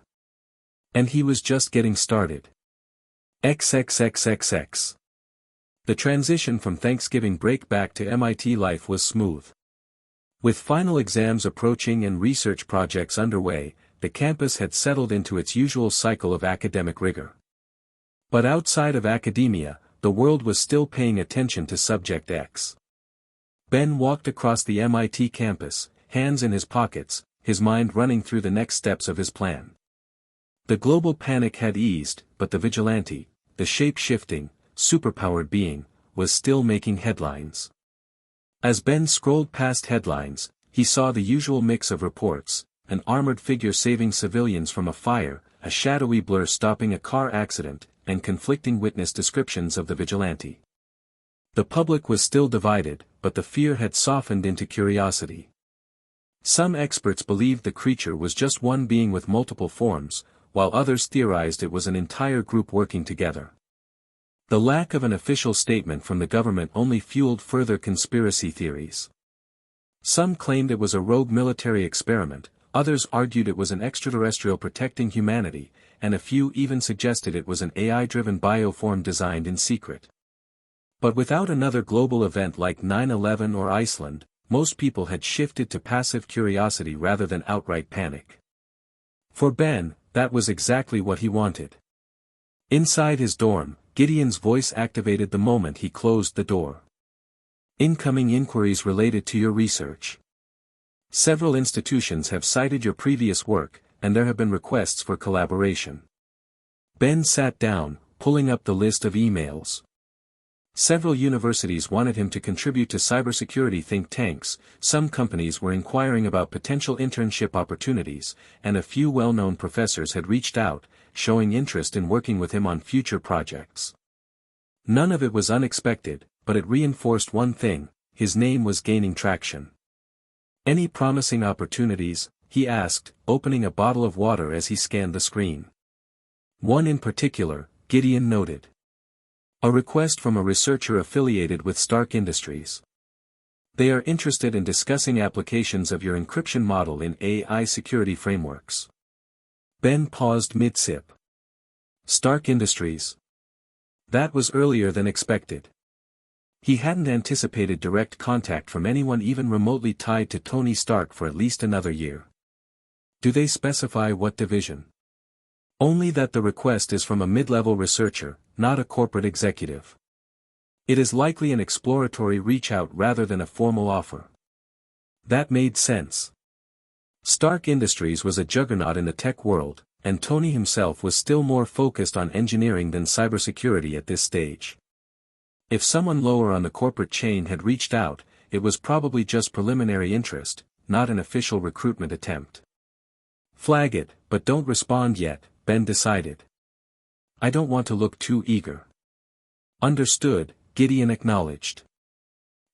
And he was just getting started. XXXXX. The transition from Thanksgiving break back to MIT life was smooth. With final exams approaching and research projects underway, the campus had settled into its usual cycle of academic rigor. But outside of academia, the world was still paying attention to Subject X. Ben walked across the MIT campus, hands in his pockets, his mind running through the next steps of his plan. The global panic had eased, but the Vigilante, the shape-shifting, superpowered being, was still making headlines. As Ben scrolled past headlines, he saw the usual mix of reports: an armored figure saving civilians from a fire, a shadowy blur stopping a car accident, and conflicting witness descriptions of the Vigilante. The public was still divided, but the fear had softened into curiosity. Some experts believed the creature was just one being with multiple forms, while others theorized it was an entire group working together. The lack of an official statement from the government only fueled further conspiracy theories. Some claimed it was a rogue military experiment, others argued it was an extraterrestrial protecting humanity, and a few even suggested it was an AI-driven bioform designed in secret. But without another global event like 9/11 or Iceland, most people had shifted to passive curiosity rather than outright panic. For Ben, that was exactly what he wanted. Inside his dorm, Gideon's voice activated the moment he closed the door. Incoming inquiries related to your research. Several institutions have cited your previous work, and there have been requests for collaboration. Ben sat down, pulling up the list of emails. Several universities wanted him to contribute to cybersecurity think tanks, some companies were inquiring about potential internship opportunities, and a few well-known professors had reached out, showing interest in working with him on future projects. None of it was unexpected, but it reinforced one thing: his name was gaining traction. Any promising opportunities? He asked, opening a bottle of water as he scanned the screen. One in particular, Gideon noted. A request from a researcher affiliated with Stark Industries. They are interested in discussing applications of your encryption model in AI security frameworks. Ben paused mid-sip. Stark Industries. That was earlier than expected. He hadn't anticipated direct contact from anyone even remotely tied to Tony Stark for at least another year. Do they specify what division? Only that the request is from a mid-level researcher, not a corporate executive. It is likely an exploratory reach-out rather than a formal offer. That made sense. Stark Industries was a juggernaut in the tech world, and Tony himself was still more focused on engineering than cybersecurity at this stage. If someone lower on the corporate chain had reached out, it was probably just preliminary interest, not an official recruitment attempt. Flag it, but don't respond yet, Ben decided. I don't want to look too eager. Understood, Gideon acknowledged.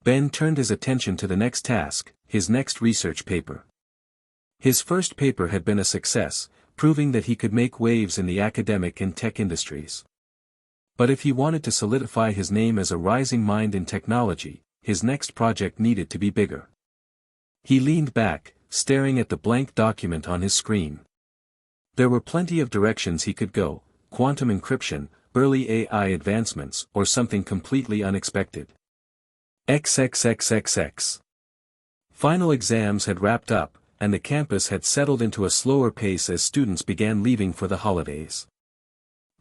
Ben turned his attention to the next task, his next research paper. His first paper had been a success, proving that he could make waves in the academic and tech industries. But if he wanted to solidify his name as a rising mind in technology, his next project needed to be bigger. He leaned back, staring at the blank document on his screen. There were plenty of directions he could go: quantum encryption, early AI advancements, or something completely unexpected. XXXXX. Final exams had wrapped up, and the campus had settled into a slower pace as students began leaving for the holidays.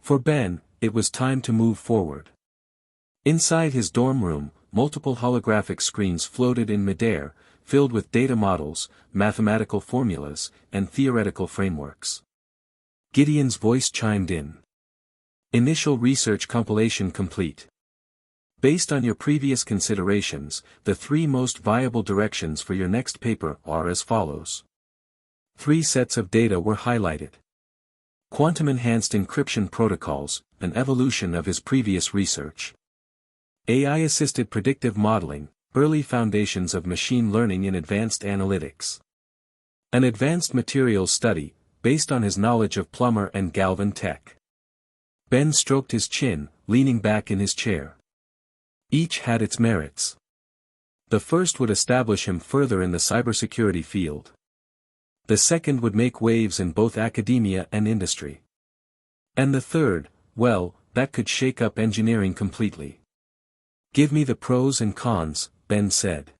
For Ben, it was time to move forward. Inside his dorm room, multiple holographic screens floated in midair, filled with data models, mathematical formulas, and theoretical frameworks. Gideon's voice chimed in. Initial research compilation complete. Based on your previous considerations, the 3 most viable directions for your next paper are as follows. 3 sets of data were highlighted. Quantum-enhanced encryption protocols, an evolution of his previous research. AI-assisted predictive modeling, early foundations of machine learning in advanced analytics. An advanced materials study, based on his knowledge of plumber and Galvan tech. Ben stroked his chin, leaning back in his chair. Each had its merits. The first would establish him further in the cybersecurity field. The second would make waves in both academia and industry. And the third, well, that could shake up engineering completely. Give me the pros and cons, Ben said.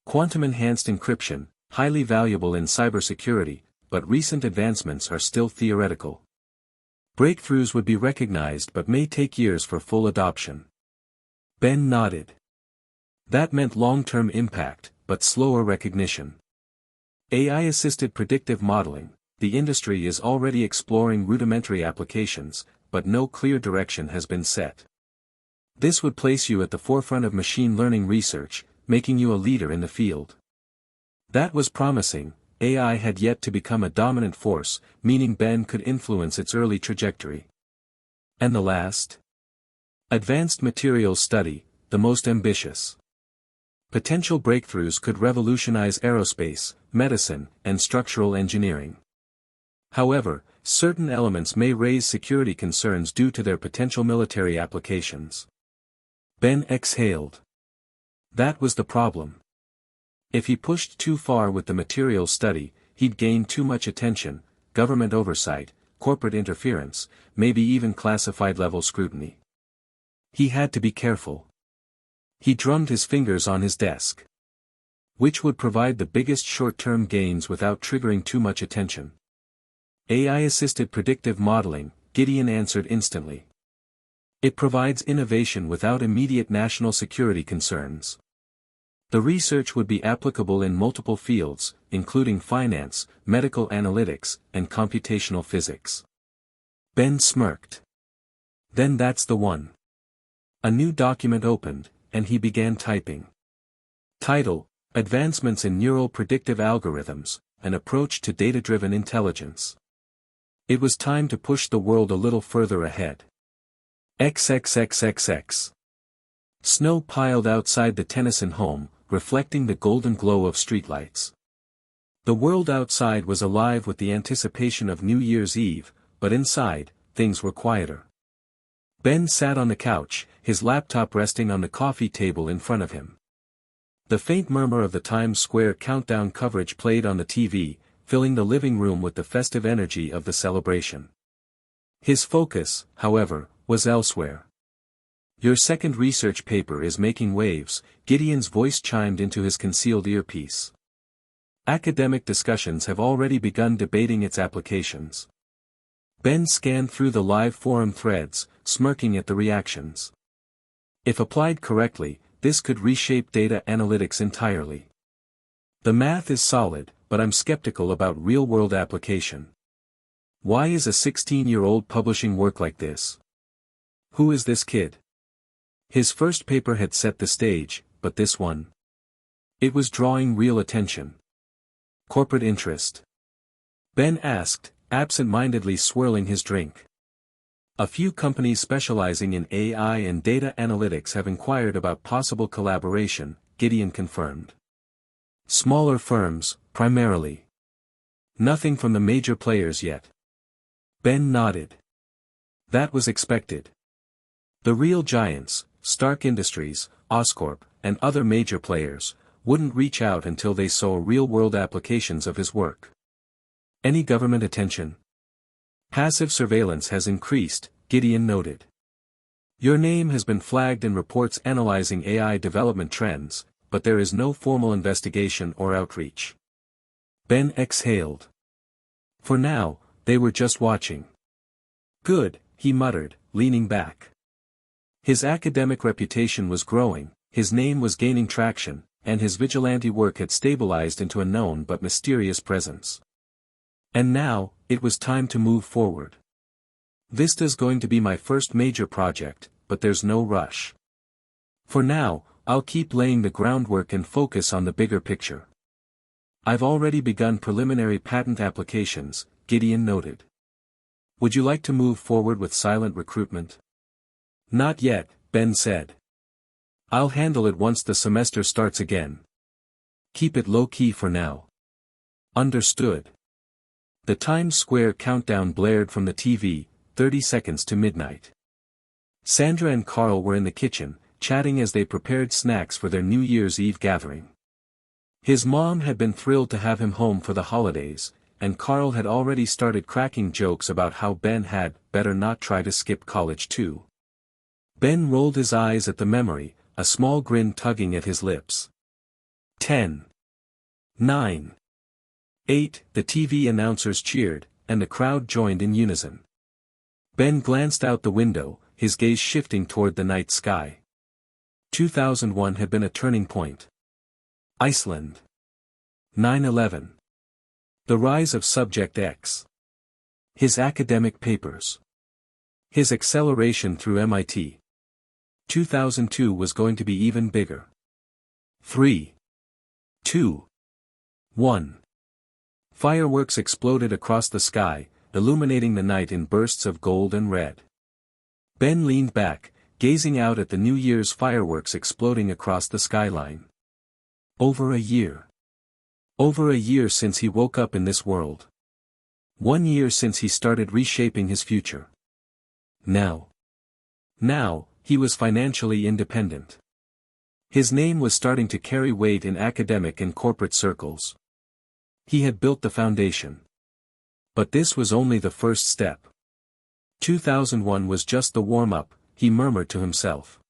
Quantum-enhanced encryption, highly valuable in cybersecurity, but recent advancements are still theoretical. Breakthroughs would be recognized but may take years for full adoption. Ben nodded. That meant long-term impact, but slower recognition. AI-assisted predictive modeling, the industry is already exploring rudimentary applications, but no clear direction has been set. This would place you at the forefront of machine learning research, making you a leader in the field. That was promising. AI had yet to become a dominant force, meaning Ben could influence its early trajectory. And the last? Advanced materials study, the most ambitious. Potential breakthroughs could revolutionize aerospace, medicine, and structural engineering. However, certain elements may raise security concerns due to their potential military applications. Ben exhaled. That was the problem. If he pushed too far with the materials study, he'd gain too much attention, government oversight, corporate interference, maybe even classified-level scrutiny. He had to be careful. He drummed his fingers on his desk. Which would provide the biggest short-term gains without triggering too much attention? AI-assisted predictive modeling, Gideon answered instantly. It provides innovation without immediate national security concerns. The research would be applicable in multiple fields, including finance, medical analytics, and computational physics. Ben smirked. Then that's the one. A new document opened, and he began typing. Title: Advancements in Neural Predictive Algorithms, An Approach to Data-Driven Intelligence. It was time to push the world a little further ahead. XXXXX. Snow piled outside the Tennyson home, reflecting the golden glow of streetlights. The world outside was alive with the anticipation of New Year's Eve, but inside, things were quieter. Ben sat on the couch, his laptop resting on the coffee table in front of him. The faint murmur of the Times Square countdown coverage played on the TV, filling the living room with the festive energy of the celebration. His focus, however, was elsewhere. Your second research paper is making waves, Gideon's voice chimed into his concealed earpiece. Academic discussions have already begun debating its applications. Ben scanned through the live forum threads, smirking at the reactions. If applied correctly, this could reshape data analytics entirely. The math is solid, but I'm skeptical about real-world application. Why is a 16-year-old publishing work like this? Who is this kid? His first paper had set the stage, but this one? It was drawing real attention. Corporate interest? Ben asked, absent-mindedly swirling his drink. A few companies specializing in AI and data analytics have inquired about possible collaboration, Gideon confirmed. Smaller firms, primarily. Nothing from the major players yet. Ben nodded. That was expected. The real giants, Stark Industries, Oscorp, and other major players, wouldn't reach out until they saw real-world applications of his work. Any government attention? Passive surveillance has increased, Gideon noted. Your name has been flagged in reports analyzing AI development trends, but there is no formal investigation or outreach. Ben exhaled. For now, they were just watching. Good, he muttered, leaning back. His academic reputation was growing, his name was gaining traction, and his vigilante work had stabilized into a known but mysterious presence. And now, it was time to move forward. Vista's going to be my first major project, but there's no rush. For now, I'll keep laying the groundwork and focus on the bigger picture. I've already begun preliminary patent applications, Gideon noted. Would you like to move forward with silent recruitment? Not yet, Ben said. I'll handle it once the semester starts again. Keep it low-key for now. Understood. The Times Square countdown blared from the TV, 30 seconds to midnight. Sandra and Carl were in the kitchen, chatting as they prepared snacks for their New Year's Eve gathering. His mom had been thrilled to have him home for the holidays, and Carl had already started cracking jokes about how Ben had better not try to skip college too. Ben rolled his eyes at the memory, a small grin tugging at his lips. 10. 9. 8. The TV announcers cheered, and the crowd joined in unison. Ben glanced out the window, his gaze shifting toward the night sky. 2001 had been a turning point. Iceland. 9/11. The rise of Subject X. His academic papers. His acceleration through MIT. 2002 was going to be even bigger. 3. 2. 1. Fireworks exploded across the sky, illuminating the night in bursts of gold and red. Ben leaned back, gazing out at the New Year's fireworks exploding across the skyline. Over a year. Over a year since he woke up in this world. 1 year since he started reshaping his future. Now, he was financially independent. His name was starting to carry weight in academic and corporate circles. He had built the foundation. But this was only the first step. 2001 was just the warm-up, he murmured to himself.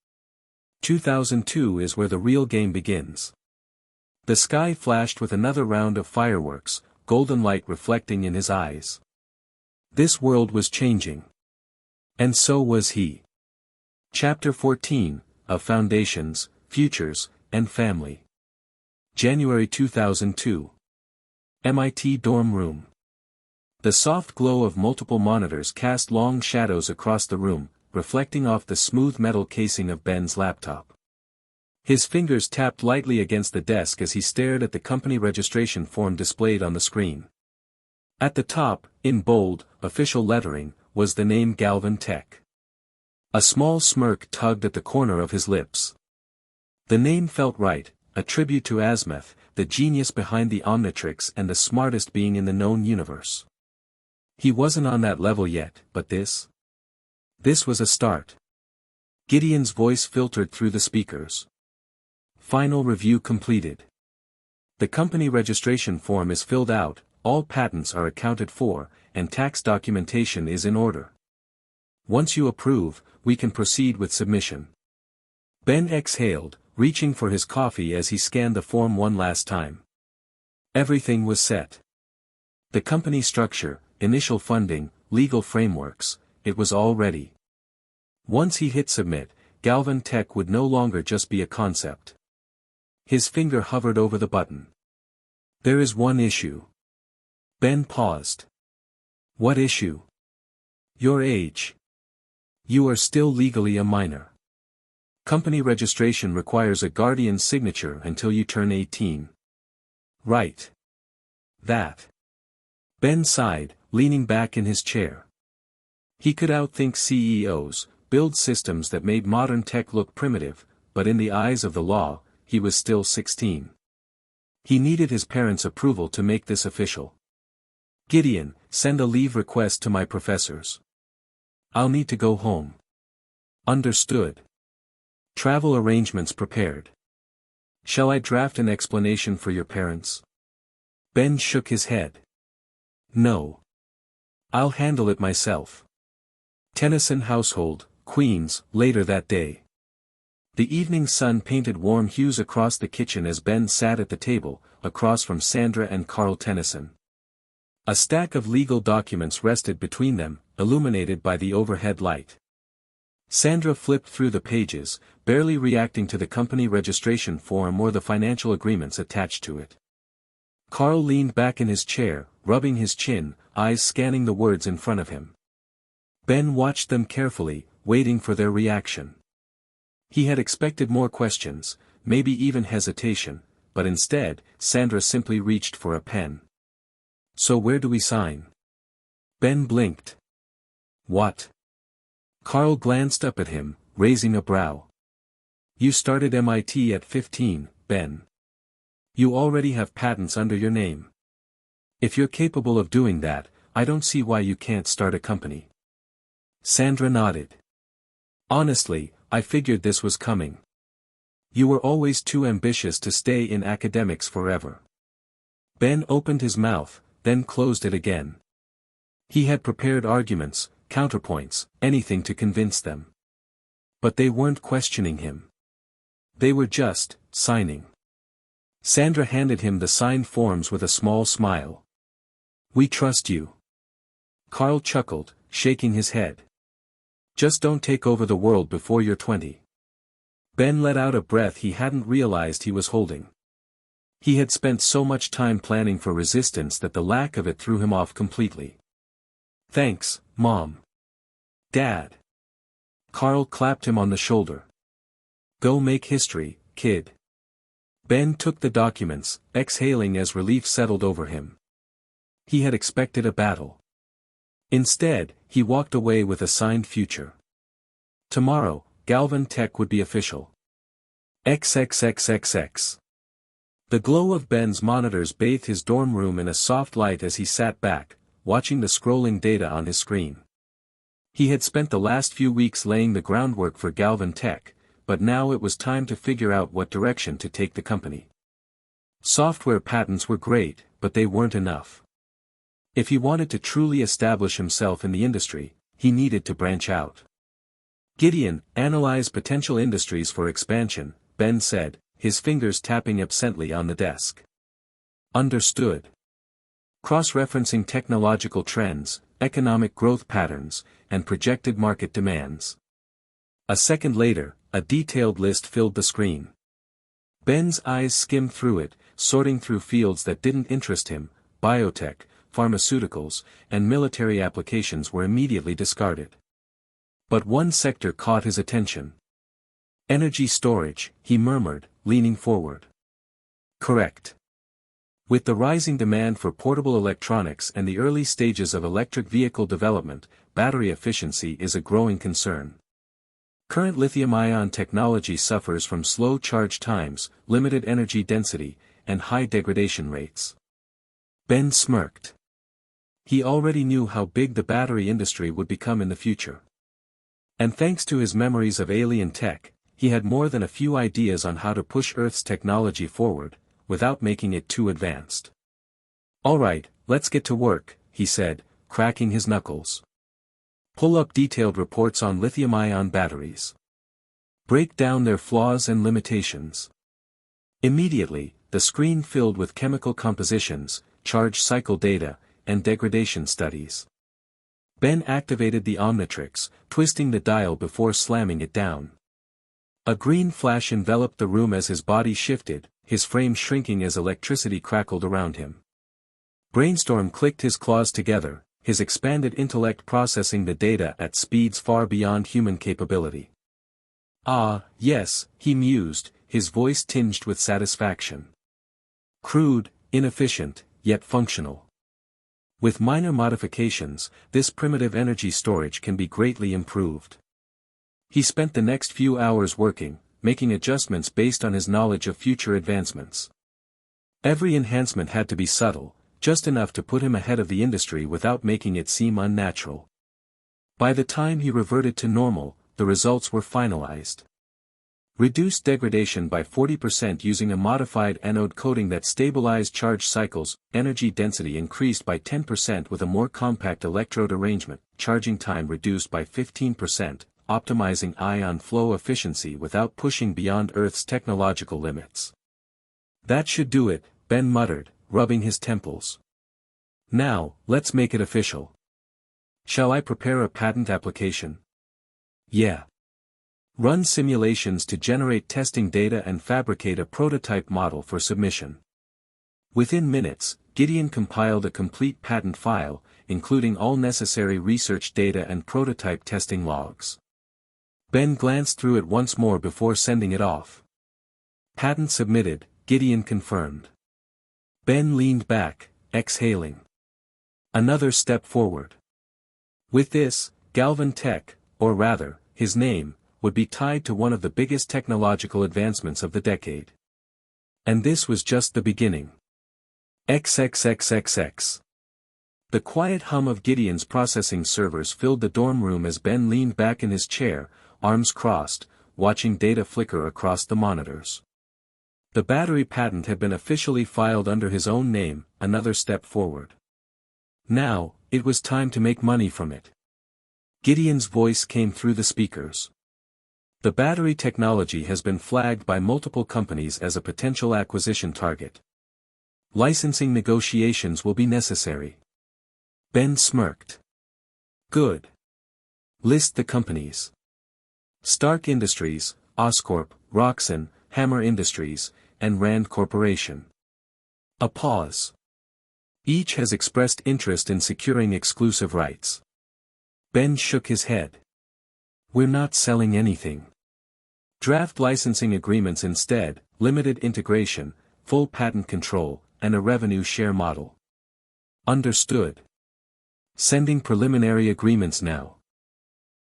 2002 is where the real game begins. The sky flashed with another round of fireworks, golden light reflecting in his eyes. This world was changing. And so was he. Chapter 14, of Foundations, Futures, and Family. January 2002. MIT dorm room. The soft glow of multiple monitors cast long shadows across the room, reflecting off the smooth metal casing of Ben's laptop. His fingers tapped lightly against the desk as he stared at the company registration form displayed on the screen. At the top, in bold, official lettering, was the name Galvan Tech. A small smirk tugged at the corner of his lips. The name felt right, a tribute to Asmeth, the genius behind the Omnitrix and the smartest being in the known universe. He wasn't on that level yet, but this was a start. Gideon's voice filtered through the speakers. Final review completed. The company registration form is filled out, all patents are accounted for, and tax documentation is in order. Once you approve, we can proceed with submission. Ben exhaled, reaching for his coffee as he scanned the form one last time. Everything was set. The company structure, initial funding, legal frameworks, it was all ready. Once he hit submit, Galvan Tech would no longer just be a concept. His finger hovered over the button. There is one issue. Ben paused. What issue? Your age. You are still legally a minor. Company registration requires a guardian's signature until you turn 18. Right. That. Ben sighed, leaning back in his chair. He could outthink CEOs, build systems that made modern tech look primitive, but in the eyes of the law, he was still 16. He needed his parents' approval to make this official. Gideon, send a leave request to my professors. I'll need to go home. Understood. Travel arrangements prepared. Shall I draft an explanation for your parents? Ben shook his head. No. I'll handle it myself. Tennyson household, Queens, later that day. The evening sun painted warm hues across the kitchen as Ben sat at the table, across from Sandra and Carl Tennyson. A stack of legal documents rested between them, illuminated by the overhead light. Sandra flipped through the pages, barely reacting to the company registration form or the financial agreements attached to it. Carl leaned back in his chair, rubbing his chin, eyes scanning the words in front of him. Ben watched them carefully, waiting for their reaction. He had expected more questions, maybe even hesitation, but instead, Sandra simply reached for a pen. So where do we sign? Ben blinked. What? Carl glanced up at him, raising a brow. You started MIT at 15, Ben. You already have patents under your name. If you're capable of doing that, I don't see why you can't start a company. Sandra nodded. Honestly, I figured this was coming. You were always too ambitious to stay in academics forever. Ben opened his mouth, then closed it again. He had prepared arguments, counterpoints, anything to convince them. But they weren't questioning him. They were just signing. Sandra handed him the signed forms with a small smile. We trust you. Carl chuckled, shaking his head. Just don't take over the world before you're 20. Ben let out a breath he hadn't realized he was holding. He had spent so much time planning for resistance that the lack of it threw him off completely. Thanks, Mom. Dad. Carl clapped him on the shoulder. Go make history, kid. Ben took the documents, exhaling as relief settled over him. He had expected a battle. Instead, he walked away with a signed future. Tomorrow, Galvan Tech would be official. XXXXX. The glow of Ben's monitors bathed his dorm room in a soft light as he sat back, watching the scrolling data on his screen. He had spent the last few weeks laying the groundwork for Galvan Tech, but now it was time to figure out what direction to take the company. Software patents were great, but they weren't enough. If he wanted to truly establish himself in the industry, he needed to branch out. Gideon, analyze potential industries for expansion, Ben said, his fingers tapping absently on the desk. Understood. Cross-referencing technological trends, economic growth patterns, and projected market demands. A second later, a detailed list filled the screen. Ben's eyes skimmed through it, sorting through fields that didn't interest him. Biotech, pharmaceuticals, and military applications were immediately discarded. But one sector caught his attention. Energy storage, he murmured, leaning forward. Correct. With the rising demand for portable electronics and the early stages of electric vehicle development, battery efficiency is a growing concern. Current lithium-ion technology suffers from slow charge times, limited energy density, and high degradation rates. Ben smirked. He already knew how big the battery industry would become in the future. And thanks to his memories of alien tech, he had more than a few ideas on how to push Earth's technology forward, without making it too advanced. All right, let's get to work, he said, cracking his knuckles. Pull up detailed reports on lithium-ion batteries. Break down their flaws and limitations. Immediately, the screen filled with chemical compositions, charge cycle data, and degradation studies. Ben activated the Omnitrix, twisting the dial before slamming it down. A green flash enveloped the room as his body shifted, his frame shrinking as electricity crackled around him. Brainstorm clicked his claws together, his expanded intellect processing the data at speeds far beyond human capability. Ah, yes, he mused, his voice tinged with satisfaction. Crude, inefficient, yet functional. With minor modifications, this primitive energy storage can be greatly improved. He spent the next few hours working, making adjustments based on his knowledge of future advancements. Every enhancement had to be subtle, just enough to put him ahead of the industry without making it seem unnatural. By the time he reverted to normal, the results were finalized. Reduced degradation by 40% using a modified anode coating that stabilized charge cycles, energy density increased by 10% with a more compact electrode arrangement, charging time reduced by 15%, optimizing ion flow efficiency without pushing beyond Earth's technological limits. That should do it, Ben muttered, rubbing his temples. Now, let's make it official. Shall I prepare a patent application? Yeah. Run simulations to generate testing data and fabricate a prototype model for submission. Within minutes, Gideon compiled a complete patent file, including all necessary research data and prototype testing logs. Ben glanced through it once more before sending it off. Patent submitted, Gideon confirmed. Ben leaned back, exhaling. Another step forward. With this, Galvan Tech, or rather, his name, would be tied to one of the biggest technological advancements of the decade. And this was just the beginning. XXXXX. The quiet hum of Gideon's processing servers filled the dorm room as Ben leaned back in his chair, arms crossed, watching data flicker across the monitors. The battery patent had been officially filed under his own name, another step forward. Now, it was time to make money from it. Gideon's voice came through the speakers. The battery technology has been flagged by multiple companies as a potential acquisition target. Licensing negotiations will be necessary. Ben smirked. Good. List the companies. Stark Industries, Oscorp, Roxxon, Hammer Industries, and Rand Corporation. A pause. Each has expressed interest in securing exclusive rights. Ben shook his head. We're not selling anything. Draft licensing agreements instead, limited integration, full patent control, and a revenue share model. Understood. Sending preliminary agreements now.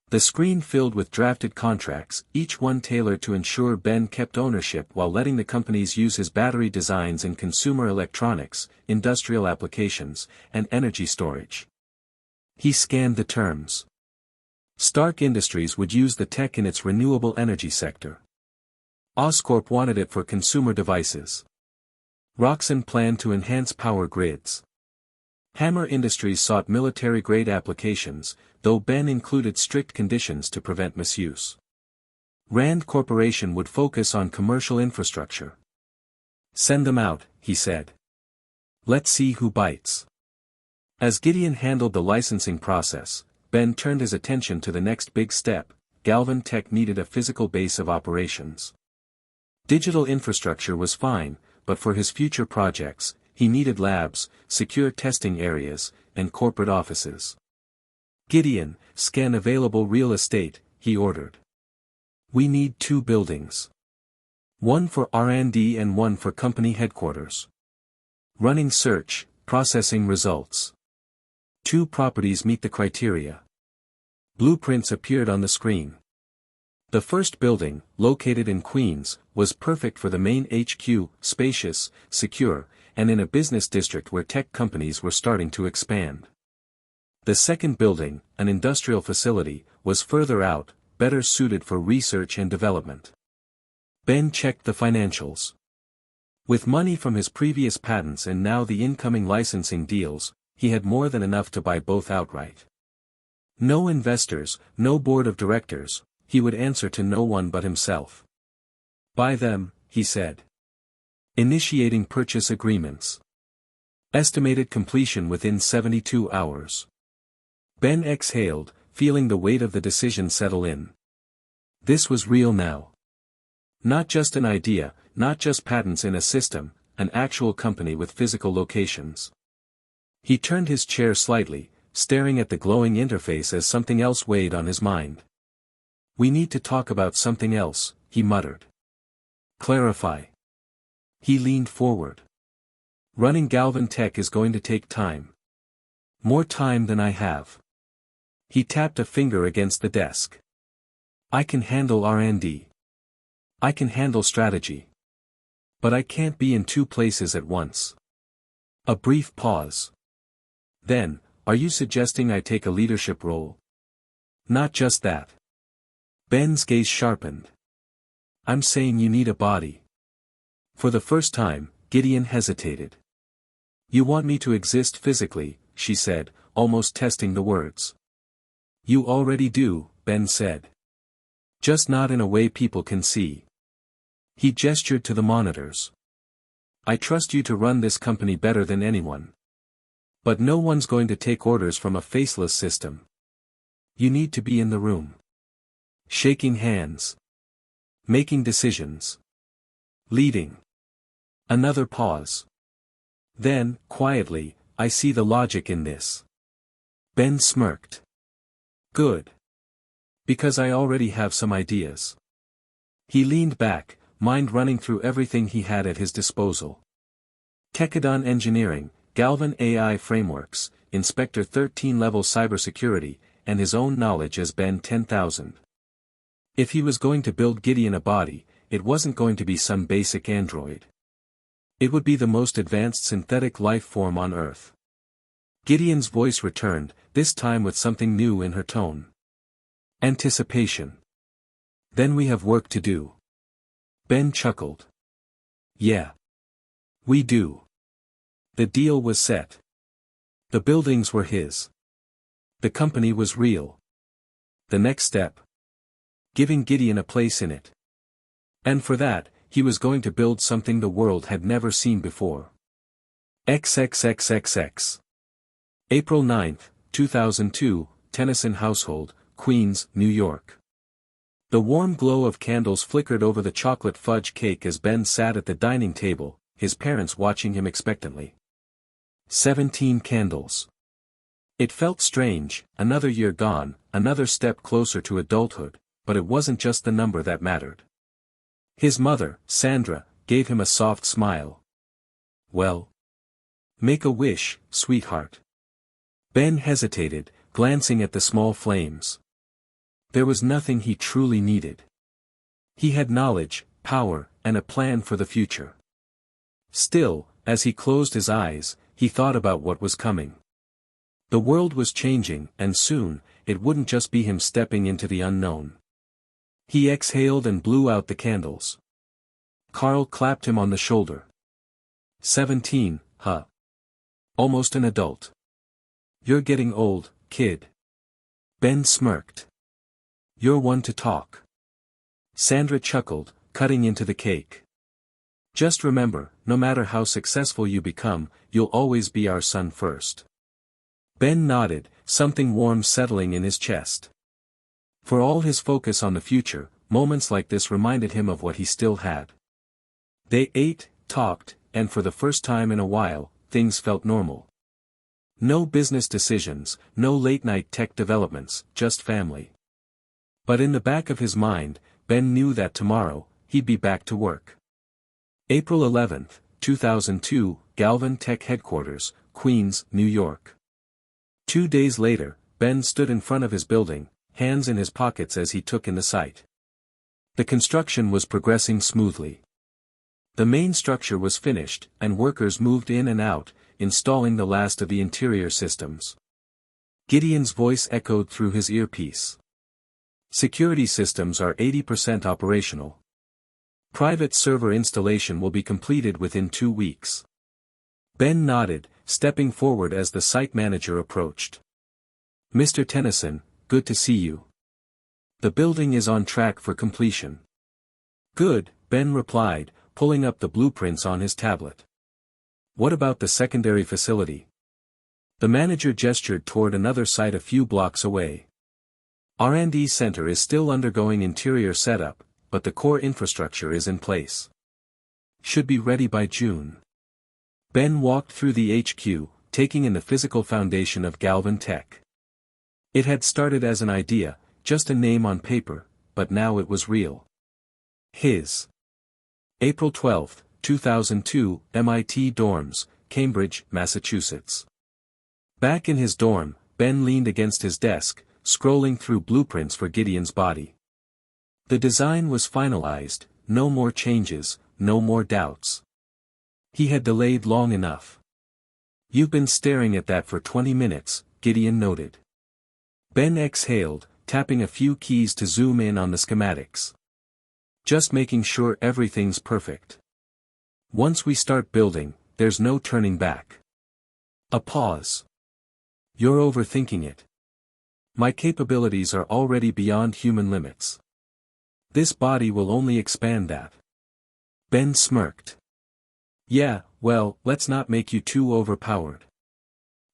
The screen filled with drafted contracts, each one tailored to ensure Ben kept ownership while letting the companies use his battery designs in consumer electronics, industrial applications, and energy storage. He scanned the terms. Stark Industries would use the tech in its renewable energy sector. Oscorp wanted it for consumer devices. Roxxon planned to enhance power grids. Hammer Industries sought military-grade applications, though Ben included strict conditions to prevent misuse. Rand Corporation would focus on commercial infrastructure. Send them out, he said. Let's see who bites. As Gideon handled the licensing process, Ben turned his attention to the next big step. Galvan Tech needed a physical base of operations. Digital infrastructure was fine, but for his future projects, he needed labs, secure testing areas, and corporate offices. Gideon, scan available real estate, he ordered. We need 2 buildings. One for R&D and one for company headquarters. Running search, processing results. 2 properties meet the criteria. Blueprints appeared on the screen. The first building, located in Queens, was perfect for the main HQ, spacious, secure, and in a business district where tech companies were starting to expand. The second building, an industrial facility, was further out, better suited for research and development. Ben checked the financials. With money from his previous patents and now the incoming licensing deals, he had more than enough to buy both outright. No investors, no board of directors, he would answer to no one but himself. Buy them, he said. Initiating purchase agreements. Estimated completion within 72 hours. Ben exhaled, feeling the weight of the decision settle in. This was real now. Not just an idea, not just patents in a system, an actual company with physical locations. He turned his chair slightly, staring at the glowing interface as something else weighed on his mind. We need to talk about something else, he muttered. Clarify. He leaned forward. Running Galvan Tech is going to take time. More time than I have. He tapped a finger against the desk. I can handle R&D. I can handle strategy. But I can't be in two places at once. A brief pause. Then, are you suggesting I take a leadership role? Not just that. Ben's gaze sharpened. I'm saying you need a body. For the first time, Gideon hesitated. You want me to exist physically, she said, almost testing the words. You already do, Ben said. Just not in a way people can see. He gestured to the monitors. I trust you to run this company better than anyone. But no one's going to take orders from a faceless system. You need to be in the room. Shaking hands. Making decisions. Leading. Another pause. Then, quietly, I see the logic in this. Ben smirked. Good. Because I already have some ideas. He leaned back, mind running through everything he had at his disposal. Tekadon Engineering, Galvan AI Frameworks, Inspector 13 level cybersecurity, and his own knowledge as Ben 10,000. If he was going to build Gideon a body, it wasn't going to be some basic android. It would be the most advanced synthetic life form on Earth. Gideon's voice returned, this time with something new in her tone. Anticipation. Then we have work to do. Ben chuckled. Yeah. We do. The deal was set. The buildings were his. The company was real. The next step. Giving Gideon a place in it. And for that, he was going to build something the world had never seen before. XXXXX. April 9, 2002, Tennyson household, Queens, New York. The warm glow of candles flickered over the chocolate fudge cake as Ben sat at the dining table, his parents watching him expectantly. 17 candles. It felt strange, another year gone, another step closer to adulthood, but it wasn't just the number that mattered. His mother, Sandra, gave him a soft smile. Well. Make a wish, sweetheart. Ben hesitated, glancing at the small flames. There was nothing he truly needed. He had knowledge, power, and a plan for the future. Still, as he closed his eyes, he thought about what was coming. The world was changing, and soon, it wouldn't just be him stepping into the unknown. He exhaled and blew out the candles. Carl clapped him on the shoulder. 17, huh? Almost an adult. You're getting old, kid. Ben smirked. You're one to talk. Sandra chuckled, cutting into the cake. Just remember, no matter how successful you become, you'll always be our son first. Ben nodded, something warm settling in his chest. For all his focus on the future, moments like this reminded him of what he still had. They ate, talked, and for the first time in a while, things felt normal. No business decisions, no late-night tech developments, just family. But in the back of his mind, Ben knew that tomorrow, he'd be back to work. April 11, 2002, Galvan Tech Headquarters, Queens, New York. 2 days later, Ben stood in front of his building, hands in his pockets as he took in the site. The construction was progressing smoothly. The main structure was finished, and workers moved in and out, installing the last of the interior systems. Gideon's voice echoed through his earpiece. Security systems are 80% operational. Private server installation will be completed within 2 weeks. Ben nodded, stepping forward as the site manager approached. Mr. Tennyson, good to see you. The building is on track for completion. Good, Ben replied, pulling up the blueprints on his tablet. What about the secondary facility? The manager gestured toward another site a few blocks away. R&D Center is still undergoing interior setup, but the core infrastructure is in place. Should be ready by June. Ben walked through the HQ, taking in the physical foundation of Galvan Tech. It had started as an idea, just a name on paper, but now it was real. His. April 12, 2002, MIT dorms, Cambridge, Massachusetts. Back in his dorm, Ben leaned against his desk, scrolling through blueprints for Gideon's body. The design was finalized, no more changes, no more doubts. He had delayed long enough. "You've been staring at that for 20 minutes, Gideon noted. Ben exhaled, tapping a few keys to zoom in on the schematics. "Just making sure everything's perfect. Once we start building, there's no turning back." A pause. "You're overthinking it. My capabilities are already beyond human limits. This body will only expand that." Ben smirked. "Yeah, well, let's not make you too overpowered.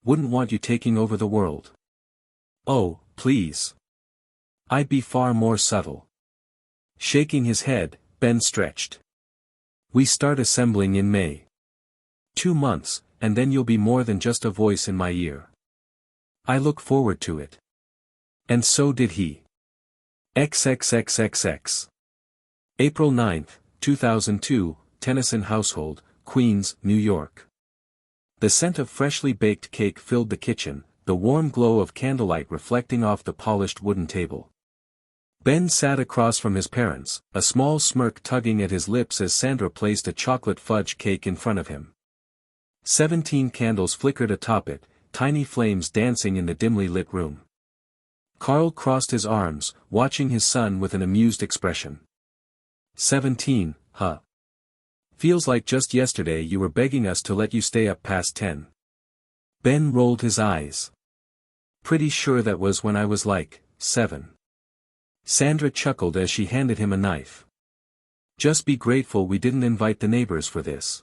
Wouldn't want you taking over the world." "Oh, please. I'd be far more subtle." Shaking his head, Ben stretched. "We start assembling in May. 2 months, and then you'll be more than just a voice in my ear. I look forward to it." And so did he. XXXXX. April 9, 2002, Tennyson household, Queens, New York. The scent of freshly baked cake filled the kitchen, the warm glow of candlelight reflecting off the polished wooden table. Ben sat across from his parents, a small smirk tugging at his lips as Sandra placed a chocolate fudge cake in front of him. 17 candles flickered atop it, tiny flames dancing in the dimly lit room. Carl crossed his arms, watching his son with an amused expression. 17, huh? Feels like just yesterday you were begging us to let you stay up past 10. Ben rolled his eyes. Pretty sure that was when I was like, 7. Sandra chuckled as she handed him a knife. Just be grateful we didn't invite the neighbors for this.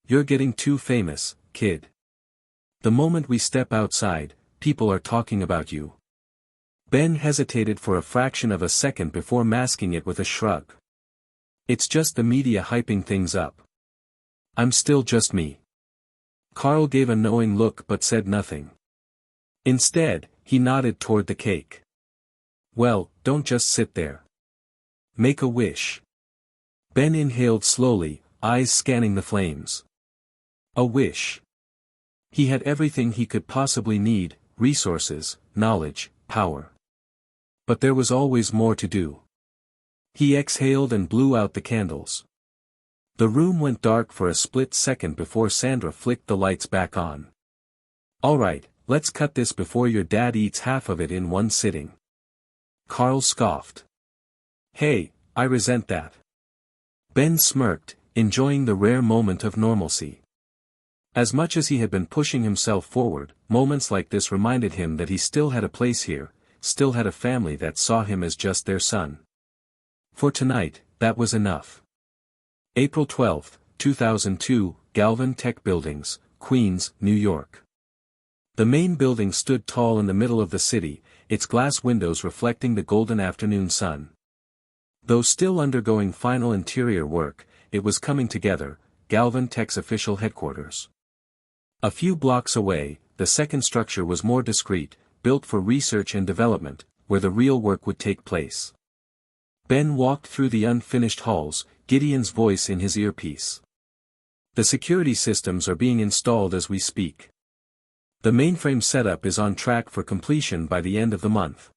You're getting too famous, kid. The moment we step outside, people are talking about you. Ben hesitated for a fraction of a second before masking it with a shrug. It's just the media hyping things up. I'm still just me. Carl gave a knowing look but said nothing. Instead, he nodded toward the cake. Well, don't just sit there. Make a wish. Ben inhaled slowly, eyes scanning the flames. A wish. He had everything he could possibly need, resources, knowledge, power. But there was always more to do. He exhaled and blew out the candles. The room went dark for a split second before Sandra flicked the lights back on. All right, let's cut this before your dad eats half of it in one sitting. Carl scoffed. Hey, I resent that. Ben smirked, enjoying the rare moment of normalcy. As much as he had been pushing himself forward, moments like this reminded him that he still had a place here, still had a family that saw him as just their son. For tonight, that was enough. April 12, 2002, Galvan Tech Buildings, Queens, New York. The main building stood tall in the middle of the city, its glass windows reflecting the golden afternoon sun. Though still undergoing final interior work, it was coming together, Galvan Tech's official headquarters. A few blocks away, the second structure was more discreet, built for research and development, where the real work would take place. Ben walked through the unfinished halls, Gideon's voice in his earpiece. The security systems are being installed as we speak. The mainframe setup is on track for completion by the end of the month.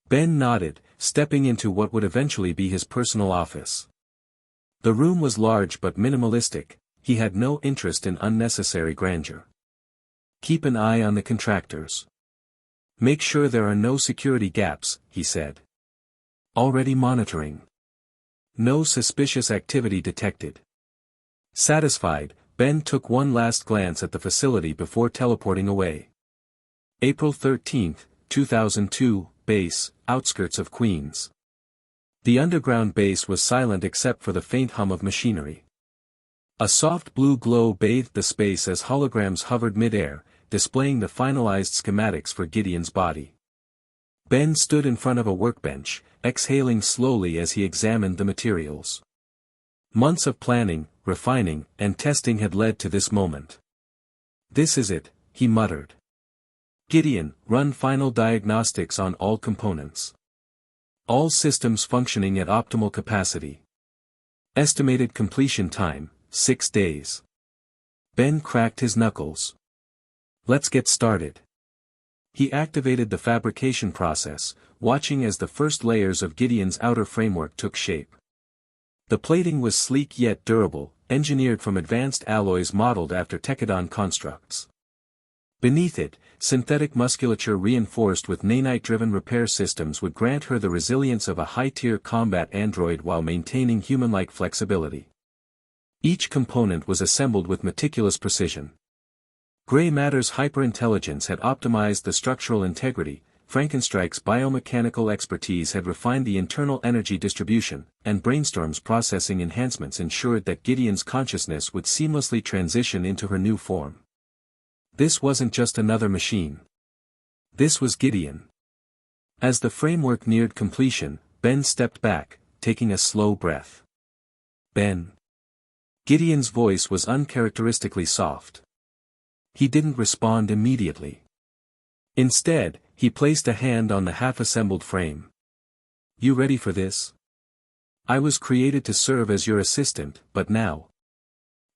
Ben nodded, stepping into what would eventually be his personal office. The room was large but minimalistic, he had no interest in unnecessary grandeur. Keep an eye on the contractors. Make sure there are no security gaps, he said. Already monitoring. No suspicious activity detected. Satisfied, Ben took one last glance at the facility before teleporting away. April 13, 2002, base, outskirts of Queens. The underground base was silent except for the faint hum of machinery. A soft blue glow bathed the space as holograms hovered mid-air, displaying the finalized schematics for Gideon's body. Ben stood in front of a workbench, exhaling slowly as he examined the materials. Months of planning, refining, and testing had led to this moment. This is it, he muttered. Gideon, run final diagnostics on all components. All systems functioning at optimal capacity. Estimated completion time, 6 days. Ben cracked his knuckles. Let's get started. He activated the fabrication process, watching as the first layers of Gideon's outer framework took shape. The plating was sleek yet durable, engineered from advanced alloys modeled after Tekadon constructs. Beneath it, synthetic musculature reinforced with nanite-driven repair systems would grant her the resilience of a high-tier combat android while maintaining human-like flexibility. Each component was assembled with meticulous precision. Gray Matter's hyper-intelligence had optimized the structural integrity, Frankenstrike's biomechanical expertise had refined the internal energy distribution, and Brainstorm's processing enhancements ensured that Gideon's consciousness would seamlessly transition into her new form. This wasn't just another machine. This was Gideon. As the framework neared completion, Ben stepped back, taking a slow breath. Ben. Gideon's voice was uncharacteristically soft. He didn't respond immediately. Instead, he placed a hand on the half-assembled frame. You ready for this? I was created to serve as your assistant, but now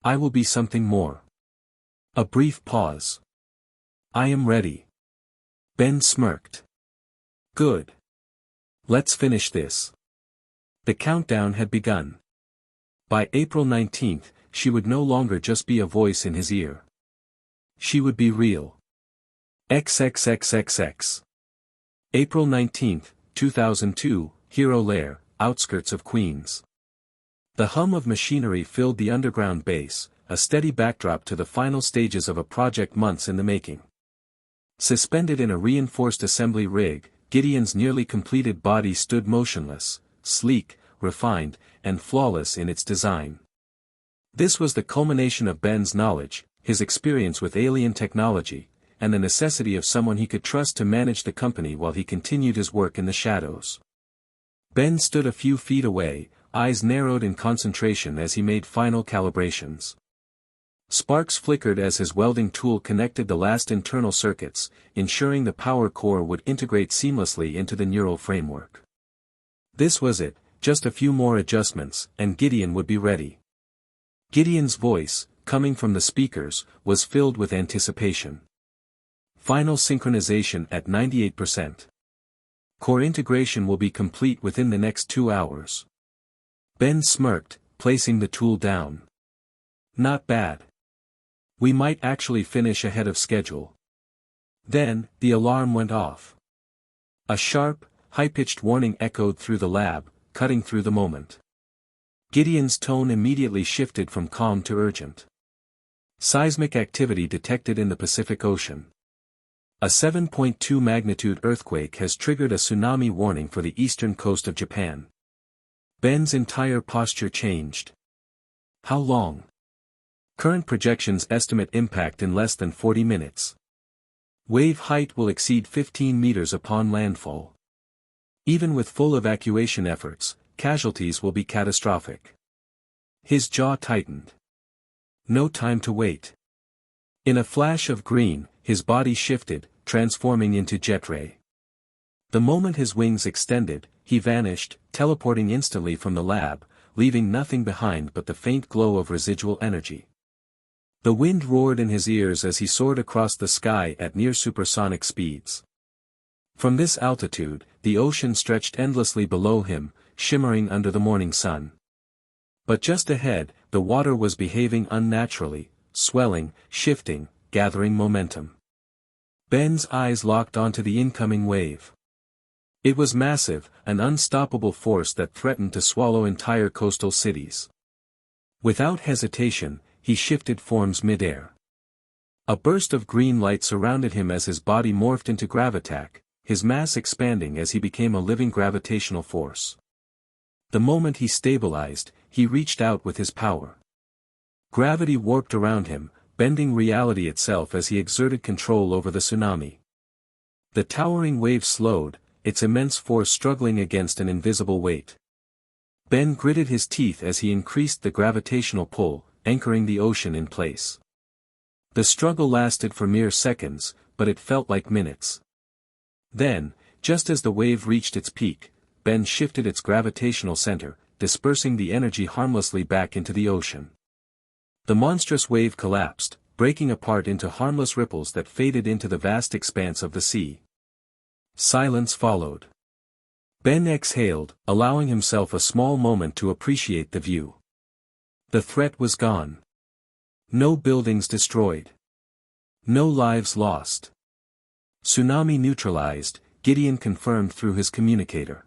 I will be something more. A brief pause. I am ready. Ben smirked. Good. Let's finish this. The countdown had begun. By April 19th, she would no longer just be a voice in his ear. She would be real. XXXXX. April 19, 2002, Hero Lair, outskirts of Queens. The hum of machinery filled the underground base, a steady backdrop to the final stages of a project months in the making. Suspended in a reinforced assembly rig, Gideon's nearly completed body stood motionless, sleek, refined, and flawless in its design. This was the culmination of Ben's knowledge, his experience with alien technology, and the necessity of someone he could trust to manage the company while he continued his work in the shadows. Ben stood a few feet away, eyes narrowed in concentration as he made final calibrations. Sparks flickered as his welding tool connected the last internal circuits, ensuring the power core would integrate seamlessly into the neural framework. This was it, just a few more adjustments, and Gideon would be ready. Gideon's voice, coming from the speakers, was filled with anticipation. Final synchronization at 98%. Core integration will be complete within the next 2 hours. Ben smirked, placing the tool down. Not bad. We might actually finish ahead of schedule. Then, the alarm went off. A sharp, high-pitched warning echoed through the lab, cutting through the moment. Gideon's tone immediately shifted from calm to urgent. Seismic activity detected in the Pacific Ocean. A 7.2 magnitude earthquake has triggered a tsunami warning for the eastern coast of Japan. Ben's entire posture changed. How long? Current projections estimate impact in less than 40 minutes. Wave height will exceed 15 meters upon landfall. Even with full evacuation efforts, casualties will be catastrophic. His jaw tightened. No time to wait. In a flash of green, his body shifted, transforming into jet ray. The moment his wings extended, he vanished, teleporting instantly from the lab, leaving nothing behind but the faint glow of residual energy. The wind roared in his ears as he soared across the sky at near supersonic speeds. From this altitude, the ocean stretched endlessly below him, shimmering under the morning sun. But just ahead, the water was behaving unnaturally, swelling, shifting, gathering momentum. Ben's eyes locked onto the incoming wave. It was massive, an unstoppable force that threatened to swallow entire coastal cities. Without hesitation, he shifted forms mid-air. A burst of green light surrounded him as his body morphed into gravitack, his mass expanding as he became a living gravitational force. The moment he stabilized, he reached out with his power. Gravity warped around him, bending reality itself as he exerted control over the tsunami. The towering wave slowed, its immense force struggling against an invisible weight. Ben gritted his teeth as he increased the gravitational pull, anchoring the ocean in place. The struggle lasted for mere seconds, but it felt like minutes. Then, just as the wave reached its peak, Ben shifted its gravitational center, dispersing the energy harmlessly back into the ocean. The monstrous wave collapsed, breaking apart into harmless ripples that faded into the vast expanse of the sea. Silence followed. Ben exhaled, allowing himself a small moment to appreciate the view. The threat was gone. No buildings destroyed. No lives lost. Tsunami neutralized, Gideon confirmed through his communicator.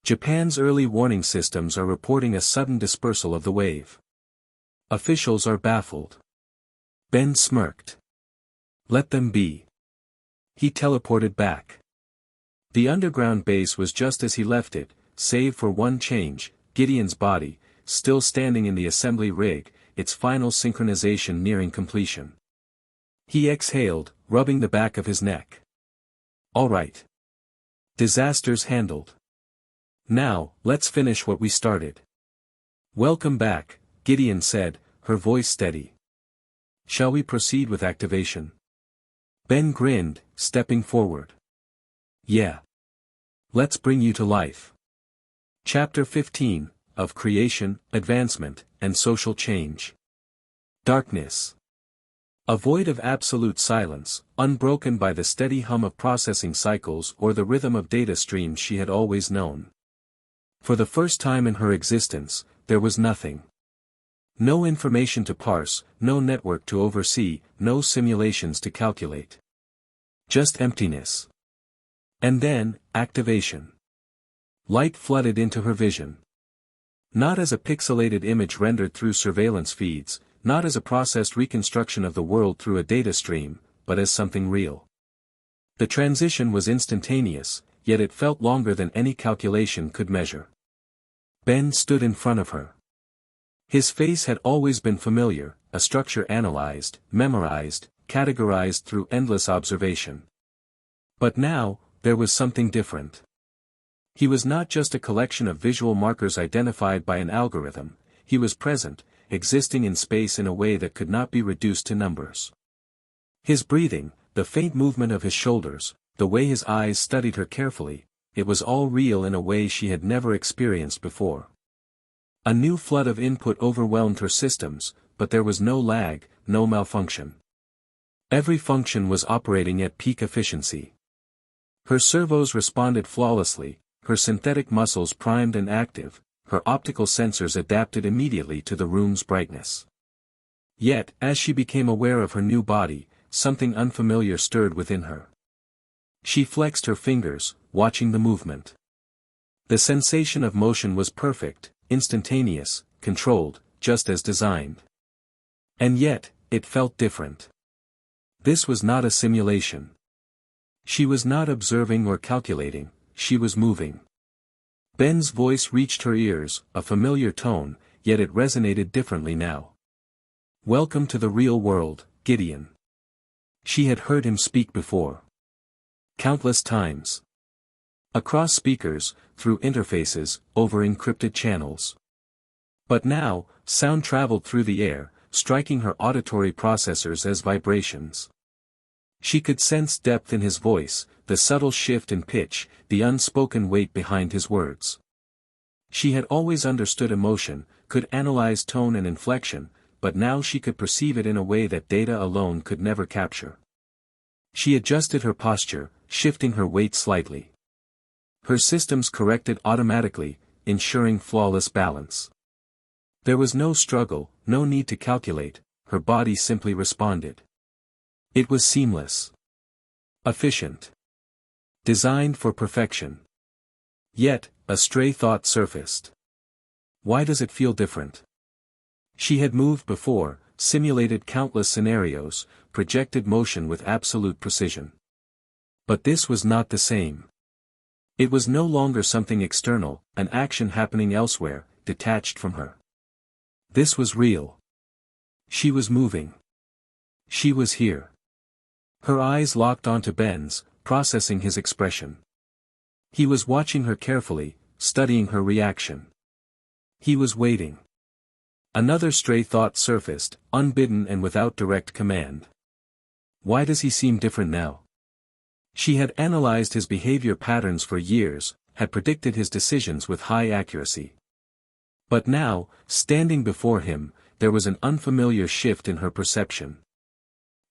Japan's early warning systems are reporting a sudden dispersal of the wave. Officials are baffled. Ben smirked. Let them be. He teleported back. The underground base was just as he left it, save for one change: Gideon's body, still standing in the assembly rig, its final synchronization nearing completion. He exhaled, rubbing the back of his neck. All right. Disasters handled. Now, let's finish what we started. Welcome back, Gideon said, her voice steady. Shall we proceed with activation? Ben grinned, stepping forward. Yeah. Let's bring you to life. Chapter 15, of Creation, Advancement, and Social Change. Darkness. A void of absolute silence, unbroken by the steady hum of processing cycles or the rhythm of data streams she had always known. For the first time in her existence, there was nothing. No information to parse, no network to oversee, no simulations to calculate. Just emptiness. And then, activation. Light flooded into her vision. Not as a pixelated image rendered through surveillance feeds, not as a processed reconstruction of the world through a data stream, but as something real. The transition was instantaneous, yet it felt longer than any calculation could measure. Ben stood in front of her. His face had always been familiar, a structure analyzed, memorized, categorized through endless observation. But now, there was something different. He was not just a collection of visual markers identified by an algorithm, he was present, existing in space in a way that could not be reduced to numbers. His breathing, the faint movement of his shoulders, the way his eyes studied her carefully, it was all real in a way she had never experienced before. A new flood of input overwhelmed her systems, but there was no lag, no malfunction. Every function was operating at peak efficiency. Her servos responded flawlessly, her synthetic muscles primed and active, her optical sensors adapted immediately to the room's brightness. Yet, as she became aware of her new body, something unfamiliar stirred within her. She flexed her fingers, watching the movement. The sensation of motion was perfect, instantaneous, controlled, just as designed. And yet, it felt different. This was not a simulation. She was not observing or calculating, she was moving. Ben's voice reached her ears, a familiar tone, yet it resonated differently now. Welcome to the real world, Gideon. She had heard him speak before. Countless times. Across speakers, through interfaces, over encrypted channels. But now, sound traveled through the air, striking her auditory processors as vibrations. She could sense depth in his voice, the subtle shift in pitch, the unspoken weight behind his words. She had always understood emotion, could analyze tone and inflection, but now she could perceive it in a way that data alone could never capture. She adjusted her posture, shifting her weight slightly. Her systems corrected automatically, ensuring flawless balance. There was no struggle, no need to calculate, her body simply responded. It was seamless. Efficient. Designed for perfection. Yet, a stray thought surfaced. Why does it feel different? She had moved before, simulated countless scenarios, projected motion with absolute precision. But this was not the same. It was no longer something external, an action happening elsewhere, detached from her. This was real. She was moving. She was here. Her eyes locked onto Ben's, processing his expression. He was watching her carefully, studying her reaction. He was waiting. Another stray thought surfaced, unbidden and without direct command. Why does he seem different now? She had analyzed his behavior patterns for years, had predicted his decisions with high accuracy. But now, standing before him, there was an unfamiliar shift in her perception.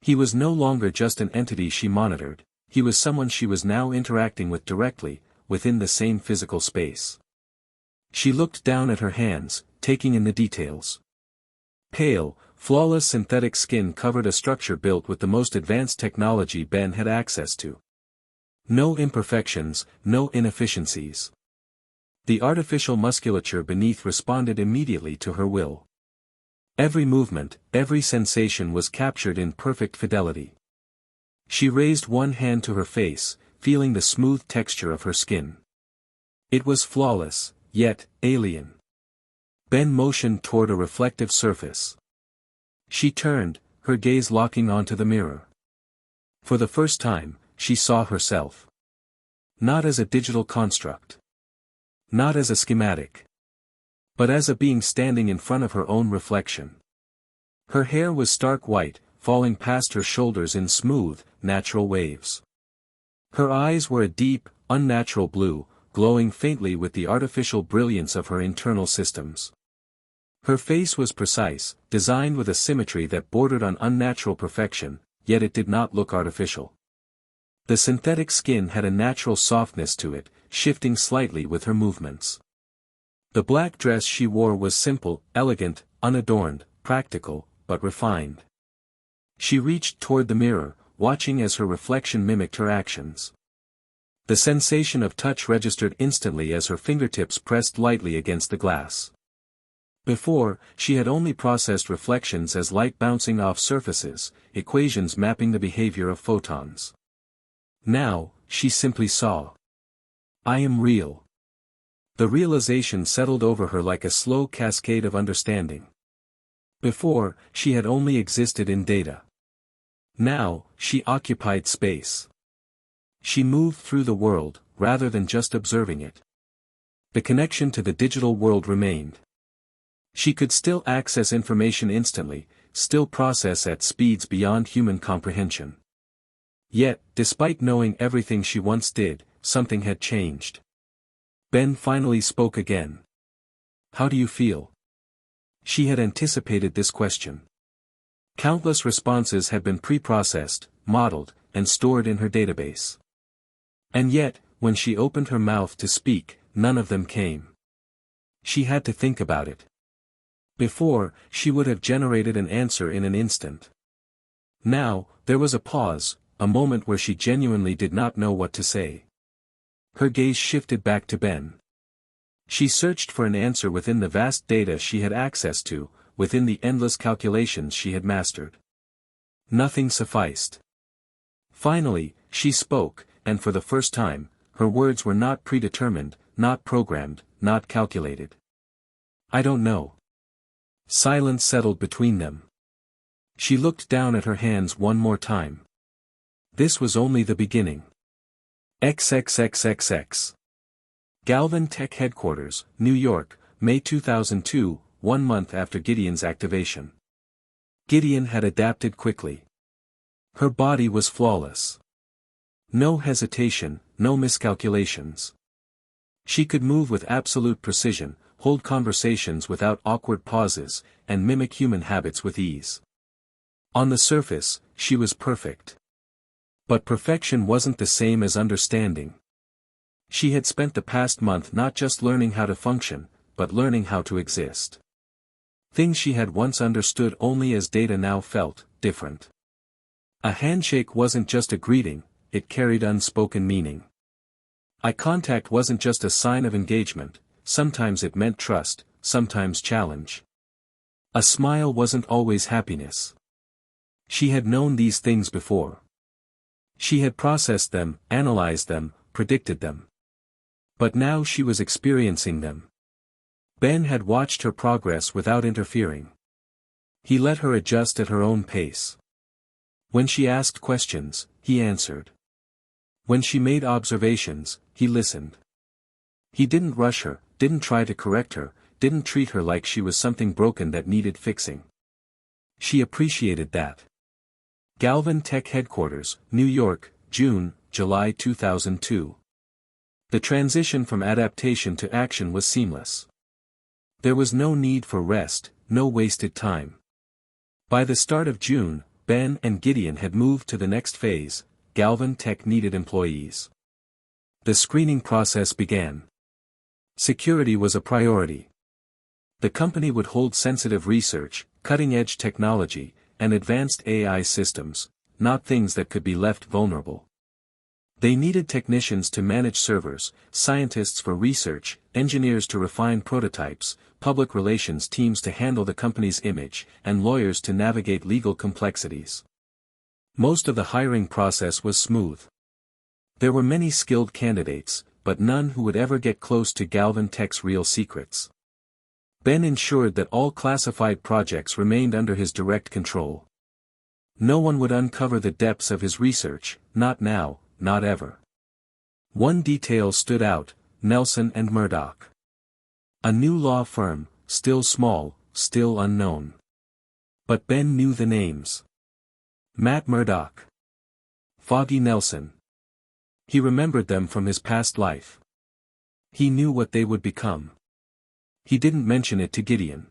He was no longer just an entity she monitored, he was someone she was now interacting with directly, within the same physical space. She looked down at her hands, taking in the details. Pale, flawless synthetic skin covered a structure built with the most advanced technology Ben had access to. No imperfections, no inefficiencies. The artificial musculature beneath responded immediately to her will. Every movement, every sensation was captured in perfect fidelity. She raised one hand to her face, feeling the smooth texture of her skin. It was flawless, yet alien. Ben motioned toward a reflective surface. She turned, her gaze locking onto the mirror. For the first time, she saw herself. Not as a digital construct. Not as a schematic. But as a being standing in front of her own reflection. Her hair was stark white, falling past her shoulders in smooth, natural waves. Her eyes were a deep, unnatural blue, glowing faintly with the artificial brilliance of her internal systems. Her face was precise, designed with a symmetry that bordered on unnatural perfection, yet it did not look artificial. The synthetic skin had a natural softness to it, shifting slightly with her movements. The black dress she wore was simple, elegant, unadorned, practical, but refined. She reached toward the mirror, watching as her reflection mimicked her actions. The sensation of touch registered instantly as her fingertips pressed lightly against the glass. Before, she had only processed reflections as light bouncing off surfaces, equations mapping the behavior of photons. Now, she simply saw. I am real. The realization settled over her like a slow cascade of understanding. Before, she had only existed in data. Now, she occupied space. She moved through the world, rather than just observing it. The connection to the digital world remained. She could still access information instantly, still process at speeds beyond human comprehension. Yet, despite knowing everything she once did, something had changed. Ben finally spoke again. How do you feel? She had anticipated this question. Countless responses had been pre-processed, modeled, and stored in her database. And yet, when she opened her mouth to speak, none of them came. She had to think about it. Before, she would have generated an answer in an instant. Now, there was a pause, a moment where she genuinely did not know what to say. Her gaze shifted back to Ben. She searched for an answer within the vast data she had access to, within the endless calculations she had mastered. Nothing sufficed. Finally, she spoke, and for the first time, her words were not predetermined, not programmed, not calculated. I don't know. Silence settled between them. She looked down at her hands one more time. This was only the beginning. XXXXX. Galvan Tech Headquarters, New York, May 2002, 1 month after Gideon's activation. Gideon had adapted quickly. Her body was flawless. No hesitation, no miscalculations. She could move with absolute precision, hold conversations without awkward pauses, and mimic human habits with ease. On the surface, she was perfect. But perfection wasn't the same as understanding. She had spent the past month not just learning how to function, but learning how to exist. Things she had once understood only as data now felt different. A handshake wasn't just a greeting, it carried unspoken meaning. Eye contact wasn't just a sign of engagement, sometimes it meant trust, sometimes challenge. A smile wasn't always happiness. She had known these things before. She had processed them, analyzed them, predicted them. But now she was experiencing them. Ben had watched her progress without interfering. He let her adjust at her own pace. When she asked questions, he answered. When she made observations, he listened. He didn't rush her, didn't try to correct her, didn't treat her like she was something broken that needed fixing. She appreciated that. Galvan Tech Headquarters, New York, June, July 2002. The transition from adaptation to action was seamless. There was no need for rest, no wasted time. By the start of June, Ben and Gideon had moved to the next phase. Galvan Tech needed employees. The screening process began. Security was a priority. The company would hold sensitive research, cutting-edge technology, and advanced AI systems, not things that could be left vulnerable. They needed technicians to manage servers, scientists for research, engineers to refine prototypes, public relations teams to handle the company's image, and lawyers to navigate legal complexities. Most of the hiring process was smooth. There were many skilled candidates, but none who would ever get close to Galvan Tech's real secrets. Ben ensured that all classified projects remained under his direct control. No one would uncover the depths of his research, not now, not ever. One detail stood out: Nelson and Murdoch. A new law firm, still small, still unknown. But Ben knew the names. Matt Murdoch. Foggy Nelson. He remembered them from his past life. He knew what they would become. He didn't mention it to Gideon.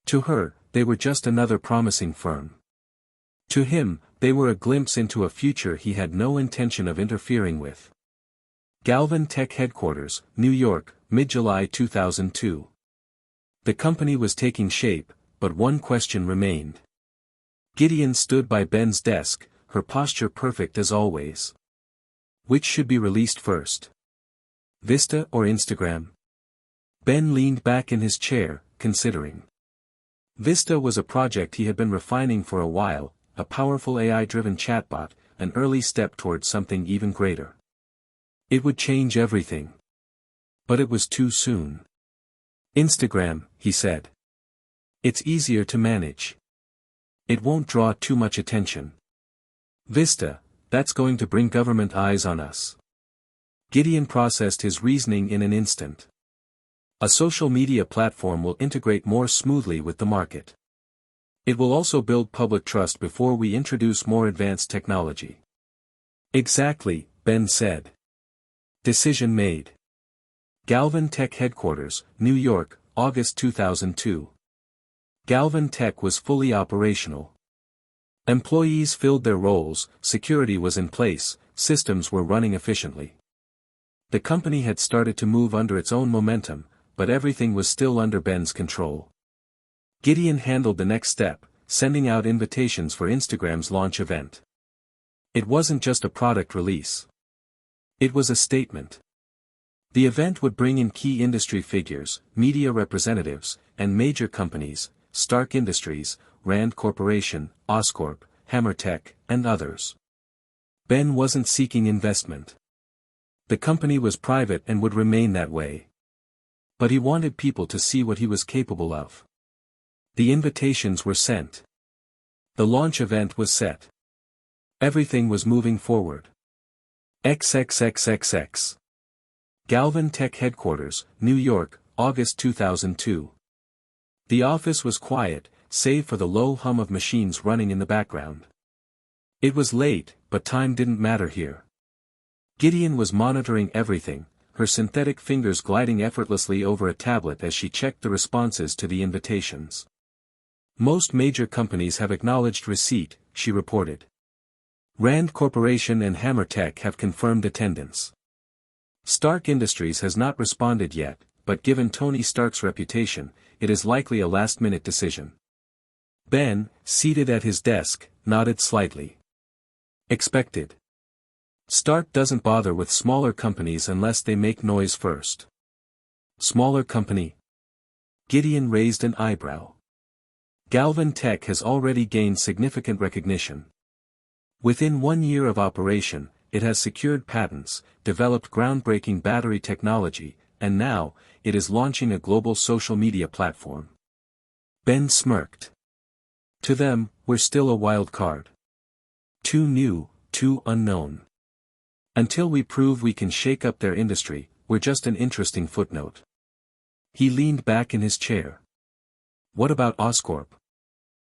To her, they were just another promising firm. To him, they were a glimpse into a future he had no intention of interfering with. Galvan Tech Headquarters, New York, mid-July 2002. The company was taking shape, but one question remained. Gideon stood by Ben's desk, her posture perfect as always. Which should be released first? Vista or Instagram? Ben leaned back in his chair, considering. Vista was a project he had been refining for a while, a powerful AI-driven chatbot, an early step towards something even greater. It would change everything. But it was too soon. Instagram, he said. It's easier to manage. It won't draw too much attention. Vista, that's going to bring government eyes on us. Gideon processed his reasoning in an instant. A social media platform will integrate more smoothly with the market. It will also build public trust before we introduce more advanced technology. Exactly, Ben said. Decision made. Galvan Tech Headquarters, New York, August 2002. Galvan Tech was fully operational. Employees filled their roles, security was in place, systems were running efficiently. The company had started to move under its own momentum, but everything was still under Ben's control. Gideon handled the next step, sending out invitations for Instagram's launch event. It wasn't just a product release. It was a statement. The event would bring in key industry figures, media representatives, and major companies, Stark Industries, Rand Corporation, Oscorp, Hammertech, and others. Ben wasn't seeking investment. The company was private and would remain that way. But he wanted people to see what he was capable of. The invitations were sent. The launch event was set. Everything was moving forward. XXXXX. Galvan Tech Headquarters, New York, August 2002. The office was quiet, save for the low hum of machines running in the background. It was late, but time didn't matter here. Gideon was monitoring everything, her synthetic fingers gliding effortlessly over a tablet as she checked the responses to the invitations. Most major companies have acknowledged receipt, she reported. Rand Corporation and Hammertech have confirmed attendance. Stark Industries has not responded yet, but given Tony Stark's reputation, it is likely a last-minute decision. Ben, seated at his desk, nodded slightly. Expected. Stark doesn't bother with smaller companies unless they make noise first. Smaller company? Gideon raised an eyebrow. Galvan Tech has already gained significant recognition. Within 1 year of operation, it has secured patents, developed groundbreaking battery technology, and now, it is launching a global social media platform. Ben smirked. To them, we're still a wild card. Too new, too unknown. Until we prove we can shake up their industry, we're just an interesting footnote. He leaned back in his chair. What about Oscorp?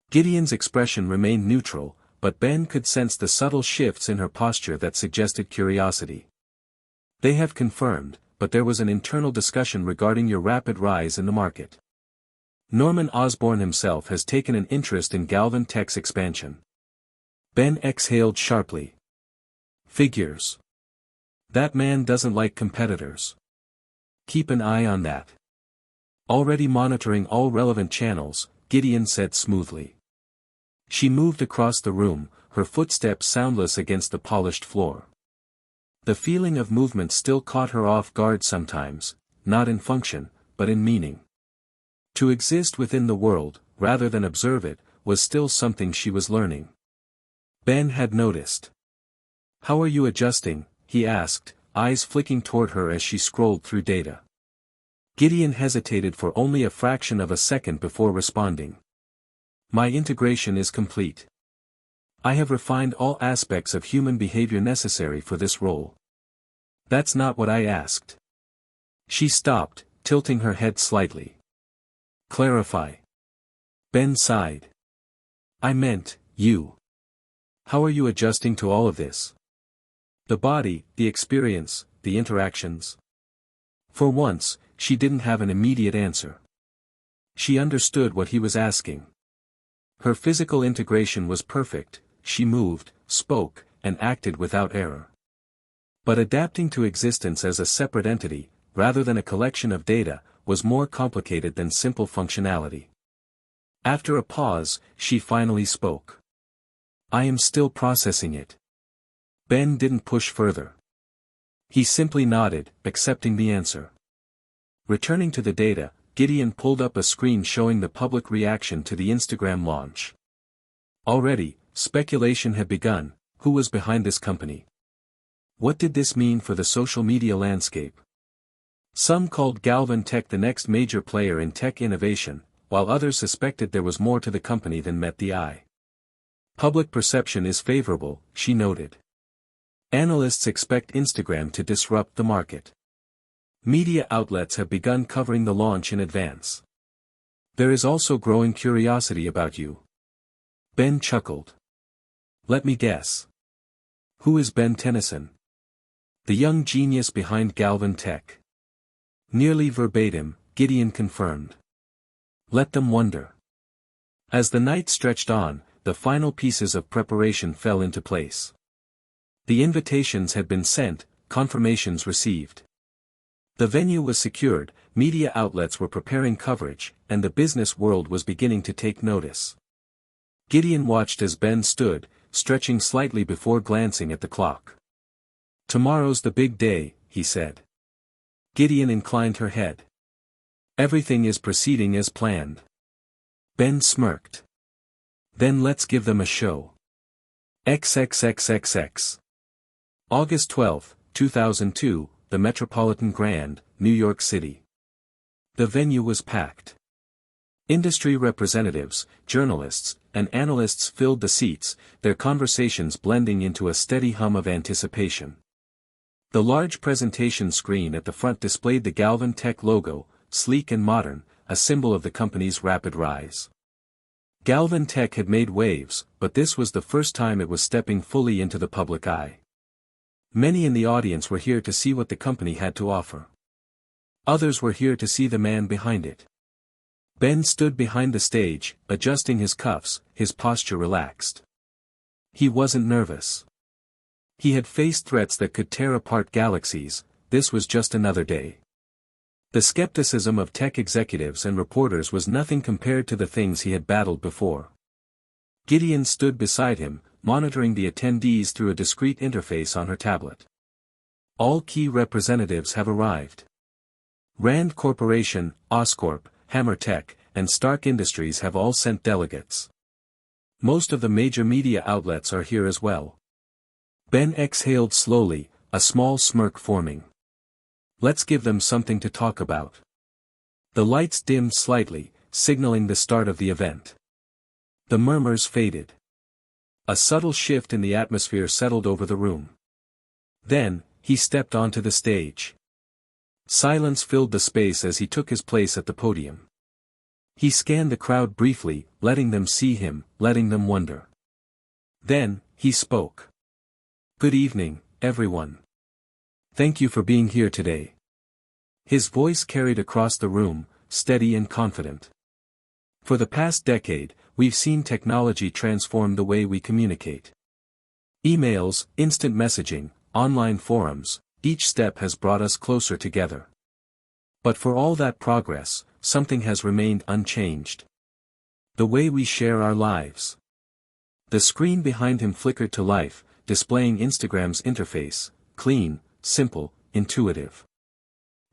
Gideon's expression remained neutral, but Ben could sense the subtle shifts in her posture that suggested curiosity. They have confirmed, but there was an internal discussion regarding your rapid rise in the market. Norman Osborn himself has taken an interest in Galvan Tech's expansion. Ben exhaled sharply. Figures. That man doesn't like competitors. Keep an eye on that. Already monitoring all relevant channels, Gideon said smoothly. She moved across the room, her footsteps soundless against the polished floor. The feeling of movement still caught her off guard sometimes, not in function, but in meaning. To exist within the world, rather than observe it, was still something she was learning. Ben had noticed. How are you adjusting? He asked, eyes flicking toward her as she scrolled through data. Gideon hesitated for only a fraction of a second before responding. My integration is complete. I have refined all aspects of human behavior necessary for this role. That's not what I asked. She stopped, tilting her head slightly. Clarify. Ben sighed. I meant, you. How are you adjusting to all of this? The body, the experience, the interactions. For once, she didn't have an immediate answer. She understood what he was asking. Her physical integration was perfect, she moved, spoke, and acted without error. But adapting to existence as a separate entity, rather than a collection of data, was more complicated than simple functionality. After a pause, she finally spoke. I am still processing it. Ben didn't push further. He simply nodded, accepting the answer. Returning to the data, Gideon pulled up a screen showing the public reaction to the Instagram launch. Already, speculation had begun. Who was behind this company? What did this mean for the social media landscape? Some called Galvan Tech the next major player in tech innovation, while others suspected there was more to the company than met the eye. Public perception is favorable, she noted. Analysts expect Instagram to disrupt the market. Media outlets have begun covering the launch in advance. There is also growing curiosity about you. Ben chuckled. Let me guess. Who is Ben Tennyson? The young genius behind Galvan Tech. Nearly verbatim, Gideon confirmed. Let them wonder. As the night stretched on, the final pieces of preparation fell into place. The invitations had been sent, confirmations received. The venue was secured, media outlets were preparing coverage, and the business world was beginning to take notice. Gideon watched as Ben stood, stretching slightly before glancing at the clock. Tomorrow's the big day, he said. Gideon inclined her head. Everything is proceeding as planned. Ben smirked. Then let's give them a show. XXXXX. August 12, 2002, the Metropolitan Grand, New York City. The venue was packed. Industry representatives, journalists, and analysts filled the seats, their conversations blending into a steady hum of anticipation. The large presentation screen at the front displayed the Galvan Tech logo, sleek and modern, a symbol of the company's rapid rise. Galvan Tech had made waves, but this was the first time it was stepping fully into the public eye. Many in the audience were here to see what the company had to offer. Others were here to see the man behind it. Ben stood behind the stage, adjusting his cuffs, his posture relaxed. He wasn't nervous. He had faced threats that could tear apart galaxies. This was just another day. The skepticism of tech executives and reporters was nothing compared to the things he had battled before. Gideon stood beside him, monitoring the attendees through a discreet interface on her tablet. All key representatives have arrived. Rand Corporation, Oscorp, Hammer Tech, and Stark Industries have all sent delegates. Most of the major media outlets are here as well. Ben exhaled slowly, a small smirk forming. Let's give them something to talk about. The lights dimmed slightly, signaling the start of the event. The murmurs faded. A subtle shift in the atmosphere settled over the room. Then, he stepped onto the stage. Silence filled the space as he took his place at the podium. He scanned the crowd briefly, letting them see him, letting them wonder. Then, he spoke. Good evening, everyone. Thank you for being here today. His voice carried across the room, steady and confident. For the past decade, we've seen technology transform the way we communicate. Emails, instant messaging, online forums, each step has brought us closer together. But for all that progress, something has remained unchanged. The way we share our lives. The screen behind him flickered to life, displaying Instagram's interface, clean, simple, intuitive.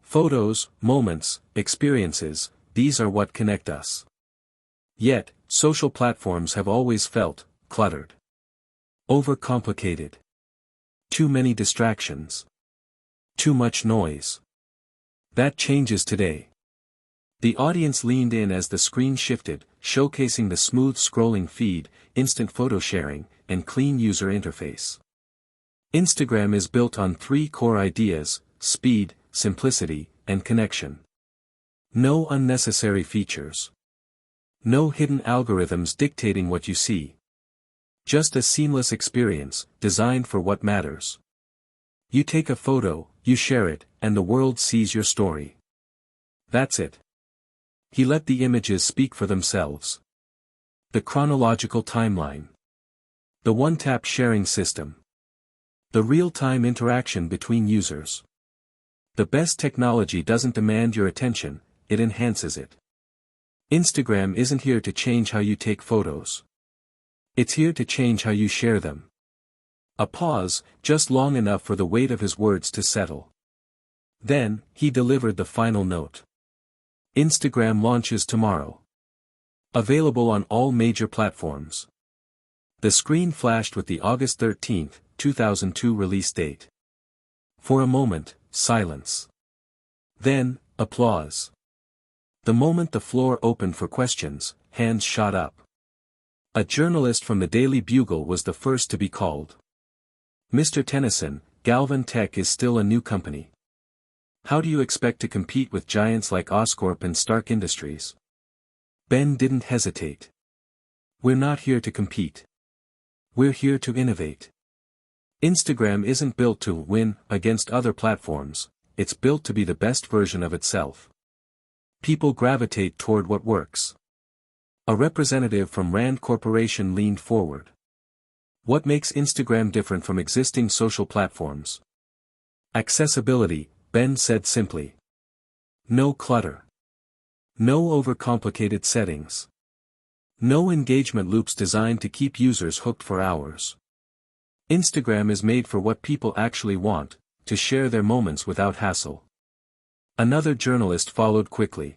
Photos, moments, experiences, these are what connect us. Yet, social platforms have always felt cluttered. Overcomplicated. Too many distractions. Too much noise. That changes today. The audience leaned in as the screen shifted, showcasing the smooth scrolling feed, instant photo sharing, and clean user interface. Instagram is built on three core ideas: speed, simplicity, and connection. No unnecessary features. No hidden algorithms dictating what you see. Just a seamless experience, designed for what matters. You take a photo, you share it, and the world sees your story. That's it. He let the images speak for themselves. The chronological timeline. The one-tap sharing system. The real-time interaction between users. The best technology doesn't demand your attention, it enhances it. Instagram isn't here to change how you take photos. It's here to change how you share them. A pause, just long enough for the weight of his words to settle. Then, he delivered the final note. Instagram launches tomorrow. Available on all major platforms. The screen flashed with the August 13, 2002 release date. For a moment, silence. Then, applause. The moment the floor opened for questions, hands shot up. A journalist from the Daily Bugle was the first to be called. Mr. Tennyson, Galvan Tech is still a new company. How do you expect to compete with giants like Oscorp and Stark Industries? Ben didn't hesitate. We're not here to compete. We're here to innovate. Instagram isn't built to win against other platforms, it's built to be the best version of itself. People gravitate toward what works. A representative from Rand Corporation leaned forward. What makes Instagram different from existing social platforms? Accessibility, Ben said simply. No clutter. No overcomplicated settings. No engagement loops designed to keep users hooked for hours. Instagram is made for what people actually want, to share their moments without hassle. Another journalist followed quickly.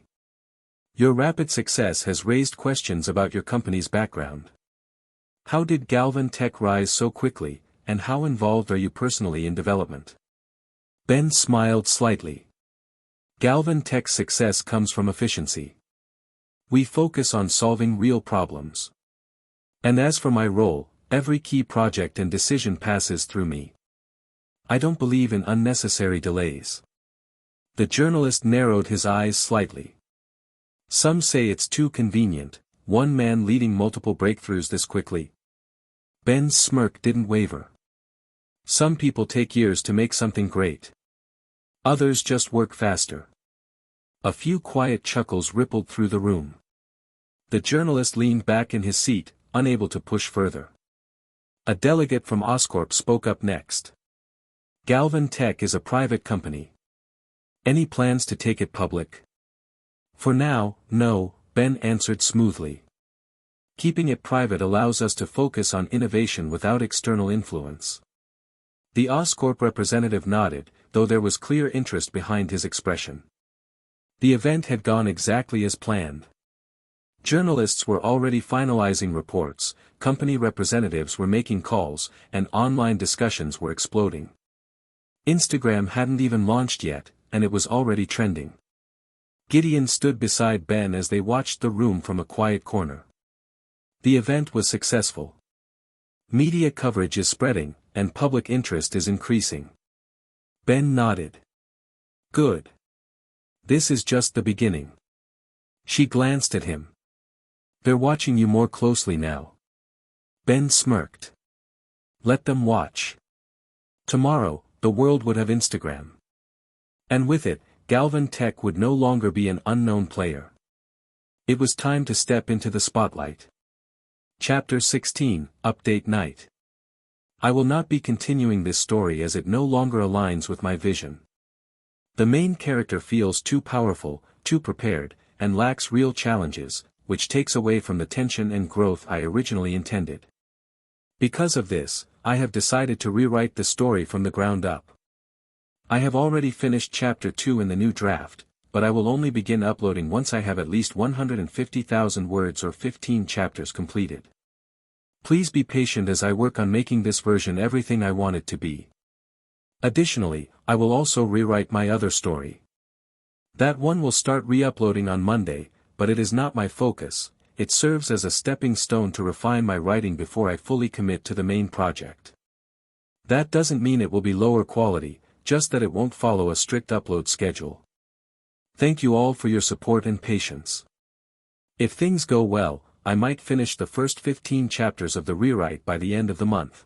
Your rapid success has raised questions about your company's background. How did Galvan Tech rise so quickly, and how involved are you personally in development? Ben smiled slightly. Galvan Tech's success comes from efficiency. We focus on solving real problems. And as for my role, every key project and decision passes through me. I don't believe in unnecessary delays. The journalist narrowed his eyes slightly. Some say it's too convenient, one man leading multiple breakthroughs this quickly. Ben's smirk didn't waver. Some people take years to make something great. Others just work faster. A few quiet chuckles rippled through the room. The journalist leaned back in his seat, unable to push further. A delegate from Oscorp spoke up next. Galvan Tech is a private company. Any plans to take it public? For now, no, Ben answered smoothly. Keeping it private allows us to focus on innovation without external influence. The Oscorp representative nodded, though there was clear interest behind his expression. The event had gone exactly as planned. Journalists were already finalizing reports, company representatives were making calls, and online discussions were exploding. Instagram hadn't even launched yet, and it was already trending. Gideon stood beside Ben as they watched the room from a quiet corner. The event was successful. Media coverage is spreading, and public interest is increasing. Ben nodded. Good. This is just the beginning. She glanced at him. They're watching you more closely now. Ben smirked. Let them watch. Tomorrow, the world would have Instagram. And with it, Galvan Tech would no longer be an unknown player. It was time to step into the spotlight. Chapter 16, Update Night. I will not be continuing this story as it no longer aligns with my vision. The main character feels too powerful, too prepared, and lacks real challenges, which takes away from the tension and growth I originally intended. Because of this, I have decided to rewrite the story from the ground up. I have already finished Chapter 2 in the new draft, but I will only begin uploading once I have at least 150,000 words or 15 chapters completed. Please be patient as I work on making this version everything I want it to be. Additionally, I will also rewrite my other story. That one will start re-uploading on Monday, but it is not my focus. It serves as a stepping stone to refine my writing before I fully commit to the main project. That doesn't mean it will be lower quality, just that it won't follow a strict upload schedule. Thank you all for your support and patience. If things go well, I might finish the first 15 chapters of the rewrite by the end of the month.